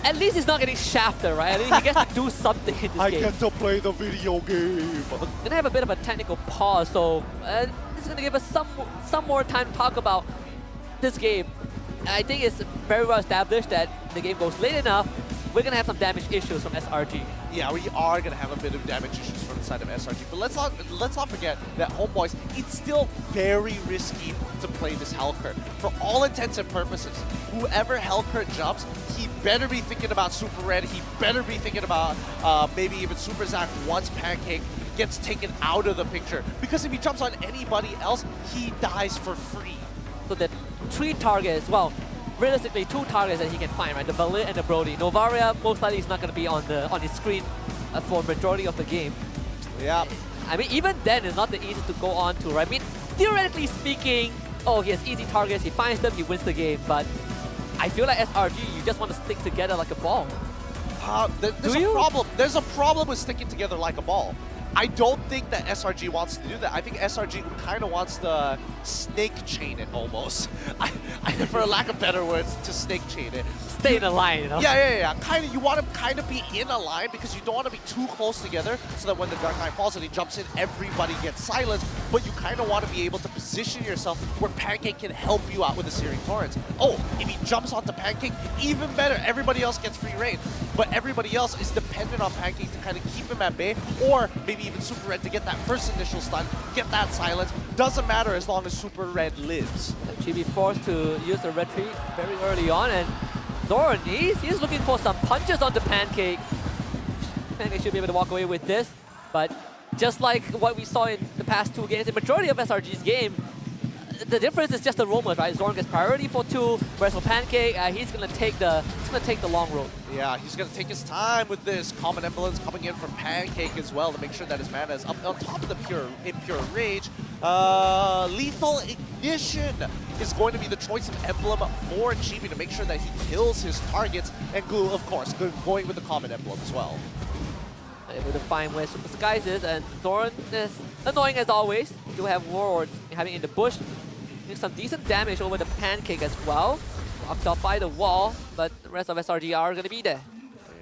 Speaker 6: At least he's not getting shafted, right? At least he gets to do something in this game.
Speaker 3: I get to play the video game.
Speaker 6: We're going to have a bit of a technical pause, so this is going to give us some more time to talk about this game. I think it's very well established that the game goes late enough. We're going to have some damage issues from SRG.
Speaker 3: Yeah, we are going to have a bit of damage issues from the side of SRG. But let's not forget that Homebois, it's still very risky to play this Hellcurt. For all intents and purposes, whoever Hellcurt jumps, he better be thinking about Super Red. He better be thinking about maybe even Super Zac once Pancake gets taken out of the picture. Because if he jumps on anybody else, he dies for free.
Speaker 6: So the 3 targets, well, realistically 2 targets that he can find, right? The Valir and the Brody. Novaria most likely is not going to be on his screen for majority of the game.
Speaker 3: Yeah.
Speaker 6: I mean, even then, it's not the easiest to go on to, right? I mean, theoretically speaking, he has easy targets, he finds them, he wins the game. But I feel like SRG, you just want to stick together like a ball.
Speaker 3: There's a problem. There's a problem with sticking together like a ball. I don't think that SRG wants to do that. I think SRG kind of wants to snake chain it almost. For lack of better words, to snake chain it.
Speaker 6: Stay in a line,
Speaker 3: Yeah. Kind of. You want to kind of be in a line because you don't want to be too close together so that when the Dark Knight falls and he jumps in, everybody gets silenced. But you kind of want to be able to position yourself where Pancake can help you out with the Searing Torrents. Oh, if he jumps onto Pancake, even better. Everybody else gets free reign. But everybody else is dependent on Pancake to kind of keep him at bay, or maybe even Super Red to get that first initial stun, get that silence. Doesn't matter as long as Super Red lives.
Speaker 6: She'll be forced to use the retreat very early on, and Zoran, he's looking for some punches onto Pancake. Pancake should be able to walk away with this, but just like what we saw in the past 2 games, the majority of SRG's game, the difference is just the roamers, right? Zoran gets priority for 2, whereas for Pancake, he's gonna take the long road.
Speaker 3: Yeah, he's gonna take his time with this. Common Emblems coming in from Pancake as well to make sure that his mana is up on top of the Impure Rage. Lethal Ignition is going to be the choice of emblem for Chibi to make sure that he kills his targets. And Glue, of course, going with the Common Emblem as well.
Speaker 6: Able to find where Super Skies is, and Zoran is annoying as always. You do have Warlords having in the bush. Doing some decent damage over the Pancake as well. Locked up by the wall, but the rest of SRG are going to be there.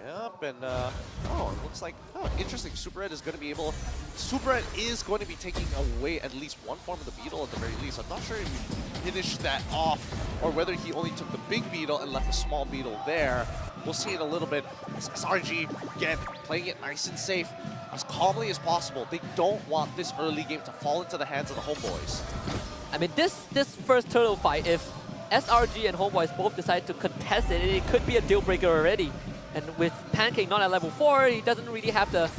Speaker 3: Yep, and it looks like, interesting. Super Red is going to be able, Super Red is going to be taking away at least one form of the beetle at the very least. I'm not sure if he finished that off or whether he only took the big beetle and left a small beetle there. We'll see in a little bit. SRG, again, playing it nice and safe, as calmly as possible. They don't want this early game to fall into the hands of the Homebois.
Speaker 6: I mean, this first turtle fight, if SRG and Homebois both decide to contest it, it could be a deal breaker already. And with Pancake not at level 4, he doesn't really have the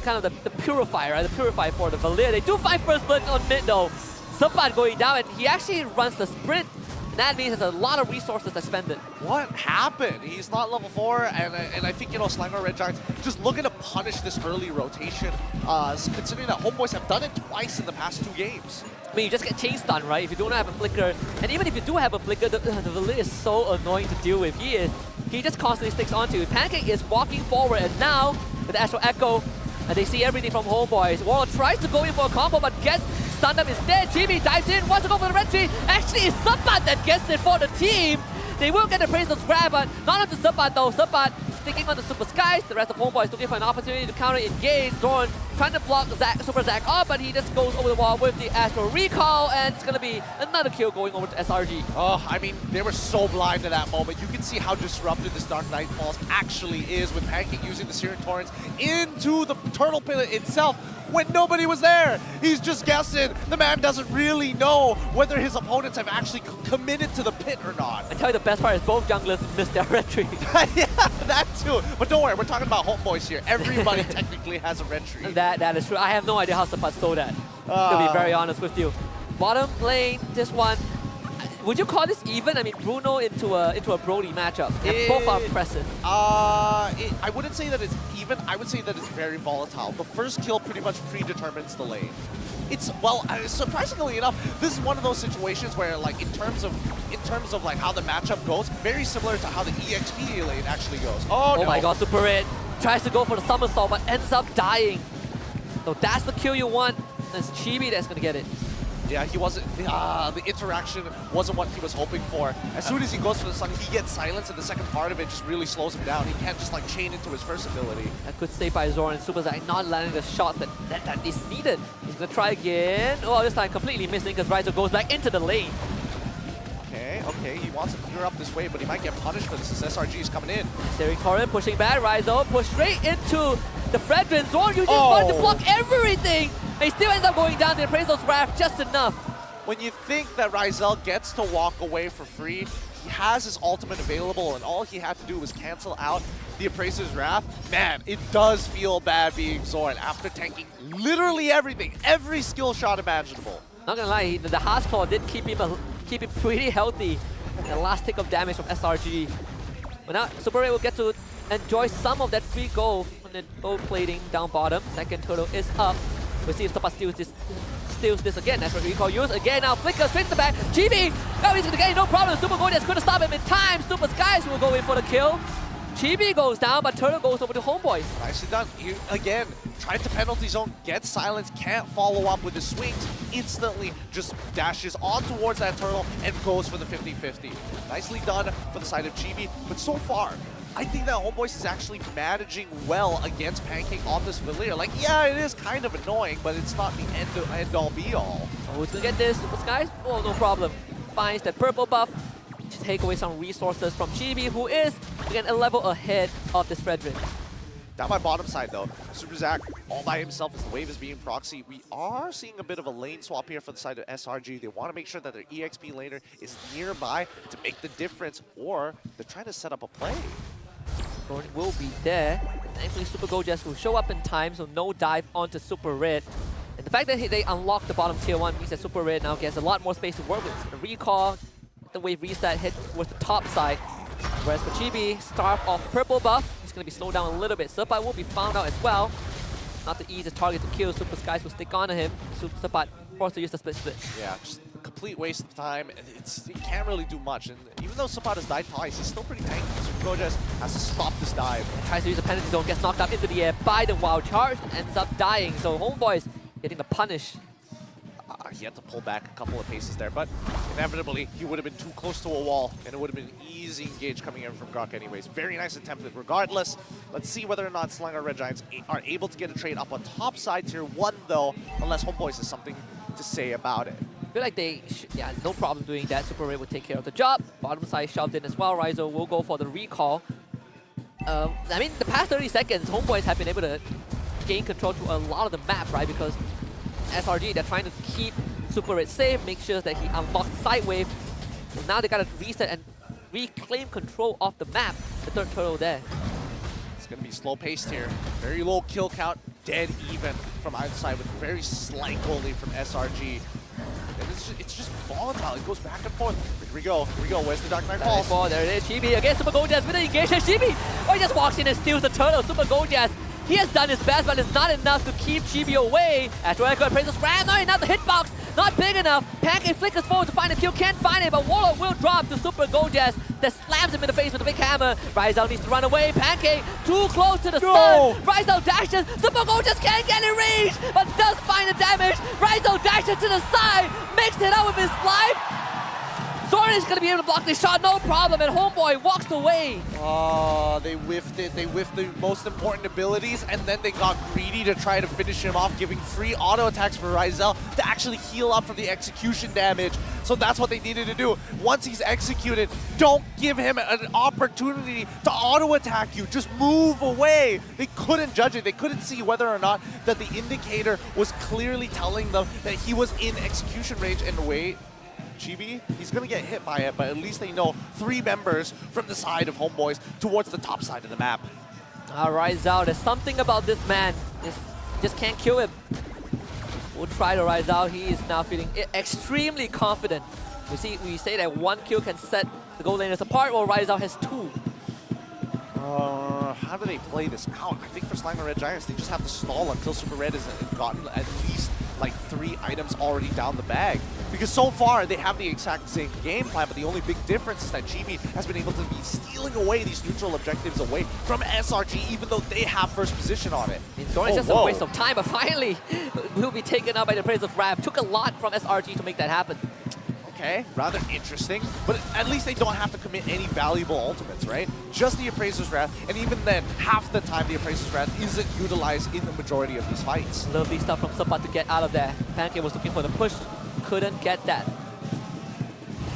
Speaker 6: kind of the purifier, right? The purifier for the Valir. They do find first blood on mid though. Sabat going down, and he actually runs the sprint. And that means there's a lot of resources expended.
Speaker 3: What happened? He's not level 4, and I think, you know, Selangor Red Giants just looking to punish this early rotation, considering that Homebois have done it twice in the past 2 games.
Speaker 6: I mean, you just get chain stun, right? If you don't have a flicker, and even if you do have a flicker, the Valir is so annoying to deal with. He just constantly sticks onto it. Pancake is walking forward, and now with the Astral Echo, and they see everything from Homebois. Warlord tries to go in for a combo, but gets stunned up instead. GB dives in, wants to go for the red tree. Actually, it's Sabat that gets it for the team. They will get the praise of grab, but not up to Sabat though. Sabat sticking on the Super Skies. The rest of Homebois looking for an opportunity to counter engage. Zorn trying to block Super Zack off, but he just goes over the wall with the Astral Recall, and it's going to be another kill going over to SRG.
Speaker 3: Oh, I mean, they were so blind at that moment. You can see how disrupted this Dark Knight Falls actually is with Pancake using the Searing Torrents into the Turtle Pit itself when nobody was there. He's just guessing. The man doesn't really know whether his opponents have actually committed to the pit or not.
Speaker 6: I tell you, the best part is both junglers missed their red tree.
Speaker 3: Yeah, that too. But don't worry, we're talking about Homebois here. Everybody technically has a red tree.
Speaker 6: That is true. I have no idea how Sabat stole that. To be very honest with you. Bottom lane, this one. Would you call this even? I mean, Bruno into a Brody matchup. And both are impressive.
Speaker 3: I wouldn't say that it's even. I would say that it's very volatile. The first kill pretty much predetermines the lane. It's, well, surprisingly enough, this is one of those situations where, like, in terms of like how the matchup goes, very similar to how the EXP lane actually goes. Oh no.
Speaker 6: My God, Super Red tries to go for the somersault, but ends up dying. So that's the kill you want. It's Chibi that's gonna get it.
Speaker 3: Yeah, he wasn't, the interaction wasn't what he was hoping for. As soon as he goes for the stun, he gets silenced, and the second part of it just really slows him down. He can't just like chain into his first ability.
Speaker 6: That good save by Zorn, and Super Zack not landing the shots that is needed. He's gonna try again. Oh, this time completely missing because Riser goes back into the lane.
Speaker 3: Okay, he wants to clear up this way, but he might get punished for this as SRG is coming in.
Speaker 6: Searing Torrent pushing back, Riser push straight into the Fredrin. Zorn using fun to block everything. And he still ends up going down to Appraisal's Wrath just enough.
Speaker 3: When you think that Rizel gets to walk away for free, he has his ultimate available, and all he had to do was cancel out the Appraiser's Wrath. Man, it does feel bad being Zorn after tanking literally everything, every skill shot imaginable.
Speaker 6: Not gonna lie, the Heart's Claw did keep him pretty healthy. The last tick of damage from SRG. But now Super Red will get to enjoy some of that free gold on the gold plating down bottom. Second turtle is up. We'll see if Sabat steals this again. That's what recall use. Again now, flicker straight to the back. GB! Now he's gonna get it, no problem. Super Gordius couldn't stop him in time. Super Skies will go in for the kill. Chibi goes down, but Turtle goes over to Homebois.
Speaker 3: Nicely done. You, again, tried to penalty zone, gets silence, can't follow up with the swings, instantly just dashes on towards that Turtle and goes for the 50-50. Nicely done for the side of Chibi, but so far, I think that Homebois is actually managing well against Pancake on this Valir. Like, yeah, it is kind of annoying, but it's not the end-all be-all.
Speaker 6: Oh, who's gonna get this? Super Skies? Oh, no problem. Finds that purple buff. Take away some resources from Chibi, who is, again, a level ahead of this Fredrin.
Speaker 3: Down my bottom side, though, Super Zack all by himself as the wave is being proxy. We are seeing a bit of a lane swap here for the side of SRG. They want to make sure that their EXP laner is nearby to make the difference, or they're trying to set up a play.
Speaker 6: Zorn will be there. Thankfully, Super Gorgeous will show up in time, so no dive onto Super Red. And the fact that they unlocked the bottom tier 1 means that Super Red now gets a lot more space to work with. The recall, the wave reset, hit towards the top side. Whereas for Chibi, starve off purple buff. He's going to be slowed down a little bit. Sabat will be found out as well. Not the easiest target to kill. Super Skies will stick onto him. Sabat forced to use the split.
Speaker 3: Yeah, just a complete waste of time. And he can't really do much. And even though Sabat has died twice, he's still pretty tanky. Super Gorgeous has to stop this dive.
Speaker 6: Tries to use the penalty zone, gets knocked up into the air by the wild charge, and ends up dying. So Homebois getting the punish.
Speaker 3: He had to pull back a couple of paces there, but inevitably he would have been too close to a wall, and it would have been an easy engage coming in from Grok anyways. Very nice attempt regardless. Let's see whether or not Selangor Red Giants are able to get a trade up on top side tier 1 though, unless Homebois has something to say about it.
Speaker 6: I feel like they, yeah, no problem doing that. Super Red will take care of the job. Bottom side shoved in as well. Rizo will go for the recall. I mean, the past 30 seconds, Homebois have been able to gain control to a lot of the map, right? Because SRG, they're trying to keep Super Red safe, make sure that he unlocks side wave. So now they gotta reset and reclaim control of the map. The third turtle there.
Speaker 3: It's going to be slow-paced here. Very low kill count, dead even from either side with very slight goal lead from SRG. And it's just volatile. It goes back and forth. Here we go. Where's the Dark Knight Falls?
Speaker 6: Ball, there it is. Chibi against Super Gorgeous with the engagement. Chibi! Oh, he just walks in and steals the turtle. Super Gorgeous. He has done his best, but it's not enough to keep Chibi away. After Echo appraises Ram, not enough. The hitbox, not big enough. Pancake flickers forward to find a kill, can't find it, but Warlord will drop to Super Gorgeous. That slams him in the face with a big hammer. Rizal needs to run away. Pancake too close to the stun. Rizal dashes. Super Gorgeous can't get in range, but does find the damage. Rizal dashes to the side, makes it out with his life. Zoran is going to be able to block this shot, no problem, and Homebois walks away.
Speaker 3: Oh, they whiffed it. They whiffed the most important abilities, and then they got greedy to try to finish him off, giving free auto attacks for Rizal to actually heal up from the execution damage. So that's what they needed to do. Once he's executed, don't give him an opportunity to auto attack you. Just move away. They couldn't judge it. They couldn't see whether or not that the indicator was clearly telling them that he was in execution range. And wait, Chibi, he's going to get hit by it, but at least they know 3 members from the side of Homebois towards the top side of the map.
Speaker 6: Rizal, there's something about this man. Just can't kill him. We'll try to Rizal. He is now feeling extremely confident. We say that 1 kill can set the goal laners apart, while Rizal has 2.
Speaker 3: How do they play this out? I think for Selangor Red Giants, they just have to stall until Super Red has gotten at least like 3 items already down the bag. Because so far, they have the exact same game plan, but the only big difference is that GB has been able to be stealing away these neutral objectives away from SRG, even though they have first position on it.
Speaker 6: It's just a waste of time, but finally, will be taken out by the praise of Rav. Took a lot from SRG to make that happen.
Speaker 3: Okay, rather interesting, but at least they don't have to commit any valuable ultimates, right? Just the Appraiser's Wrath, and even then, half the time the Appraiser's Wrath isn't utilized in the majority of these fights.
Speaker 6: Lovely stuff from Sepa to get out of there. Pancake was looking for the push, couldn't get that.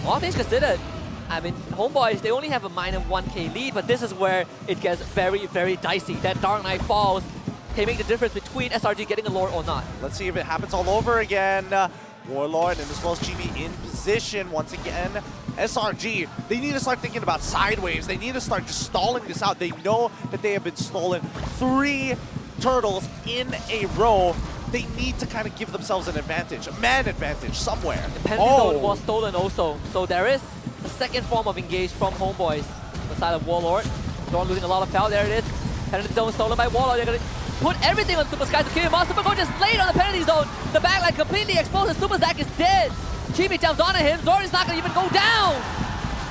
Speaker 6: All things considered, I mean, Homebois, they only have a minor 1k lead, but this is where it gets very, very dicey. That Dark Knight Falls can make the difference between SRG getting a lord or not.
Speaker 3: Let's see if it happens all over again. Warlord and as well as GB in position once again. SRG, they need to start thinking about sideways. They need to start just stalling this out. They know that they have been stolen 3 turtles in a row. They need to kind of give themselves an advantage, a man advantage somewhere.
Speaker 6: The penalty zone was stolen also, so there is a second form of engage from Homebois on the side of Warlord. Dorn losing a lot of power, there it is. Penalty zone stolen by Warlord. They're going to put everything on Super Sky to kill him off. Super Go just laid on the penalty zone. The backline completely exposed and Super Zack is dead. Chibi jumps onto him. Zoran is not going to even go down.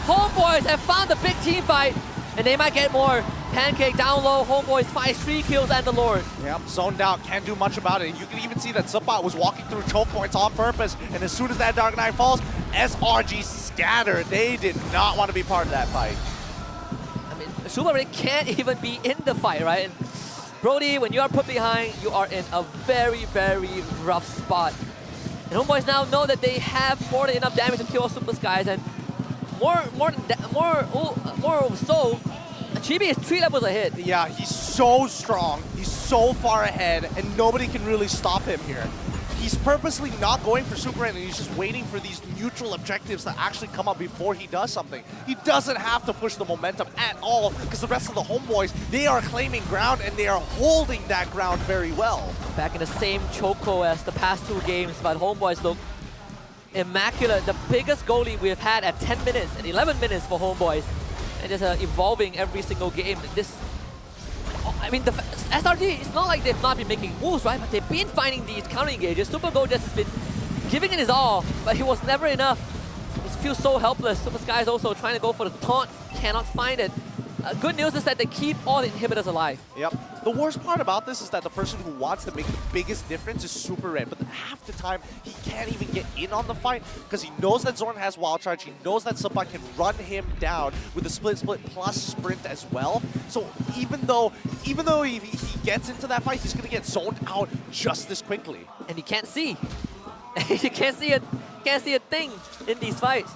Speaker 6: Homebois have found the big team fight, and they might get more. Pancake down low. Homebois finds 3 kills and the Lord.
Speaker 3: Yep, zoned out, can't do much about it. You can even see that Supat was walking through choke points on purpose, and as soon as that Dark Knight falls, SRG scattered. They did not want to be part of that fight.
Speaker 6: I mean, Super really can't even be in the fight, right? And Brody, when you are put behind, you are in a very, very rough spot. And Homebois now know that they have more than enough damage to kill Super Skies, and more so, Chibi is 3 levels ahead.
Speaker 3: Yeah, he's so strong. He's so far ahead, and nobody can really stop him here. He's purposely not going for Super Red, and he's just waiting for these neutral objectives to actually come up before he does something. He doesn't have to push the momentum at all, because the rest of the Homebois, they are claiming ground, and they are holding that ground very well.
Speaker 6: Back in the same choco as the past 2 games, but Homebois look immaculate. The biggest goalie we've had at 10 minutes and 11 minutes for Homebois. And just evolving every single game. I mean, the SRG, it's not like they've not been making moves, right? But they've been finding these counter engages. Super Go just has been giving it his all, but he was never enough. He feels so helpless. Super Sky is also trying to go for the taunt, cannot find it. Good news is that they keep all the inhibitors alive.
Speaker 3: Yep. The worst part about this is that the person who wants to make the biggest difference is Super Red, but half the time he can't even get in on the fight because he knows that Zorn has Wild Charge, he knows that Supat can run him down with the split plus sprint as well. So even though he gets into that fight, he's going to get zoned out just as quickly.
Speaker 6: And he can't see. You can't see a thing in these fights.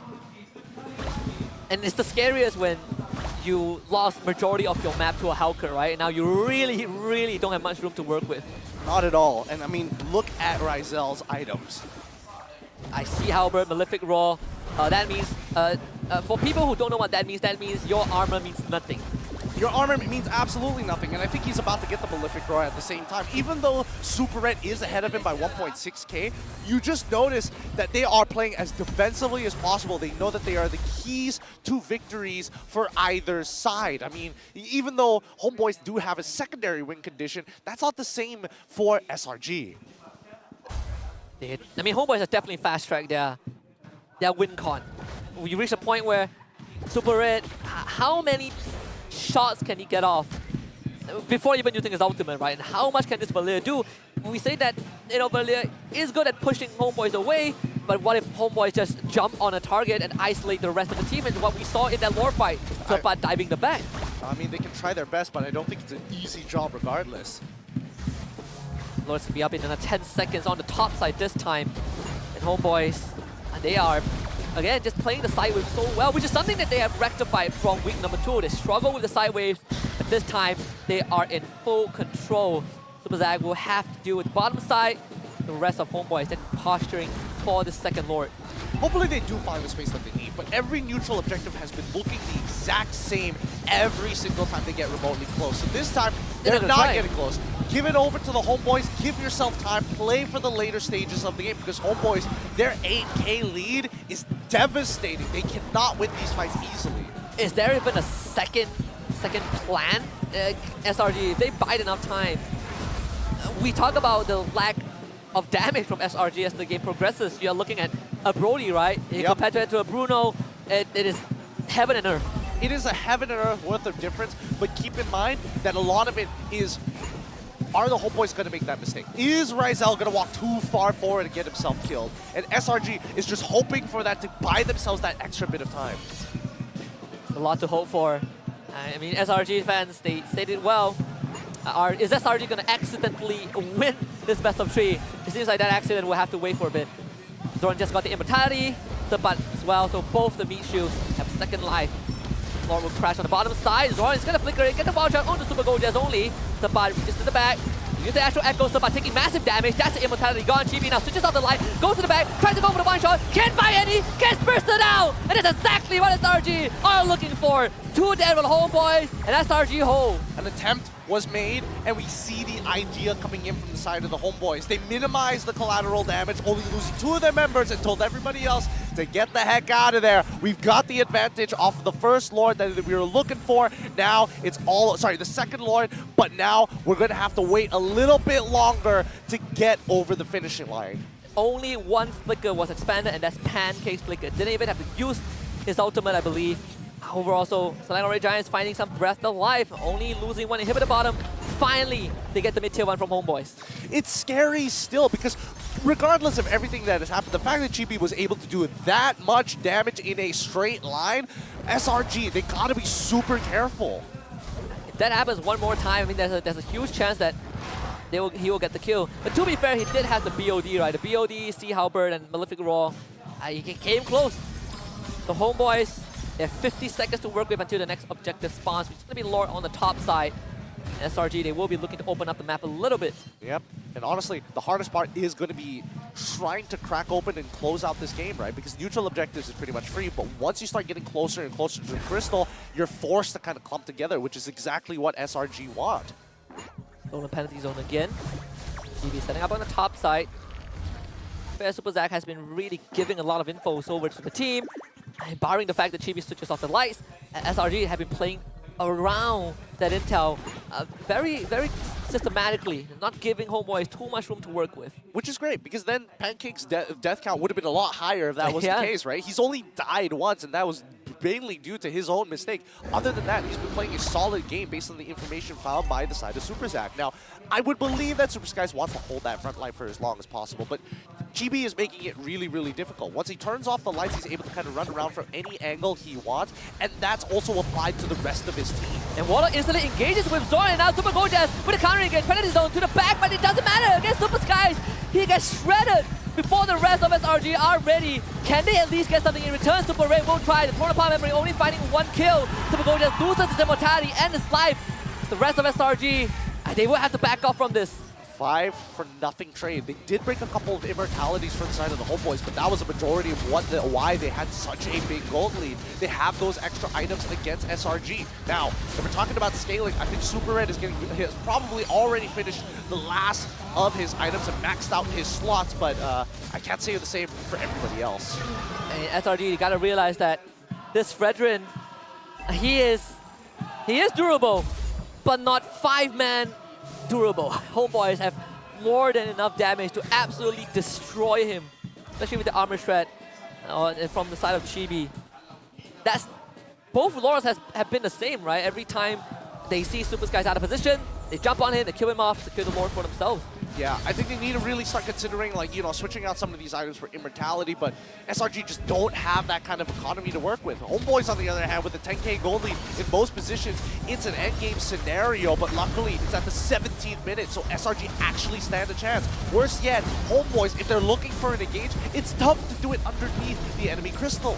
Speaker 6: And it's the scariest when you lost majority of your map to a Hawker, right? Now you really, really don't have much room to work with.
Speaker 3: Not at all. And I mean, look at Rizal's items.
Speaker 6: I see Halberd, Malefic Raw. That means For people who don't know what that means your armor means nothing.
Speaker 3: Your armor means absolutely nothing, and I think he's about to get the Malefic Roar at the same time. Even though Super Red is ahead of him by 1.6k, you just notice that they are playing as defensively as possible. They know that they are the keys to victories for either side. I mean, even though Homebois do have a secondary win condition, that's not the same for SRG.
Speaker 6: I mean, Homebois has definitely fast-tracked their win con. We reach a point where Super Red, how many shots can he get off before even using his ultimate, right? And how much can this Valir do? We say that, you know, Valir is good at pushing Homebois away, but what if Homebois just jump on a target and isolate the rest of the team? And what we saw in that lore fight, Sepat diving the back.
Speaker 3: I mean, they can try their best, but I don't think it's an easy job regardless.
Speaker 6: Lord's gonna be up in another 10 seconds on the top side this time. And Homebois, they are, again, just playing the side waves so well, which is something that they have rectified from week number 2. They struggle with the side waves, but this time they are in full control. Super Zag will have to deal with the bottom side. The rest of Homebois then posturing for the second Lord.
Speaker 3: Hopefully they do find the space that they need, but every neutral objective has been looking the exact same every single time they get remotely close. So this time, they're not getting close. Give it over to the Homebois, give yourself time, play for the later stages of the game, because Homebois, their 8k lead is devastating. They cannot win these fights easily.
Speaker 6: Is there even a second plan? SRG, if they bide enough time. We talk about the lack of damage from SRG as the game progresses. You're looking at a Brody, right? Compared to a Bruno, it is heaven and earth.
Speaker 3: It is a heaven and earth worth of difference, but keep in mind that a lot of it is, are the Homebois going to make that mistake? Is Ryzel going to walk too far forward and get himself killed? And SRG is just hoping for that to buy themselves that extra bit of time.
Speaker 6: A lot to hope for. I mean, SRG fans, they stated well. Is SRG going to accidentally win this best of 3? It seems like that accident will have to wait for a bit. Zoran just got the immortality, the butt as well, so both the meat shields have second life. Lord will crash on the bottom side. Zoran is going to flicker it, get the ball shot onto Super Gorgeous only. The butt reaches to the back. Use the actual echo, Sepat taking massive damage. That's the immortality gone. Chibi now switches off the light, goes to the back, tries to go for the one shot, can't find any, gets bursted out! And that's exactly what SRG are looking for. 2 dead with Homebois and SRG whole.
Speaker 3: An attempt was made, and we see the idea coming in from the side of the Homebois. They minimized the collateral damage, only losing 2 of their members, and told everybody else to get the heck out of there. We've got the advantage off of the first Lord that we were looking for. Now it's all, sorry, the second Lord, but now we're going to have to wait a little bit longer to get over the finishing line.
Speaker 6: Only one flicker was expanded, and that's Pancake's flicker. Didn't even have to use his ultimate, I believe. Overall, so Selangor Red Giants finding some breath of life, only losing 1 inhibitor bottom. Finally, they get the mid-tier 1 from Homebois.
Speaker 3: It's scary still, because regardless of everything that has happened, the fact that Chibi was able to do that much damage in a straight line, SRG, they gotta be super careful.
Speaker 6: If that happens one more time, I mean, there's a huge chance that he will get the kill. But to be fair, he did have the BOD, right? The BOD, Sea Halberd, and Malefic Roar. He came close. The Homebois, they have 50 seconds to work with until the next objective spawns, which is going to be Lord on the top side. And SRG, they will be looking to open up the map a little bit.
Speaker 3: Yep, and honestly, the hardest part is going to be trying to crack open and close out this game, right? Because neutral objectives is pretty much free, but once you start getting closer and closer to the crystal, you're forced to kind of clump together, which is exactly what SRG want.
Speaker 6: Stolen penalty zone again. GB setting up on the top side. Fair Super Zach has been really giving a lot of infos over to the team. Barring the fact that Chibi switches off the lights, SRG have been playing around that intel very, very systematically, not giving Homebois too much room to work with.
Speaker 3: Which is great, because then Pancake's death count would have been a lot higher if that was the case, right? He's only died once, and that was mainly due to his own mistake. Other than that, he's been playing a solid game based on the information found by the side of Super Zach. Now, I would believe that Super Skies wants to hold that front line for as long as possible, but GB is making it really, really difficult. Once he turns off the lights, he's able to kind of run around from any angle he wants, and that's also applied to the rest of his team.
Speaker 6: And Waller instantly engages with Zoran, and now Super Gorgeous with a counter against penalty zone to the back, but it doesn't matter against Super Skies. He gets shredded before the rest of SRG are ready. Can they at least get something in return? Super Red will try. The torn apart memory only finding 1 kill. Super Gorgeous loses his immortality and his life. It's the rest of SRG, they will have to back off from this.
Speaker 3: 5-for-nothing trade. They did break a couple of immortalities from the side of the Homebois, but that was a majority of why they had such a big gold lead. They have those extra items against SRG. Now, if we're talking about scaling, I think Super Red has probably already finished the last of his items and maxed out his slots, but I can't say the same for everybody else.
Speaker 6: And SRG, you gotta realize that this Fredrin, he is durable, but not 5-man durable. Homebois have more than enough damage to absolutely destroy him, especially with the armor shred from the side of Chibi. That's both Loras have been the same, right? Every time they see Super Skies out of position, they jump on him, they kill him off, secure the Lord for themselves.
Speaker 3: Yeah, I think they need to really start considering, like, you know, switching out some of these items for immortality, but SRG just don't have that kind of economy to work with. Homebois, on the other hand, with the 10k gold lead in most positions, it's an endgame scenario, but luckily it's at the 17th minute, so SRG actually stand a chance. Worse yet, Homebois, if they're looking for an engage, it's tough to do it underneath the enemy crystal.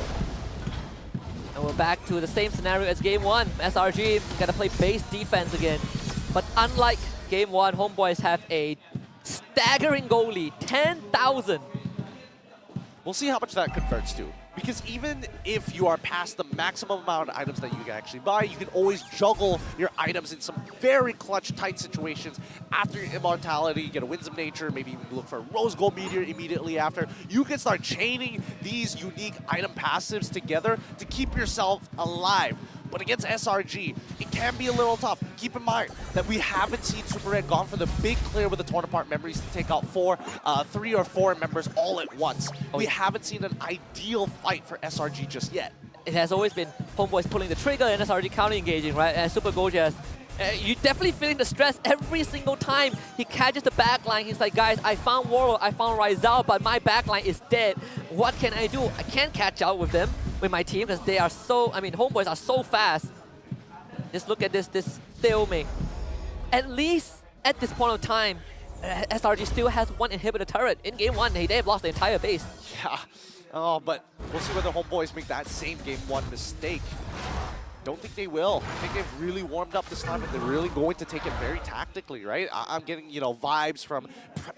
Speaker 6: And we're back to the same scenario as Game 1. SRG gotta play base defense again. But unlike Game 1, Homebois have a staggering goal lead, 10,000.
Speaker 3: We'll see how much that converts to. Because even if you are past the maximum amount of items that you can actually buy, you can always juggle your items in some very clutch, tight situations. After your immortality, you get a Winds of Nature, maybe even look for a Rose Gold Meteor immediately after. You can start chaining these unique item passives together to keep yourself alive. But against SRG, it can be a little tough. Keep in mind that we haven't seen Super Red gone for the big clear with the torn apart memories to take out 3 or 4 members all at once. We haven't seen an ideal fight for SRG just yet.
Speaker 6: It has always been Homebois pulling the trigger and SRG counter-engaging, right? And Super Gorgeous, you're definitely feeling the stress every single time he catches the backline. He's like, guys, I found Warlord, I found Rizal, but my backline is dead. What can I do? I can't catch out with them, with my team, because they are so, I mean, Homebois are so fast. Just look at this stalemate. At least at this point of time, SRG still has one inhibitor turret. In Game 1, they have lost the entire base.
Speaker 3: Yeah. Oh, but we'll see whether Homebois make that same Game 1 mistake. Don't think they will. I think they've really warmed up this time and they're really going to take it very tactically, right? I'm getting, you know, vibes from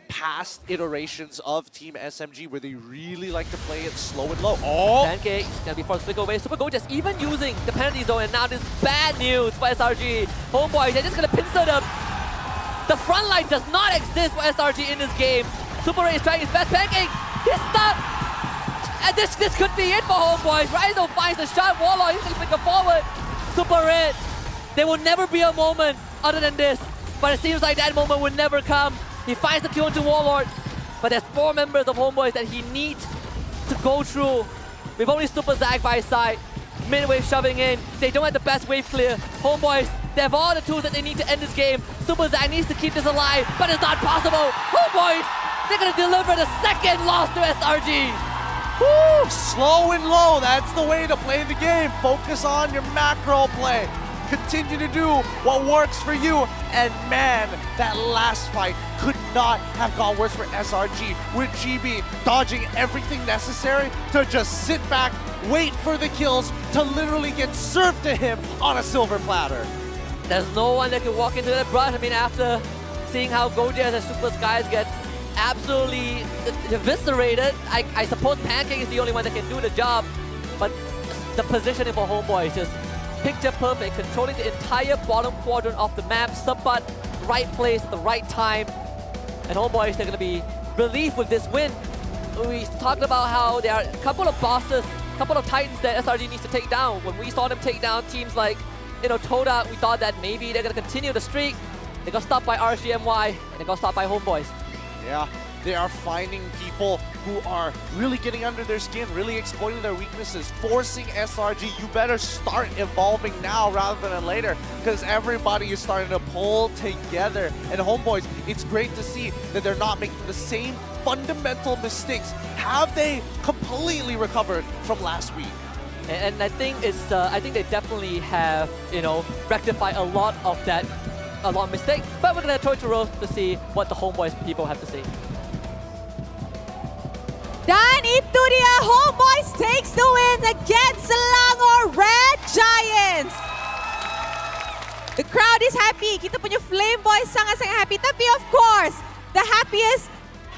Speaker 3: past iterations of Team SMG where they really like to play it slow and low. Oh!
Speaker 6: 10k is gonna be forced to flick away. Super Gorgeous even using the penalty zone, and now this bad news for SRG. Homebois, they're just gonna pincer them. The front line does not exist for SRG in this game. Super Ray is trying his best, pancake. He's stuck. And this could be it for Homebois. Rizal finds the shot. Warlord, he's gonna flicker forward. Super Red. There will never be a moment other than this. But it seems like that moment will never come. He finds the kill into Warlord. But there's 4 members of Homebois that he needs to go through. We've only Super Zag by his side. Mid-wave shoving in. They don't have the best wave clear. Homebois, they have all the tools that they need to end this game. Super Zag needs to keep this alive, but it's not possible. Homebois, they're gonna deliver the second loss to SRG.
Speaker 3: Woo! Slow and low, that's the way to play the game. Focus on your macro play. Continue to do what works for you. And man, that last fight could not have gone worse for SRG, with GB dodging everything necessary to just sit back, wait for the kills, to literally get served to him on a silver platter.
Speaker 6: There's no one that can walk into that brush. I mean, after seeing how Gorgeous and Super Skies get absolutely eviscerated, I suppose Pancake is the only one that can do the job. But the positioning for Homebois is just picture perfect, controlling the entire bottom quadrant of the map, Subbutt, right place at the right time. And Homebois, they're going to be relieved with this win. We talked about how there are a couple of bosses, a couple of titans that SRG needs to take down. When we saw them take down teams like, you know, Toda, we thought that maybe they're going to continue the streak. They got stopped by RGMY, and they got stopped by Homebois.
Speaker 3: Yeah, they are finding people who are really getting under their skin, really exploiting their weaknesses, forcing SRG, you better start evolving now rather than later, because everybody is starting to pull together. And Homebois, it's great to see that they're not making the same fundamental mistakes. Have they completely recovered from last week?
Speaker 6: And I think it's, I think they definitely have, you know, rectified a lot of mistakes. But we're gonna throw it to Rose to see what the Homebois people have to say.
Speaker 4: Dan itu dia, Homebois takes the win against Selangor Red Giants. The crowd is happy. Kita punya Flame Boys sangat-sangat happy. Tapi of course, the happiest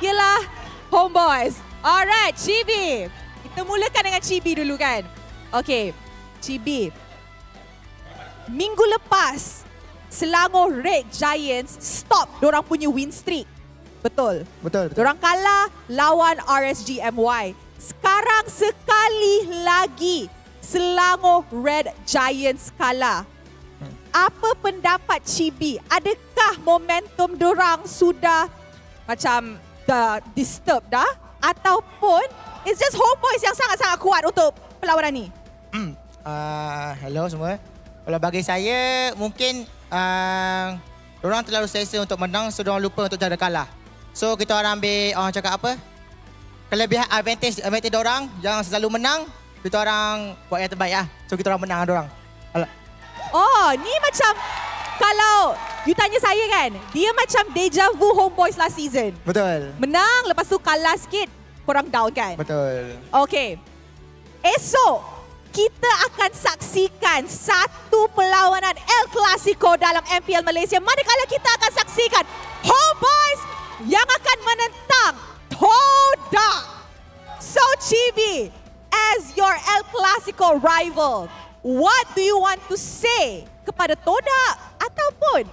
Speaker 4: ialah Homebois. Alright, Chibi. Kita mulakan dengan Chibi dulu kan. Okay, Chibi. Minggu lepas, Selangor Red Giants stop dorang punya win streak. Betul?
Speaker 9: Betul.
Speaker 4: Dorang kalah lawan RSGMY. Sekarang sekali lagi Selangor Red Giants kalah. Apa pendapat Chibi? Adakah momentum dorang sudah macam disturb dah? Ataupun it's just Homebois yang sangat-sangat kuat untuk perlawanan ni?
Speaker 9: Hello semua. Kalau bagi saya, mungkin dorang terlalu selesa untuk menang, so dorang lupa untuk cara kalah. So kita orang ambil, orang cakap apa? Kelebihan advantage dorang, jangan selalu menang. Kita orang buat yang terbaik lah. So kita orang menang dorang.
Speaker 4: Oh, ni macam kalau you tanya saya kan, dia macam deja vu Homebois last season.
Speaker 9: Betul.
Speaker 4: Menang, lepas tu kalah sikit, korang down kan?
Speaker 9: Betul.
Speaker 4: Okay. Esok, kita akan saksikan satu perlawanan El Clasico dalam MPL Malaysia. Manakala kita akan saksikan Homebois yang akan menentang Toda. So Chibi, as your El Clasico rival, what do you want to say kepada Toda ataupun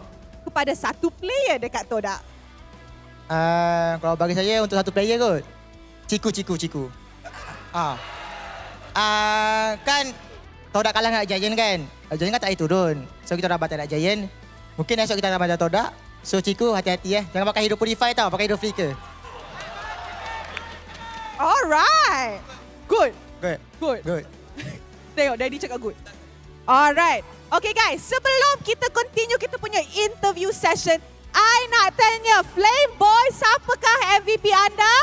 Speaker 4: kepada satu player dekat Toda?
Speaker 9: Kalau bagi saya untuk satu player kot. Ciku. Kan Toda kalah dengan Giant kan. Giant kan tak boleh turun. So kita orang batal dengan Giant. Mungkin esok kita akan batal Toda. So Ciku hati-hati Jangan pakai hero purify tau. Pakai hero flicker.
Speaker 4: Alright. Good. Tengok, Daddy cakap good. Alright. Okay guys, sebelum kita continue kita punya interview session, I nak tanya, Flame Boy, siapakah MVP anda?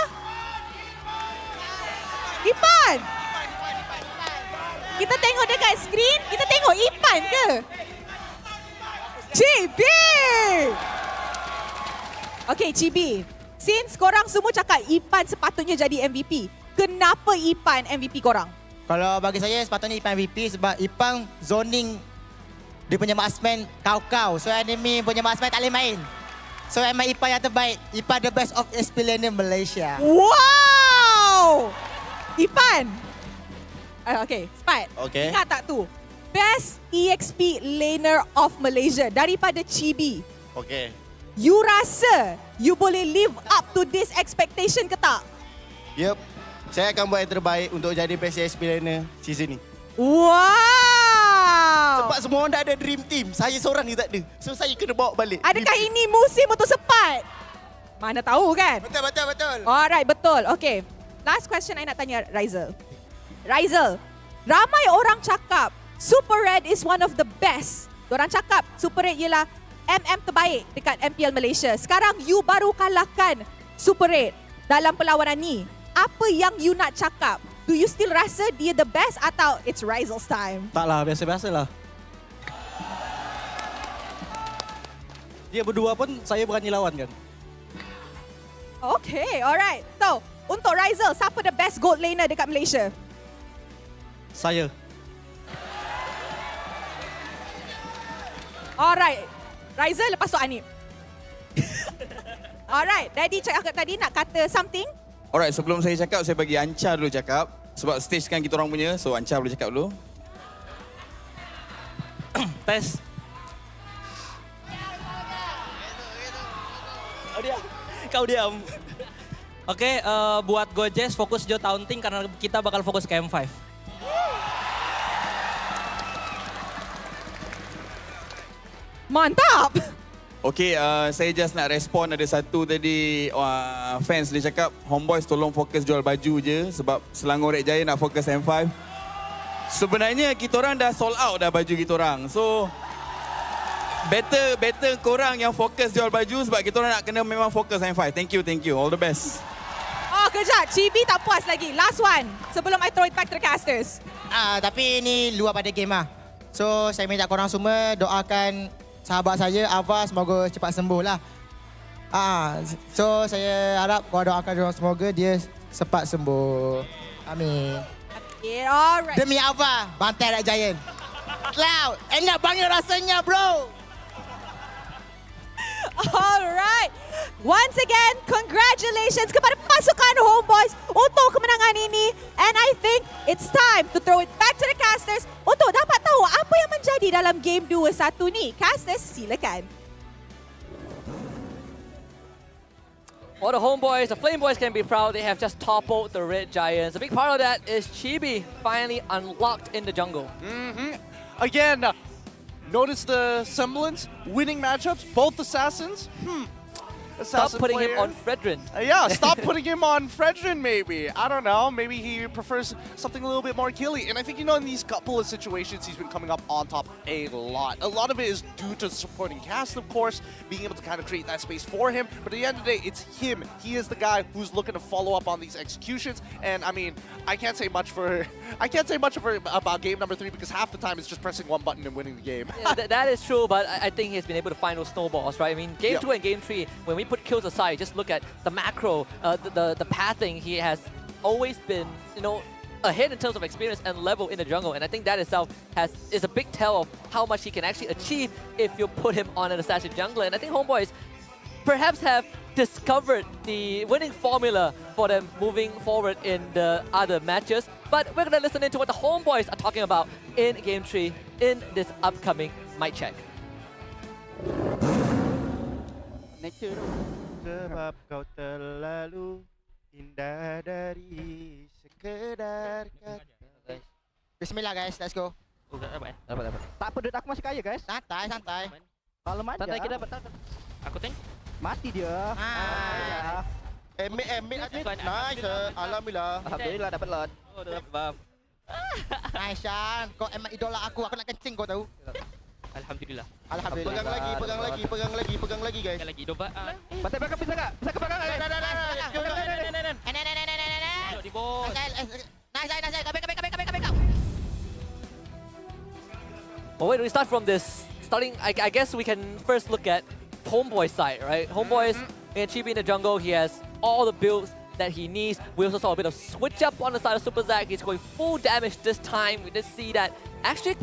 Speaker 4: Ipan. Kita tengok dekat screen, kita tengok Ipan ke? Chibi. Okay, Chibi. Since korang semua cakap Ipan sepatutnya jadi MVP, kenapa Ipan MVP korang?
Speaker 9: Kalau bagi saya sepatutnya Ipan MVP sebab Ipan zoning dia punya marksman kau-kau. So enemy punya marksman tak boleh main. So emang Ipan yang terbaik. Ipan the best of MPL Malaysia.
Speaker 4: Wow! Ipan. Okay, Spat.
Speaker 9: Okay.
Speaker 4: Ingat tak tu? Best EXP laner of Malaysia daripada Chibi.
Speaker 9: Okay.
Speaker 4: You rasa you boleh live up to this expectation ke tak?
Speaker 9: Yep. Saya akan buat yang terbaik untuk jadi best EXP laner season ni.
Speaker 4: Wow!
Speaker 9: Sebab semua orang dah ada dream team. Saya seorang ni tak ada. So saya kena bawa balik.
Speaker 4: Adakah ini musim untuk Spat? Mana tahu kan?
Speaker 9: Betul.
Speaker 4: Alright, betul. Okay. Last question I nak tanya Raizal. Raizal, ramai orang cakap Super Red is one of the best. Diorang cakap Super Red ialah MM terbaik dekat MPL Malaysia. Sekarang you baru kalahkan Super Red dalam perlawanan ni. Apa yang you nak cakap? Do you still rasa dia the best atau it's Raizal's time?
Speaker 7: Taklah, biasa-biasa lah. Dia berdua pun saya berani lawan kan.
Speaker 4: Okay, alright. So, untuk Raizal, siapa the best gold laner dekat Malaysia?
Speaker 7: Saya.
Speaker 4: Alright. Raizal lepas tu Anip. Alright, Daddy cakap tadi nak kata something?
Speaker 12: Alright, sebelum saya cakap, saya bagi Anca dulu cakap. Sebab stage kan kita orang punya, so Anca boleh cakap dulu.
Speaker 7: Test. Kau diam. Okay, buat Gojes fokus jo taunting karena kita bakal fokus ke M5.
Speaker 4: Mantap!
Speaker 12: Okay, saya just nak respon ada satu tadi fans dia cakap Homebois tolong fokus jual baju je sebab Selangor Red Giants nak fokus M5. Sebenarnya kita orang dah sold out dah baju kita orang. So better korang yang fokus jual baju sebab kita orang nak kena memang fokus M5. Thank you. All the best.
Speaker 4: Oh, kejap. Chibi tak puas lagi. Last one. Sebelum I throw it back to the casters.
Speaker 9: Tapi ini luar pada game lah. So saya minta korang semua doakan sahabat saya, Ava, semoga cepat sembuh lah. So saya harap korang doakan dia semoga dia cepat sembuh. Amin.
Speaker 4: Okay, alright.
Speaker 9: Demi Ava, bantai Red Giant. Cloud, enak banget rasanya bro.
Speaker 4: Alright. Once again, congratulations kepada pasukan Homebois untuk kemenangan ini. And I think it's time to throw it back to the casters untuk dapat tahu apa yang menjadi dalam game 2-1 ni. Casters, silakan.
Speaker 6: For the Homeboys, the Flame Boys can be proud. They have just toppled the Red Giants. A big part of that is Chibi finally unlocked in the jungle.
Speaker 3: Again, notice the semblance. Winning matchups, both assassins.
Speaker 6: Stop
Speaker 3: Assassin
Speaker 6: putting him
Speaker 3: player.
Speaker 6: on Fredrin.
Speaker 3: Yeah, stop putting him on Fredrin maybe. I don't know. Maybe he prefers something a little bit more killy. And I think, in these couple of situations, he's been coming up on top a lot. A lot of it is due to the supporting cast, of course, being able to kind of create that space for him. But at the end of the day, it's him. He is the guy who's looking to follow up on these executions. And I mean, I can't say much about game number 3 because half the time it's just pressing one button and winning the game.
Speaker 6: Yeah, that is true, but I think he's been able to find those snowballs, right? I mean, game 2 and game 3, when we put kills aside, just look at the macro, the pathing. He has always been, ahead in terms of experience and level in the jungle, and I think that itself is a big tell of how much he can actually achieve if you put him on an assassin jungler. And I think Homeboys perhaps have discovered the winning formula for them moving forward in the other matches. But we're gonna listen into what the Homeboys are talking about in game 3 in this upcoming mic check.
Speaker 13: Sebab kau terlalu indah dari sekedar kata.
Speaker 10: Bismillah guys, let's go.
Speaker 6: Dapat.
Speaker 13: Tak apa, duit aku masih kaya guys.
Speaker 10: Santai.
Speaker 13: Malam aja.
Speaker 8: Santai kita dapat. Aku tank.
Speaker 13: Mati dia.
Speaker 10: Ah.
Speaker 13: Mid. Nice. Alhamdulillah. Alhamdulillah dapat lot.
Speaker 8: Oh, dapat buff.
Speaker 10: Nice Shan, kau emang idola aku nak kencing kau tahu.
Speaker 8: Alhamdulillah.
Speaker 10: Alhamdulillah.
Speaker 13: Pegang lagi guys.
Speaker 8: Sekali lagi doba.
Speaker 13: Pasal belakang bisa enggak? Bisa ke belakang?
Speaker 8: Tengok di bawah.
Speaker 10: Nice, kabin.
Speaker 6: Well, where do we start from this? I guess we can first look at Homeboy's side, right? Homeboy's in Chibi in the jungle. He has all the builds that he needs. We also saw a bit of switch up on the side of Super Zack. He's going full damage this time. We did see that actually,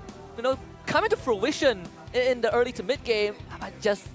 Speaker 6: coming to fruition in the early to mid game. Just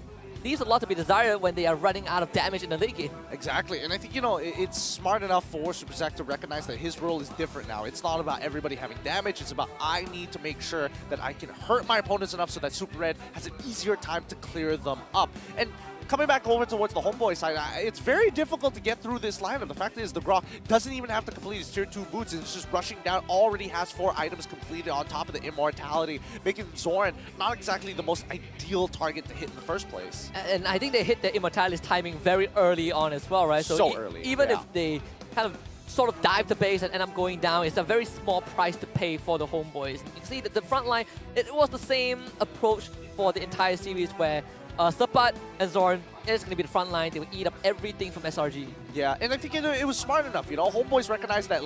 Speaker 6: leaves a lot to be desired when they are running out of damage in the late game.
Speaker 3: Exactly, and I think, it's smart enough for Super Zack to recognize that his role is different now. It's not about everybody having damage, it's about I need to make sure that I can hurt my opponents enough so that Super Red has an easier time to clear them up. And coming back over towards the Homeboy side, it's very difficult to get through this lineup. The fact is, the Grok doesn't even have to complete his tier 2 boots, and it's just rushing down, already has 4 items completed on top of the Immortality, making Zoran not exactly the most ideal target to hit in the first place.
Speaker 6: And I think they hit the Immortality's timing very early on as well, right?
Speaker 3: So early,
Speaker 6: even
Speaker 3: yeah.
Speaker 6: if they kind of sort of dive the base and end up going down, it's a very small price to pay for the Homeboys. You can see that the front line, it was the same approach for the entire series where Sapat and Zorn is going to be the front line. They will eat up everything from SRG.
Speaker 3: Yeah, and I think it was smart enough. Homeboys recognized that,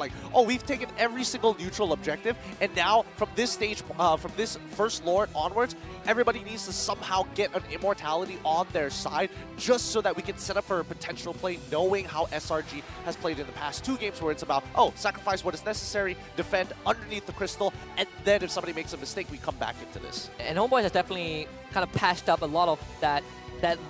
Speaker 3: we've taken every single neutral objective, and now from this stage, from this first Lord onwards, everybody needs to somehow get an Immortality on their side, just so that we can set up for a potential play, knowing how SRG has played in the past 2 games, where it's about, sacrifice what is necessary, defend underneath the crystal, and then if somebody makes a mistake, we come back into this.
Speaker 6: And Homeboys has definitely kind of patched up a lot of that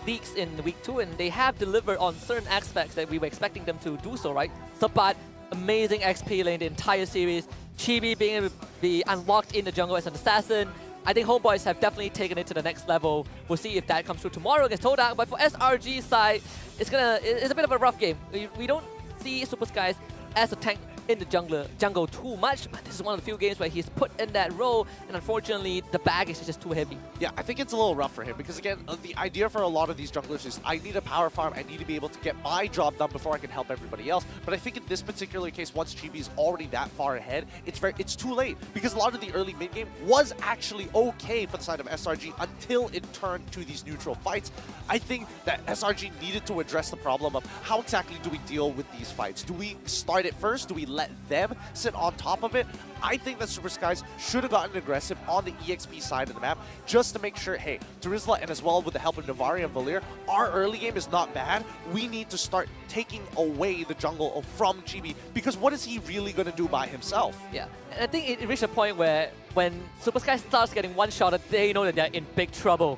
Speaker 6: leaks in week 2, and they have delivered on certain aspects that we were expecting them to do so, right? Sapat, amazing XP lane the entire series. Chibi being able to be unlocked in the jungle as an assassin. I think Homeboys have definitely taken it to the next level. We'll see if that comes through tomorrow against Todak. But for SRG's side, it's a bit of a rough game. We don't see Super Skies as a tank in the jungle too much, but this is one of the few games where he's put in that role, and unfortunately the baggage is just too heavy.
Speaker 3: Yeah, I think it's a little rough for him because, again, the idea for a lot of these junglers is I need a power farm, I need to be able to get my job done before I can help everybody else. But I think in this particular case, once Chibi is already that far ahead, it's too late because a lot of the early mid game was actually okay for the side of SRG until it turned to these neutral fights. I think that SRG needed to address the problem of how exactly do we deal with these fights? Do we start it first? Do we let them sit on top of it? I think that Super Skies should have gotten aggressive on the EXP side of the map just to make sure, hey, Terizla and as well with the help of Navari and Valir, our early game is not bad. We need to start taking away the jungle from Chibi because what is he really going to do by himself?
Speaker 6: Yeah, and I think it reached a point where when Super Skies starts getting one-shotted, they know that they're in big trouble.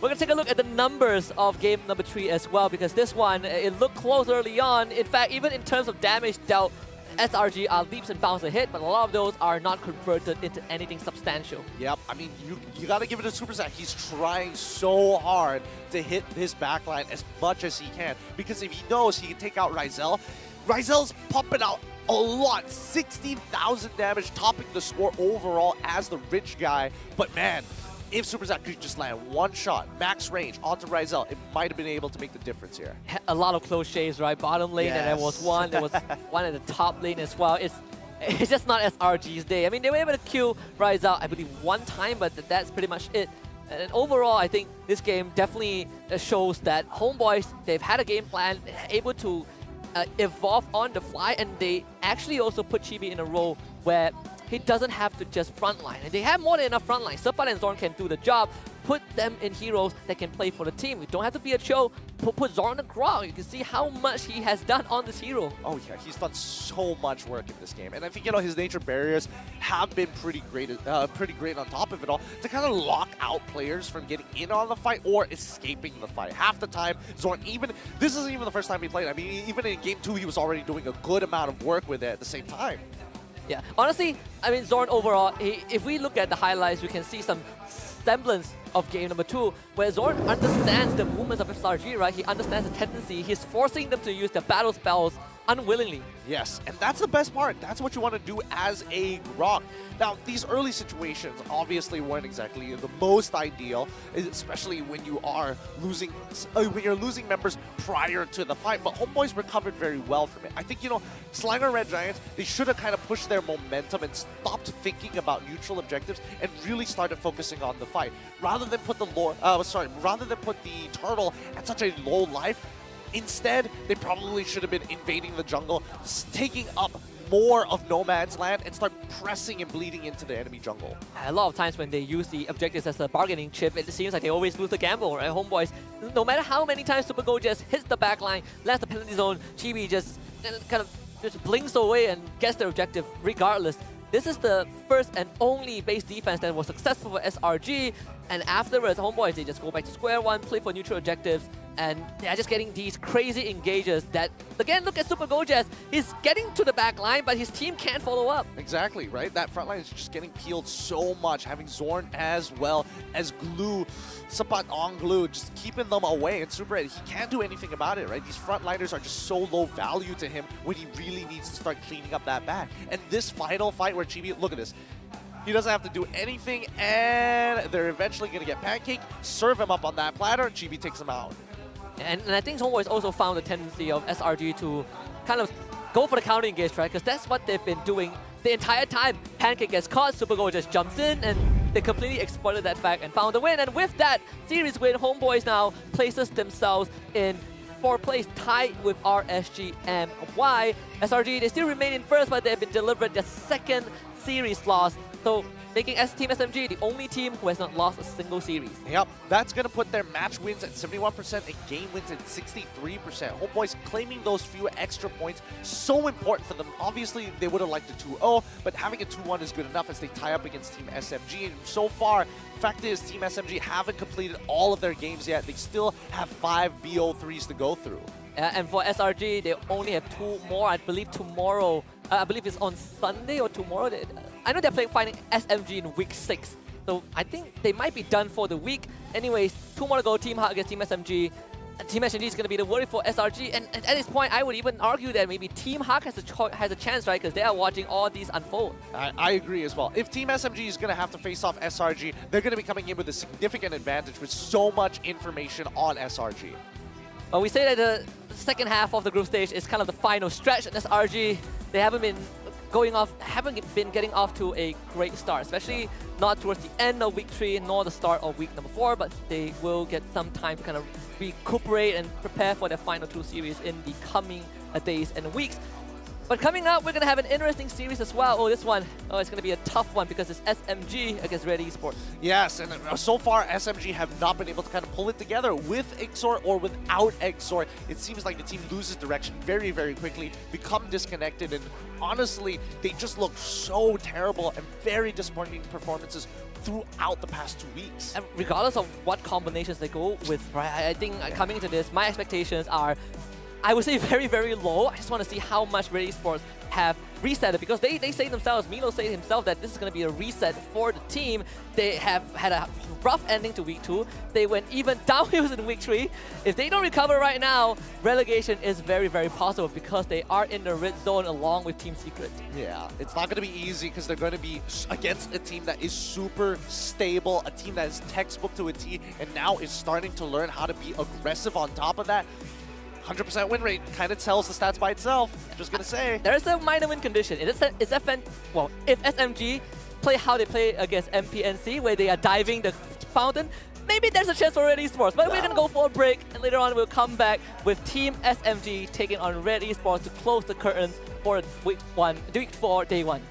Speaker 6: We're going to take a look at the numbers of game number 3 as well, because this one, it looked close early on. In fact, even in terms of damage dealt, SRG are leaps and bounds ahead, but a lot of those are not converted into anything substantial.
Speaker 3: Yep, I mean, you got to give it to Super Zach. He's trying so hard to hit his backline as much as he can, because if he knows he can take out Rizel, Rizel's pumping out a lot, 16,000 damage, topping the score overall as the rich guy. But man, if Super Zach could just land one shot, max range, onto Rizel, it might have been able to make the difference here.
Speaker 6: A lot of close shaves, right? Bottom lane, and there was one. There was one at the top lane as well. It's just not SRG's day. I mean, they were able to kill Rizel, I believe, one time, but that's pretty much it. And overall, I think this game definitely shows that Homebois, they've had a game plan, able to evolve on the fly, and they actually also put Chibi in a role where he doesn't have to just frontline. And they have more than enough frontline. Serpat and Zorn can do the job. Put them in heroes that can play for the team. You don't have to be a Cho. Put Zorn on the ground. You can see how much he has done on this hero.
Speaker 3: Oh yeah, he's done so much work in this game. And I think, you know, his nature barriers have been pretty great on top of it all to kind of lock out players from getting in on the fight or escaping the fight. Half the time, Zorn, this isn't even the first time he played. I mean, even in Game 2, he was already doing a good amount of work with it at the same time.
Speaker 6: Yeah, honestly, I mean, Zorn overall, if we look at the highlights, we can see some semblance of game number 2, where Zorn understands the movements of SRG, right? He understands the tendency. He's forcing them to use their battle spells unwillingly.
Speaker 3: Yes, and that's the best part. That's what you want to do as a Grok. Now, these early situations obviously weren't exactly the most ideal, especially when you are losing members prior to the fight. But Homebois recovered very well from it. I think, you know, Selangor Red Giants, they should have kind of pushed their momentum and stopped thinking about neutral objectives and really started focusing on the fight. Rather than put the turtle at such a low life. Instead, they probably should have been invading the jungle, taking up more of no man's land, and start pressing and bleeding into the enemy jungle.
Speaker 6: A lot of times when they use the objectives as a bargaining chip, it seems like they always lose the gamble, right? Homebois, no matter how many times Super Go just hits the backline, lands the penalty zone, Chibi just kind of just blinks away and gets their objective regardless. This is the first and only base defense that was successful for SRG, and afterwards, Homebois, they just go back to square one, play for neutral objectives, and they're just getting these crazy engages that, again, look at Super Gojaz. He's getting to the back line, but his team can't follow up.
Speaker 3: Exactly, right? That front line is just getting peeled so much, having Zorn as well as Glue, Serpat on Glue, just keeping them away. And Super Red, he can't do anything about it, right? These frontliners are just so low value to him when he really needs to start cleaning up that back. And this final fight where Chibi, look at this. He doesn't have to do anything, and they're eventually going to get Pancake, serve him up on that platter, and Chibi takes him out.
Speaker 6: And I think Homebois also found the tendency of SRG to kind of go for the counter engage, right? Because that's what they've been doing the entire time. Pancake gets caught, Super Go just jumps in, and they completely exploited that fact and found the win. And with that series win, Homebois now places themselves in 4th place, tied with RSGMY. SRG, they still remain in first, but they've been delivered their 2nd series loss. So making Team SMG the only team who has not lost a single series.
Speaker 3: Yep, that's going to put their match wins at 71% and game wins at 63%. Homebois claiming those few extra points, so important for them. Obviously, they would have liked a 2-0, but having a 2-1 is good enough as they tie up against Team SMG. And so far, the fact is, Team SMG haven't completed all of their games yet. They still have 5 BO3s to go through.
Speaker 6: And for SRG, they only have 2 more. I believe tomorrow, I believe it's on Sunday or tomorrow. I know they're fighting SMG in week 6. So I think they might be done for the week. Anyways, 2 more to go, Team Hawk against Team SMG. Team SMG is going to be the worry for SRG. And at this point, I would even argue that maybe Team Hawk has a chance, right? Because they are watching all these unfold.
Speaker 3: I agree as well. If Team SMG is going to have to face off SRG, they're going to be coming in with a significant advantage with so much information on SRG.
Speaker 6: Well, we say that the second half of the group stage is kind of the final stretch, and SRG, they haven't been getting off to a great start, especially not towards the end of week 3 nor the start of week number 4, but they will get some time to kind of recuperate and prepare for their final 2 series in the coming days and weeks. But coming up, we're going to have an interesting series as well. Oh, this one, it's going to be a tough one because it's SMG against Red Esports.
Speaker 3: Yes, and so far, SMG have not been able to kind of pull it together with Exor or without Exor. It seems like the team loses direction very, very quickly, become disconnected, and honestly, they just look so terrible and very disappointing performances throughout the past 2 weeks.
Speaker 6: And regardless of what combinations they go with, right, I think coming into this, my expectations are, I would say very, very low. I just want to see how much Red Esports have reset it, because they say themselves, Milo said himself that this is going to be a reset for the team. They have had a rough ending to week 2. They went even downhill in week 3. If they don't recover right now, relegation is very, very possible because they are in the red zone along with Team Secret.
Speaker 3: Yeah, it's not going to be easy because they're going to be against a team that is super stable, a team that is textbook to a T, and now is starting to learn how to be aggressive on top of that. 100% win rate kind of tells the stats by itself. Just gonna say.
Speaker 6: There's a minor win condition. If SMG play how they play against MPNC, where they are diving the fountain, maybe there's a chance for Red Esports. But we're gonna go for a break, and later on we'll come back with Team SMG taking on Red Esports to close the curtains for week 4, day 1.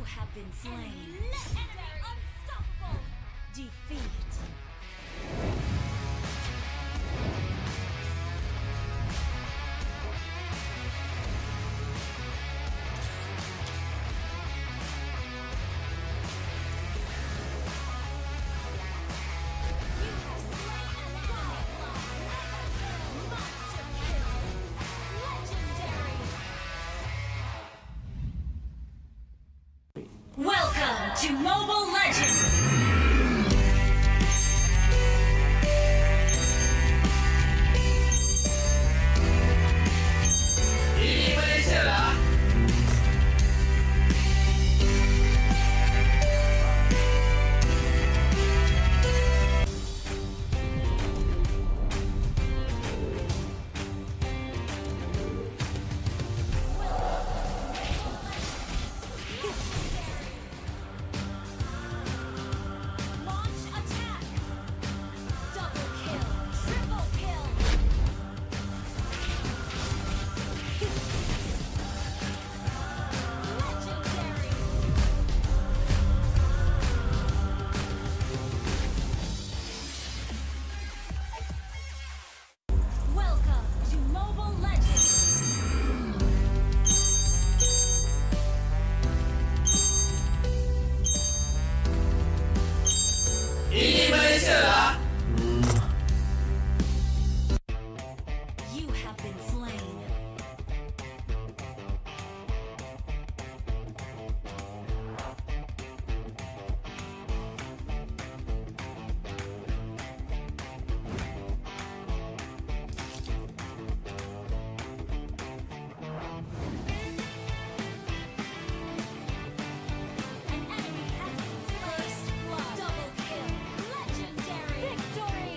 Speaker 1: You have been slain. Enemy unstoppable. Defeat. Welcome to Mobile Legends!
Speaker 12: Ini Malaysia lah.
Speaker 1: Launch attack! Double kill! Triple kill! Legendary! Welcome to Mobile Legends!
Speaker 12: Ini Malaysia lah.
Speaker 1: You have been slain. An enemy has been slain. Double kill. Legendary. Victory.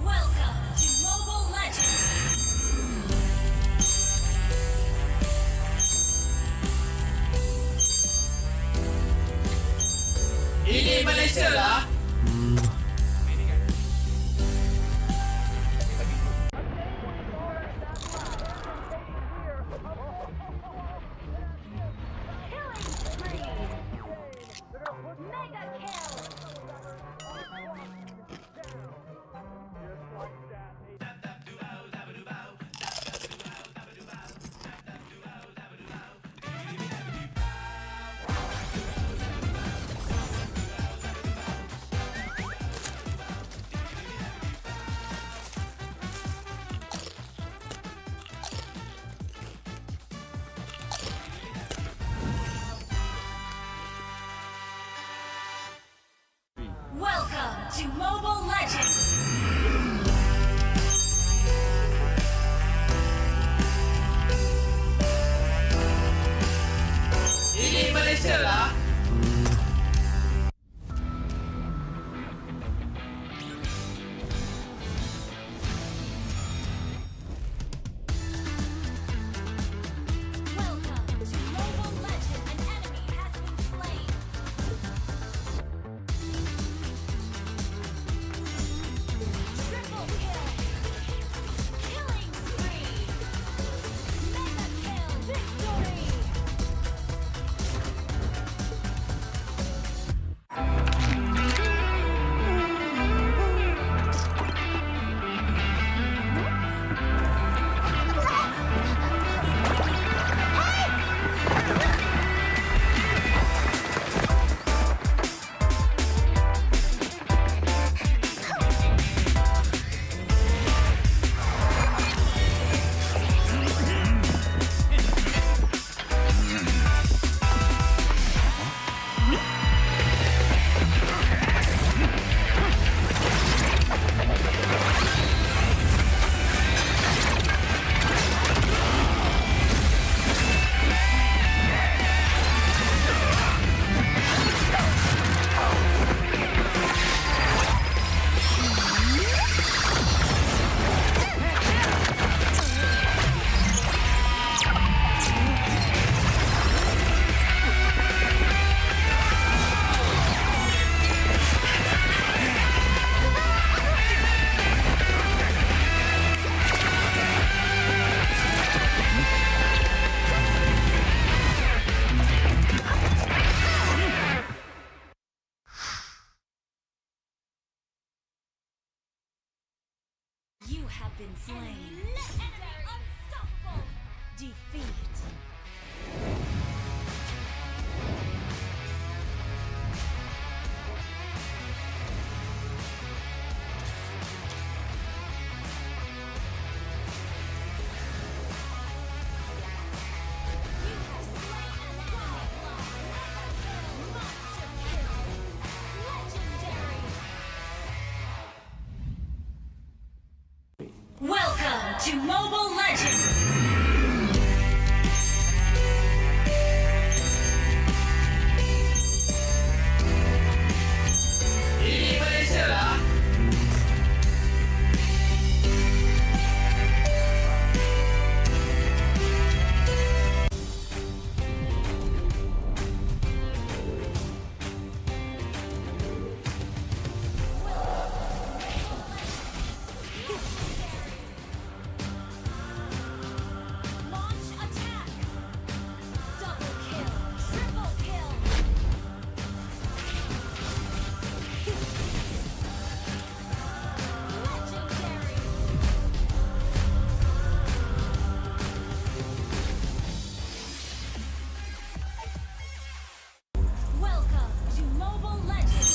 Speaker 1: Welcome to Mobile Legends!
Speaker 12: Ini Malaysia lah.
Speaker 1: Mega kill! Welcome to Mobile Legends!
Speaker 12: Ini Malaysia lah.
Speaker 1: Welcome to Mobile Legends! An enemy has been slain. have been slain. Unstoppable. Defeat. Welcome to Mobile Legends!
Speaker 12: Ini Malaysia lah.
Speaker 1: Launch attack! Double kill! Triple kill! Legendary! Welcome to Mobile Legends!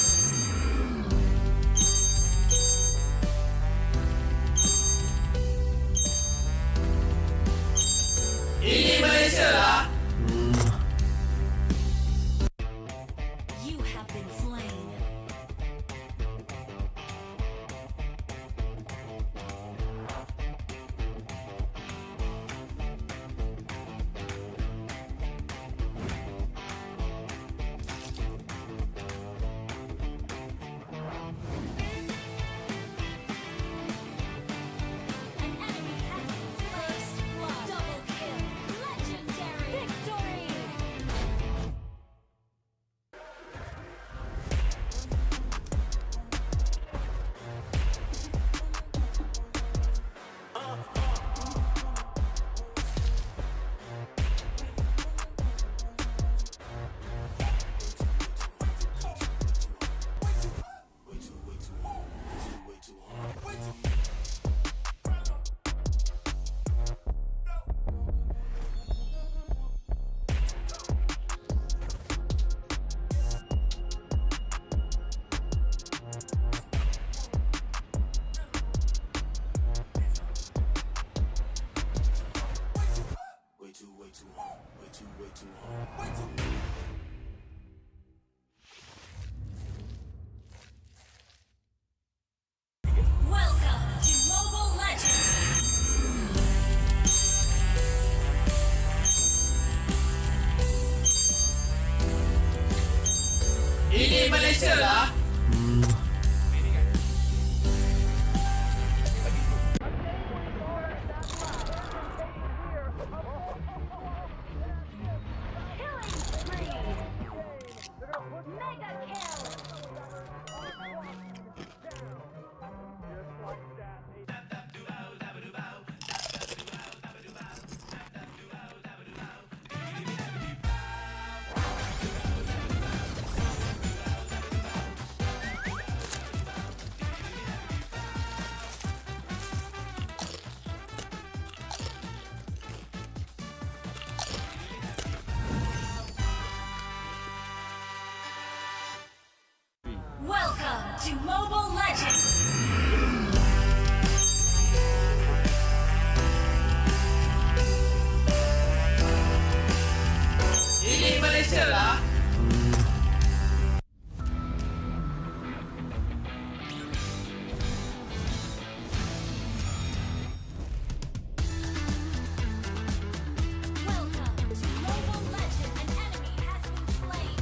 Speaker 12: Ini Malaysia lah.
Speaker 1: You have been slain. An enemy has been slain. Double kill. Legendary. Victory. Welcome to Mobile Legends!
Speaker 12: Ini Malaysia lah.
Speaker 1: Mega kill! Welcome to Mobile Legends!
Speaker 12: Ini Malaysia lah.
Speaker 1: Welcome to Mobile Legends! An enemy has been slain.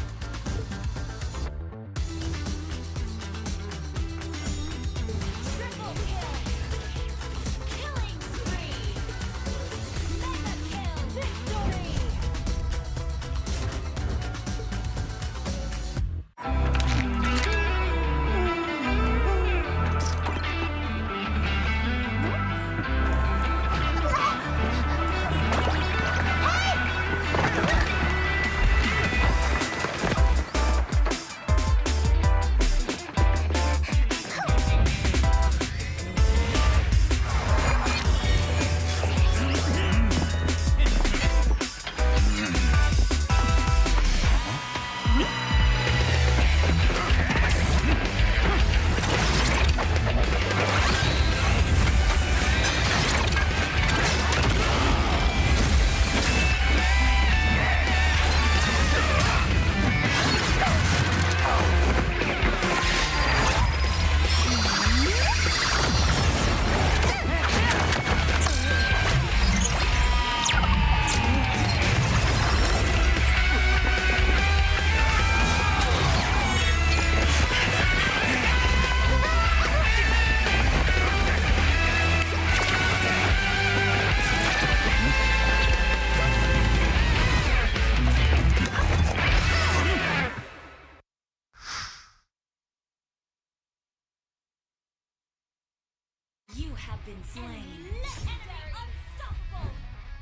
Speaker 1: have been slain. Legendary, unstoppable.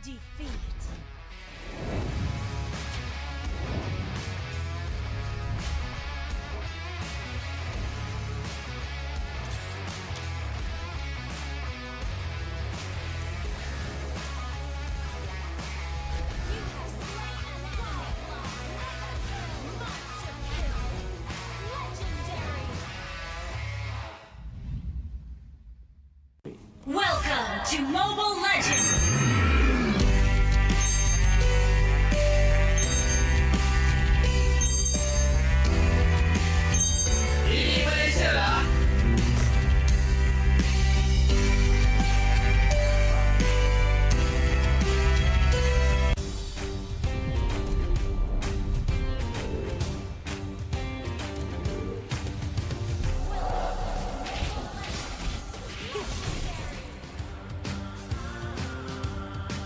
Speaker 1: Defeat. You have slain an ally. Monster kill. Legendary. Welcome to Mobile Legends!
Speaker 12: Ini Malaysia lah.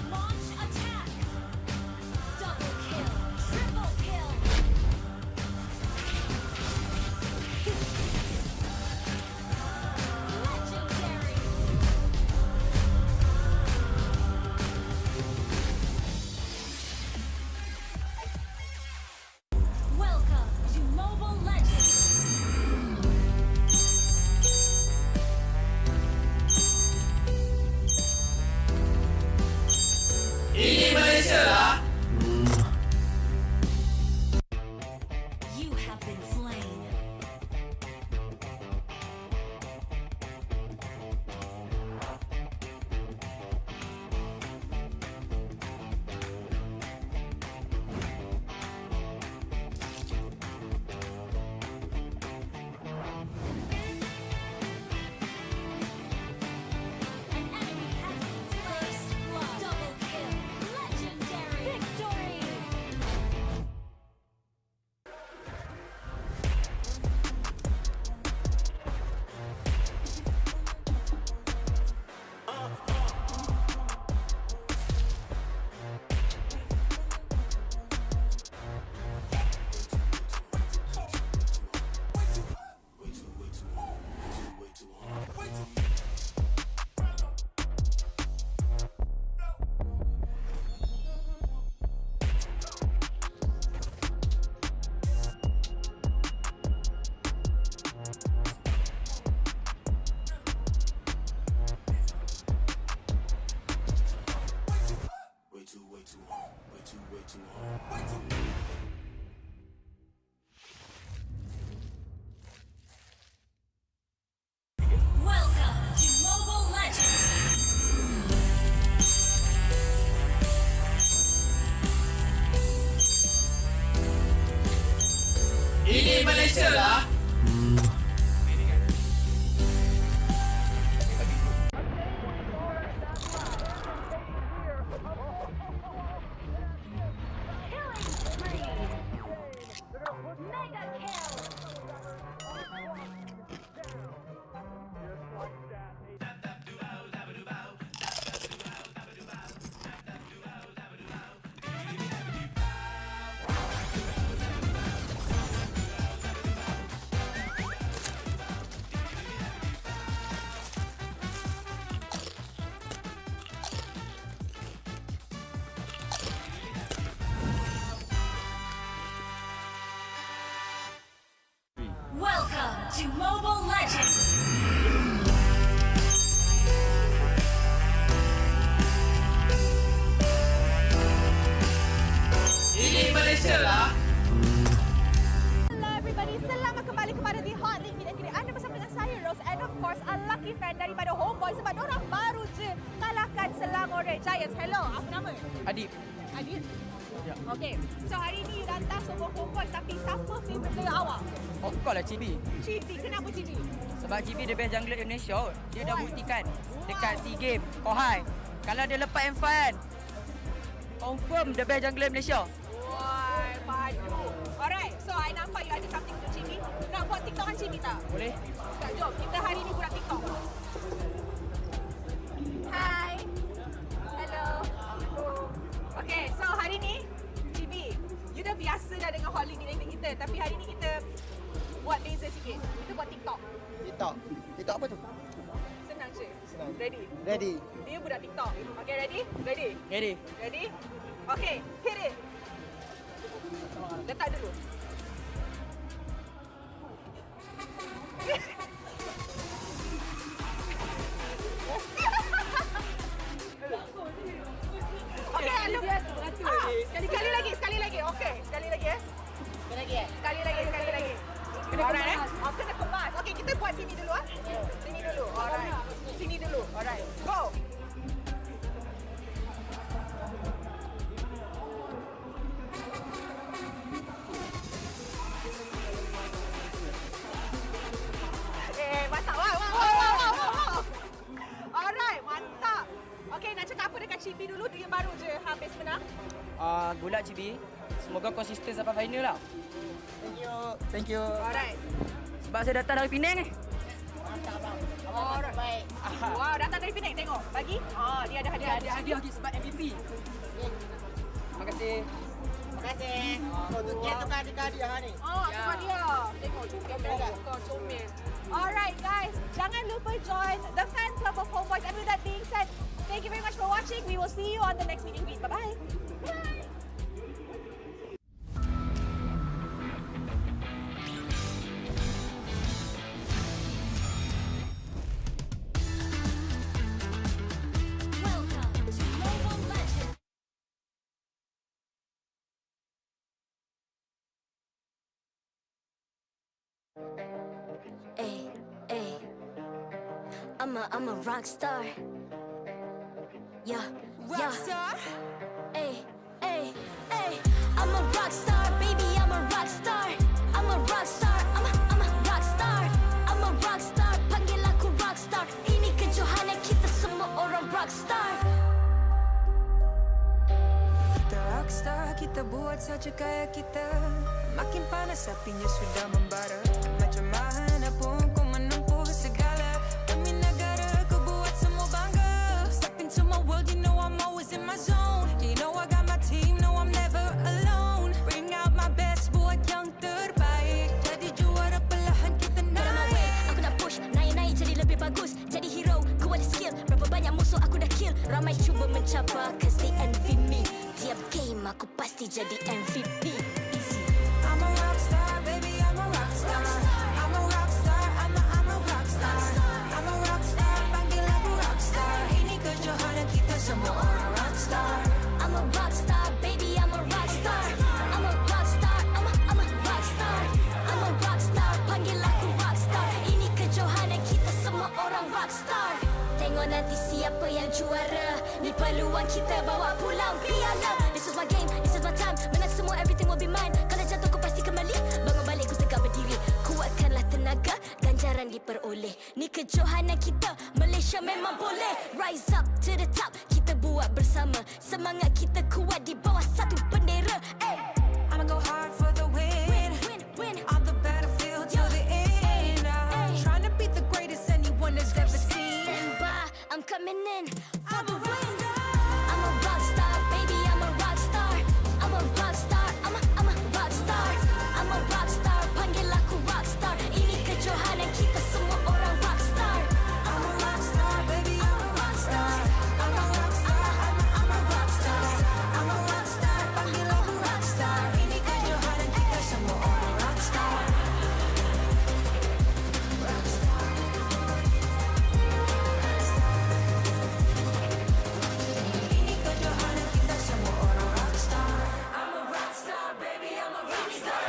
Speaker 1: Launch attack! Double kill! Triple kill! Legendary! Welcome to Mobile Legends!
Speaker 12: Ini Malaysia lah.
Speaker 1: You have been slain. An enemy has been slain. Double kill. Legendary. Victory. Welcome to Mobile Legends!
Speaker 12: Ini Malaysia lah.
Speaker 1: Killing spree! Mega kill! Welcome to Mobile Legends!
Speaker 12: Ini Malaysia lah.
Speaker 4: Hello everybody, selamat kembali kepada The Hot Link. Kini anda bersama dengan saya Rose and of course a lucky fan daripada Homebois sebab diorang baru je kalahkan Selangor Red Giants. Hello, apa nama?
Speaker 7: Adib.
Speaker 4: Adil? Ya. Okay, so hari ni you datang sokong Homebois tapi siapa favourite player awak?
Speaker 7: Of course lah Cibi.
Speaker 4: Cibi, kenapa Cibi?
Speaker 7: Sebab Cibi the best jungler Indonesia. Dia dah buktikan dekat SEA Games, Kohai. Kalau dia lepas M5 kan, confirm the best jungler Malaysia.
Speaker 4: Wah, padu. Alright, so I nampak you ada something untuk Cibi. Nak buat TikTok kan Cibi tak?
Speaker 7: Boleh?
Speaker 4: Tak, jom. Kita hari ni buat TikTok. Hi. Hello. Okay, so hari ni, Cibi, you dah biasa dah dengan Hot Link dengan kita. Tapi hari ni kita buat beza sikit. Kita buat TikTok.
Speaker 10: TikTok. TikTok apa tu?
Speaker 4: Senang je. Ready?
Speaker 10: Ready.
Speaker 4: Dia budak TikTok. Okay, ready? Ready?
Speaker 7: Ready?
Speaker 4: Ready? Okay, hit it. Letak dulu. Okay, look. Sekali lagi. Okay, sekali lagi. Sekali lagi. Alright, kena kemas. Okay, kita buat sini dulu Sini dulu. Alright. Sini dulu. Alright. Go. Mantap. Wow. Alright, mantap. Okay, nak cakap apa dekat Cibi dulu? Dia baru je habis menang.
Speaker 7: Good luck GB. Semoga konsisten sampai final lah.
Speaker 9: Thank you.
Speaker 4: Alright.
Speaker 7: Sebab saya datang dari Penang ni.
Speaker 4: Alright. Baik. Wow, datang dari Penang. Tengok. Bagi. Dia ada hadiah.
Speaker 7: Ada hadiah lagi sebab MVP. Terima kasih.
Speaker 10: Dia tukar hadiah ni.
Speaker 4: Tukar dia. Tengok, comel. Alright guys, jangan lupa join the fan club of Homebois. And with that being said, thank you very much for watching. We will see you on the next meet and greet. Bye-bye. Bye.
Speaker 1: Welcome to Mobile Legends. Ay. I'm a rock star. Yeah.
Speaker 2: Rockstar?
Speaker 1: Ay. I'm a rock star, baby. I'm a rock star. I'm a rock star. I'm a rock star. I'm a rock star. Panggil aku rock star. Ini kejohanan kita semua orang rock star.
Speaker 2: Kita rockstar, kita buat saja gaya kita. Makin panas apinya sudah membara. Macam mana pun kau menempuh segala. Demi negara kau buat semua bangga. Step into my world, you know I'm always in my zone. You know I got my team, no I'm never alone. Bring out my best, buat yang terbaik. Jadi juara perlahan kita naik.
Speaker 1: Aku nak push, naik jadi lebih bagus. Jadi hero, ku ada skill. Berapa banyak musuh aku dah kill. Ramai cuba mencabar, cause they envy me. Tiap game aku pasti jadi MVP. Easy.
Speaker 2: I'm a rockstar, baby, I'm a rockstar. I'm a rockstar, I'm a rockstar. I'm a rockstar, panggil aku rockstar. Ini kejohanan kita semua orang rockstar.
Speaker 1: I'm a rockstar, baby, I'm a rockstar. I'm a rockstar, I'm a rockstar. I'm a rockstar, panggil aku rockstar. Ini kejohanan kita semua orang rockstar. Tengok nanti siapa yang juara. Ni peluang kita bawa pulang piala. This is my game, this is my time. Menang semua, everything will be mine. Kalau jatuh kau pasti kembali. Bangun balik ku tegak berdiri. Kuatkanlah tenaga, ganjaran diperoleh. Ni kejohanan kita, Malaysia memang boleh. Rise up to the top, kita buat bersama. Semangat kita kuat di bawah satu bendera.
Speaker 2: I'ma go hard for the win.
Speaker 1: Win.
Speaker 2: On the battlefield till the end. Trying to beat the greatest anyone has ever seen.
Speaker 1: Stand by, I'm coming in for the win. I'm a rockstar, baby, I'm a rockstar. I'm a rockstar, I'm a rockstar. I'm a rockstar, panggil aku rockstar. Ini kejohanan kita semua orang rockstar.
Speaker 2: I'm a rockstar, baby, I'm a rockstar. I'm a rockstar, I'm a rockstar. I'm a rockstar, panggil aku rockstar. Ini kejohanan kita semua orang rockstar. Ini kejohanan kita semua orang rockstar. I'm a rockstar, baby, I'm a rockstar.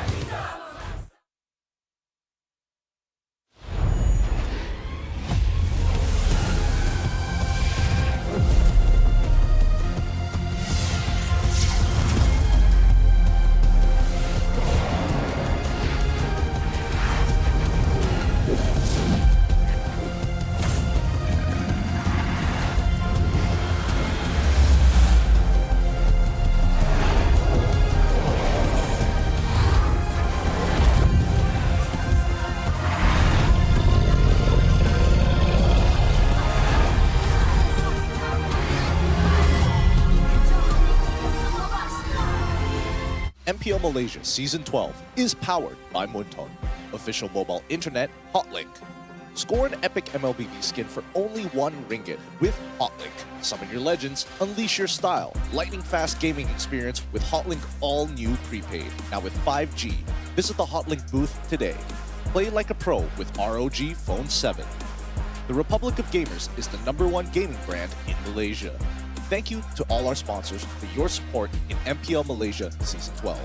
Speaker 3: MPL Malaysia Season 12 is powered by Munton, official mobile internet hotlink. Score an epic MLBB skin for only 1 ringgit with Hotlink. Summon your legends, unleash your style. Lightning-fast gaming experience with Hotlink all-new prepaid. Now with 5G. Visit the Hotlink booth today. Play like a pro with ROG Phone 7. The Republic of Gamers is the #1 gaming brand in Malaysia. Thank you to all our sponsors for your support in MPL Malaysia Season 12.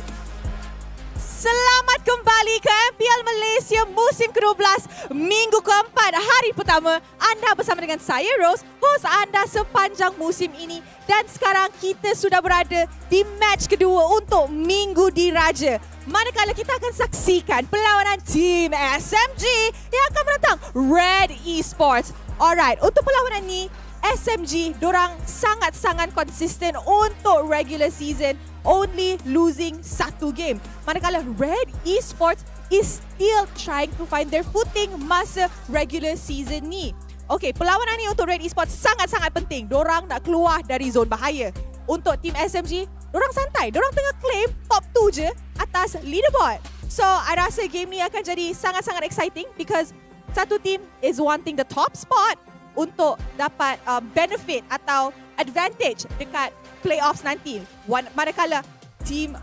Speaker 4: Selamat kembali ke MPL Malaysia musim ke-12, minggu ke-4, hari pertama. Anda bersama dengan saya, Rose, host anda sepanjang musim ini. Dan sekarang kita sudah berada di match kedua untuk Minggu Diraja. Manakala kita akan saksikan perlawanan tim SMG yang akan menentang Red Esports. Alright, untuk perlawanan ni, SMG dorang sangat-sangat konsisten untuk regular season, only losing 1 game. Manakala Red Esports is still trying to find their footing masa regular season ni. Okay, perlawanan ni untuk Red Esports sangat-sangat penting. Dorang nak keluar dari zon bahaya. Untuk tim SMG, dorang santai. Dorang tengah claim top 2 je atas leaderboard. So, I rasa game ni akan jadi sangat-sangat exciting because satu team is wanting the top spot untuk dapat benefit atau advantage dekat playoffs nanti. Manakala team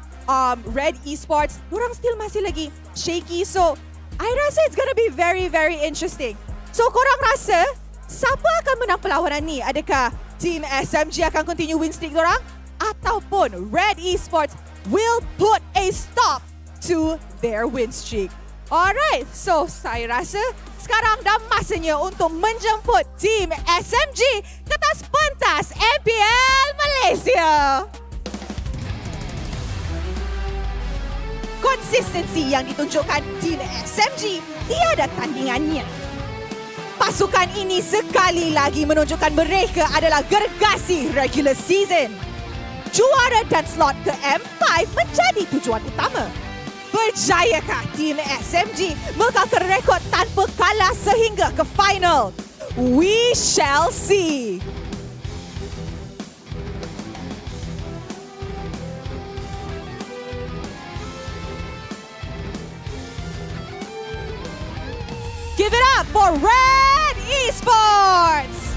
Speaker 4: Red Esports, dorang still masih lagi shaky. So, I rasa it's gonna be very, very interesting. So, korang rasa siapa akan menang perlawanan ni? Adakah team SMG akan continue win streak dorang? Ataupun Red Esports will put a stop to their win streak? Alright, so saya rasa sekarang dah masanya untuk menjemput tim SMG ke atas pentas MPL Malaysia. Konsistensi yang ditunjukkan tim SMG tiada tandingannya. Pasukan ini sekali lagi menunjukkan mereka adalah gergasi regular season. Juara dan slot ke M5 menjadi tujuan utama. Berjayakah tim SMG mengekalkan rekod tanpa kalah sehingga ke final? We shall see. Give it up for Red Esports!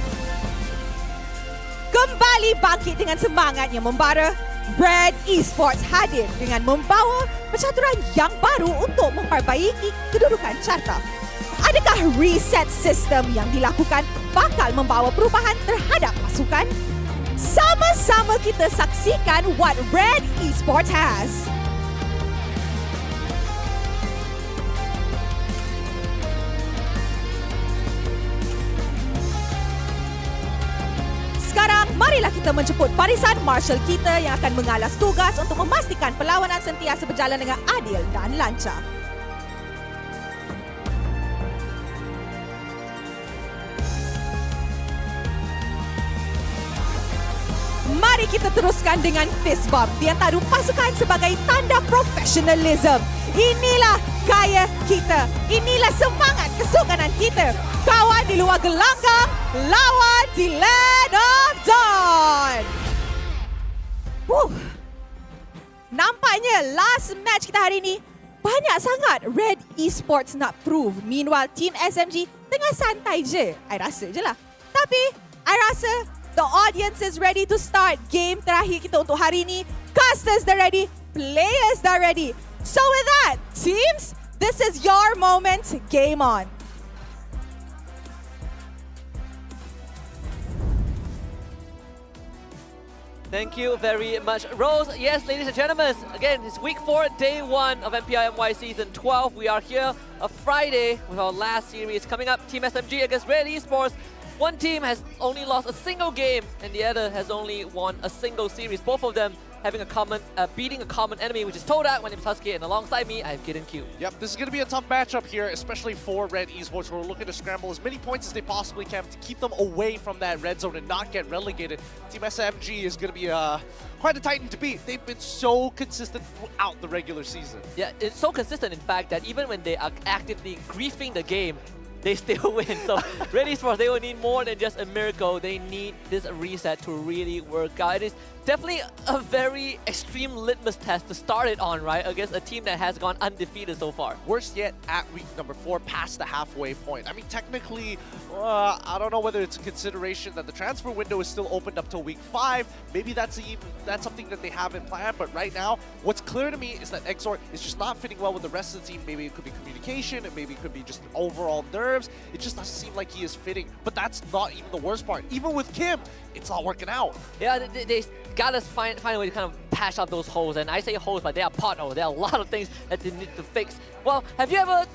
Speaker 4: Kembali bangkit dengan semangatnya membara, Red Esports hadir dengan membawa percaturan yang baru untuk memperbaiki kedudukan carta. Adakah reset sistem yang dilakukan bakal membawa perubahan terhadap pasukan? Sama-sama kita saksikan what Red Esports has. Sekarang, marilah kita menjemput barisan marshal kita yang akan mengalas tugas untuk memastikan perlawanan sentiasa berjalan dengan adil dan lancar. Mari kita teruskan dengan fist bump di antara pasukan sebagai tanda profesionalism. Inilah gaya kita. Inilah semangat kesukanan kita. Kawan di luar gelanggang, lawan di Land of Dawn. Nampaknya last match kita hari ini banyak sangat Red Esports nak prove. Meanwhile, team SMG tengah santai je. I rasa je lah. Tapi, I rasa the audience is ready to start game terakhir kita untuk hari ini. Casters dah ready, players dah ready. So with that, teams, this is your moment. Game on.
Speaker 6: Thank you very much, Rose. Yes, ladies and gentlemen, again, it's week 4, day 1 of MPL MY season 12. We are here a Friday with our last series coming up. Team SMG against Red Esports. One team has only lost a single game and the other has only won a single series. Both of them having a common, beating a common enemy, which is Todak. My name is Husky, and alongside me, I have Kid and Q.
Speaker 3: Yep, this is going to be a tough matchup here, especially for Red Esports, who are looking to scramble as many points as they possibly can to keep them away from that red zone and not get relegated. Team SMG is going to be quite a titan to beat. They've been so consistent throughout the regular season.
Speaker 6: Yeah, it's so consistent, in fact, that even when they are actively griefing the game, they still win. So Red Esports, they will need more than just a miracle. They need this reset to really work out. It is definitely a very extreme litmus test to start it on, right? Against a team that has gone undefeated so far.
Speaker 3: Worst yet, at week number 4, past the halfway point. I mean, technically, I don't know whether it's a consideration that the transfer window is still opened up till week 5. Maybe that's something that they haven't planned. But right now, what's clear to me is that Exor is just not fitting well with the rest of the team. Maybe it could be communication, maybe it could be just overall nerves. It just doesn't seem like he is fitting. But that's not even the worst part. Even with Kim, it's not working out.
Speaker 6: Yeah, they gotta find a way to kind of patch up those holes. And I say holes, but they are potholes. There are a lot of things that they need to fix. Well, have you ever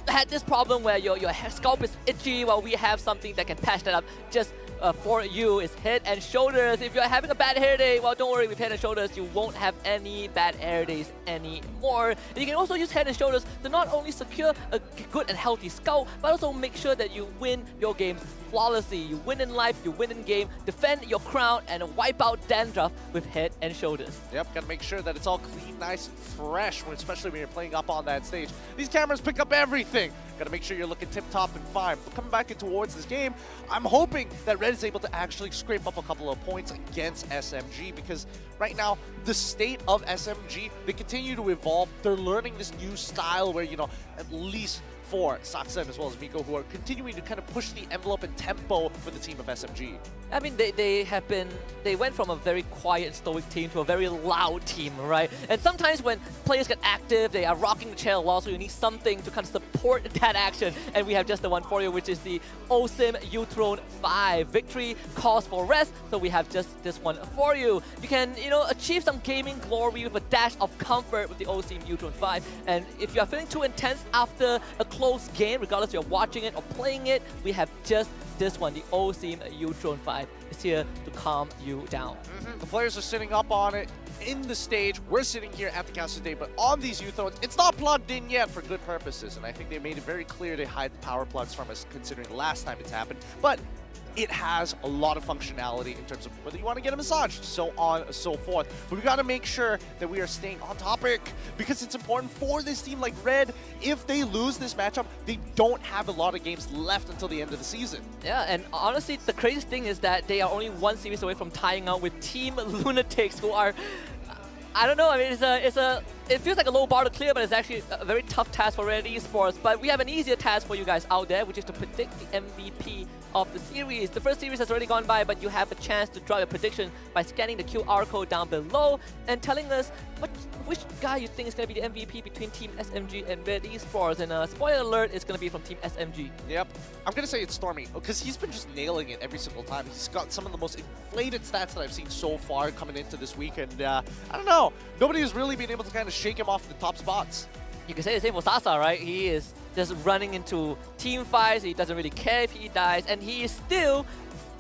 Speaker 6: had this problem where your scalp is itchy while we have something that can patch that up just for you? Is Head and Shoulders. If you're having a bad hair day, well, don't worry, with Head and Shoulders you won't have any bad hair days anymore. And you can also use Head and Shoulders to not only secure a good and healthy scalp, but also make sure that you win your games flawlessly. You win in life, you win in game, defend your crown, and wipe out dandruff with Head and Shoulders.
Speaker 3: Yep, gotta make sure that it's all clean, nice, and fresh, especially when you're playing up on that stage. These cameras pick up everything. Gotta make sure you're looking tip-top and fine. But coming back in towards this game, I'm hoping that Red is able to actually scrape up a couple of points against SMG, because right now, the state of SMG, they continue to evolve. They're learning this new style where, at least for Saksen as well as Miko, who are continuing to kind of push the envelope and tempo for the team of SMG.
Speaker 6: I mean, they went from a very quiet and stoic team to a very loud team, right? And sometimes when players get active, they are rocking the chair a lot, so you need something to kind of support that action. And we have just the one for you, which is the OSIM U-Throne 5. Victory calls for rest, so we have just this one for you. You can, achieve some gaming glory with a dash of comfort with the OSIM U-Throne 5. And if you are feeling too intense after a close game, regardless if you're watching it or playing it, we have just this one, the OSIM U-Throne 5 is here to calm you down.
Speaker 3: The players are sitting up on it in the stage. We're sitting here at the council today, but on these U-Thrones, it's not plugged in yet for good purposes. And I think they made it very clear to hide the power plugs from us, considering the last time it's happened. But it has a lot of functionality in terms of whether you want to get a massage, so on and so forth. But we got to make sure that we are staying on topic, because it's important for this team like Red. If they lose this matchup, they don't have a lot of games left until the end of the season.
Speaker 6: Yeah, and honestly, the craziest thing is that they are only one series away from tying out with Team Lunatics, who are, I don't know, I mean, it feels like a low bar to clear, but it's actually a very tough task for Red Esports. But we have an easier task for you guys out there, which is to predict the MVP of the series. The first series has already gone by, but you have a chance to draw your prediction by scanning the QR code down below and telling us which guy you think is going to be the MVP between Team SMG and Red Esports. And spoiler alert, it's going to be from Team SMG.
Speaker 3: Yep. I'm going to say it's Stormy, because he's been just nailing it every single time. He's got some of the most inflated stats that I've seen so far coming into this week. And I don't know, nobody has really been able to kind of shake him off the top spots.
Speaker 6: You can say the same for Sasa, right? He is just running into team fights. He doesn't really care if he dies. And he is still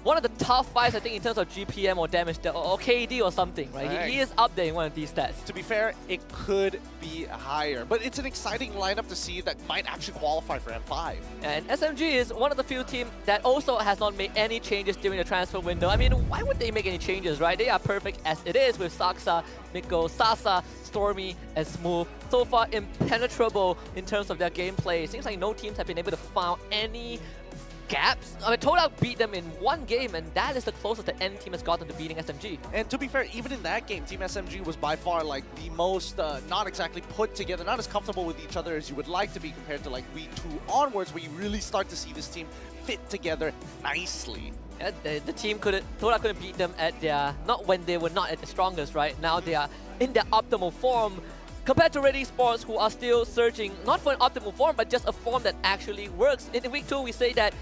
Speaker 6: one of the top 5s, I think, in terms of GPM or damage or KD or something, right? He is up there in one of these stats.
Speaker 3: To be fair, it could be higher, but it's an exciting lineup to see that might actually qualify for M5.
Speaker 6: And SMG is one of the few teams that also has not made any changes during the transfer window. I mean, why would they make any changes, right? They are perfect as it is with Saksa, Miko, Sasa, Stormy, and Smooth. So far, impenetrable in terms of their gameplay. It seems like no teams have been able to find any gaps. I mean, Todak beat them in one game, and that is the closest the N team has gotten to beating SMG.
Speaker 3: And to be fair, even in that game, Team SMG was by far like the most not exactly put together, not as comfortable with each other as you would like to be compared to like week 2 onwards, where you really start to see this team fit together nicely.
Speaker 6: Yeah, the team Todak couldn't beat them at their, not when they were not at the strongest, right? Now they are in their optimal form. Compared to Red Esports, who are still searching, not for an optimal form, but just a form that actually works. In week 2, we say that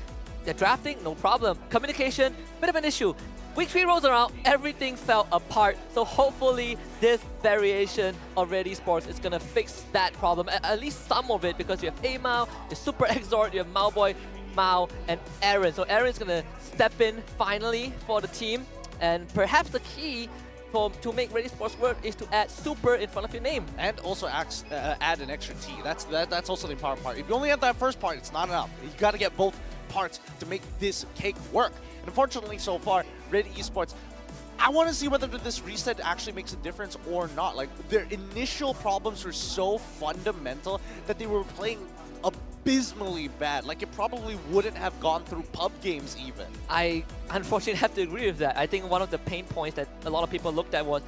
Speaker 6: they're drafting, no problem. Communication, bit of an issue. Week 3 rolls around, everything fell apart. So hopefully this variation of Red Esports is gonna fix that problem, at least some of it, because you have A-Mao, the Super Exort, you have Malboy, Mao, and Aaron. So Aaron's gonna step in finally for the team. And perhaps the key to make Red Esports work is to add Super in front of your name.
Speaker 3: And also add an extra T. That's also the important part. If you only have that first part, it's not enough. You gotta get both parts to make this cake work. And unfortunately, so far, Red Esports, I want to see whether this reset actually makes a difference or not. Like, their initial problems were so fundamental that they were playing abysmally bad. Like, it probably wouldn't have gone through pub games even.
Speaker 6: I unfortunately have to agree with that. I think one of the pain points that a lot of people looked at was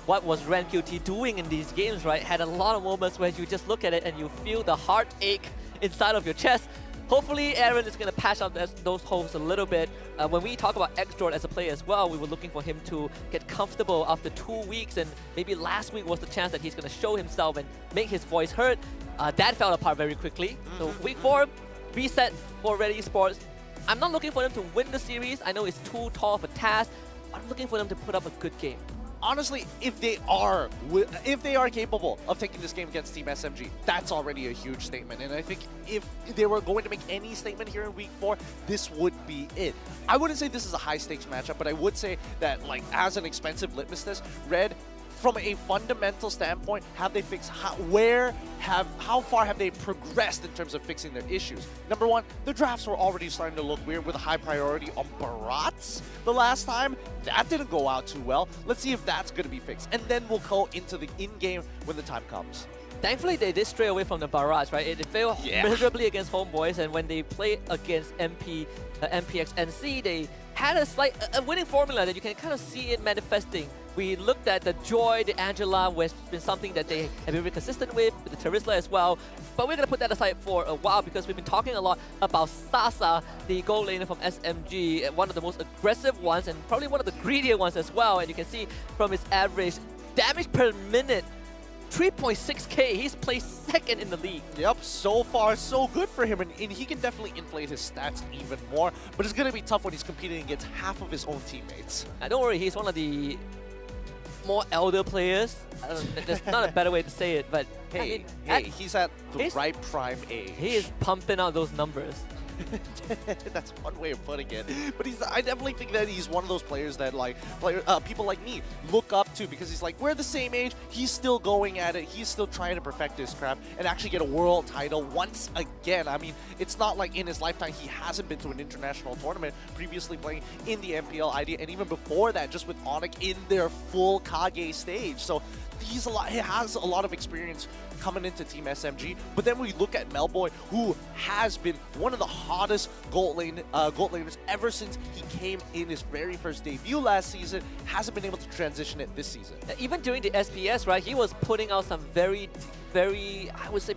Speaker 6: what was Ren QT doing in these games, right? Had a lot of moments where you just look at it and you feel the heartache inside of your chest. Hopefully, Aaron is going to patch up those holes a little bit. When we talk about X-Jord as a player as well, we were looking for him to get comfortable after 2 weeks, and maybe last week was the chance that he's going to show himself and make his voice heard. That fell apart very quickly. So week 4, reset for Red Esports. I'm not looking for them to win the series. I know it's too tall of a task. I'm looking for them to put up a good game.
Speaker 3: Honestly, if they are capable of taking this game against Team SMG, that's already a huge statement. And I think if they were going to make any statement here in week 4, this would be it. I wouldn't say this is a high stakes matchup, but I would say that, like, as an expensive litmus test, Red, from a fundamental standpoint, have they fixed how far have they progressed in terms of fixing their issues? Number one, the drafts were already starting to look weird with a high priority on Barats the last time. That didn't go out too well. Let's see if that's going to be fixed. And then we'll go into the in-game when the time comes.
Speaker 6: Thankfully, they did stray away from the barrage, right? It failed miserably against Homebois, and when they played against MPX NC, they had a winning formula that you can kind of see it manifesting. We looked at the Joy, the Angela, which has been something that they have been very consistent with the Terisla as well. But we're going to put that aside for a while because we've been talking a lot about Sasa, the gold laner from SMG, one of the most aggressive ones and probably one of the greedier ones as well. And you can see from his average damage per minute, 3.6k, he's placed second in the league.
Speaker 3: Yep, so far so good for him, and he can definitely inflate his stats even more, but it's going to be tough when he's competing against half of his own teammates.
Speaker 6: Now, don't worry, he's one of the more elder players. I don't know, there's not a better way to say it, but
Speaker 3: hey, he's at the right prime age.
Speaker 6: He is pumping out those numbers.
Speaker 3: That's one way of putting it. But I definitely think that he's one of those players that people like me look up to, because he's like, we're the same age. He's still going at it. He's still trying to perfect his craft and actually get a world title once again. I mean, it's not like in his lifetime he hasn't been to an international tournament, previously playing in the MPL ID, and even before that, just with Onyx in their full Kage stage. So he has a lot of experience coming into Team SMG. But then we look at Melboy, who has been one of the hottest gold laners ever since he came in his very first debut last season, hasn't been able to transition it this season.
Speaker 6: Even during the SPS, right, he was putting out some very, I would say,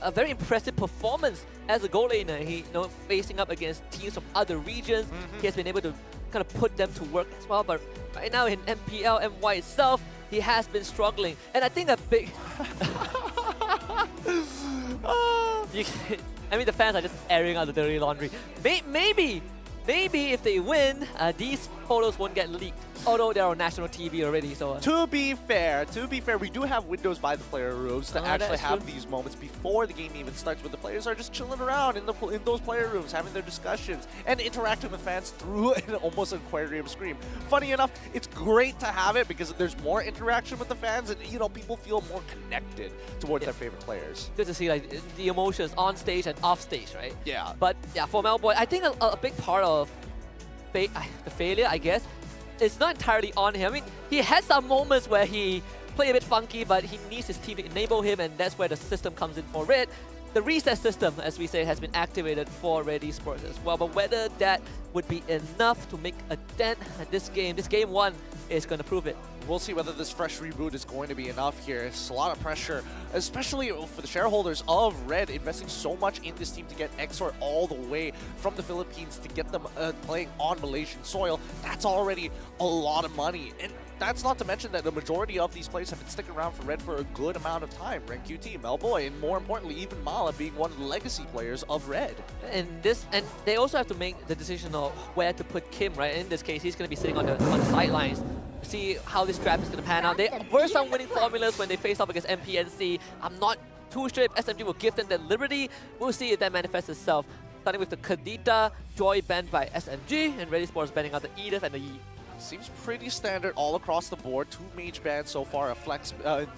Speaker 6: a very impressive performance as a gold laner. He, facing up against teams from other regions, he has been able to kind of put them to work as well. But right now in MPL MY itself, he has been struggling. And I think a big... I mean, the fans are just airing out the dirty laundry. Maybe if they win, these photos won't get leaked. Although they're on national TV already, so...
Speaker 3: To be fair, we do have windows by the player rooms to actually have these moments before the game even starts, where the players are just chilling around in those player rooms, having their discussions and interacting with fans through an almost aquarium screen. Funny enough, it's great to have it because there's more interaction with the fans, and people feel more connected towards their favorite players.
Speaker 6: Good to see the emotions on stage and off stage, right?
Speaker 3: Yeah.
Speaker 6: But yeah, for Melboy, I think a big part of the failure, I guess, it's not entirely on him. I mean, he has some moments where he played a bit funky, but he needs his team to enable him, and that's where the system comes in for Red. The reset system, as we say, has been activated for Red Esports as well, but whether that would be enough to make a dent at this game 1 is going to prove it.
Speaker 3: We'll see whether this fresh reboot is going to be enough here. It's a lot of pressure, especially for the shareholders of Red, investing so much in this team to get X-Jord all the way from the Philippines to get them playing on Malaysian soil. That's already a lot of money. And that's not to mention that the majority of these players have been sticking around for Red for a good amount of time. Ren QT, Melboy, and more importantly, even Mala being one of the legacy players of Red.
Speaker 6: And they also have to make the decision of where to put Kim, right? In this case, he's going to be sitting on the sidelines. See how this draft is going to pan out. There were some winning formulas when they faced off against MPNC. I'm not too sure if SMG will give them that liberty. We'll see if that manifests itself. Starting with the Kadita, Joy banned by SMG, and Red Esports banning out the Edith and the Yi.
Speaker 3: Seems pretty standard all across the board. 2 mage bans so far,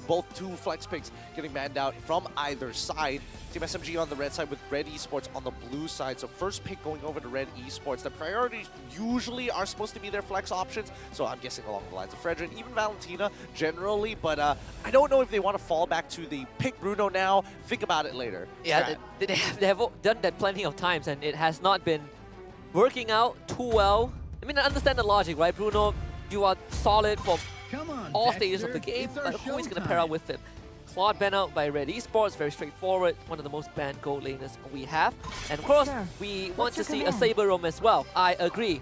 Speaker 3: both 2 flex picks getting banned out from either side. Team SMG on the red side with Red Esports on the blue side. So first pick going over to Red Esports. The priorities usually are supposed to be their flex options. So I'm guessing along the lines of Fredrin, even Valentina generally. But I don't know if they want to fall back to the pick Bruno now, think about it later.
Speaker 6: Yeah, they have done that plenty of times, and it has not been working out too well. I mean, I understand the logic, right? Bruno, you are solid for all stages of the game, but who is going to pair up with him? Claude banned out by Red Esports, very straightforward, one of the most banned gold laners we have. And of course, we want to see a Saber Roam as well, I agree.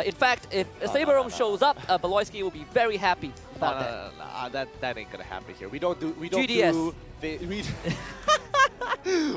Speaker 6: In fact, if a Saber Roam shows up, Beloyski will be very happy about that.
Speaker 3: That ain't gonna happen here. We don't
Speaker 6: GDS.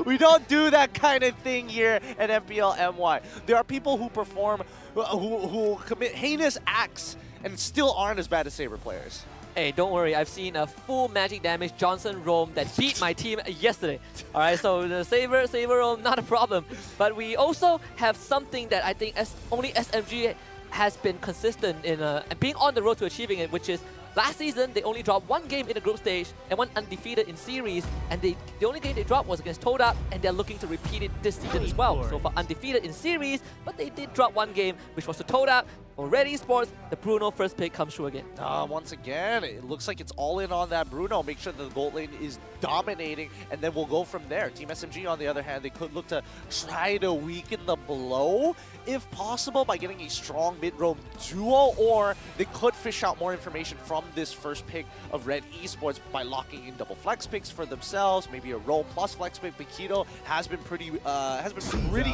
Speaker 3: We don't do that kind of thing here at MPL MY. There are people who perform, who commit heinous acts and still aren't as bad as Saber players.
Speaker 6: Hey, don't worry. I've seen a full magic damage Johnson roam that beat my team yesterday. All right, so the Saber roam, not a problem. But we also have something that I think only SMG has been consistent in being on the road to achieving it, which is last season they only dropped 1 game in the group stage and 1 undefeated in series, and the only game they dropped was against Toad Up, and they're looking to repeat it this season as well. So for undefeated in series, but they did drop 1 game, which was to Toad Up. For Red Esports, the Bruno first pick comes through again.
Speaker 3: Once again, it looks like it's all in on that Bruno. Make sure that the gold lane is dominating, and then we'll go from there. Team SMG, on the other hand, they could look to try to weaken the blow, if possible, by getting a strong mid-roam duo, or they could fish out more information from this first pick of Red Esports by locking in double flex picks for themselves, maybe a roam plus flex pick. Paquito has been pretty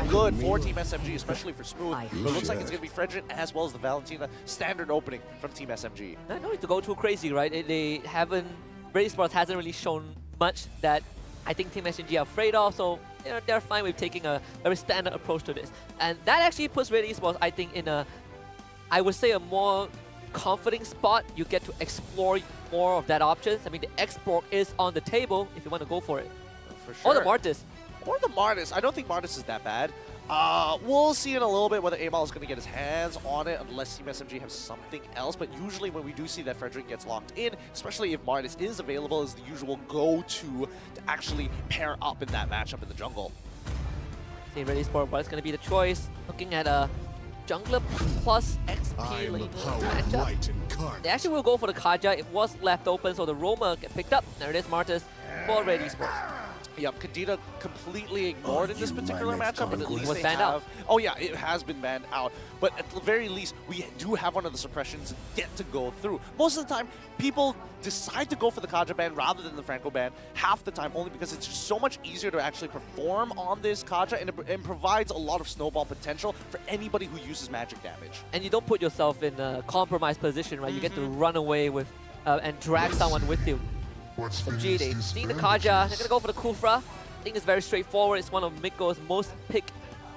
Speaker 3: good for Team SMG, especially for Smooth. But it looks like it's going to be Fredrin as well as the Valentina standard opening from Team SMG.
Speaker 6: No need to go too crazy, right? They haven't, Red Esports hasn't really shown much that I think Team SMG are afraid of, so they're fine with taking a very standard approach to this. And that actually puts Red Esports, I think, in I would say a more comforting spot. You get to explore more of that options. I mean, the export is on the table if you want to go for it.
Speaker 3: For sure.
Speaker 6: Or the Martis.
Speaker 3: Or the Martis. I don't think Martis is that bad. We'll see in a little bit whether Amal is going to get his hands on it, unless Team SMG has something else. But usually when we do see that Frederick gets locked in, especially if Martis is available, is the usual go-to to actually pair up in that matchup in the jungle.
Speaker 6: See, Red Esports, what is going to be the choice? Looking at a jungler plus XP laner matchup. They actually will go for the Kaja. It was left open, so the Roamer get picked up. There it is, Martis for Red Esports.
Speaker 3: Yep, Kadita completely ignored in this particular matchup, but at least
Speaker 6: was
Speaker 3: they
Speaker 6: banned
Speaker 3: have...
Speaker 6: out.
Speaker 3: Oh yeah, it has been banned out. But at the very least, we do have one of the suppressions get to go through. Most of the time, people decide to go for the Kaja ban rather than the Franco ban half the time, only because it's just so much easier to actually perform on this Kaja, and it provides a lot of snowball potential for anybody who uses magic damage.
Speaker 6: And you don't put yourself in a compromised position, right? You get to run away with and drag someone with you. SMG, they've seen the Kaja, they're gonna go for the Kufra. I think it's very straightforward. It's one of Mikko's most picked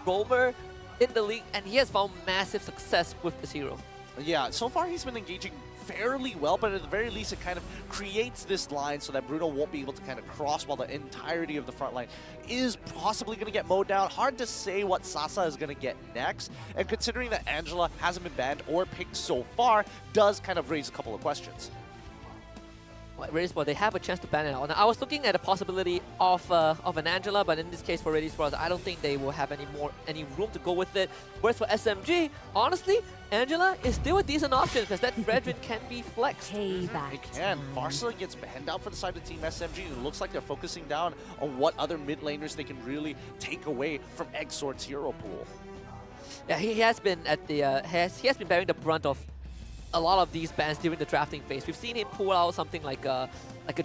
Speaker 6: roamer in the league, and he has found massive success with this hero.
Speaker 3: Yeah, so far he's been engaging fairly well, but at the very least it kind of creates this line so that Bruno won't be able to kind of cross while the entirety of the front line is possibly going to get mowed down. Hard to say what Sasa is going to get next, and considering that Angela hasn't been banned or picked so far, does kind of raise a couple of questions.
Speaker 6: Red Esports, they have a chance to ban it out. Now, I was looking at the possibility of an Angela, but in this case for Red Esports, I don't think they will have any room to go with it. Whereas for SMG, honestly, Angela is still a decent option because that Fredrin can be flexed.
Speaker 4: Payback.
Speaker 3: It can. Varsila gets banned out for the side of Team SMG. It looks like they're focusing down on what other mid laners they can really take away from Exort's hero pool.
Speaker 6: Yeah, he has been at the he has been bearing the brunt of a lot of these bans during the drafting phase. We've seen him pull out something like a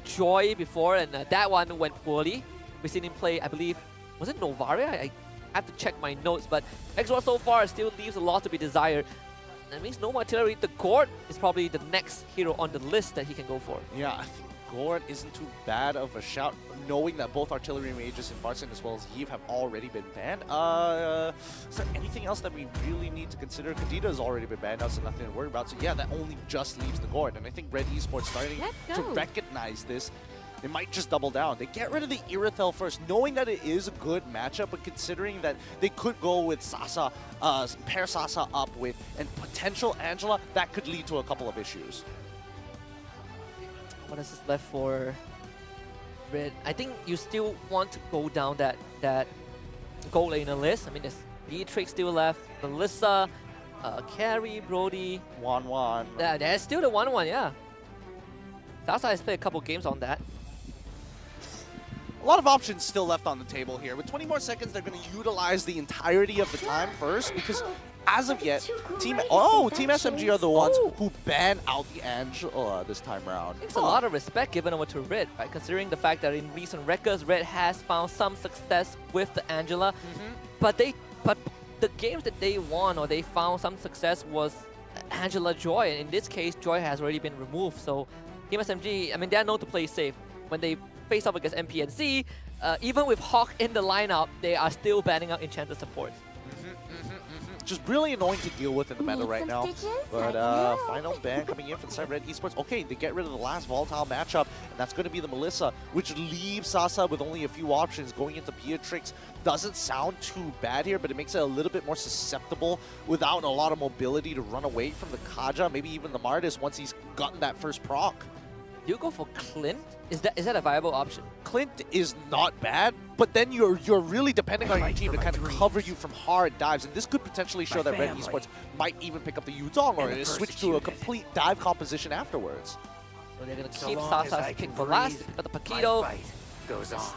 Speaker 6: Joy before, and that one went poorly. We've seen him play, I believe, was it Novaria? I have to check my notes, but Exort so far still leaves a lot to be desired. That means no more artillery. The Gord is probably the next hero on the list that he can go for.
Speaker 3: Yeah, I think Gord isn't too bad of a shout, knowing that both artillery mages in Varsin as well as Eve have already been banned. Is there anything else that we really need to consider? Kadita has already been banned out, so nothing to worry about. So yeah, that only just leaves the Gord. And I think Red Esports starting to recognize this. they might just double down. They get rid of the Irithel first, knowing that it is a good matchup, but considering that they could go with Sasa, pair Sasa up with, and potential Angela, that could lead to a couple of issues.
Speaker 6: What is this left for Red? I think you still want to go down that gold laner list. I mean, there's Beatrix still left, Melissa, Carrie, Brody.
Speaker 3: 1-1.
Speaker 6: Yeah, there's still the 1-1, yeah. Sasa has played a couple games on that.
Speaker 3: A lot of options still left on the table here. With 20 more seconds, they're going to utilize the entirety of the time first, because as of yet, Team SMG are the ones who ban out the Angela this time around.
Speaker 6: It's a lot of respect given over to Red, right? Considering the fact that in recent records, Red has found some success with the Angela, but the games that they won or they found some success was Angela Joy, and in this case, Joy has already been removed. So Team SMG, I mean, they are known to play safe. When they face off against MPNC, even with Hawk in the lineup, they are still banning out Enchanted supports.
Speaker 3: Just really annoying to deal with in the meta right now. But final ban coming in for the side Red Esports. Okay, they get rid of the last volatile matchup, and that's going to be the Melissa, which leaves Sasa with only a few options. Going into Beatrix doesn't sound too bad here, but it makes it a little bit more susceptible without a lot of mobility to run away from the Kaja, maybe even the Mardis once he's gotten that first proc.
Speaker 6: You go for Clint? Is that a viable option?
Speaker 3: Clint is not bad, but then you're really depending on your team to kind of cover you from hard dives, and this could potentially show that Red Esports might even pick up the Yuzong or switch to a complete dive composition afterwards.
Speaker 6: So they're going to keep Sasa's pick for last, pick up the Paquito.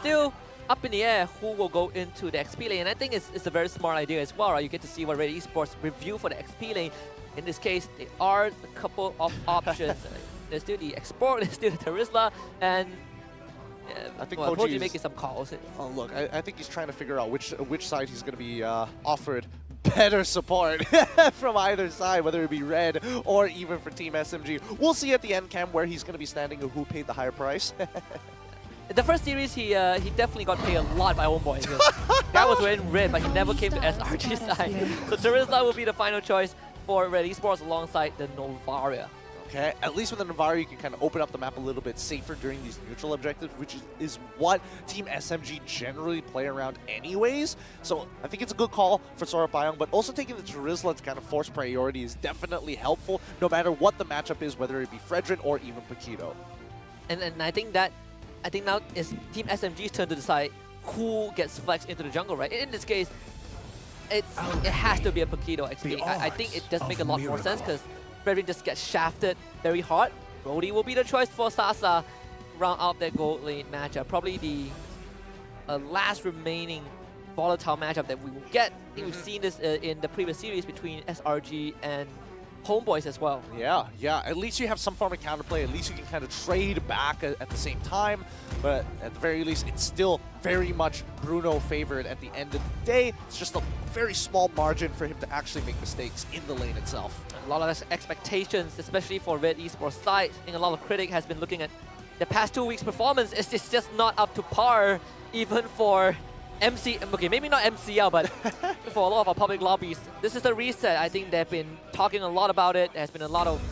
Speaker 6: Still up in the air who will go into the XP lane, and I think it's a very smart idea as well, right? You get to see what Red Esports review for the XP lane. In this case, there are a couple of options. There's still the Export, there's still the Terizla, and
Speaker 3: I think
Speaker 6: Koji is making some calls.
Speaker 3: Oh, look, I think he's trying to figure out which side he's going to be offered better support from either side, whether it be Red or even for Team SMG. We'll see at the end cam where he's going to be standing and who paid the higher price.
Speaker 6: The first series, he definitely got paid a lot by Homebois. That was wearing Red, but he never came to SRG side. So Terizla will be the final choice for Red Esports alongside the Novaria.
Speaker 3: Okay, at least with the Navarro, you can kind of open up the map a little bit safer during these neutral objectives, which is what Team SMG generally play around anyways. So I think it's a good call for Sora Payong, but also taking the Terizla to kind of force priority is definitely helpful, no matter what the matchup is, whether it be Fredrin or even Paquito.
Speaker 6: And I think now it's Team SMG's turn to decide who gets flexed into the jungle, right? In this case, it has to be a Paquito XP. I think it does make a lot more sense because Fredrin just gets shafted very hard. Brody will be the choice for Sasa round out that gold lane matchup. Probably the last remaining volatile matchup that we will get. I think we've seen this in the previous series between SRG and Homebois as well.
Speaker 3: Yeah. At least you have some form of counterplay. At least you can kind of trade back at the same time. But at the very least, it's still very much Bruno favored at the end of the day. It's just a very small margin for him to actually make mistakes in the lane itself.
Speaker 6: A lot of expectations, especially for Red Esports side. I think a lot of critic has been looking at the past 2 weeks' performance. It's just not up to par, even for okay, maybe not MCL, but for a lot of our public lobbies. This is the reset. I think they've been talking a lot about it. There's been a lot of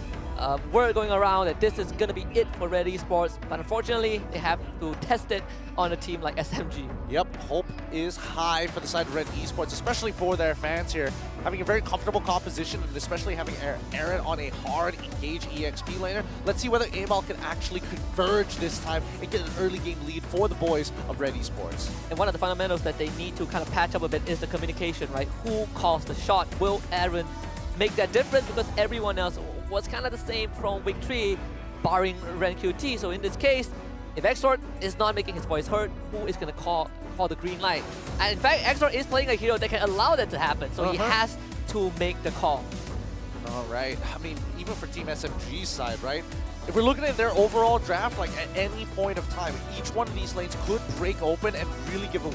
Speaker 6: word going around that this is going to be it for Red Esports, but unfortunately, they have to test it on a team like SMG.
Speaker 3: Yep, hope is high for the side of Red Esports, especially for their fans here. Having a very comfortable composition, and especially having Aaron on a hard, engaged EXP laner. Let's see whether Amal can actually converge this time and get an early game lead for the boys of Red Esports.
Speaker 6: And one of the fundamentals that they need to kind of patch up a bit is the communication, right? Who calls the shot? Will Aaron make that difference? Because everyone else was kind of the same from week 3, barring Ren QT. So in this case, if Exort is not making his voice heard, who is going to call the green light? And in fact, Exort is playing a hero that can allow that to happen. So he has to make the call.
Speaker 3: All right. I mean, even for Team SMG's side, right? If we're looking at their overall draft, like at any point of time, each one of these lanes could break open and really give a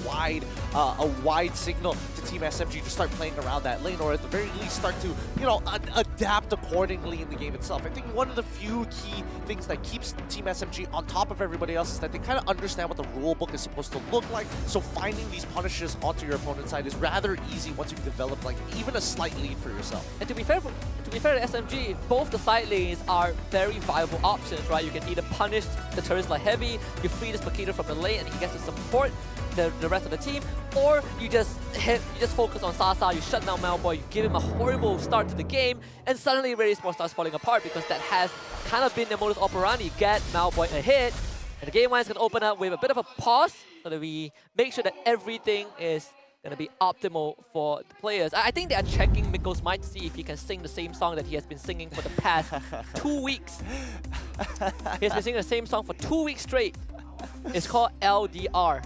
Speaker 3: wide signal to Team SMG to start playing around that lane, or at the very least start to, adapt accordingly in the game itself. I think one of the few key things that keeps Team SMG on top of everybody else is that they kind of understand what the rule book is supposed to look like. So finding these punishes onto your opponent's side is rather easy once you've developed like even a slight lead for yourself.
Speaker 6: And to be fair to SMG, both the side lanes are very viable options, right? You can either punish the Terizla heavy, you free this Makita from the lane, and he gets to support the rest of the team, or you just focus on Sasa, you shut down Homebois, you give him a horrible start to the game, and suddenly Red Esports starts falling apart because that has kind of been their modus operandi. Get Homebois ahead, and the game line is going to open up with a bit of a pause so that we make sure that everything is going to be optimal for the players. I think they are checking Mikko's mic to see if he can sing the same song that he has been singing for the past 2 weeks. He has been singing the same song for 2 weeks straight. It's called LDR.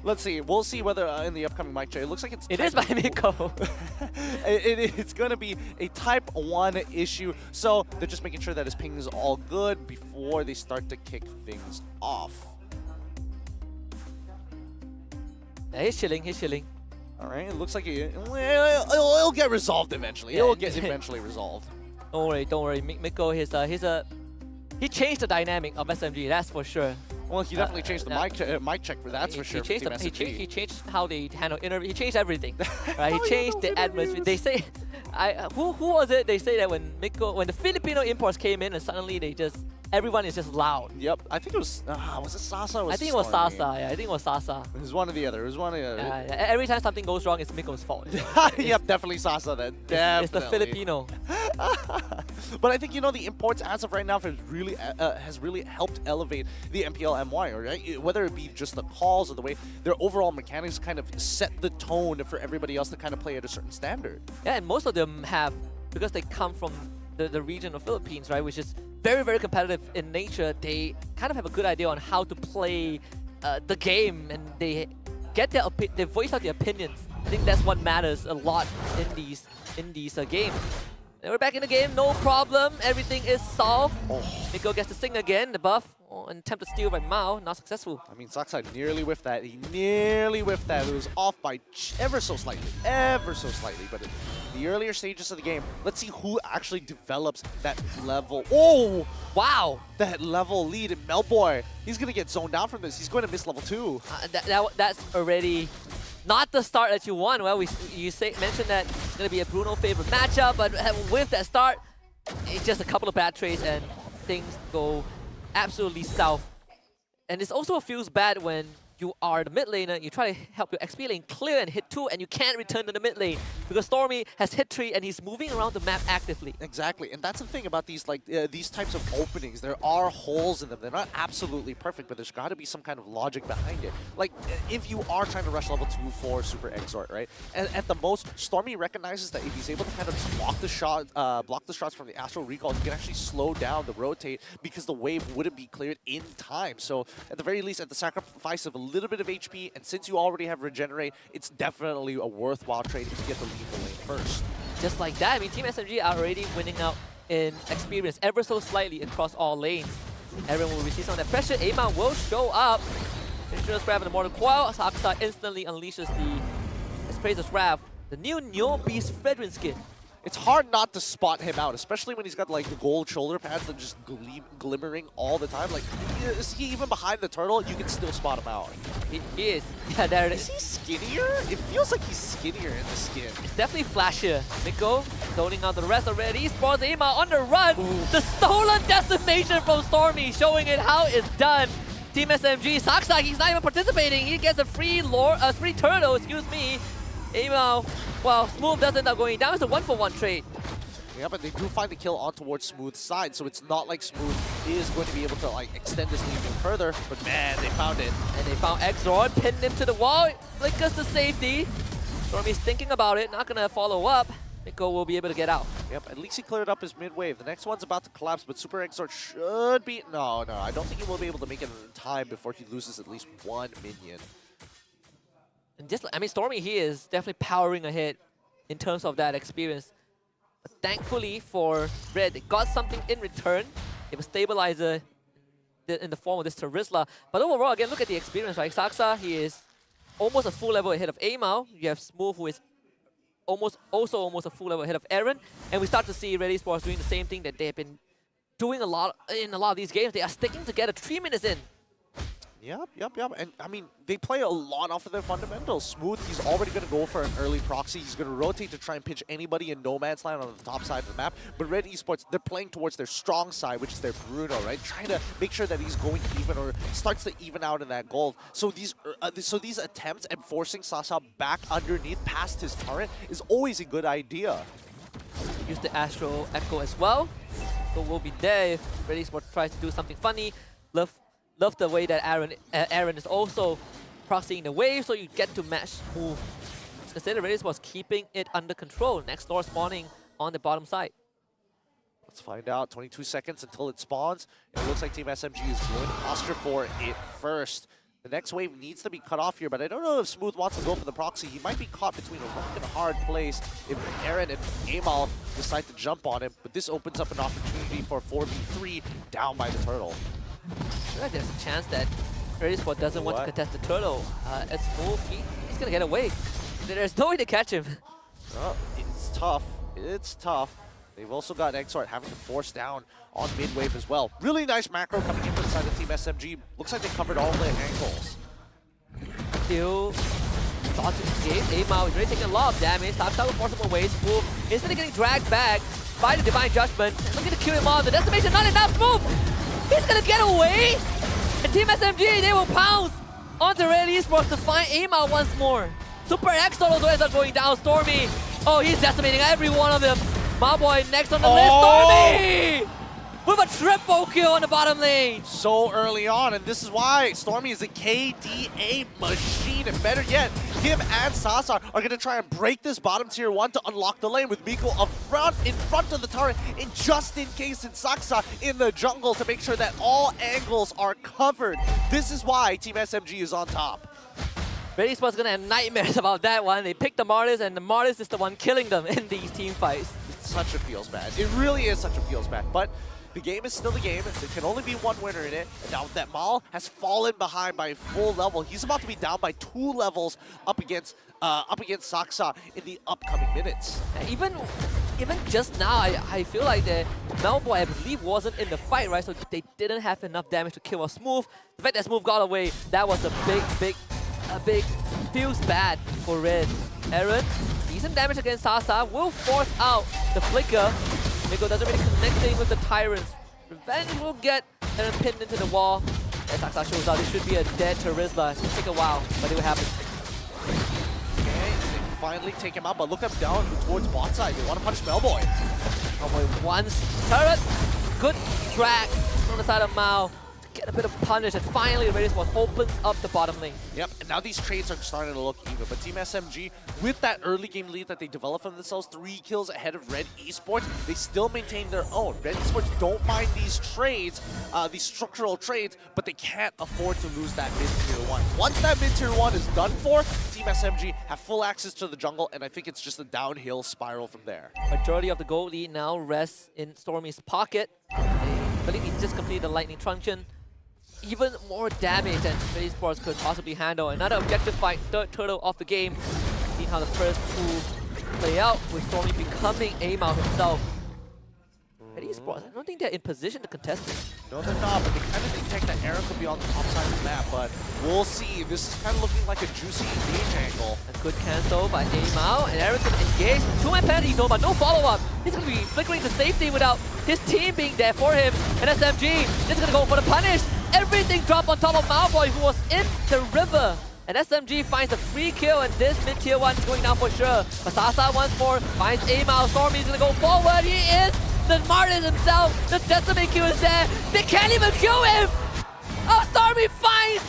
Speaker 3: Let's see. We'll see whether in the upcoming mic check. It looks like
Speaker 6: it is by Mikko.
Speaker 3: It's going to be a type 1 issue. So they're just making sure that his ping is all good before they start to kick things off.
Speaker 6: Yeah, he's chilling. He's chilling.
Speaker 3: All right. It looks like it'll get resolved eventually.
Speaker 6: Yeah,
Speaker 3: It'll get eventually resolved.
Speaker 6: Don't worry. Don't worry. Mikko, he changed the dynamic of SMG. That's for sure.
Speaker 3: Well, he definitely changed the mic check for that's for sure.
Speaker 6: He changed how they handle interview. He changed everything. Right? He changed the atmosphere. They say, who was it? They say that when the Filipino imports came in and suddenly everyone is just loud.
Speaker 3: Yep. I think it was it Sasa? Or
Speaker 6: I think it was Sasa. Yeah, I think it was Sasa.
Speaker 3: It was one or the other. It was one or the other.
Speaker 6: Yeah, every time something goes wrong, it's Mikko's fault.
Speaker 3: Yep, definitely Sasa then. Definitely.
Speaker 6: It's the Filipino.
Speaker 3: But I think, the imports as of right now has really helped elevate the MPL MY, right? Whether it be just the calls or the way their overall mechanics kind of set the tone for everybody else to kind of play at a certain standard.
Speaker 6: Yeah, and most of them have, because they come from the region of Philippines, right, which is very, very competitive in nature, they kind of have a good idea on how to play the game, and they voice out their opinions. I think that's what matters a lot in these games. And we're back in the game, no problem. Everything is solved. Mikko gets to sing again, the buff. An attempt to steal by Mao, not successful.
Speaker 3: I mean, Saksai nearly whiffed that. He nearly whiffed that. It was off by ever so slightly. But in the earlier stages of the game, let's see who actually develops that level. Oh!
Speaker 6: Wow!
Speaker 3: That level lead in Homebois. He's going to get zoned down from this. He's going to miss level 2.
Speaker 6: That's already not the start that you want. Well, you mentioned that it's going to be a Bruno favorite matchup, but with that start, it's just a couple of bad trades and things go absolutely south. And it also feels bad when you are the mid laner, you try to help your XP lane clear and hit 2, and you can't return to the mid lane because Stormy has hit 3 and he's moving around the map actively.
Speaker 3: Exactly, and that's the thing about these these types of openings. There are holes in them. They're not absolutely perfect, but there's got to be some kind of logic behind it. Like, if you are trying to rush level 2 for Super Exort, right? And at the most, Stormy recognizes that if he's able to kind of just block the shots from the Astral Recall, he can actually slow down the rotate because the wave wouldn't be cleared in time. So at the very least, at the sacrifice of a little bit of HP, and since you already have Regenerate, it's definitely a worthwhile trade if you get to leave the lane first.
Speaker 6: Just like that, I mean, Team SMG are already winning out in experience ever so slightly across all lanes. Everyone will receive some of that pressure. Ama will show up. Insurance grab in the Mortal Coil. Saksa instantly unleashes the Praiser's Wrath, the new Neo Beast Fredrin skin.
Speaker 3: It's hard not to spot him out, especially when he's got like the gold shoulder pads that just glimmering all the time. Like, is he even behind the turtle? You can still spot him out.
Speaker 6: He is. Yeah, there it is.
Speaker 3: Is he skinnier? It feels like he's skinnier in the skin.
Speaker 6: It's definitely flashier. Mikko zoning out the rest of Red Esports. Ama on the run. Oof. The stolen decimation from Stormy, showing it how it's done. Team SMG, Saksa, he's not even participating. He gets a free turtle, excuse me. Ama, well, Smooth does end up going down. It's a 1-for-1 trade.
Speaker 3: Yeah, but they do find the kill on towards Smooth's side, so it's not like Smooth is going to be able to like extend this lead even further. But man, they found it.
Speaker 6: And they found Exor, pinned him to the wall, flickers to safety. Stormy's thinking about it, not gonna follow up. Mikko will be able to get out.
Speaker 3: Yep, at least he cleared up his mid-wave. The next one's about to collapse, but Super Exor should be... No, I don't think he will be able to make it in time before he loses at least one minion.
Speaker 6: And just, I mean, Stormy here is definitely powering ahead in terms of that experience. But thankfully for Red, they got something in return. They have a stabilizer in the form of this Terizla. But overall, again, look at the experience, right? Saksa, he is almost a full level ahead of Amao. You have Smooth, who is almost a full level ahead of Aaron. And we start to see Red Esports doing the same thing that they have been doing in a lot of these games. They are sticking together 3 minutes in.
Speaker 3: Yep. And I mean, they play a lot off of their fundamentals. Smooth, he's already going to go for an early proxy. He's going to rotate to try and pinch anybody in no man's land on the top side of the map. But Red Esports, they're playing towards their strong side, which is their Bruno, right? Trying to make sure that he's going even or starts to even out in that gold. So these attempts at forcing Sasa back underneath past his turret is always a good idea.
Speaker 6: Use the Astro Echo as well. So we'll be there if Red Esports tries to do something funny. Love the way that Aaron is also proxying the wave, so you get to match move. Instead, Red Esports keeping it under control. Next door spawning on the bottom side.
Speaker 3: Let's find out. 22 seconds until it spawns. It looks like Team SMG is going to posture for it first. The next wave needs to be cut off here, but I don't know if Smooth wants to go for the proxy. He might be caught between a rock and a hard place if Aaron and Amal decide to jump on him, but this opens up an opportunity for 4v3 down by the turtle.
Speaker 6: I feel like there's a chance that Red Esports doesn't want to contest the turtle. As Smooth, he's going to get away. There's no way to catch him.
Speaker 3: Oh, it's tough. It's tough. They've also got Exort having to force down on mid-wave as well. Really nice macro coming in from the side of Team SMG. Looks like they covered all the angles.
Speaker 6: Still dodging the game. Amal is really taking a lot of damage. Starts out with forcible waves. Smooth instantly getting dragged back by the Divine Judgment. Looking to kill him on. The decimation not enough. Smooth! He's gonna get away! And Team SMG, they will pounce onto Red Esports to find Amal once more. Super X also ends up going down. Stormy. Oh, he's decimating every one of them. Homebois next on the list. Stormy! With a triple kill on the bottom lane.
Speaker 3: So early on, and this is why Stormy is a KDA machine. And better yet, him and Sasa are going to try and break this bottom tier 1 to unlock the lane with Miko in front of the turret, and just in case in Saksa in the jungle to make sure that all angles are covered. This is why Team SMG is on top.
Speaker 6: Red Esports is going to have nightmares about that one. They picked the Martis, and the Martis is the one killing them in these team fights.
Speaker 3: It's such a feels bad. It really is such a feels bad. But the game is still the game. There can only be one winner in it. And now that Mal has fallen behind by a full level, he's about to be down by 2 levels up against Saksa in the upcoming minutes.
Speaker 6: Even just now, I feel like the Homebois, I believe, wasn't in the fight, right? So they didn't have enough damage to kill a Smooth. The fact that Smooth got away, that was a big feels bad for Red. Aaron, decent damage against Sasa, will force out the flicker. Minggu doesn't really connecting with the Tyrants. Revenge will get Aaron pinned into the wall. As Sasa shows out, it should be a dead Charisma. It's going to take a while, but it will happen.
Speaker 3: Okay, they finally take him out, but look up down towards bot side. They want to punish Homebois.
Speaker 6: Homebois once. Turret, good drag from the side of Mao. Get a bit of punish, and finally Red Esports opens up the bottom lane.
Speaker 3: Yep, and now these trades are starting to look even, but Team SMG, with that early game lead that they developed for themselves, 3 kills ahead of Red Esports, they still maintain their own. Red Esports don't mind these trades, these structural trades, but they can't afford to lose that mid-tier 1. Once that mid-tier 1 is done for, Team SMG have full access to the jungle, and I think it's just a downhill spiral from there.
Speaker 6: Majority of the gold lead now rests in Stormy's pocket. I believe he just completed the Lightning Truncheon. Even more damage than Red Esports could possibly handle. Another objective fight, 3rd turtle of the game. See how the first 2 play out, with Stormy becoming Amal himself. Red Esports, I don't think they're in position to contest it.
Speaker 3: No, they're not, but they kind of detect that Aaron could be on the top side of the map, but we'll see. This is kind of looking like a juicy engage angle.
Speaker 6: A good cancel by Amal, and Aaron's going to engage. 2-man penalty zone, but no follow-up. He's going to be flickering to safety without his team being there for him. And SMG is going to go for the punish. Everything dropped on top of Homebois, who was in the river. And SMG finds a free kill, and this mid-tier 1 is going down for sure. But Sasa once more finds Amal. Stormy is going to go forward. He is the Martin himself. The Decimate Q is there. They can't even kill him. Oh, Stormy finds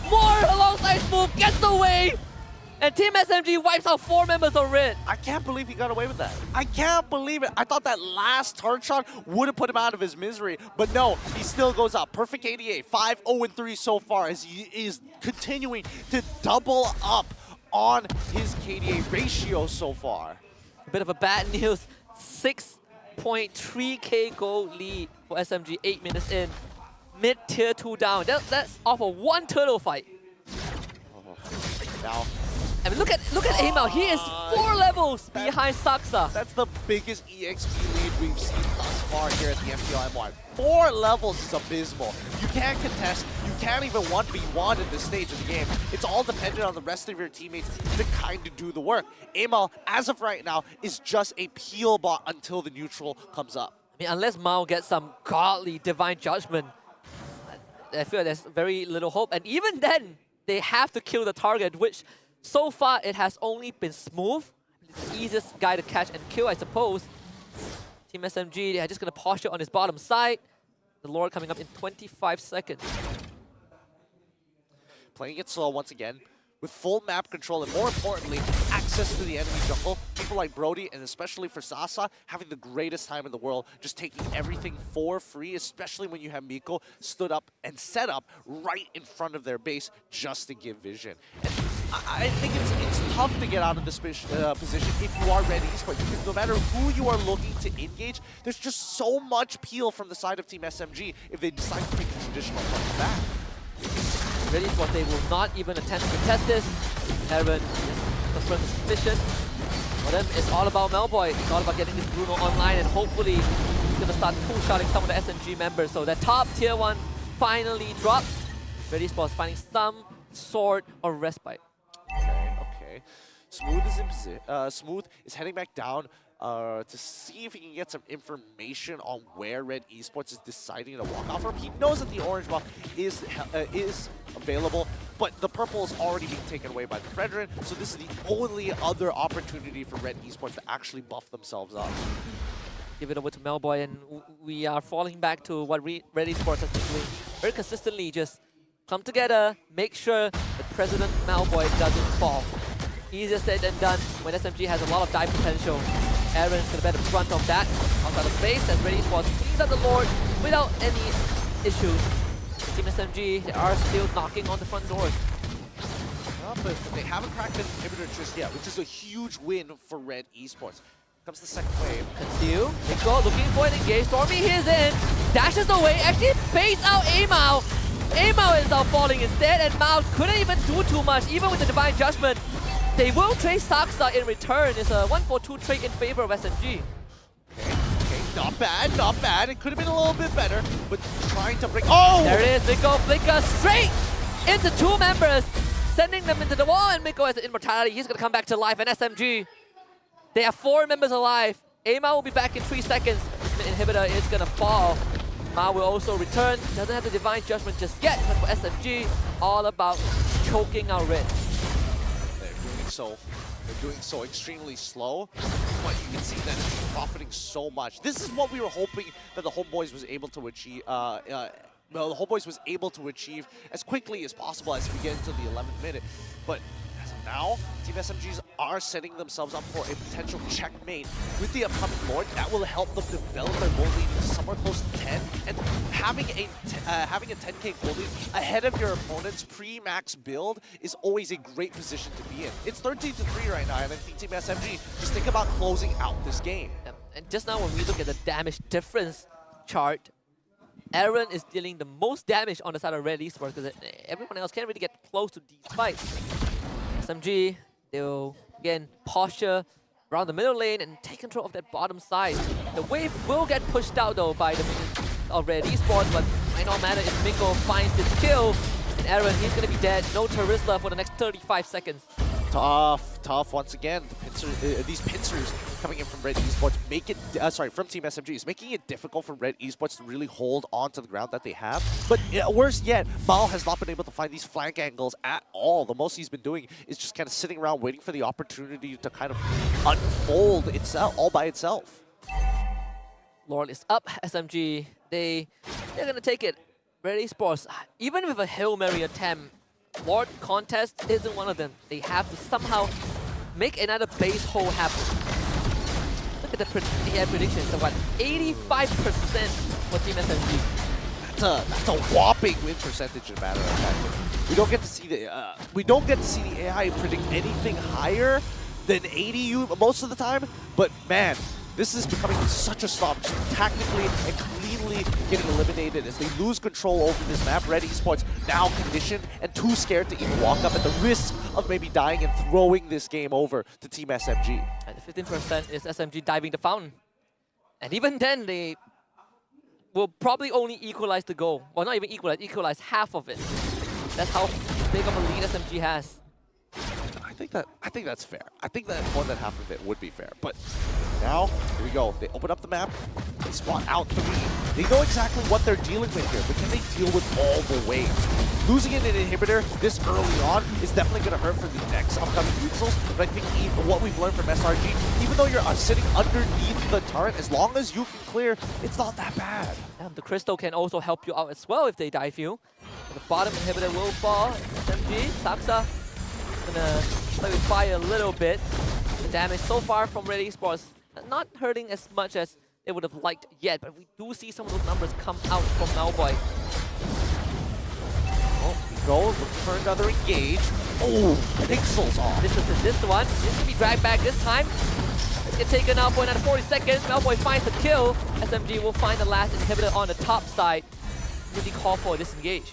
Speaker 6: more alongside Smooth, gets away. And Team SMG wipes out 4 members of Red.
Speaker 3: I can't believe he got away with that. I can't believe it. I thought that last turret shot would have put him out of his misery. But no, he still goes out. Perfect 88. 5-0-3 so far as he is continuing to double up on his KDA ratio so far.
Speaker 6: A bit of a bad news. 6.3k gold lead for SMG 8 minutes in. Mid-tier 2 down. That's off of 1 turtle fight.
Speaker 3: Now,
Speaker 6: I mean, look at Amal. He is 4 levels behind Saksa.
Speaker 3: That's the biggest EXP lead we've seen thus far here at the MPL M1. 4 levels is abysmal. You can't contest, you can't even 1v1 in this stage of the game. It's all dependent on the rest of your teammates to kind of do the work. Amal, as of right now, is just a peel bot until the neutral comes up.
Speaker 6: I mean, unless Mao gets some godly divine judgment, I feel there's very little hope. And even then, they have to kill the target, which so far it has only been Smooth. The easiest guy to catch and kill, I suppose. Team SMG, they're just going to posture on his bottom side. The Lord coming up in 25 seconds.
Speaker 3: Playing it slow once again, with full map control and more importantly, access to the enemy jungle. People like Brody, and especially for Sasa, having the greatest time in the world, just taking everything for free, especially when you have Miko stood up and set up right in front of their base just to give vision. And I think it's tough to get out of this position if you are Red Esports, because no matter who you are looking to engage, there's just so much peel from the side of Team SMG if they decide to take a traditional front back.
Speaker 6: Red Esports, they will not even attempt to contest this. Aaron is confirmed suspicion. For them, it's all about Melboy. It's all about getting this Bruno online, and hopefully he's going to start two-shotting some of the SMG members. So that top tier 1 finally drops. Red Esports finding some sort of respite.
Speaker 3: Okay. Smooth is heading back down to see if he can get some information on where Red Esports is deciding to walk out from. He knows that the orange buff is available, but the purple is already being taken away by the Fredrin, so this is the only other opportunity for Red Esports to actually buff themselves up.
Speaker 6: Give it over to Melboy, and we are falling back to what Red Esports has been doing very consistently. Just come together, make sure the President Melboy doesn't fall. Easier said than done when SMG has a lot of dive potential. Aaron's going to bear the brunt of that outside of base as Red Esports cleans up the Lord without any issues. Team SMG, they are still knocking on the front doors.
Speaker 3: But they haven't cracked an inhibitor just yet, which is a huge win for Red Esports. Comes the second wave.
Speaker 6: Conceal, Miko looking for an engage. Stormy is in, dashes away, actually baits out Amao. Amao is now falling instead, and Mao couldn't even do too much, even with the Divine Judgment. They will trade Saksa in return. It's a 1-4-2 trade in favor of SMG.
Speaker 3: Okay, not bad, not bad. It could have been a little bit better, but trying to break. Oh!
Speaker 6: There it is, Miko flicker straight into 2 members, sending them into the wall, and Miko has an immortality. He's going to come back to life, and SMG, they have 4 members alive. Ama will be back in 3 seconds. This inhibitor is going to fall. Ma will also return. Doesn't have the Divine Judgment just yet, but for SMG, all about choking out Red.
Speaker 3: They're doing so extremely slow, but you can see that it's profiting so much. This is what we were hoping that the Homebois was able to achieve. The Homebois was able to achieve as quickly as possible as we get into the 11th minute. But as of now, Team SMGs are setting themselves up for a potential checkmate with the upcoming Lord. That will help them develop their goal lead to somewhere close to 10, and having a 10k goal lead ahead of your opponent's pre-max build is always a great position to be in. It's 13-3 right now, and I think Team SMG just think about closing out this game.
Speaker 6: And just now when we look at the damage difference chart, Aaron is dealing the most damage on the side of Red Esports because everyone else can't really get close to these fights. SMG, they'll again posture around the middle lane and take control of that bottom side. The wave will get pushed out though by the of Red Esports, but it might not matter if Miko finds his kill. And Aaron, he's gonna be dead. No Terizla for the next 35 seconds.
Speaker 3: Tough once again. These pincers coming in from Red Esports make it, from Team SMG is making it difficult for Red Esports to really hold on to the ground that they have. But worse yet, Mal has not been able to find these flank angles at all. The most he's been doing is just kind of sitting around waiting for the opportunity to kind of unfold itself, all by itself.
Speaker 6: Lord is up, SMG. They're gonna take it. Red Esports, even with a Hail Mary attempt, Lord contest isn't one of them. They have to somehow make another base hole happen. Look at the predictions. So what? 85% for Team SMG.
Speaker 3: That's a whopping win percentage in matter of fact. We don't get to see the AI predict anything higher than 80 most of the time. But man, this is becoming such a stop, just tactically and cleanly getting eliminated as they lose control over this map. Red Esports now conditioned and too scared to even walk up at the risk of maybe dying and throwing this game over to Team SMG.
Speaker 6: And the 15% is SMG diving the fountain. And even then, they will probably only equalize the goal. Well, not even equalize half of it. That's how big of a lead SMG has.
Speaker 3: I think that's fair. I think that more than half of it would be fair. But now, here we go. They open up the map. They spawn out 3. They know exactly what they're dealing with here, but can they deal with all the waves? Losing an inhibitor this early on is definitely going to hurt for the next upcoming neutrals. But I think what we've learned from SRG, even though you're sitting underneath the turret, as long as you can clear, it's not that bad.
Speaker 6: The crystal can also help you out as well if they dive you. The bottom inhibitor will fall. SMG, Saksa gonna play with fire a little bit. The damage so far from Red Esports not hurting as much as they would have liked yet, but we do see some of those numbers come out from Homebois.
Speaker 3: Oh, he goes, looking for another engage. Oh, pixels off.
Speaker 6: This one. This can be dragged back this time. Let's get taken out for another 40 seconds. Homebois finds the kill. SMG will find the last inhibitor on the top side. Really call for a disengage.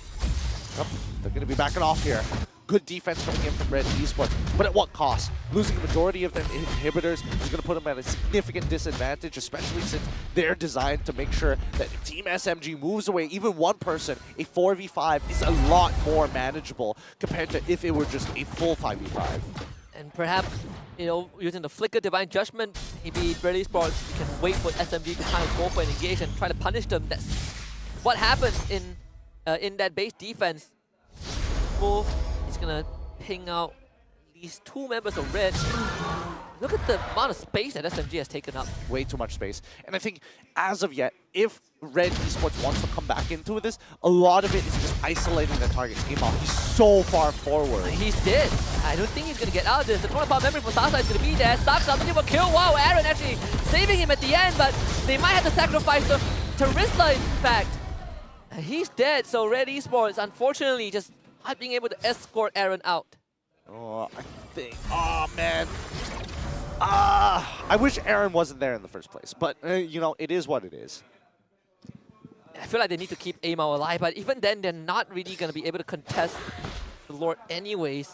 Speaker 3: Yep, they're going to be backing off here. Good defense coming in from Red Esports, but at what cost? Losing the majority of their inhibitors is going to put them at a significant disadvantage, especially since they're designed to make sure that if Team SMG moves away even one person, a 4v5 is a lot more manageable compared to if it were just a full 5v5.
Speaker 6: And perhaps, you know, using the Flicker Divine Judgment, maybe Red Esports can wait for SMG to kind of go for an engage and try to punish them. That's what happened in that base defense. Move. He's gonna ping out these 2 members of Red. Look at the amount of space that SMG has taken up.
Speaker 3: Way too much space. And I think, as of yet, if Red Esports wants to come back into this, a lot of it is just isolating the target's game off. He's so far forward.
Speaker 6: He's dead. I don't think he's gonna get out of this. The 20-power memory for Sasa is gonna be there. Saksa looking for kill. Wow, Aaron actually saving him at the end, but they might have to sacrifice the Terizla, in fact. He's dead, so Red Esports, unfortunately, just not being able to escort Aaron out.
Speaker 3: Oh, I think. Oh, man. I wish Aaron wasn't there in the first place, but, you know, it is what it is.
Speaker 6: I feel like they need to keep Amao alive, but even then, they're not really going to be able to contest the Lord anyways.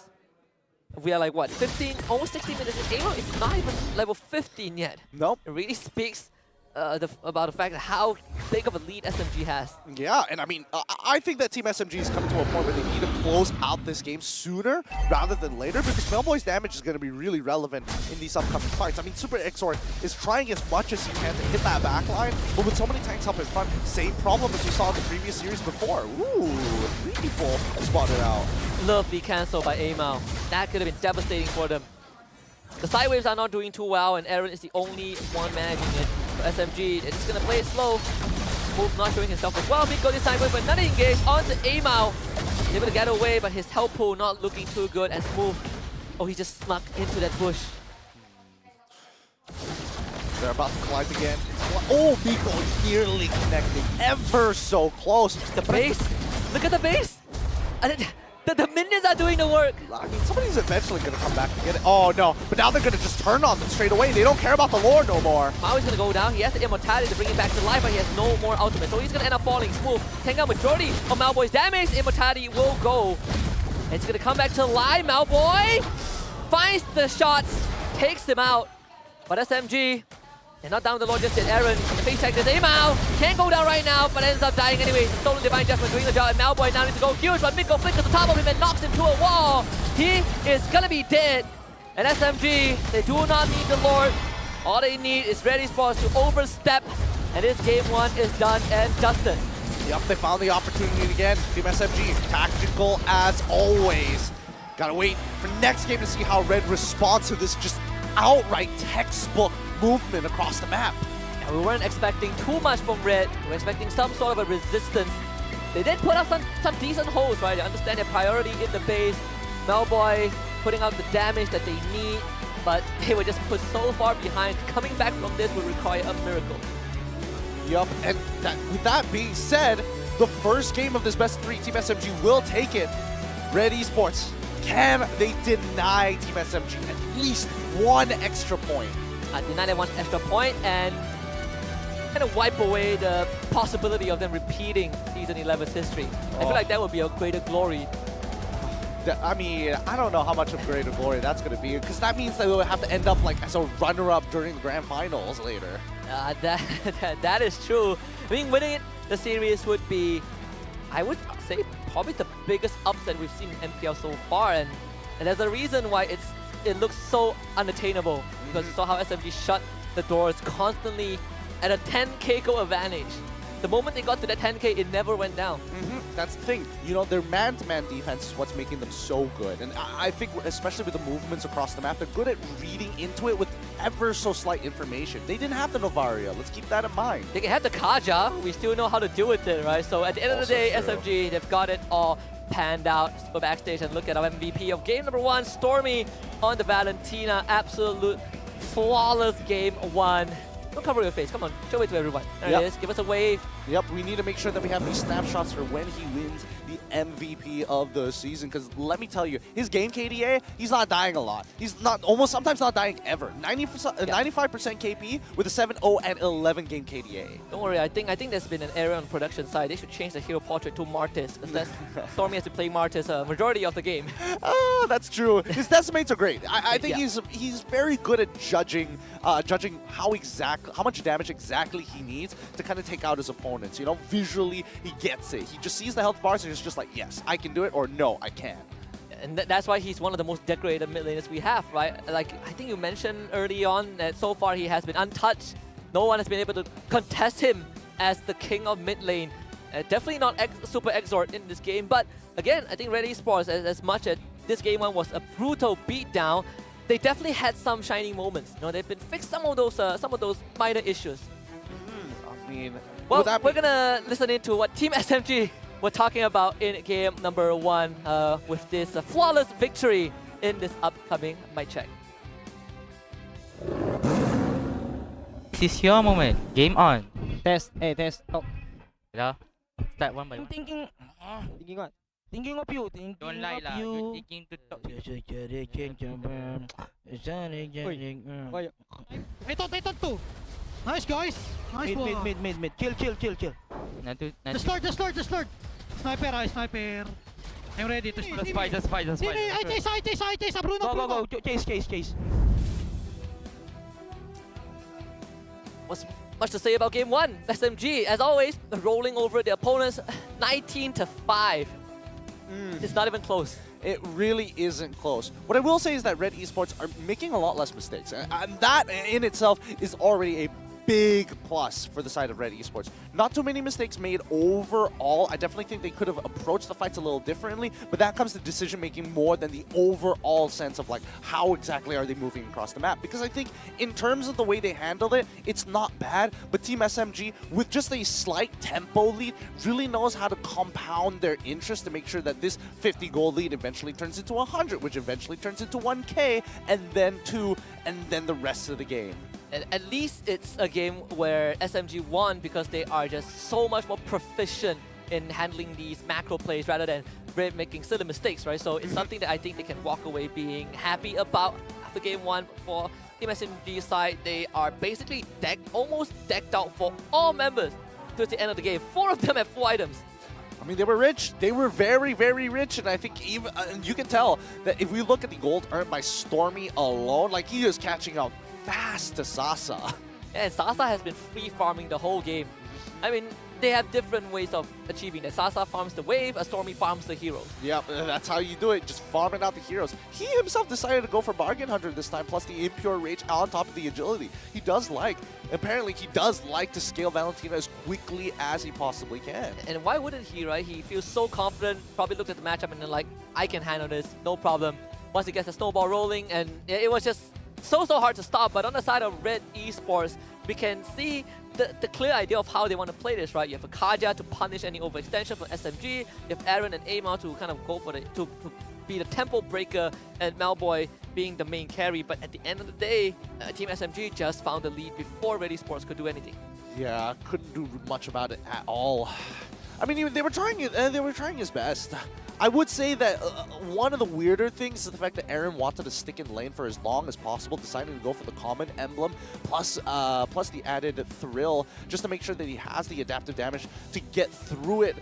Speaker 6: We are like, what, 15, almost 16 minutes in. Amao is not even level 15 yet.
Speaker 3: Nope.
Speaker 6: It really speaks about the fact that how big of a lead SMG has.
Speaker 3: Yeah, and I mean, I think that Team SMG is coming to a point where they need to close out this game sooner rather than later, because Homeboi's damage is going to be really relevant in these upcoming fights. I mean, Super Exor is trying as much as he can to hit that backline, but with so many tanks up in front, same problem as we saw in the previous series before. Ooh, 3 people spotted out.
Speaker 6: Lovely cancel by Amao. That could have been devastating for them. The side waves are not doing too well, and Aaron is the only one managing it. For SMG, they're just going to play it slow. Smooth not showing himself as well. Minggu this time going for another engage onto Amao. Able to get away, but his health pool not looking too good. And Smooth, oh, he just snuck into that bush.
Speaker 3: They're about to collide again. Oh, Minggu nearly connecting. Ever so close.
Speaker 6: The base. Look at the base. The minions are doing the work.
Speaker 3: I mean, somebody's eventually going to come back to get it. Oh, no. But now they're going to just turn on them straight away. They don't care about the Lord no more.
Speaker 6: Mao is going to go down. He has the immortality to bring him back to life, but he has no more ultimate. So he's going to end up falling. Smooth. Take out majority of Homeboi's damage. Immortality will go. And it's going to come back to life. Homebois finds the shots, takes him out. But SMG, they're not down the Lord just yet. Aaron, the face check is Amao. Can't go down right now, but ends up dying anyways. Stolen Divine Judgment doing the job, and Homebois now needs to go huge, but Minggu flickers the top of him and knocks him to a wall. He is gonna be dead. And SMG, they do not need the Lord. All they need is Red Esports to overstep, and this game 1 is done and dusted.
Speaker 3: Yep, they found the opportunity again. Team SMG, tactical as always. Gotta wait for next game to see how Red responds to this just outright textbook movement across the map.
Speaker 6: And we weren't expecting too much from Red. We were expecting some sort of a resistance. They did put up some decent holds, right? They understand their priority in the base. Homebois putting out the damage that they need, but they were just put so far behind. Coming back from this would require a miracle.
Speaker 3: Yup, and with that being said, the first game of this best 3, Team SMG will take it. Red Esports, can they deny Team SMG at least 1 extra point?
Speaker 6: Deny them 1 extra point and kind of wipe away the possibility of them repeating Season 11's history. I feel like that would be a greater glory.
Speaker 3: I mean, I don't know how much of greater glory that's going to be, because that means that they'll have to end up like as a runner-up during the grand finals later.
Speaker 6: That is true. I mean, winning it the series would be, I would say, probably the biggest upset we've seen in MPL so far, and there's a reason why it looks so unattainable, because you saw how SMG shut the doors constantly at a 10k goal advantage. The moment they got to that 10k, it never went down.
Speaker 3: That's the thing. You know, their man-to-man defense is what's making them so good. And I think, especially with the movements across the map, they're good at reading into it with ever so slight information. They didn't have the Novaria. Let's keep that in mind.
Speaker 6: They can have the Kaja. We still know how to deal with it, right? So at the end of the day,
Speaker 3: Also true.
Speaker 6: SMG, they've got it all panned out. Let's go backstage and look at our MVP of game number 1, Stormy on the Valentina. Absolute flawless game 1. Don't cover your face. Come on, show it to everyone. There it is. Give us a wave.
Speaker 3: Yep, we need to make sure that we have these snapshots for when he wins the MVP of the season. Because let me tell you, his game KDA, he's not dying a lot. He's not sometimes not dying ever. 95% KP with a 7-0 and 11 game KDA.
Speaker 6: Don't worry. I think there's been an error on production side. They should change the hero portrait to Martis, because Stormy has to play Martis majority of the game.
Speaker 3: Oh, that's true. His decimates are great. I think he's very good at judging how much damage exactly he needs to kind of take out his opponents. You know, visually he gets it. He just sees the health bars and he's just like, yes, I can do it, or no, I can't.
Speaker 6: And that's why he's one of the most decorated mid laners we have, right? Like, I think you mentioned early on that so far he has been untouched. No one has been able to contest him as the king of mid lane. Definitely not super exort in this game, but again, I think Red Esports, as much as this game 1 was a brutal beatdown, they definitely had some shining moments. You know, they've been fixed some of those minor issues.
Speaker 3: I mean,
Speaker 6: well, we're gonna listen into what Team SMG were talking about in game number 1 with this flawless victory in this upcoming mic check.
Speaker 14: This is your moment. Game on.
Speaker 8: Test. Hey, test. Oh.
Speaker 14: Hello. Start one by
Speaker 7: I'm
Speaker 14: one.
Speaker 7: thinking
Speaker 8: Thinking what?
Speaker 7: Thinking of you. Thinking
Speaker 14: Don't lie
Speaker 7: of
Speaker 14: lah.
Speaker 7: you.
Speaker 14: You're thinking to talk.
Speaker 15: Ito two. Nice guys. Nice one.
Speaker 7: Mid. Chill.
Speaker 15: The Lord. Sniper. I'm ready to
Speaker 14: Just fight.
Speaker 15: I chase. Bruno.
Speaker 7: Go. Chase.
Speaker 6: What's much to say about game 1? SMG, as always, rolling over the opponents 19-5. It's not even close.
Speaker 3: It really isn't close. What I will say is that Red Esports are making a lot less mistakes. And that in itself is already a big plus for the side of Red Esports. Not too many mistakes made overall. I definitely think they could have approached the fights a little differently, but that comes to decision making more than the overall sense of like how exactly are they moving across the map. Because I think in terms of the way they handled it, it's not bad, but Team SMG with just a slight tempo lead really knows how to compound their interest to make sure that this 50 goal lead eventually turns into 100, which eventually turns into 1K, and then 2, and then the rest of the game.
Speaker 6: And at least it's a game where SMG won because they are just so much more proficient in handling these macro plays rather than making silly mistakes, right? So it's something that I think they can walk away being happy about after game 1. For Team SMG side, they are basically almost decked out for all members towards the end of the game. 4 of them have full items.
Speaker 3: I mean, they were rich. They were very, very rich. And I think even you can tell that if we look at the gold earned by Stormy alone, like he is catching up fast to Sasa.
Speaker 6: And Sasa has been free farming the whole game. I mean, they have different ways of achieving that. Sasa farms the wave, a Stormy farms the heroes.
Speaker 3: Yep, that's how you do it, just farming out the heroes. He himself decided to go for Bargain Hunter this time, plus the Impure Rage on top of the agility. Apparently he does like to scale Valentina as quickly as he possibly can.
Speaker 6: And why wouldn't he, right? He feels so confident, probably looked at the matchup and then like, I can handle this, no problem. Once he gets the snowball rolling, and it was just so hard to stop. But on the side of Red Esports, we can see the clear idea of how they want to play this, right? You have a Kaja to punish any overextension from SMG. You have Aaron and Amar to kind of go for to be the tempo breaker, and Homebois being the main carry. But at the end of the day, Team SMG just found the lead before Red Esports could do anything.
Speaker 3: Yeah, couldn't do much about it at all. I mean, they were trying it. They were trying his best. I would say that one of the weirder things is the fact that Aaron wanted to stick in lane for as long as possible, deciding to go for the common emblem, plus the added thrill, just to make sure that he has the adaptive damage to get through it.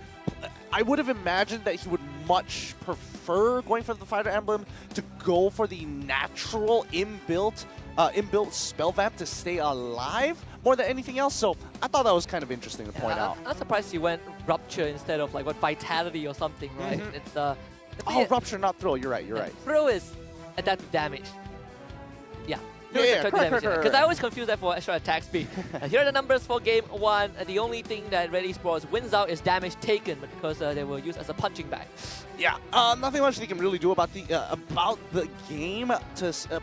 Speaker 3: I would have imagined that he would much prefer going for the fighter emblem to go for the natural inbuilt inbuilt spell vamp to stay alive more than anything else. So I thought that was kind of interesting to point out.
Speaker 6: I'm surprised he went Rupture instead of like what Vitality or something, right? It's
Speaker 3: Oh, Rupture, not Thrill. You're right. You're right.
Speaker 6: Thrill is adaptive damage. Yeah.
Speaker 3: Yeah, correct.
Speaker 6: Because I always confuse that for extra attack speed. Here are the numbers for game 1. The only thing that Red Esports wins out is damage taken, but because they were used as a punching bag.
Speaker 3: Yeah, nothing much they can really do about the game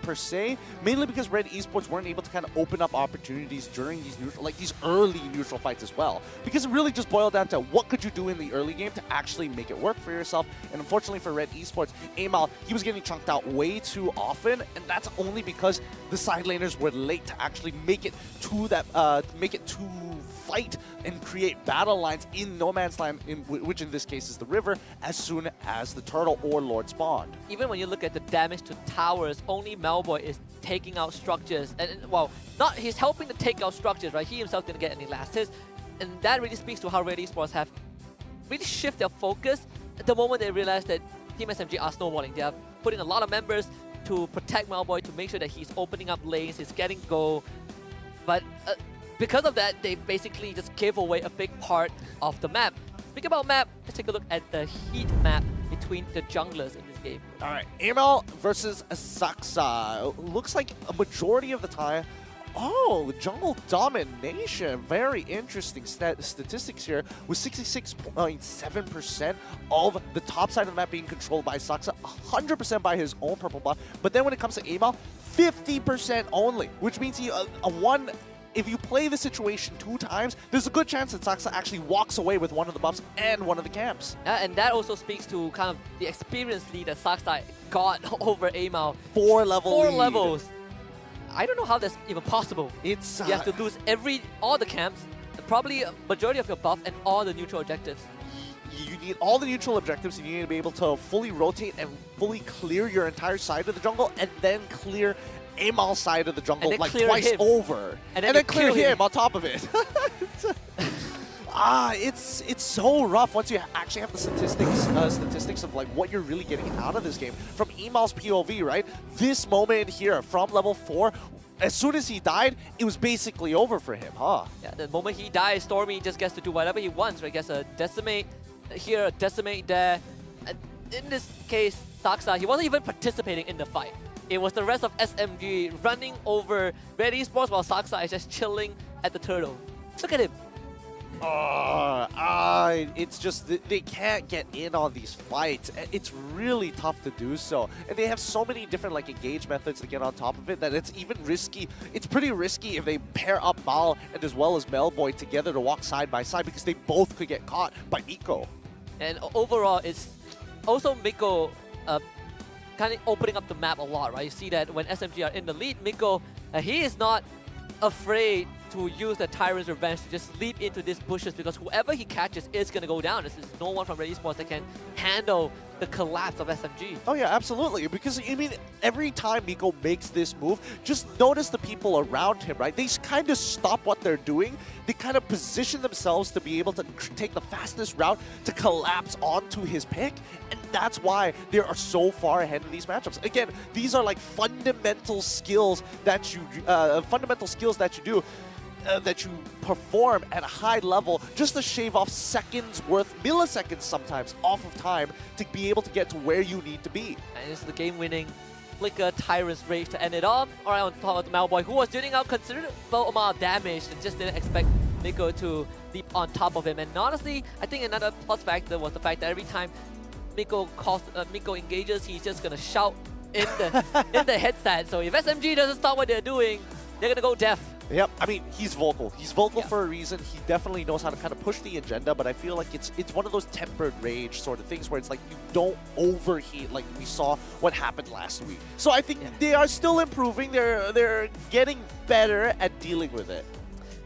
Speaker 3: per se. Mainly because Red Esports weren't able to kind of open up opportunities during these early neutral fights as well. Because it really just boiled down to what could you do in the early game to actually make it work for yourself. And unfortunately for Red Esports, Amal, he was getting chunked out way too often, and that's only because the side laners were late to actually make it to that fight and create battle lines in no man's land, which in this case is the river, as soon as the turtle or Lord spawned.
Speaker 6: Even when you look at the damage to towers, only Melboy is taking out structures, and well, he's helping to take out structures, right? He himself didn't get any last hits, and that really speaks to how Red Esports have really shifted their focus at the moment they realize that Team SMG are snowballing. They are putting a lot of members to protect Melboy, to make sure that he's opening up lanes, he's getting goal. But because of that, they basically just gave away a big part of the map. Speaking about map, let's take a look at the heat map between the junglers in this game.
Speaker 3: All right, Amal versus Saksa. Looks like a majority of the time, jungle domination. Very interesting statistics here, with 66.7% of the top side of the map being controlled by Saksa, 100% by his own purple buff. But then when it comes to Amal, 50% only, which means he if you play the situation 2 times, there's a good chance that Saksa actually walks away with one of the buffs and one of the camps.
Speaker 6: And that also speaks to kind of the experience lead that Saksa got over Amal.
Speaker 3: 4 levels.
Speaker 6: I don't know how that's even possible. You have to lose all the camps, probably a majority of your buff, and all the neutral objectives.
Speaker 3: You need all the neutral objectives, and you need to be able to fully rotate and fully clear your entire side of the jungle, and then clear Amal's side of the jungle like twice over. And then clear him on top of it. It's so rough once you actually have the statistics of like what you're really getting out of this game. From Amal's POV, right? This moment here from level 4, as soon as he died, it was basically over for him, huh?
Speaker 6: Yeah, the moment he dies, Stormy just gets to do whatever he wants, right? Gets a decimate here, a decimate there. And in this case, Saksa, he wasn't even participating in the fight. It was the rest of SMG running over Red Esports while Saksa is just chilling at the turtle. Look at him.
Speaker 3: It's just they can't get in on these fights. It's really tough to do so, and they have so many different like engage methods to get on top of it that it's even risky. It's pretty risky if they pair up Mal and as well as Melboy together to walk side by side, because they both could get caught by Miko.
Speaker 6: And overall, it's also Miko kind of opening up the map a lot, right? You see that when SMG are in the lead, Miko, he is not afraid to use the Tyrant's Revenge to just leap into these bushes, because whoever he catches is going to go down. There's no one from Red Esports that can handle the collapse of SMG.
Speaker 3: Oh yeah, absolutely. Because, I mean, every time Miko makes this move, just notice the people around him, right? They kind of stop what they're doing. They kind of position themselves to be able to take the fastest route to collapse onto his pick. And that's why they are so far ahead in these matchups. Again, these are like fundamental skills that you do. That you perform at a high level just to shave off seconds worth, milliseconds sometimes, off of time to be able to get to where you need to be.
Speaker 6: And it's the game-winning Flicker Tyrant's Rage to end it off. Alright, on top of the Melboy, who was dealing out considerable amount of damage and just didn't expect Miko to leap on top of him. And honestly, I think another plus factor was the fact that every time Miko engages, he's just gonna shout in the headset. So if SMG doesn't stop what they're doing, they're gonna go deaf.
Speaker 3: Yep, I mean, he's vocal. He's vocal for a reason. He definitely knows how to kind of push the agenda, but I feel like it's one of those tempered rage sort of things where it's like you don't overheat like we saw what happened last week. So I think they are still improving. They're getting better at dealing with it.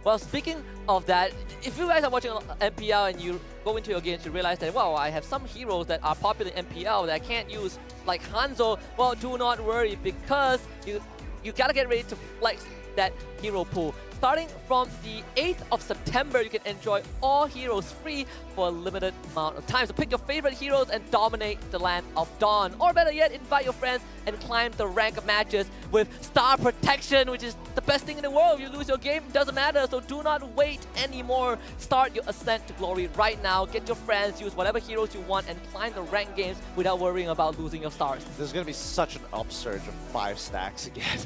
Speaker 6: Well, speaking of that, if you guys are watching MPL and you go into your games, you realize that, wow, I have some heroes that are popular in MPL that I can't use, like Hanzo. Well, do not worry, because you gotta get ready to flex that hero pool. starting from the 8th of September, you can enjoy all heroes free for a limited amount of time. So pick your favorite heroes and dominate the land of Dawn. Or better yet, invite your friends and climb the rank of matches with star protection, which is the best thing in the world. If you lose your game, doesn't matter. So do not wait anymore. Start your ascent to glory right now. Get your friends, use whatever heroes you want, and climb the rank games without worrying about losing your stars.
Speaker 3: There's gonna be such an upsurge of 5 stacks again.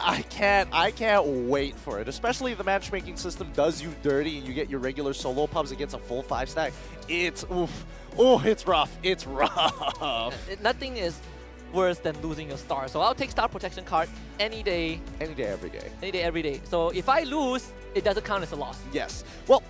Speaker 3: I can't wait for it. Especially if the matchmaking system does you dirty and you get your regular solo pubs against a full 5 stack. It's oof. Oh, it's rough. It's rough.
Speaker 6: Nothing is worse than losing your star. So I'll take star protection card any day.
Speaker 3: Any day, every day.
Speaker 6: Any day, every day. So if I lose, it doesn't count as a loss.
Speaker 3: Yes. Well,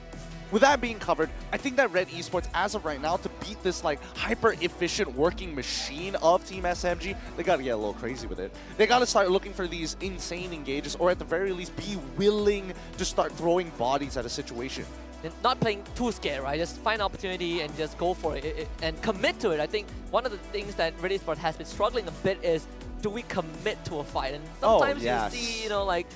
Speaker 3: with that being covered, I think that Red Esports, as of right now, to beat this like hyper-efficient working machine of Team SMG, they gotta get a little crazy with it. They gotta start looking for these insane engages, or at the very least, be willing to start throwing bodies at a situation.
Speaker 6: And not playing too scared, right? Just find an opportunity and just go for it and commit to it. I think one of the things that Red Esports has been struggling a bit is, do we commit to a fight? And sometimes you see, you know, like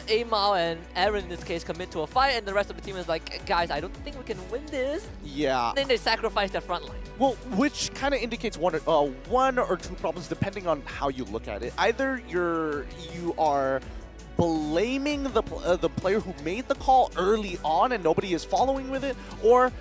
Speaker 6: Amao and Aaron in this case commit to a fight, and the rest of the team is like, guys, I don't think we can win this.
Speaker 3: Yeah.
Speaker 6: And then they sacrifice their front line.
Speaker 3: Well, which kind of indicates one or two problems depending on how you look at it. Either you are blaming the player who made the call early on and nobody is following with it, or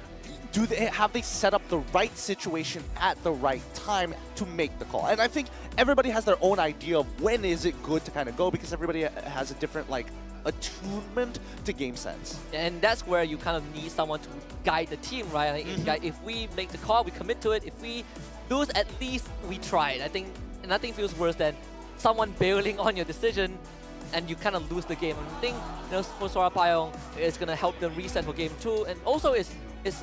Speaker 3: have they set up the right situation at the right time to make the call? And I think everybody has their own idea of when is it good to kind of go, because everybody has a different like attunement to game sense.
Speaker 6: And that's where you kind of need someone to guide the team, right? Like if we make the call, we commit to it. If we lose, at least we tried. I think nothing feels worse than someone bailing on your decision and you kind of lose the game. And I think, you know, for Sora Payong, it's going to help them reset for game 2. And also it's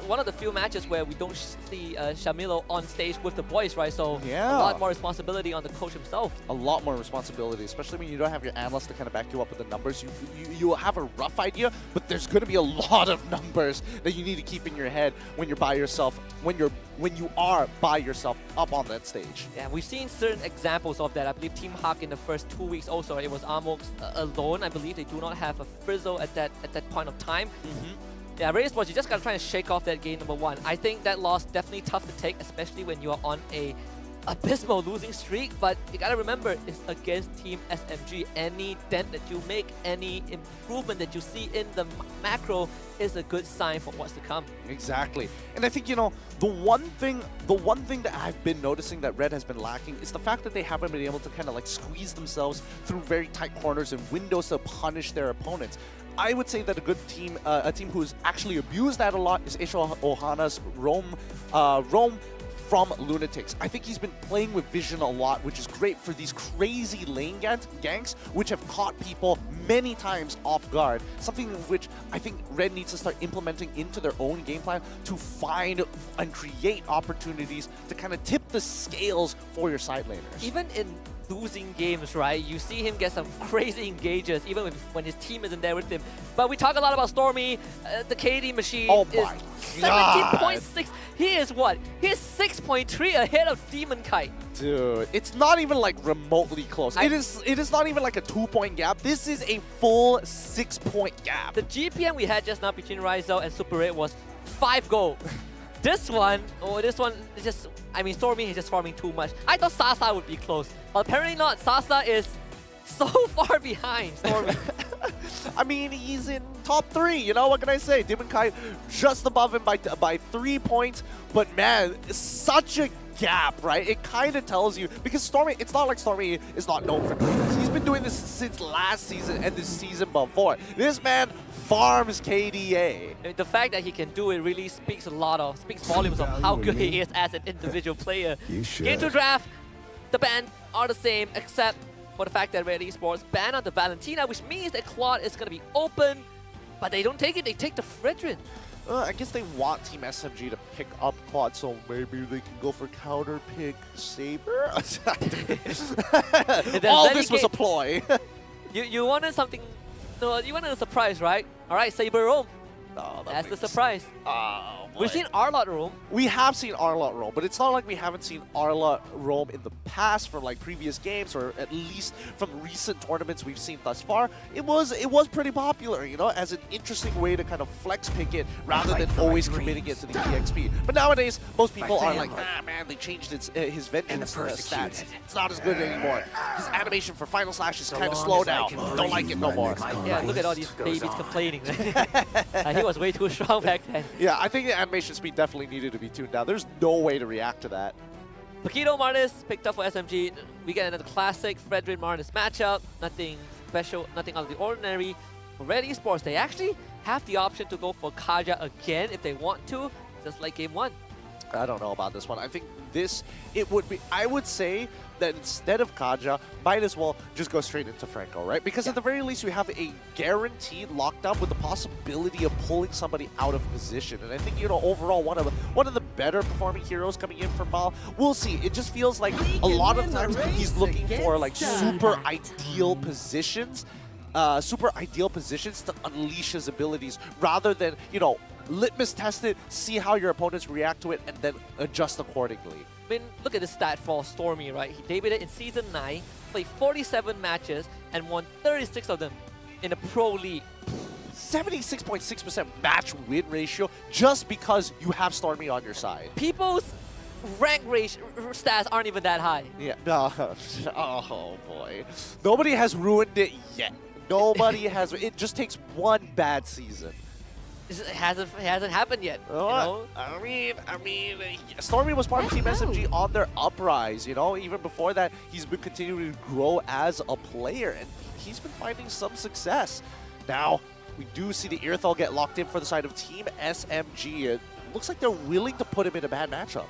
Speaker 6: one of the few matches where we don't see Shamilo on stage with the boys, right? So
Speaker 3: yeah,
Speaker 6: a lot more responsibility on the coach himself.
Speaker 3: A lot more responsibility, especially when you don't have your analysts to kind of back you up with the numbers. You have a rough idea, but there's going to be a lot of numbers that you need to keep in your head when you're by yourself, when you are by yourself up on that stage.
Speaker 6: Yeah, we've seen certain examples of that. I believe Team Hawk in the first 2 weeks also, it was Amok alone. I believe they do not have a Frizzle at that point of time. Yeah, Red Esports, you just gotta try and shake off that game number 1. I think that loss definitely tough to take, especially when you are on a abysmal losing streak, but you gotta remember, it's against Team SMG. Any dent that you make, any improvement that you see in the macro is a good sign for what's to come.
Speaker 3: Exactly. And I think, you know, the one thing that I've been noticing that Red has been lacking is the fact that they haven't been able to kind of like squeeze themselves through very tight corners and windows to punish their opponents. I would say that a good team, a team who's actually abused that a lot, is Isho Ohana's Rome from Lunatics. I think he's been playing with vision a lot, which is great for these crazy lane ganks, which have caught people many times off guard. Something which I think Red needs to start implementing into their own game plan to find and create opportunities to kind of tip the scales for your side laners.
Speaker 6: Even in losing games, right? You see him get some crazy engages, even when his team isn't there with him. But we talk a lot about Stormy. The KD machine is 17.6. He is what? He's 6.3 ahead of Demon Kite.
Speaker 3: Dude, it's not even like remotely close. It is not even like a 2-point gap. This is a full 6-point gap.
Speaker 6: The GPM we had just now between Rizal and Super 8 was 5 gold. This one is just, I mean, Stormy is just farming too much. I thought Sasa would be close, but apparently not. Sasa is so far behind Stormy.
Speaker 3: I mean, he's in top 3, you know, what can I say? Demon Kai just above him by 3 points, but man, such a gap, right? It kind of tells you, because Stormy, it's not like Stormy is not known for doing this. He's been doing this since last season and the season before. This man farms KDA.
Speaker 6: The fact that he can do it really speaks volumes of how good he is as an individual player. Game 2 draft, the bans are the same, except for the fact that Red Esports banned on the Valentina, which means that Claude is going to be open, but they don't take it, they take the Fredrin.
Speaker 3: I guess they want Team SMG to pick up Quad, so maybe they can go for counter pick Saber. All this was a ploy.
Speaker 6: You wanted something, no, you wanted a surprise, right? All right, Saber roam.
Speaker 3: No,
Speaker 6: That's the
Speaker 3: makes-
Speaker 6: surprise.
Speaker 3: Oh, boy.
Speaker 6: We've seen Arlott roam.
Speaker 3: We have seen Arlott roam, but it's not like we haven't seen Arlott roam in the past from like previous games, or at least from recent tournaments we've seen thus far. It was pretty popular, you know, as an interesting way to kind of flex pick it rather than always committing it to the EXP. But nowadays, most people are like, ah, man, they changed his vengeance stats. It's not as good anymore. His animation for Final Slash is kind of slow now. Don't like it no more.
Speaker 6: Yeah, look at all these babies complaining. He was way too strong back then.
Speaker 3: Yeah, I think the animation speed definitely needed to be tuned down. There's no way to react to that.
Speaker 6: Paquito Martis picked up for SMG. We get another classic Fredrin Martis matchup. Nothing special, nothing out of the ordinary. For Red Esports, they actually have the option to go for Kaja again if they want to, just like game 1.
Speaker 3: I don't know about this one. I think it would be, I would say that instead of Kaja, might as well just go straight into Franco, right? Because at the very least, you have a guaranteed lockdown with the possibility of pulling somebody out of position. And I think, you know, overall, one of the better performing heroes coming in from Mal. We'll see. It just feels like a lot of times he's looking for like super ideal positions. Super ideal positions to unleash his abilities rather than, you know, litmus test it, see how your opponents react to it, and then adjust accordingly.
Speaker 6: I mean, look at this stat for Stormy, right? He debuted in Season 9, played 47 matches, and won 36 of them in a pro league.
Speaker 3: 76.6% match win ratio just because you have Stormy on your side.
Speaker 6: People's rank stats aren't even that high.
Speaker 3: Yeah. Oh, boy. Nobody has ruined it yet. Nobody has. It just takes one bad season.
Speaker 6: It hasn't happened yet. You know?
Speaker 3: I mean, Stormy was part of Team SMG on their uprise. You know, even before that, he's been continuing to grow as a player, and he's been finding some success. Now, we do see the Earthal get locked in for the side of Team SMG. It looks like they're willing to put him in a bad matchup.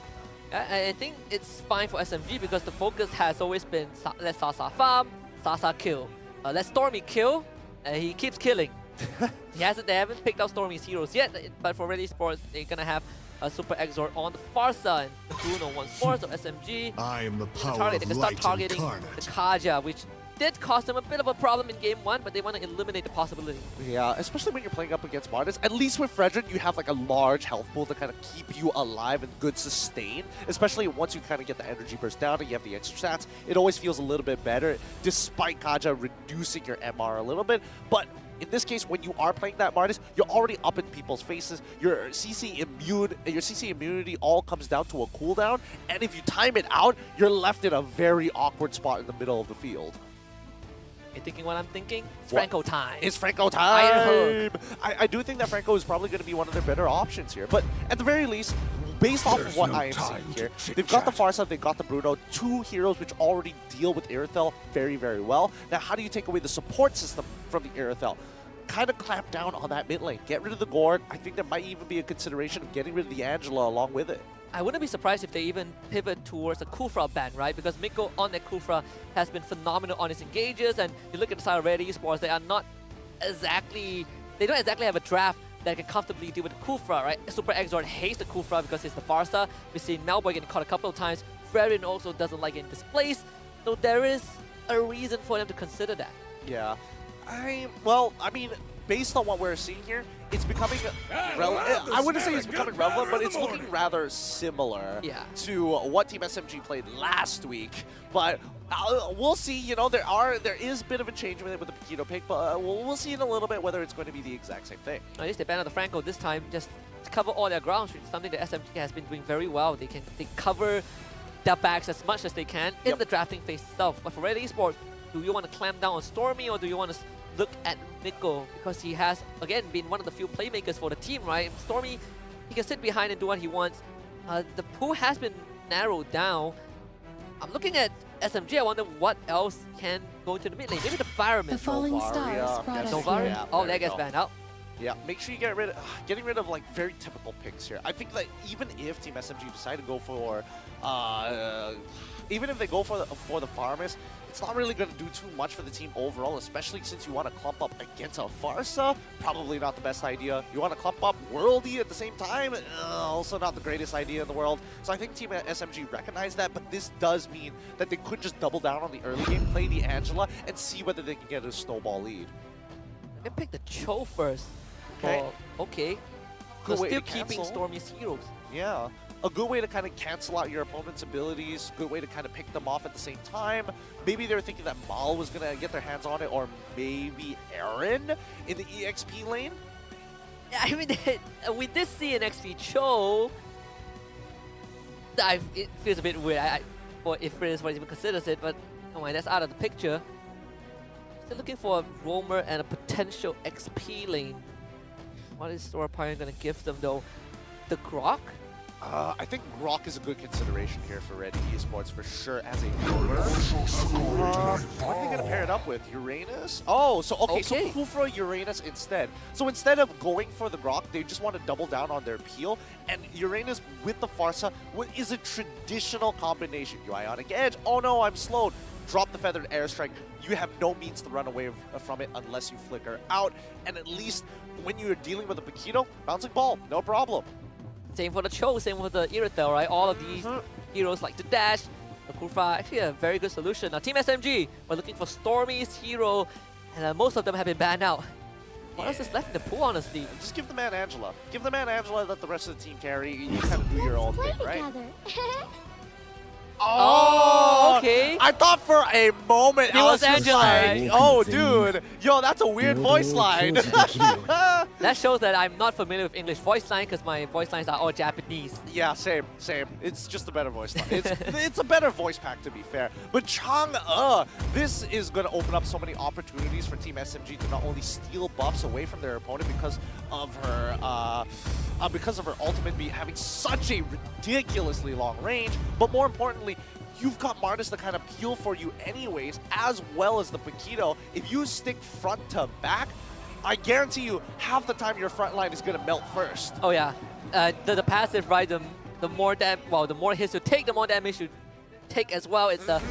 Speaker 6: I think it's fine for SMG because the focus has always been let Sasa farm, Sasa kill. Let Stormy kill, and he keeps killing. They haven't picked out Stormy's heroes yet, but for Red Esports, they're gonna have a Super Exort on the far side. Bruno once more, so SMG.
Speaker 16: I am the power
Speaker 6: They can start targeting the Kaja, which did cost them a bit of a problem in game 1, but they want to eliminate the possibility.
Speaker 3: Yeah, especially when you're playing up against Martis. At least with Fredrin, you have like a large health pool to kind of keep you alive and good sustain. Especially once you kind of get the energy burst down and you have the extra stats, it always feels a little bit better, despite Kaja reducing your MR a little bit. But in this case, when you are playing that Martis, you're already up in people's faces. Your CC immunity all comes down to a cooldown, and if you time it out, you're left in a very awkward spot in the middle of the field.
Speaker 6: You thinking what I'm thinking? It's Franco time.
Speaker 3: It's Franco
Speaker 6: Iron
Speaker 3: time. I do think that Franco is probably going to be one of their better options here. But at the very least, based off of what I am seeing here, they've got the Farsa, they've got the Bruno, two heroes which already deal with Irithel very, very well. Now, how do you take away the support system from the Irithel? Kind of clamp down on that mid lane. Get rid of the Gord. I think there might even be a consideration of getting rid of the Angela along with it.
Speaker 6: I wouldn't be surprised if they even pivot towards a Kufra ban, right? Because Miko on that Kufra has been phenomenal on his engages, and you look at the side of Red Esports, they don't exactly have a draft that can comfortably deal with the Kufra, right? Super Exort hates the Kufra because it's the Farsa. We've seen Melboy getting caught a couple of times. Fredrin also doesn't like getting displaced, so there is a reason for them to consider that.
Speaker 3: Yeah. I mean, based on what we're seeing here, it's becoming relevant. I wouldn't say it's becoming relevant, but it's looking rather similar to what Team SMG played last week. But we'll see. You know, there is a bit of a change with it with the Paquito pick, but we'll see in a little bit whether it's going to be the exact same thing.
Speaker 6: At least they banned the Franco this time, just to cover all their grounds, which is something that SMG has been doing very well. They cover their backs as much as they can in the drafting phase itself. But for Red Esports, do you want to clamp down on Stormy, or do you want to look at Miko, because he has, again, been one of the few playmakers for the team, right? Stormy, he can sit behind and do what he wants. The pool has been narrowed down. I'm looking at SMG, I wonder what else can go into the mid lane. Maybe the Fireman.
Speaker 1: The falling stars brought us
Speaker 6: Novaria?
Speaker 1: here.
Speaker 6: Oh, that gets banned out.
Speaker 3: Yeah, make sure you getting rid of like very typical picks here. I think that even if Team SMG decide to go for, even if they go for the Farmers, it's not really going to do too much for the team overall, especially since you want to clump up against a Farsa. Probably not the best idea. You want to clump up Worldy at the same time? Also not the greatest idea in the world. So I think Team SMG recognized that, but this does mean that they could just double down on the early game, play the Angela, and see whether they can get a snowball lead.
Speaker 6: They pick the Cho first.
Speaker 3: Okay.
Speaker 6: Okay.
Speaker 3: Good
Speaker 6: So
Speaker 3: way
Speaker 6: still
Speaker 3: to
Speaker 6: keeping
Speaker 3: cancel.
Speaker 6: Stormy's heroes.
Speaker 3: Yeah. A good way to kind of cancel out your opponent's abilities, good way to kind of pick them off at the same time. Maybe they were thinking that Mal was going to get their hands on it, or maybe Aaron in the EXP lane.
Speaker 6: I mean, we did see an XP Cho. It feels a bit weird for if Friends even considers it, but oh my, that's out of the picture. Still looking for a roamer and a potential XP lane. What is Store Pioneer going to give them though? The Grok?
Speaker 3: I think Grok is a good consideration here for Red Esports for sure as a roamer. What are they going to pair it up with? Uranus? Oh, so okay, so Kufra Uranus instead. So instead of going for the Grok, they just want to double down on their peel. And Uranus with the Farsa is a traditional combination. You Ionic Edge, oh no, I'm slowed. Drop the Feathered Airstrike. You have no means to run away from it unless you flicker out. And at least when you're dealing with a Paquito, bouncing ball, no problem.
Speaker 6: Same for the Cho, same with the Irithel, right? All of these heroes like the Dash, the Kurfa, actually a very good solution. Now Team SMG, we're looking for Stormy's hero, and most of them have been banned out. What else is left in the pool, honestly?
Speaker 3: Just give the man Angela. Give the man Angela, let the rest of the team carry. You kind of do your own thing, right?
Speaker 6: Oh, okay.
Speaker 3: I thought for a moment
Speaker 6: It
Speaker 3: I
Speaker 6: was
Speaker 3: was just
Speaker 6: Angela.
Speaker 3: like, oh, dude, yo, that's a weird voice line.
Speaker 6: That shows that I'm not familiar with English voice line because my voice lines are all Japanese.
Speaker 3: Yeah, same. It's just a better voice line. It's a better voice pack, to be fair. But Chang'e, this is going to open up so many opportunities for Team SMG to not only steal buffs away from their opponent because of her ultimate having such a ridiculously long range, but more importantly, you've got Martis to kind of peel for you anyways, as well as the Paquito. If you stick front to back, I guarantee you half the time your front line is going to melt first.
Speaker 6: Oh yeah, the passive, right, the more the more hits you take, the more damage you take as well. It's a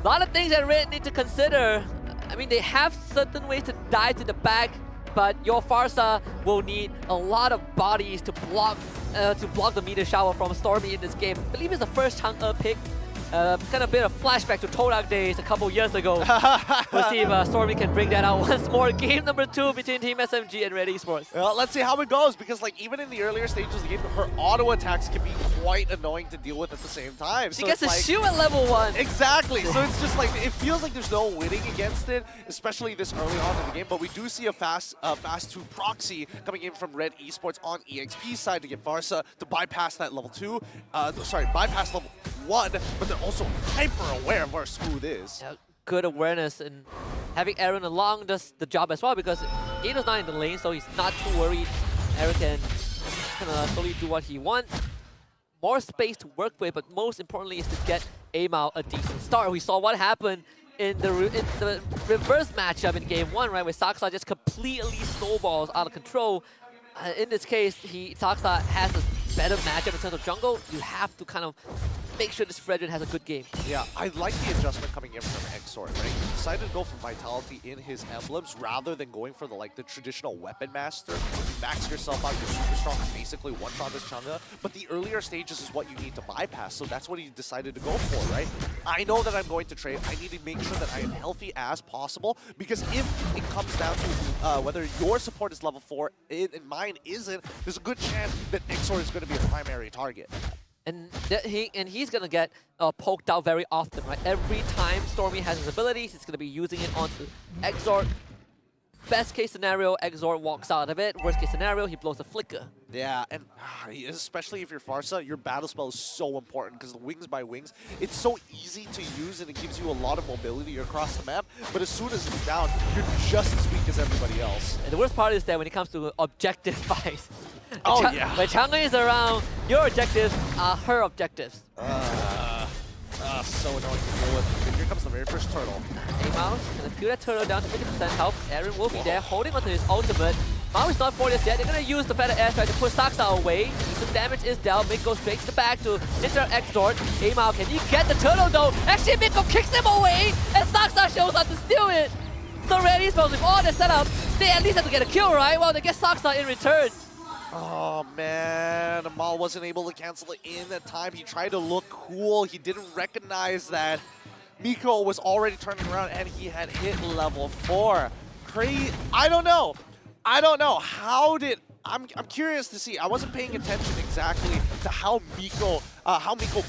Speaker 6: lot of things that Red need to consider. I mean, they have certain ways to dive to the back, but your Farsa will need a lot of bodies to block the meteor shower from Stormy in this game. I believe it's the first Chang'e pick. Kind of bit of flashback to Todak days a couple years ago. We'll see if Stormy can bring that out once more. Game number 2 between Team SMG and Red Esports.
Speaker 3: Let's see how it goes, because like even in the earlier stages of the game, her auto attacks can be quite annoying to deal with at the same time.
Speaker 6: She gets a shoe at level 1.
Speaker 3: Exactly. So it's just like, it feels like there's no winning against it, especially this early on in the game. But we do see a fast 2 proxy coming in from Red Esports on EXP side to get Farsa to bypass that level 2. Bypass level 1, but they're also hyper aware of where Smooth is.
Speaker 6: Yeah, good awareness, and having Aaron along does the job as well, because Gato's not in the lane, so he's not too worried. Aaron can slowly do what he wants. More space to work with, but most importantly is to get Amal a decent start. We saw what happened in the reverse matchup in game 1, right, where Saksa just completely snowballs out of control. In this case, Saksa has a better matchup in terms of jungle. You have to kind of make sure this Fredrin has a good game.
Speaker 3: Yeah, I like the adjustment coming in from Exort, right? He decided to go for Vitality in his emblems rather than going for the traditional Weapon Master. You max yourself out, you're super strong, basically one-shot this Chang'e, but the earlier stages is what you need to bypass, so that's what he decided to go for, right? I know that I'm going to trade, I need to make sure that I am healthy as possible, because if it comes down to whether your support is level 4 and mine isn't, there's a good chance that Exort is going to be a primary target.
Speaker 6: And he's gonna get poked out very often, right? Every time Stormy has his abilities, he's gonna be using it onto Exort. Best case scenario, Exort walks out of it. Worst case scenario, he blows a flicker.
Speaker 3: Yeah, and especially if you're Farsa, your battle spell is so important because the wings by wings, it's so easy to use and it gives you a lot of mobility across the map. But as soon as it's down, you're just as weak as everybody else.
Speaker 6: And the worst part is that when it comes to objective fights,
Speaker 3: yeah.
Speaker 6: when Chang'e is around, your objectives are her objectives.
Speaker 3: So annoying to deal with. And here comes the very first turtle.
Speaker 6: Amal gonna peel that turtle down to 50% health. Aaron will be there, holding onto his ultimate. Mao is not for this yet. They're gonna use the Feather Airstrike to push Saksa away. Some damage is dealt. Mick goes straight to the back to interrupt Exort. Amal, can he get the turtle though? Actually, Mikko kicks him away, and Saksa shows up to steal it. So Red Esports, with all the setup, they at least have to get a kill, right? Well, they get Saksa in return.
Speaker 3: Oh man, Amal wasn't able to cancel it in that time. He tried to look cool. He didn't recognize that Miko was already turning around and he had hit level 4. I don't know. I don't know. How did... I'm curious to see. I wasn't paying attention exactly to how Miko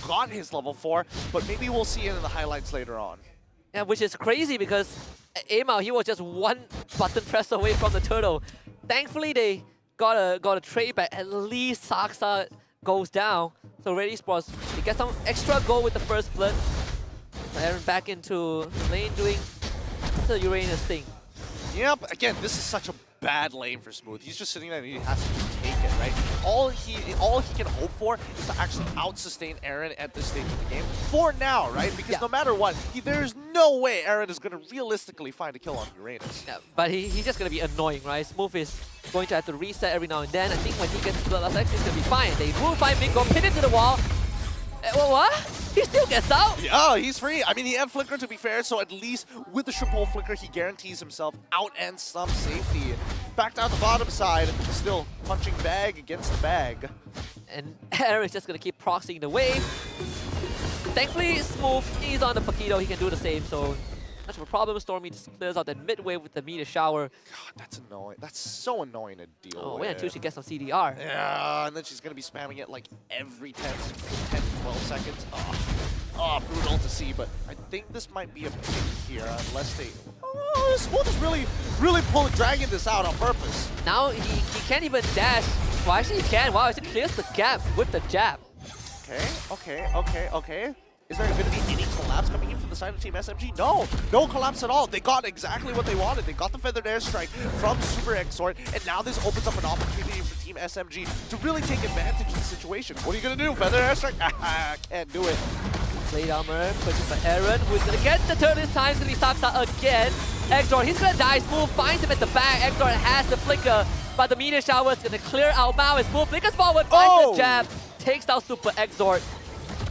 Speaker 3: got his level 4, but maybe we'll see it in the highlights later on.
Speaker 6: Yeah, which is crazy because Amao, he was just one button press away from the turtle. Thankfully, they got a trade back. At least Saksa goes down. So Red Esports, they get some extra goal with the first blood. Aaron back into the lane doing the Uranus thing.
Speaker 3: Yep, again, this is such a bad lane for Smooth. He's just sitting there and he has to just take it, right? All he can hope for is to actually out-sustain Aaron at this stage of the game. For now, right? Because no matter what, there's no way Aaron is going to realistically find a kill on Uranus.
Speaker 6: Yeah, but he's just going to be annoying, right? Smooth is going to have to reset every now and then. I think when he gets Bloodlust X, he's going to be fine. They will find Minggu, pin it to the wall. What? He still gets out?
Speaker 3: Yeah, he's free. I mean, he had Flicker to be fair, so at least with the triple Flicker, he guarantees himself out and some safety. Back down the bottom side, still punching bag against the bag.
Speaker 6: And Aaron is just going to keep proxying the wave. Thankfully, Smooth, he's on the Paquito, he can do the same, so much of a problem. Stormy just clears out that mid-wave with the meteor shower.
Speaker 3: God, that's annoying. That's so annoying to deal with.
Speaker 6: Wait until she gets some CDR.
Speaker 3: Yeah, and then she's going to be spamming it like every 10 to 12 seconds. Oh, brutal to see, but I think this might be a pick here unless they... Oh, Smooth is really dragging this out on purpose.
Speaker 6: Now he can't even dash. Well, actually he can. Wow, he clears the gap with the jab.
Speaker 3: Okay. Is there going to be any collapse coming in from the side of Team SMG? No collapse at all. They got exactly what they wanted. They got the Feathered Airstrike from Super Exort, and now this opens up an opportunity for Team SMG to really take advantage of the situation. What are you going to do? Feathered Airstrike? Can't do it.
Speaker 6: Blade Armor pushing for Aaron, who's going to get the turn this time. It's going to be Saksa again. Exort, he's going to die. Smooth finds him at the back. Exort has the flicker, but the meteor shower is going to clear out Mao. And Smooth flickers forward, finds the jab, takes down Super Exort.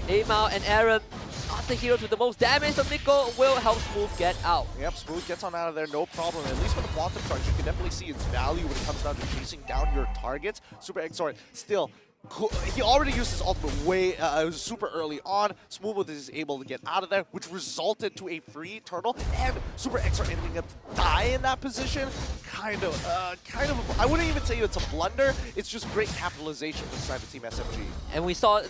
Speaker 6: Amao and Aaron, not the heroes with the most damage, so Miko will help Smooth get out.
Speaker 3: Yep, Smooth gets on out of there, no problem. At least with the Quantum Charge, you can definitely see its value when it comes down to chasing down your targets. Super Exort still, he already used his ultimate way super early on. Smooth is able to get out of there, which resulted to a free turtle, and Super Exort ending up to die in that position. Kind of, I wouldn't even say it's a blunder. It's just great capitalization from the side of Team SMG.
Speaker 6: And we saw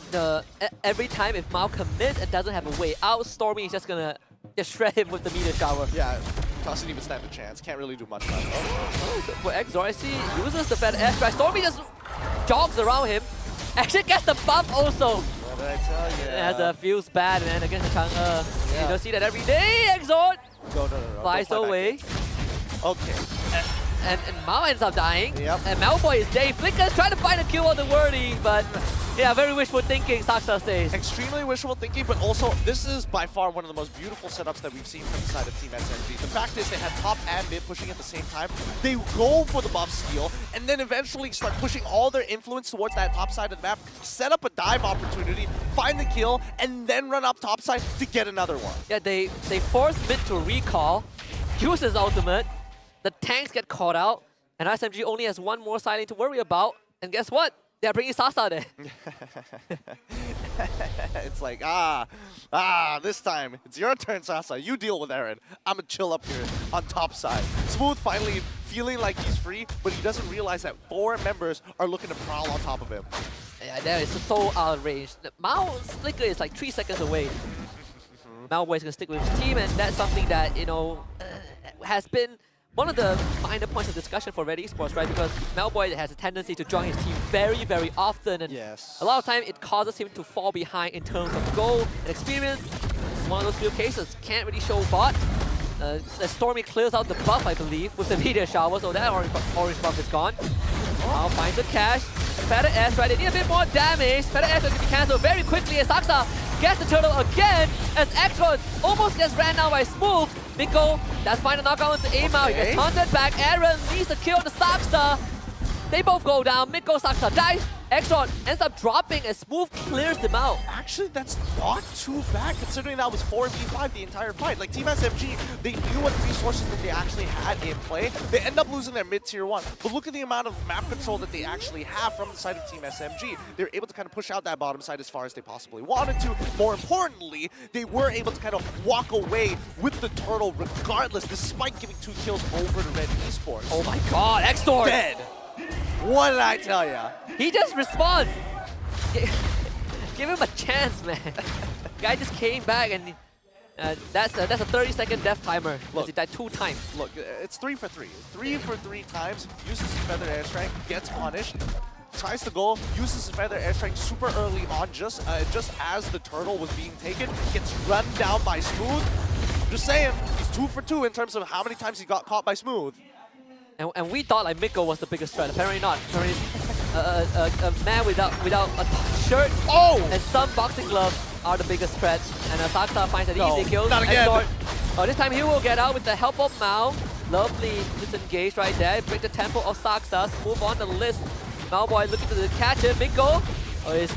Speaker 6: every time if Mao commits and doesn't have a way out, Stormy is just gonna shred him with the meteor shower.
Speaker 3: Yeah, doesn't even stand a chance. Can't really do much about it.
Speaker 6: For Exor, I see uses the Feather Airstrike. Stormy just jogs around him. Actually gets the buff also.
Speaker 3: What did I tell you?
Speaker 6: It has feels bad, man, against the Chang'e. You don't see that every day, Exort!
Speaker 3: No.
Speaker 6: Flies away.
Speaker 3: Okay.
Speaker 6: And Mao ends up dying.
Speaker 3: Yep.
Speaker 6: And Malboy is dead. Flicker's trying to find a kill on the wordy, but yeah, very wishful thinking, Saksa says.
Speaker 3: Extremely wishful thinking, but also this is by far one of the most beautiful setups that we've seen from the side of Team SMG. The fact is they had top and mid pushing at the same time. They go for the buff steal, and then eventually start pushing all their influence towards that top side of the map, set up a dive opportunity, find the kill, and then run up top side to get another one.
Speaker 6: Yeah, they force mid to recall, use his ultimate, the tanks get caught out, and SMG only has one more silent to worry about, and guess what? They're bringing Sasa there.
Speaker 3: It's like, this time, it's your turn, Sasa. You deal with Aaron. I'm gonna chill up here on top side. Smooth finally feeling like he's free, but he doesn't realize that 4 members are looking to prowl on top of him.
Speaker 6: Yeah, that is so out of range. Mao's flicker is like 3 seconds away. Malboy is gonna stick with his team, and that's something that, you know, has been one of the minor points of discussion for Red Esports, right? Because Malboy has a tendency to join his team very, very often, and a lot of time it causes him to fall behind in terms of goal and experience. It's one of those few cases. Can't really show bot. Stormy clears out the buff, I believe, with the meteor shower, so that orange buff is gone. Now finds the cash. Feather Airstrike, they need a bit more damage. Feather Airstrike can be cancelled very quickly as Saksa gets the turtle again as Extra almost gets ran down by Smooth. Miko, that's fine, a knockout into Amao. He gets taunted back. Aaron leaves the kill to Saksa. They both go down. Miko, Saksa dies. Exxon ends up dropping and Smooth clears him out.
Speaker 3: Actually, that's not too bad considering that was 4v5 the entire fight. Like Team SMG, they knew what resources that they actually had in play. They end up losing their mid-tier 1. But look at the amount of map control that they actually have from the side of Team SMG. They're able to kind of push out that bottom side as far as they possibly wanted to. More importantly, they were able to kind of walk away with the turtle regardless, despite giving 2 kills over to Red Esports.
Speaker 6: Oh my god, Exxon!
Speaker 3: Dead! What did I tell ya?
Speaker 6: He just respawned. Give him a chance, man. Guy just came back and that's a 30-second death timer. Look, he died 2 times.
Speaker 3: Look, it's 3 for 3. 3 for 3 times. Uses his feather airstrike, gets punished. Tries to go, uses his feather airstrike super early on, just as the turtle was being taken. Gets run down by Smooth. I'm just saying, he's 2 for 2 in terms of how many times he got caught by Smooth.
Speaker 6: And we thought like Minggu was the biggest threat. Apparently not. Apparently a man without a shirt and some boxing gloves are the biggest threat. And Saksa finds an easy kill.
Speaker 3: Not again.
Speaker 6: Oh, this time he will get out with the help of Mao. Lovely disengage right there. Break the tempo of Saksa. Move on the list. Homebois looking to catch him. Minggu is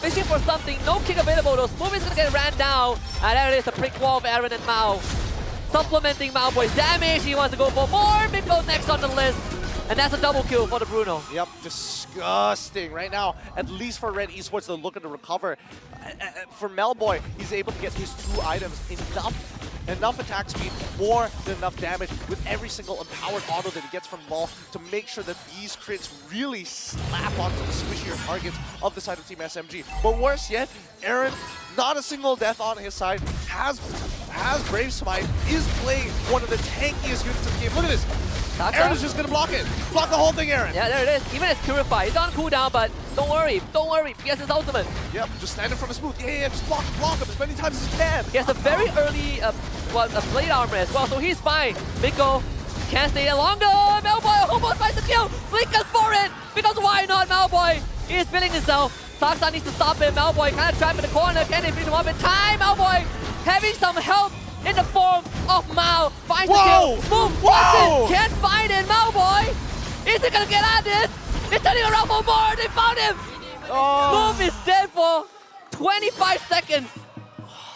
Speaker 6: fishing for something. No kick available though. Smooth is going to get ran down. And there it is, the brick wall of Aaron and Mao. Supplementing Homeboi's damage. He wants to go for more. Minggu next on the list. And that's a double kill for the Bruno.
Speaker 3: Yep, disgusting. Right now, at least for Red Esports, they're looking to recover. For Homebois, he's able to get his 2 items. Enough attack speed, more than enough damage with every single empowered auto that he gets from Maul to make sure that these crits really slap onto the squishier targets of the side of Team SMG. But worse yet, Aaron, not a single death on his side, has Brave Smite, is playing one of the tankiest units in the game. Look at this. Aaron is just going to block it. Block the whole thing, Aaron.
Speaker 6: Yeah, there it is. Even as Purify. He's on cooldown, but don't worry. He has his ultimate.
Speaker 3: Yep, just stand in front of Smooth. Yeah, just block him as many times as you can.
Speaker 6: He has a very early blade armor as well, so he's fine. Minggu can't stay there longer. Homebois almost finds the kill. Flickers for it, because why not? Homebois is feeling himself. Saksa needs to stop him. Homebois kind of trapped in the corner. Can they finish him up in time? Homebois having some help in the form of Mao. Finds the kill. Smooth wants it. Can't find it. Homebois. Is he going to get out of this? They're turning around for more. They found him. Smooth is dead for 25 seconds.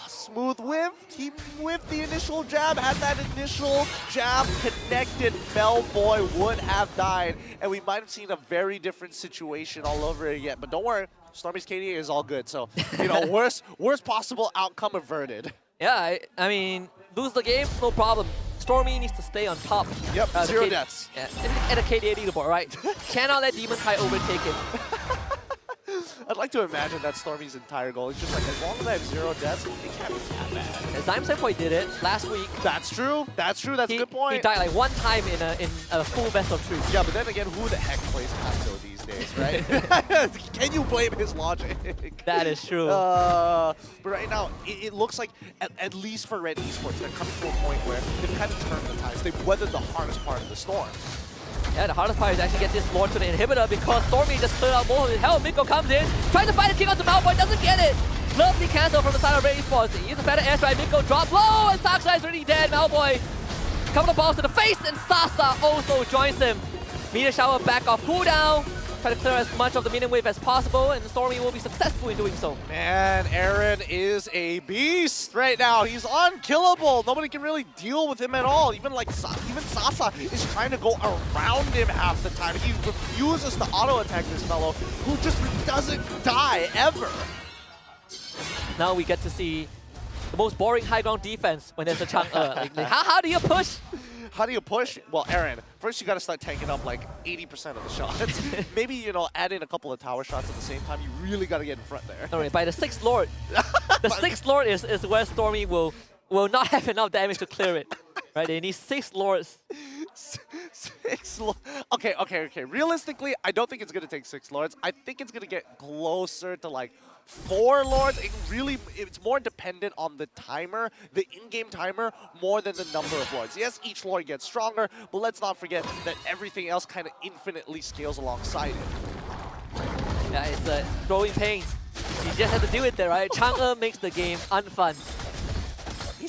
Speaker 3: Smooth whiffed. He whiffed the initial jab. Had that initial jab connected, Homebois would have died. And we might have seen a very different situation all over again. But don't worry, Stormy's KDA is all good. So, you know, worst possible outcome averted.
Speaker 6: Yeah, I mean, lose the game, no problem. Stormy needs to stay on top.
Speaker 3: Yep, 0 deaths.
Speaker 6: Yeah, and a KDA leaderboard, right? Cannot let Demon Kai overtake him.
Speaker 3: I'd like to imagine that's Stormy's entire goal. It's just like, as long as I have 0 deaths, it can't be that bad.
Speaker 6: Zyme Senpai did it last week.
Speaker 3: That's true. That's a good point.
Speaker 6: He died like 1 time in a full best of 3.
Speaker 3: Yeah, but then again, who the heck plays Hanzo these days, right? Can you blame his logic?
Speaker 6: That is true.
Speaker 3: But right now, it looks like, at least for Red Esports, they're coming to a point where they've kind of turned the tides. They've weathered the hardest part of the storm.
Speaker 6: Yeah, the hardest part is actually get this Lord to the inhibitor because Stormy just cleared out more of his health. Minggu comes in, tries to find a kick onto Homebois, doesn't get it. Lovely cancel from the side of Red Esports. He uses a better airstrike, Minggu drop low, and Saksa is already dead. Homebois, couple of balls to the face, and Sasa also joins him. Meteor shower back off cooldown. Try to clear as much of the minion wave as possible, and Stormy will be successful in doing so.
Speaker 3: Man, Aaron is a beast right now. He's unkillable. Nobody can really deal with him at all. Even Sasa is trying to go around him half the time. He refuses to auto-attack this fellow, who just doesn't die ever.
Speaker 6: Now we get to see the most boring high ground defense when there's a Chang'e. How do you push?
Speaker 3: How do you push? Well, Aaron, first you got to start tanking up like 80% of the shots. Maybe, you know, add in a couple of tower shots at the same time. You really got to get in front there.
Speaker 6: All right, by the 6th Lord. The 6th Lord is where Stormy will not have enough damage to clear it. Right, they need 6 Lords.
Speaker 3: 6 Lords. Okay. Realistically, I don't think it's going to take 6 Lords. I think it's going to get closer to like 4 Lords. It's more dependent on the timer, the in-game timer, more than the number of Lords. Yes, each Lord gets stronger, but let's not forget that everything else kind of infinitely scales alongside it.
Speaker 6: Yeah, it's growing pains. You just have to do it there, right? Chang'e makes the game unfun.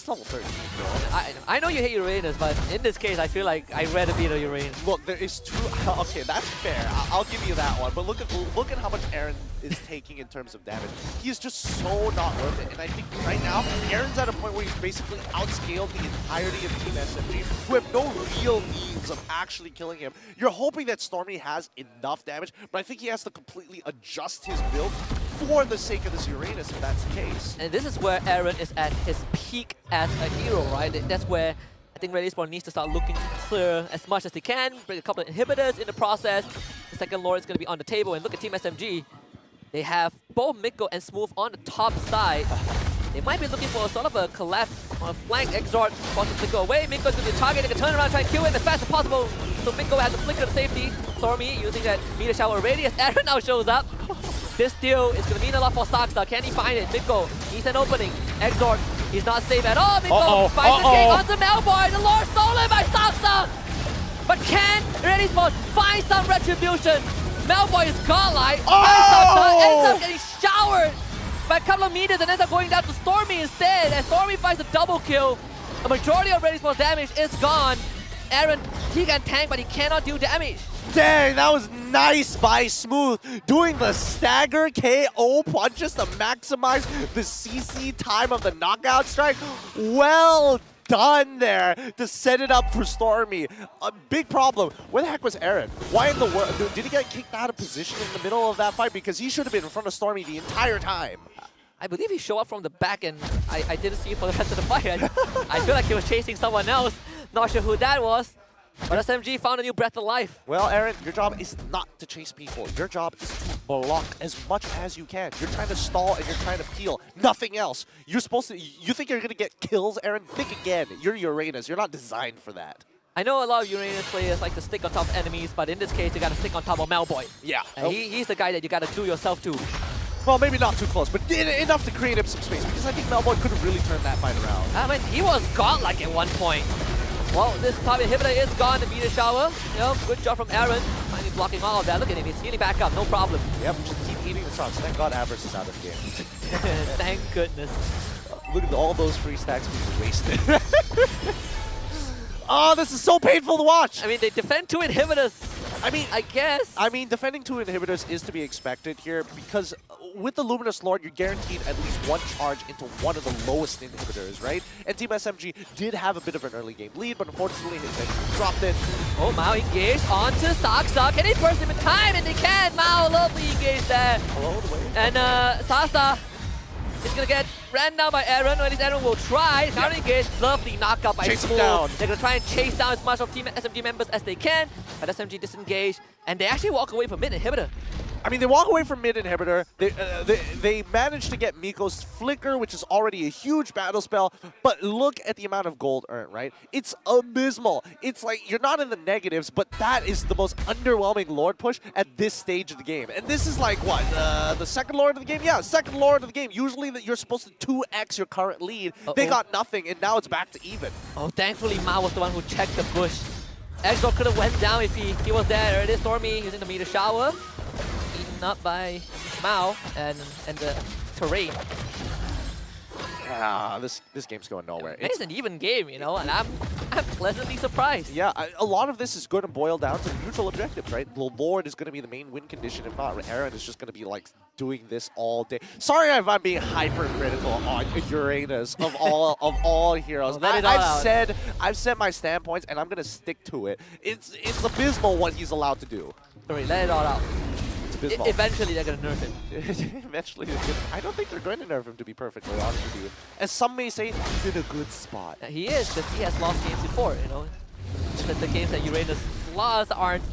Speaker 6: It's level 13. I know you hate Uranus, but in this case, I feel like I'd rather beat a Uranus.
Speaker 3: Look, there is two. Okay, that's fair. I'll give you that one. But look at how much Aaron is taking in terms of damage. He's just so not worth it. And I think right now, Aaron's at a point where he's basically outscaled the entirety of Team SMG, who have no real means of actually killing him. You're hoping that Stormy has enough damage, but I think he has to completely adjust his build for the sake of this Uranus, if that's the case.
Speaker 6: And this is where Aaron is at his peak as a hero, right? That's where I think Red Esports needs to start looking to clear as much as they can, bring a couple of inhibitors in the process. The second Lord is going to be on the table, and look at Team SMG. They have both Minggu and Smooth on the top side. They might be looking for sort of a collapse on a flank. Exort forces Minggu away. Minggu is going to be a target. They can turn around and try and kill it as fast as possible. So Minggu has a flicker to safety. Stormy using that meter shower already as Aaron now shows up. This deal is going to mean a lot for Saksa. Can he find it? Minggu needs an opening. Exort, he's not safe at all. Minggu finds the king onto Homebois. The Lord stolen by Saksa. But can Red Esports find some retribution? Homebois is godlike. Saksa ends up getting showered by a couple of meters and ends up going down to Stormy instead. As Stormy finds a double kill, a majority of Red Esports damage is gone. Aaron, he can tank, but he cannot do damage.
Speaker 3: Dang, that was nice by Smooth, doing the stagger KO punches to maximize the CC time of the knockout strike. Well done there to set it up for Stormy. A big problem. Where the heck was Aaron? Why in the world? Did he get kicked out of position in the middle of that fight? Because he should have been in front of Stormy the entire time.
Speaker 6: I believe he showed up from the back, and I didn't see him for the rest of the fight. I feel like he was chasing someone else. Not sure who that was. But SMG found a new breath of life.
Speaker 3: Well, Aaron, your job is not to chase people. Your job is to block as much as you can. You're trying to stall and you're trying to peel. Nothing else. You're supposed to. You think you're going to get kills, Aaron? Think again. You're Uranus. You're not designed for that.
Speaker 6: I know a lot of Uranus players like to stick on top of enemies, but in this case, you got to stick on top of Homebois.
Speaker 3: Yeah.
Speaker 6: He's the guy that you got to do yourself to.
Speaker 3: Well, maybe not too close, but enough to create him some space, because I think Homebois could have really turned that fight around.
Speaker 6: I mean, he was godlike at one point. Well, this top inhibitor is gone, the meter shower. You know, good job from Aaron. Finally blocking all of that. Look at him, he's healing back up, no problem.
Speaker 3: Yep, just keep eating the shots. Thank God Avarice is out of the game.
Speaker 6: Thank goodness.
Speaker 3: Look at all those free stacks being wasted. Oh, this is so painful to watch.
Speaker 6: I mean, they defend two inhibitors. I guess.
Speaker 3: I mean, defending two inhibitors is to be expected here because with the Luminous Lord, you're guaranteed at least one charge into one of the lowest inhibitors, right? And Team SMG did have a bit of an early game lead, but unfortunately, they dropped it.
Speaker 6: Oh, Mao engaged onto Saksa. Can they burst him in time? And they can. Mao, lovely engage there.
Speaker 3: Hello, the way.
Speaker 6: And Sasa is going to get ran down by Aaron, or at least Aaron will try. Now engaged, lovely knockout by
Speaker 3: Chase him
Speaker 6: Smooth.
Speaker 3: down.
Speaker 6: They're going to try and chase down as much of Team SMG members as they can, but SMG disengage, and they actually walk away from mid inhibitor.
Speaker 3: I mean, they walk away from mid inhibitor. They managed to get Miko's flicker, which is already a huge battle spell. But look at the amount of gold earned, right? It's abysmal. It's like you're not in the negatives, but that is the most underwhelming Lord push at this stage of the game. And this is like what the second Lord of the game? Yeah, second Lord of the game. Usually that you're supposed to 2x your current lead. They got nothing, and now it's back to even.
Speaker 6: Oh, thankfully Mao was the one who checked the bush. Exor could have went down if he was there. It is Stormy using the meter shower. Eaten up by Mao and the terrain.
Speaker 3: This game's going nowhere.
Speaker 6: It's an even game, you know, and I'm pleasantly surprised.
Speaker 3: Yeah, a lot of this is going to boil down to neutral objectives, right? The Lord is going to be the main win condition. If not, Aaron is just going to be like doing this all day. Sorry if I'm being hypercritical on Uranus of all heroes. I've said my standpoints, and I'm going to stick to it. It's abysmal what he's allowed to do.
Speaker 6: Sorry, let it all out. Eventually they're going to nerf him.
Speaker 3: Eventually, I don't think they're going to nerf him, to be perfectly honest with you. As some may say, he's in a good spot.
Speaker 6: He is, because he has lost games before, you know. The games that Uranus lost aren't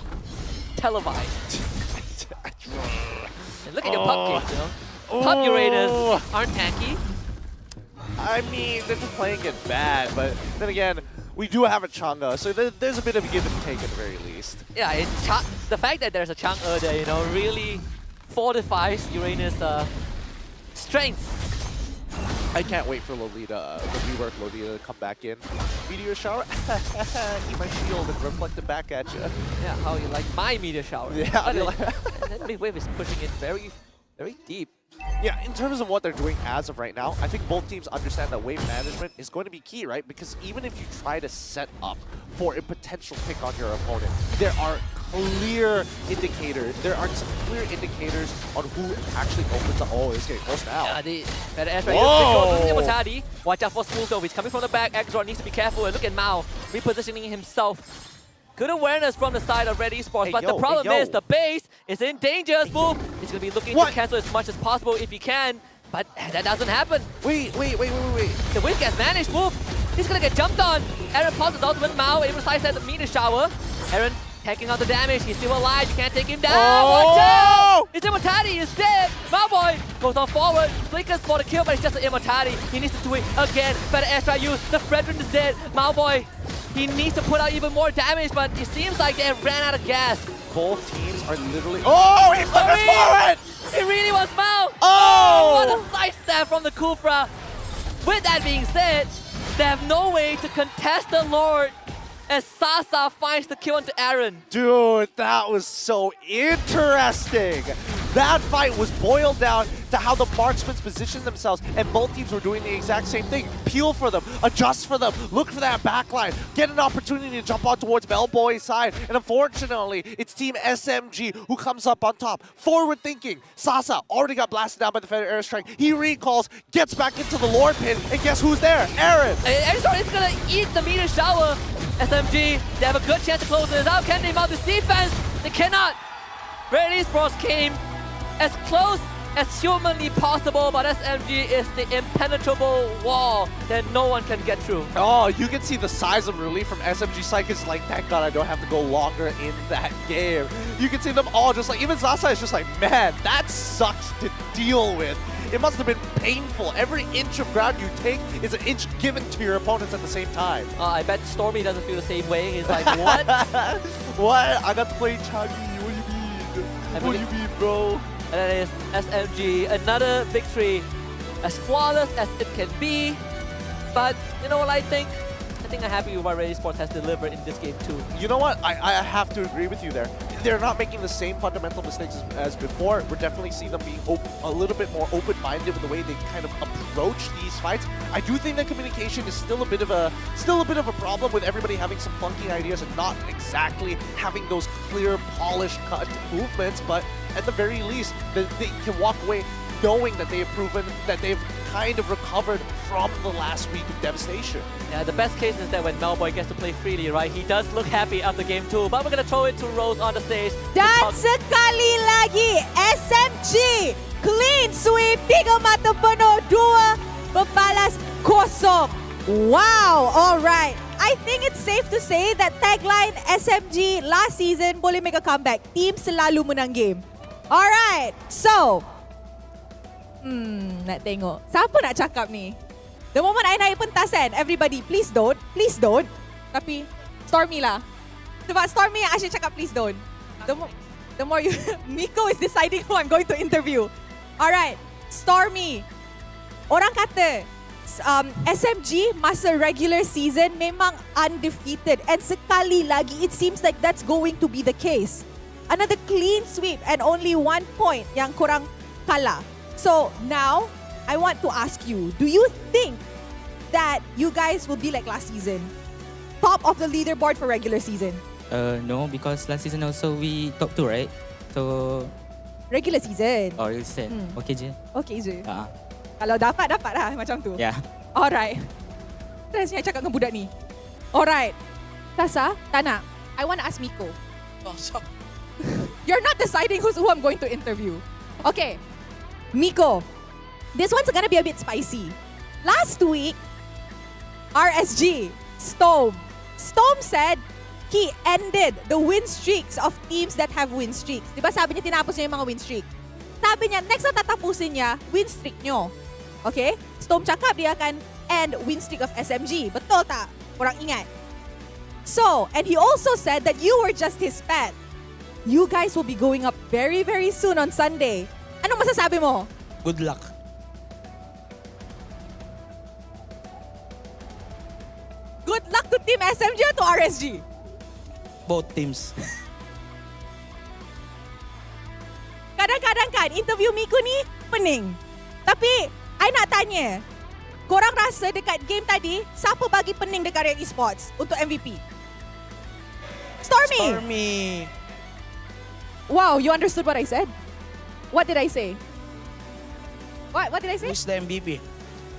Speaker 6: televised. And look at your pup games, you know. Pup Uranus aren't tanky.
Speaker 3: I mean, they're just playing it bad, but then again, we do have a Chang'e, so there's a bit of a give and take at the very least.
Speaker 6: Yeah, the fact that there's a Chang'e there, you know, really fortifies Uranus' strength.
Speaker 3: I can't wait for Lolita, the rework Lolita to come back in. Meteor shower, eat my shield and reflect it back at you.
Speaker 6: Yeah, how you like my meteor shower.
Speaker 3: Yeah.
Speaker 6: And then Big Wave is pushing it very, very deep.
Speaker 3: Yeah, in terms of what they're doing as of right now, I think both teams understand that wave management is going to be key, right? Because even if you try to set up for a potential pick on your opponent, there are clear indicators. There are some clear indicators on who actually opens up. Oh, it's getting close now.
Speaker 6: Yeah, the better air strike is Immortality. Watch out for smooth though. He's coming from the back. Exor needs to be careful. And look at Mao repositioning himself. Good awareness from the side of Red Esports, but the problem is the base is in danger. Move. He's going to be looking to cancel as much as possible if he can, but that doesn't happen.
Speaker 3: Wait.
Speaker 6: The Wind gets managed. Move. He's going to get jumped on. Aaron pauses his ultimate. Mao able to sidestep the meter shower. Aaron taking out the damage. He's still alive. You can't take him down. Watch out! His Immortality is dead. Malboy goes on forward. Flickers for the kill, but it's just an Immortality. He needs to do it again. Better airstrike use. The Fredrin is dead. Malboy, he needs to put out even more damage, but it seems like they ran out of gas.
Speaker 3: Both teams are literally... Oh, he's looking forward!
Speaker 6: It really was Mao.
Speaker 3: Oh!
Speaker 6: What a sidestep from the Kufra. With that being said, they have no way to contest the Lord as Sasa finds the kill onto Aaron.
Speaker 3: Dude, that was so interesting. That fight was boiled down to how the marksmen positioned themselves, and both teams were doing the exact same thing. Peel for them, adjust for them, look for that backline, get an opportunity to jump on towards Melboy's side. And unfortunately, it's Team SMG who comes up on top. Forward thinking. Sasa already got blasted down by the Feather Airstrike. He recalls, gets back into the Lord pit, and guess who's there? Aaron.
Speaker 6: Aaron is going to eat the meter shower. SMG, they have a good chance to close this out. Can they mount this defense? They cannot. Red Esports came as close as humanly possible, but SMG is the impenetrable wall that no one can get through.
Speaker 3: Oh, you can see the size of relief from SMG Psych. It's like, thank God I don't have to go longer in that game. You can see them all just like, even Sasa is just like, man, that sucks to deal with. It must have been painful. Every inch of ground you take is an inch given to your opponents at the same time.
Speaker 6: I bet Stormy doesn't feel the same way. He's like, what?
Speaker 3: What? I got to play Chagi. What do you mean? What do you mean, bro?
Speaker 6: And that is SMG. Another victory as flawless as it can be. But you know what I think? I think I'm happy with what Red Esports has delivered in this game too.
Speaker 3: You know what? I have to agree with you there. They're not making the same fundamental mistakes as before. We're definitely seeing them being a little bit more open-minded with the way they kind of approach these fights. I do think that communication is still a bit of a problem with everybody having some funky ideas and not exactly having those clear, polished cut movements. But at the very least, they can walk away knowing that they have proven that they've kind of recovered from the last week of devastation.
Speaker 6: Yeah, the best case is that when Malboy gets to play freely, right? He does look happy after game 2, but we're gonna throw it to Rose on the stage.
Speaker 4: Dan sekali lagi, SMG clean sweep, 3 mata penuh, 2 berbalas kosong. Wow, alright. I think it's safe to say that tagline SMG last season boleh make a comeback. Team selalu menang game. Alright, so nak tengok. Siapa nak cakap ni? The moment I naik pentasan, everybody, please don't. Please don't. Tapi, Stormy lah. Sebab Stormy yang asyik cakap, please don't. The more you... Miko is deciding who I'm going to interview. Alright, Stormy. Orang kata, SMG masa regular season memang undefeated. And sekali lagi, it seems like that's going to be the case. Another clean sweep and only 1 point yang korang kalah. So now, I want to ask you, do you think that you guys will be like last season? Top of the leaderboard for regular season?
Speaker 14: No, because last season also we top 2, right? So...
Speaker 4: Regular season?
Speaker 14: Oh, regular season. Okay je.
Speaker 4: Okay je. Kalau dapat lah macam tu.
Speaker 14: Yeah.
Speaker 4: Alright. Terus saya cakap dengan budak ni. Alright. Sasa, Tana, I want to ask Miko. You're not deciding who I'm going to interview. Okay. Miko, this one's gonna be a bit spicy. Last week, RSG, Storm said he ended the win streaks of teams that have win streaks. Diba sabi niya tinapos niya yung mga win streak? Sabi niya, next na tatapusin niya, win streak nyo. Okay? Storm cakap dia akan end win streak of SMG. Betul tak? Korang ingat. So, and he also said that you were just his pet. You guys will be going up very, very soon on Sunday. Anong masasabi mo?
Speaker 16: Good luck.
Speaker 4: Good luck to Team SMG or to RSG?
Speaker 16: Both teams.
Speaker 4: Kadang-kadang kan, interview Miko ni, pening. Tapi, I nak tanya, korang rasa dekat game tadi, siapa bagi pening dekat Red Esports untuk MVP? Stormy!
Speaker 16: Stormy.
Speaker 4: Wow, you understood what I said? What did I say? What did I say?
Speaker 16: Who's the MVP?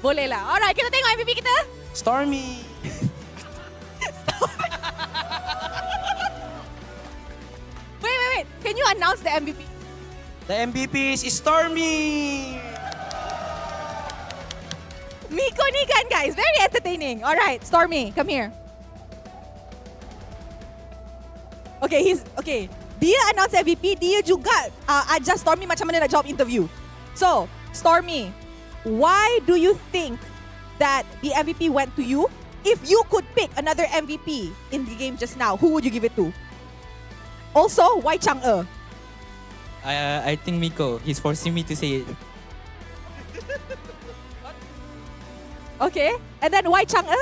Speaker 4: Boleh lah. Alright, kita tengok MVP kita.
Speaker 16: Stormy.
Speaker 4: Wait. Can you announce the MVP?
Speaker 16: The MVP is Stormy.
Speaker 4: Miko ni kan guys, very entertaining. Alright, Stormy, come here. Okay. Dia announce MVP, dia juga ajar Stormy macam mana nak jawab interview. So, Stormy, why do you think that the MVP went to you? If you could pick another MVP in the game just now, who would you give it to? Also, why Chang'e?
Speaker 14: I think Miko. He's forcing me to say it.
Speaker 4: Okay, and then why Chang'e?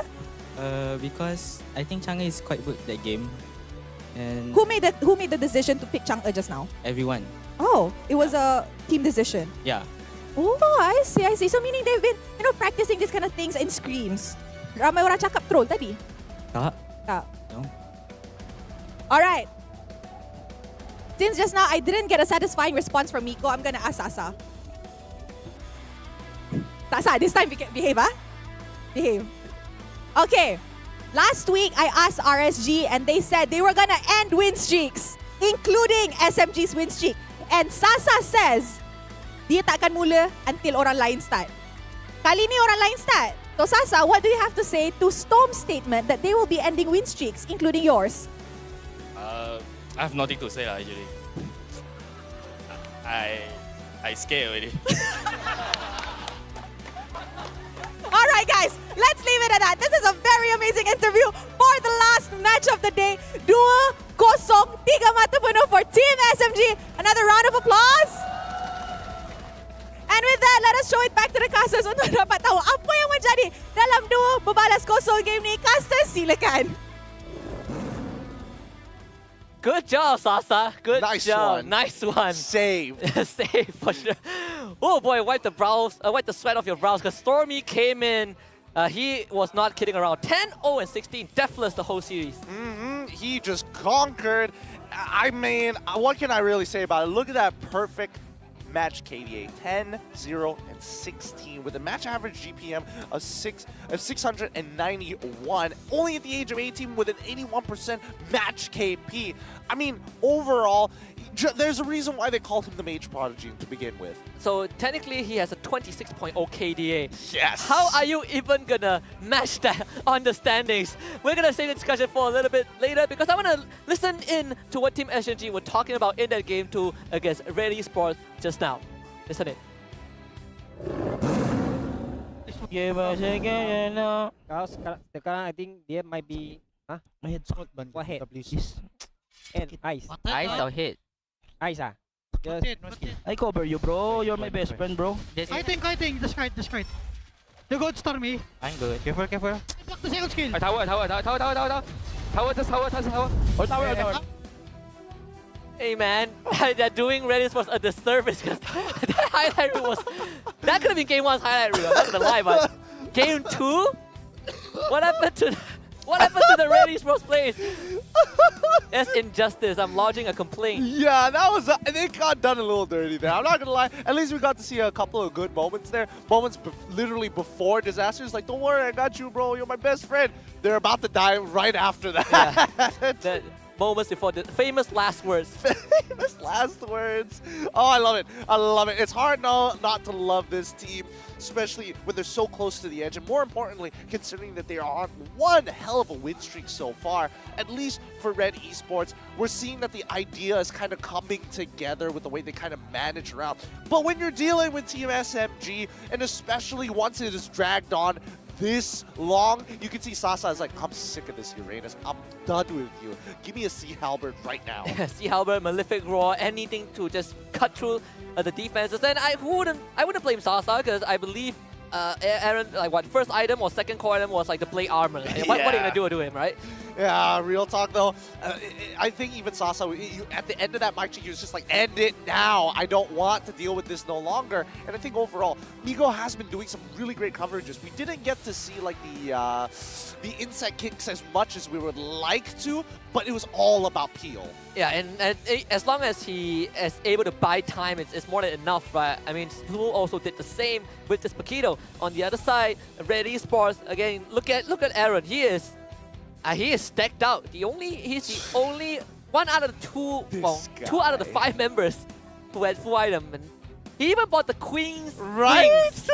Speaker 14: Because I think Chang'e is quite good that game. And
Speaker 4: Who made the decision to pick Chang'e just now?
Speaker 14: everyone.
Speaker 4: Oh, it was a team decision.
Speaker 14: Yeah.
Speaker 4: Oh, I see. So meaning they've been, practicing these kind of things in screams. Ramai orang cakap troll tadi.
Speaker 14: Tak. No.
Speaker 4: Alright. Since just now I didn't get a satisfying response from Miko, I'm gonna ask Sasa. Sasa, this time behave, ah? Behave. Okay. Last week, I asked RSG and they said they were gonna end win streaks, including SMG's win streak. And Sasa says, dia takkan mula until orang lain start. Kali ni orang lain start. So Sasa, what do you have to say to Storm's statement that they will be ending win streaks, including yours?
Speaker 17: I have nothing to say actually. I scared already.
Speaker 4: Alright guys, let's leave it at that. This is a very amazing interview for the last match of the day. 2-0, 3 mata penuh for Team SMG. Another round of applause. And with that, let us show it back to the casters untuk dapat tahu apa yang menjadi dalam 2 berbalas kosong game ni. Casters, silakan.
Speaker 6: Good job, Sasa. Good
Speaker 3: Nice
Speaker 6: job.
Speaker 3: one.
Speaker 6: Nice one.
Speaker 3: Save.
Speaker 6: Save for sure. Oh boy, wipe the sweat off your brows because Stormy came in. He was not kidding around. 10-0 and 16, deathless the whole series.
Speaker 3: He just conquered. I mean, what can I really say about it? Look at that perfect match KDA. 10-0 and 16 with a match average GPM of 691. Only at the age of 18 with an 81% match KP. I mean, overall, there's a reason why they called him the Mage Prodigy to begin with.
Speaker 6: So technically he has a 26.0 KDA.
Speaker 3: Yes.
Speaker 6: How are you even gonna match that on the standings? We're gonna save the discussion for a little bit later because I wanna listen in to what Team SNG were talking about in that game 2 against Red Esports just now. Listen in.
Speaker 8: Sekarang I think dia might be
Speaker 15: My head's not banned.
Speaker 8: What head?
Speaker 15: Please.
Speaker 8: and ice.
Speaker 14: Ice or hit?
Speaker 8: Ice
Speaker 15: Not
Speaker 8: Just
Speaker 15: yet, not yet.
Speaker 16: I cover you, bro. You're my best friend, bro.
Speaker 15: I think. Discard. You go Stormy.
Speaker 14: I'm good. Careful.
Speaker 15: Block the second skill.
Speaker 17: Tower. Tower.
Speaker 6: Hey man, they're doing Red Esports a disservice because that highlight reel that could have been Game 1's highlight reel, I'm not gonna lie, but Game 2? What happened to the Red Esports players? That's injustice. I'm lodging a complaint.
Speaker 3: Yeah, that was they got done a little dirty there. I'm not gonna lie. At least we got to see a couple of good moments there. Moments literally before disasters. Like, don't worry, I got you, bro. You're my best friend. They're about to die right after that.
Speaker 6: Yeah. The moments before the famous last words.
Speaker 3: Famous last words. Oh, I love it. I love it. It's hard not to love this team, especially when they're so close to the edge. And more importantly, considering that they are on one hell of a win streak so far, at least for Red Esports, we're seeing that the idea is kind of coming together with the way they kind of manage around. But when you're dealing with Team SMG, and especially once it is dragged on this long, you can see Sasa is like, I'm sick of this Uranus. I'm done with you. Give me a Sea Halberd right now.
Speaker 6: Sea Halberd, Malefic Roar, anything to just cut through the defenses. And I wouldn't blame Sasa because I believe Aaron, like what, first item or second core item was like the plate armor. Like, what are you gonna do to him, right?
Speaker 3: Yeah, real talk though. I think even Sasa, at the end of that mic, he was just like, end it now. I don't want to deal with this no longer. And I think overall, Minggu has been doing some really great coverages. We didn't get to see like the insect kicks as much as we would like to, but it was all about peel.
Speaker 6: Yeah, and as long as he is able to buy time, it's more than enough, right? I mean, Smooth also did the same with this Paquito. On the other side, Red Esports, again, look at Aaron. He is stacked out. He's the only one out of the two out of the 5 members who had full item, and he even bought the Queen's rings.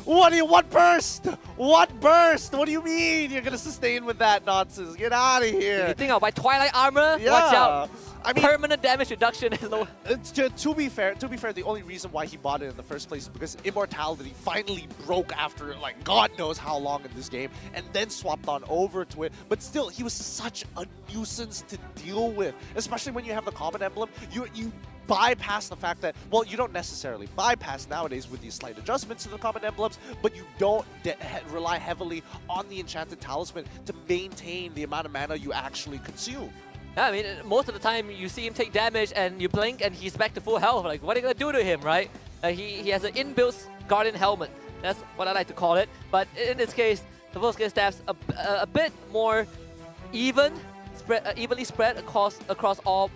Speaker 3: What burst? What burst? What do you mean you're gonna sustain with that nonsense? Get out of here.
Speaker 6: You think I'll buy Twilight armor?
Speaker 3: Yeah.
Speaker 6: Watch out.
Speaker 3: I mean,
Speaker 6: permanent damage reduction and low.
Speaker 3: To be fair, the only reason why he bought it in the first place is because Immortality finally broke after like God knows how long in this game, and then swapped on over to it. But still, he was such a nuisance to deal with, especially when you have the common emblem. You bypass the fact that, well, you don't necessarily bypass nowadays with these slight adjustments to the common emblems, but you don't rely heavily on the enchanted talisman to maintain the amount of mana you actually consume.
Speaker 6: Yeah, I mean, most of the time you see him take damage and you blink and he's back to full health. Like, what are you going to do to him, right? He has an inbuilt Guardian Helmet. That's what I like to call it. But in this case, the full scale staff's a bit more evenly spread across all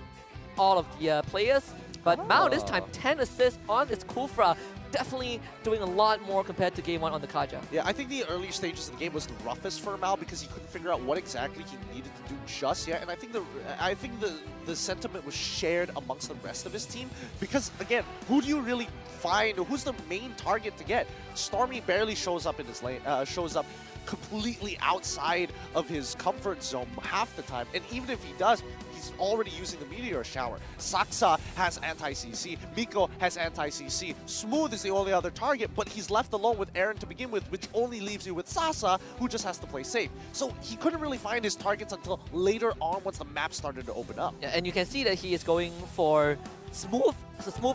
Speaker 6: of the players. But Mao this time, 10 assists on its Kufra. Definitely doing a lot more compared to game 1 on the Kaja.
Speaker 3: Yeah, I think the early stages of the game was the roughest for Mao because he couldn't figure out what exactly he needed to do just yet. And I think the sentiment was shared amongst the rest of his team because, again, who do you really find? Who's the main target to get? Stormy barely shows up in his lane, shows up completely outside of his comfort zone half the time. And even if he does, he's already using the Meteor Shower. Saksa has anti-CC, Miko has anti-CC, Smooth is the only other target, but he's left alone with Aaron to begin with, which only leaves you with Sasa, who just has to play safe. So he couldn't really find his targets until later on once the map started to open up.
Speaker 6: Yeah, and you can see that he is going for Smooth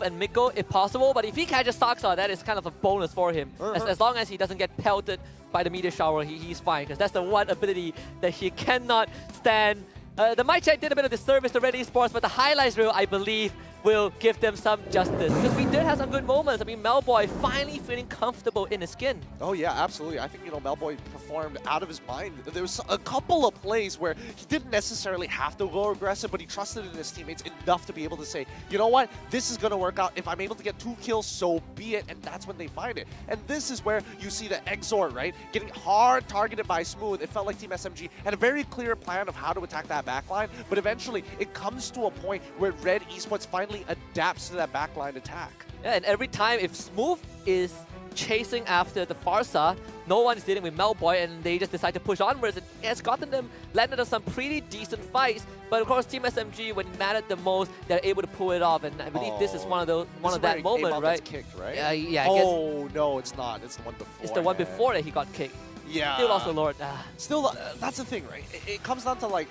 Speaker 6: and Miko if possible, but if he catches Saksa, that is kind of a bonus for him. As long as he doesn't get pelted by the Meteor Shower, he's fine, because that's the one ability that he cannot stand. The mic check did a bit of disservice to Red Esports, but the highlights reel, I believe, will give them some justice. Because we did have some good moments. I mean, Melboy finally feeling comfortable in his skin.
Speaker 3: Oh yeah, absolutely. I think, Melboy performed out of his mind. There was a couple of plays where he didn't necessarily have to go aggressive, but he trusted in his teammates enough to be able to say, you know what, this is going to work out. If I'm able to get 2 kills, so be it. And that's when they find it. And this is where you see the Exort, right? Getting hard targeted by Smooth. It felt like Team SMG had a very clear plan of how to attack that backline, but eventually it comes to a point where Red Esports finally adapts to that backline attack.
Speaker 6: Yeah, and every time if Smooth is chasing after the Farsa, no one is dealing with Melboy, and they just decide to push onwards. It has gotten them landed on some pretty decent fights, but of course Team SMG, when it mattered the most, they're able to pull it off, and I believe this is one of that moment, right?
Speaker 3: Kicked, right?
Speaker 6: Yeah.
Speaker 3: Oh no, it's not. It's the one before.
Speaker 6: It's the one before that he got kicked.
Speaker 3: Yeah.
Speaker 6: Still lost the Lord.
Speaker 3: Still, that's the thing, right? It comes down to like,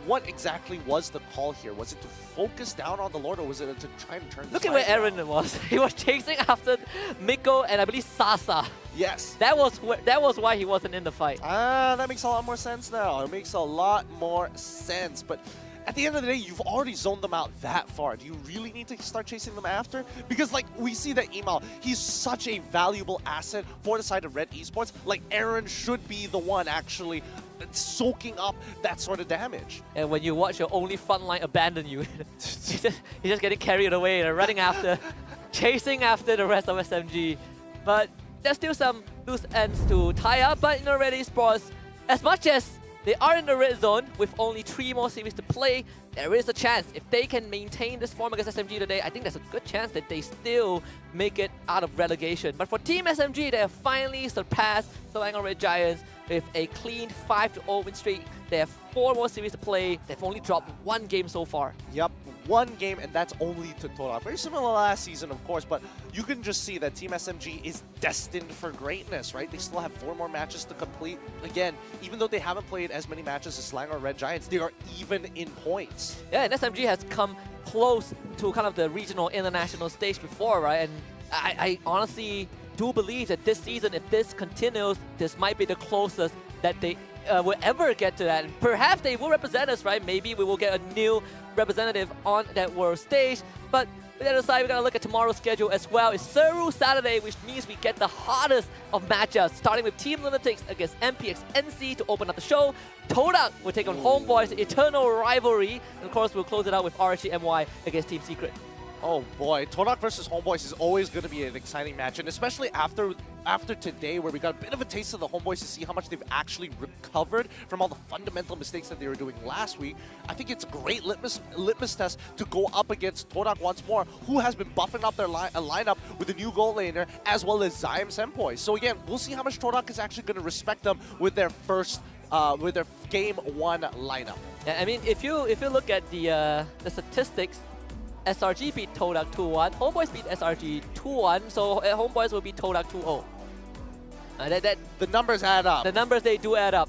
Speaker 3: what exactly was the call here? Was it to focus down on the Lord, or was it to try and turn?
Speaker 6: Look at where Aaron was. He was chasing after Miko and I believe Sasa.
Speaker 3: Yes.
Speaker 6: That was why he wasn't in the fight.
Speaker 3: That makes a lot more sense now. It makes a lot more sense, but. At the end of the day, you've already zoned them out that far. Do you really need to start chasing them after? Because, like, we see that Emal, he's such a valuable asset for the side of Red Esports. Like, Aaron should be the one actually soaking up that sort of damage.
Speaker 6: And when you watch your only frontline abandon you, he's just getting carried away and running after, chasing after the rest of SMG. But there's still some loose ends to tie up. But, Red Esports, as much as they are in the red zone with only 3 more series to play, there is a chance. If they can maintain this form against SMG today, I think there's a good chance that they still make it out of relegation. But for Team SMG, they have finally surpassed Selangor Red Giants with a clean 5-0 win streak. They have 4 more series to play. They've only dropped 1 game so far.
Speaker 3: Yep, 1 game, and that's only to Tora. Very similar to last season, of course, but you can just see that Team SMG is destined for greatness, right? They still have 4 more matches to complete. Again, even though they haven't played as many matches as Selangor Red Giants, they are even in points.
Speaker 6: Yeah, and SMG has come close to kind of the regional international stage before, right? And I honestly do believe that this season, if this continues, this might be the closest that they will ever get to that. And perhaps they will represent us, right? Maybe we will get a new representative on that world stage. But with that aside, we're going to look at tomorrow's schedule as well. It's Seru Saturday, which means we get the hardest of matchups, starting with Team Lunatics against MPX NC to open up the show. Todak will take on Homebois, eternal rivalry. And of course, we'll close it out with RHG MY against Team Secret.
Speaker 3: Oh boy, Todak versus Homebois is always going to be an exciting match, and especially after today, where we got a bit of a taste of the Homebois to see how much they've actually recovered from all the fundamental mistakes that they were doing last week. I think it's a great litmus test to go up against Todak once more, who has been buffing up their lineup with a new goal laner as well as Zyme Senpoi. So again, we'll see how much Todak is actually going to respect them with their first with their game 1 lineup.
Speaker 6: Yeah, I mean, if you look at the statistics, SRG beat Todak 2-1, Homebois beat SRG 2-1, so Homebois will beat Todak 2-0.
Speaker 3: The numbers add up.
Speaker 6: The numbers, they do add up.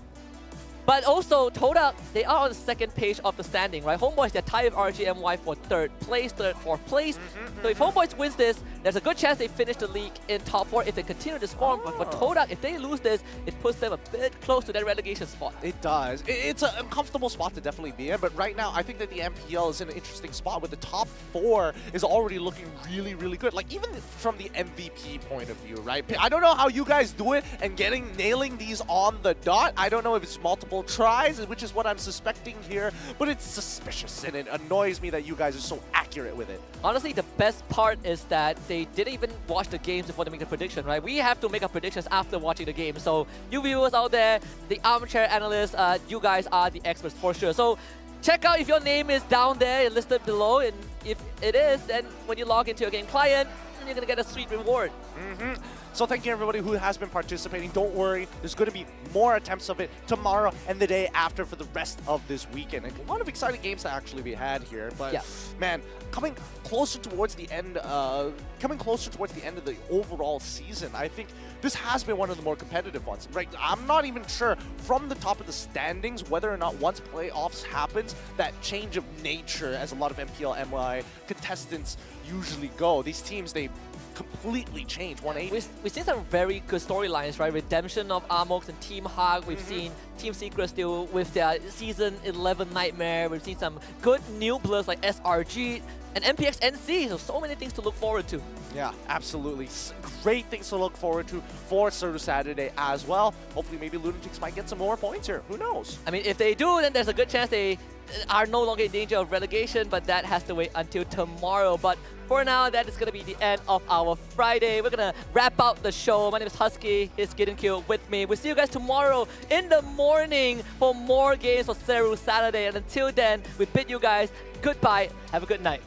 Speaker 6: But also, Todak, they are on the second page of the standing, right? Homebois, they're tied with RGMY for third place, fourth place. So if Homebois wins this, there's a good chance they finish the league in top 4 if they continue this form. But for Todak, if they lose this, it puts them a bit close to that relegation spot.
Speaker 3: It does. It's an uncomfortable spot to definitely be in, but right now, I think that the MPL is in an interesting spot where the top 4 is already looking really, really good. Like, even from the MVP point of view, right? I don't know how you guys do it and nailing these on the dot. I don't know if it's multiple tries, which is what I'm suspecting here, but it's suspicious and it annoys me that you guys are so accurate with it.
Speaker 6: Honestly, the best part is that they didn't even watch the games before they make the prediction, right? We have to make our predictions after watching the game. So you viewers out there, the armchair analysts, you guys are the experts for sure. So check out if your name is down there listed below, and if it is, then when you log into your game client, you're gonna get a sweet reward.
Speaker 3: So thank you everybody who has been participating. Don't worry, there's going to be more attempts of it tomorrow and the day after for the rest of this weekend. And a lot of exciting games to actually be had here. But
Speaker 6: yeah,
Speaker 3: man, coming closer towards the end of the overall season, I think this has been one of the more competitive ones. Right? I'm not even sure from the top of the standings whether or not once playoffs happens, that change of nature as a lot of MPL MY contestants usually go. These teams, they completely change 180.
Speaker 6: We've seen some very good storylines, right? Redemption of Amox and Team Hawk. We've seen Team Secret still with their Season 11 nightmare. We've seen some good new bloods like SRG and MPX NC. So many things to look forward to.
Speaker 3: Yeah, absolutely. Great things to look forward to for Seru Saturday as well. Hopefully maybe Lunatics might get some more points here. Who knows?
Speaker 6: I mean, if they do, then there's a good chance they are no longer in danger of relegation, but that has to wait until tomorrow. But for now, that is going to be the end of our Friday. We're going to wrap up the show. My name is Husky. It's Gideon Kill with me. We'll see you guys tomorrow in the morning for more games for Seru Saturday. And until then, we bid you guys goodbye. Have a good night.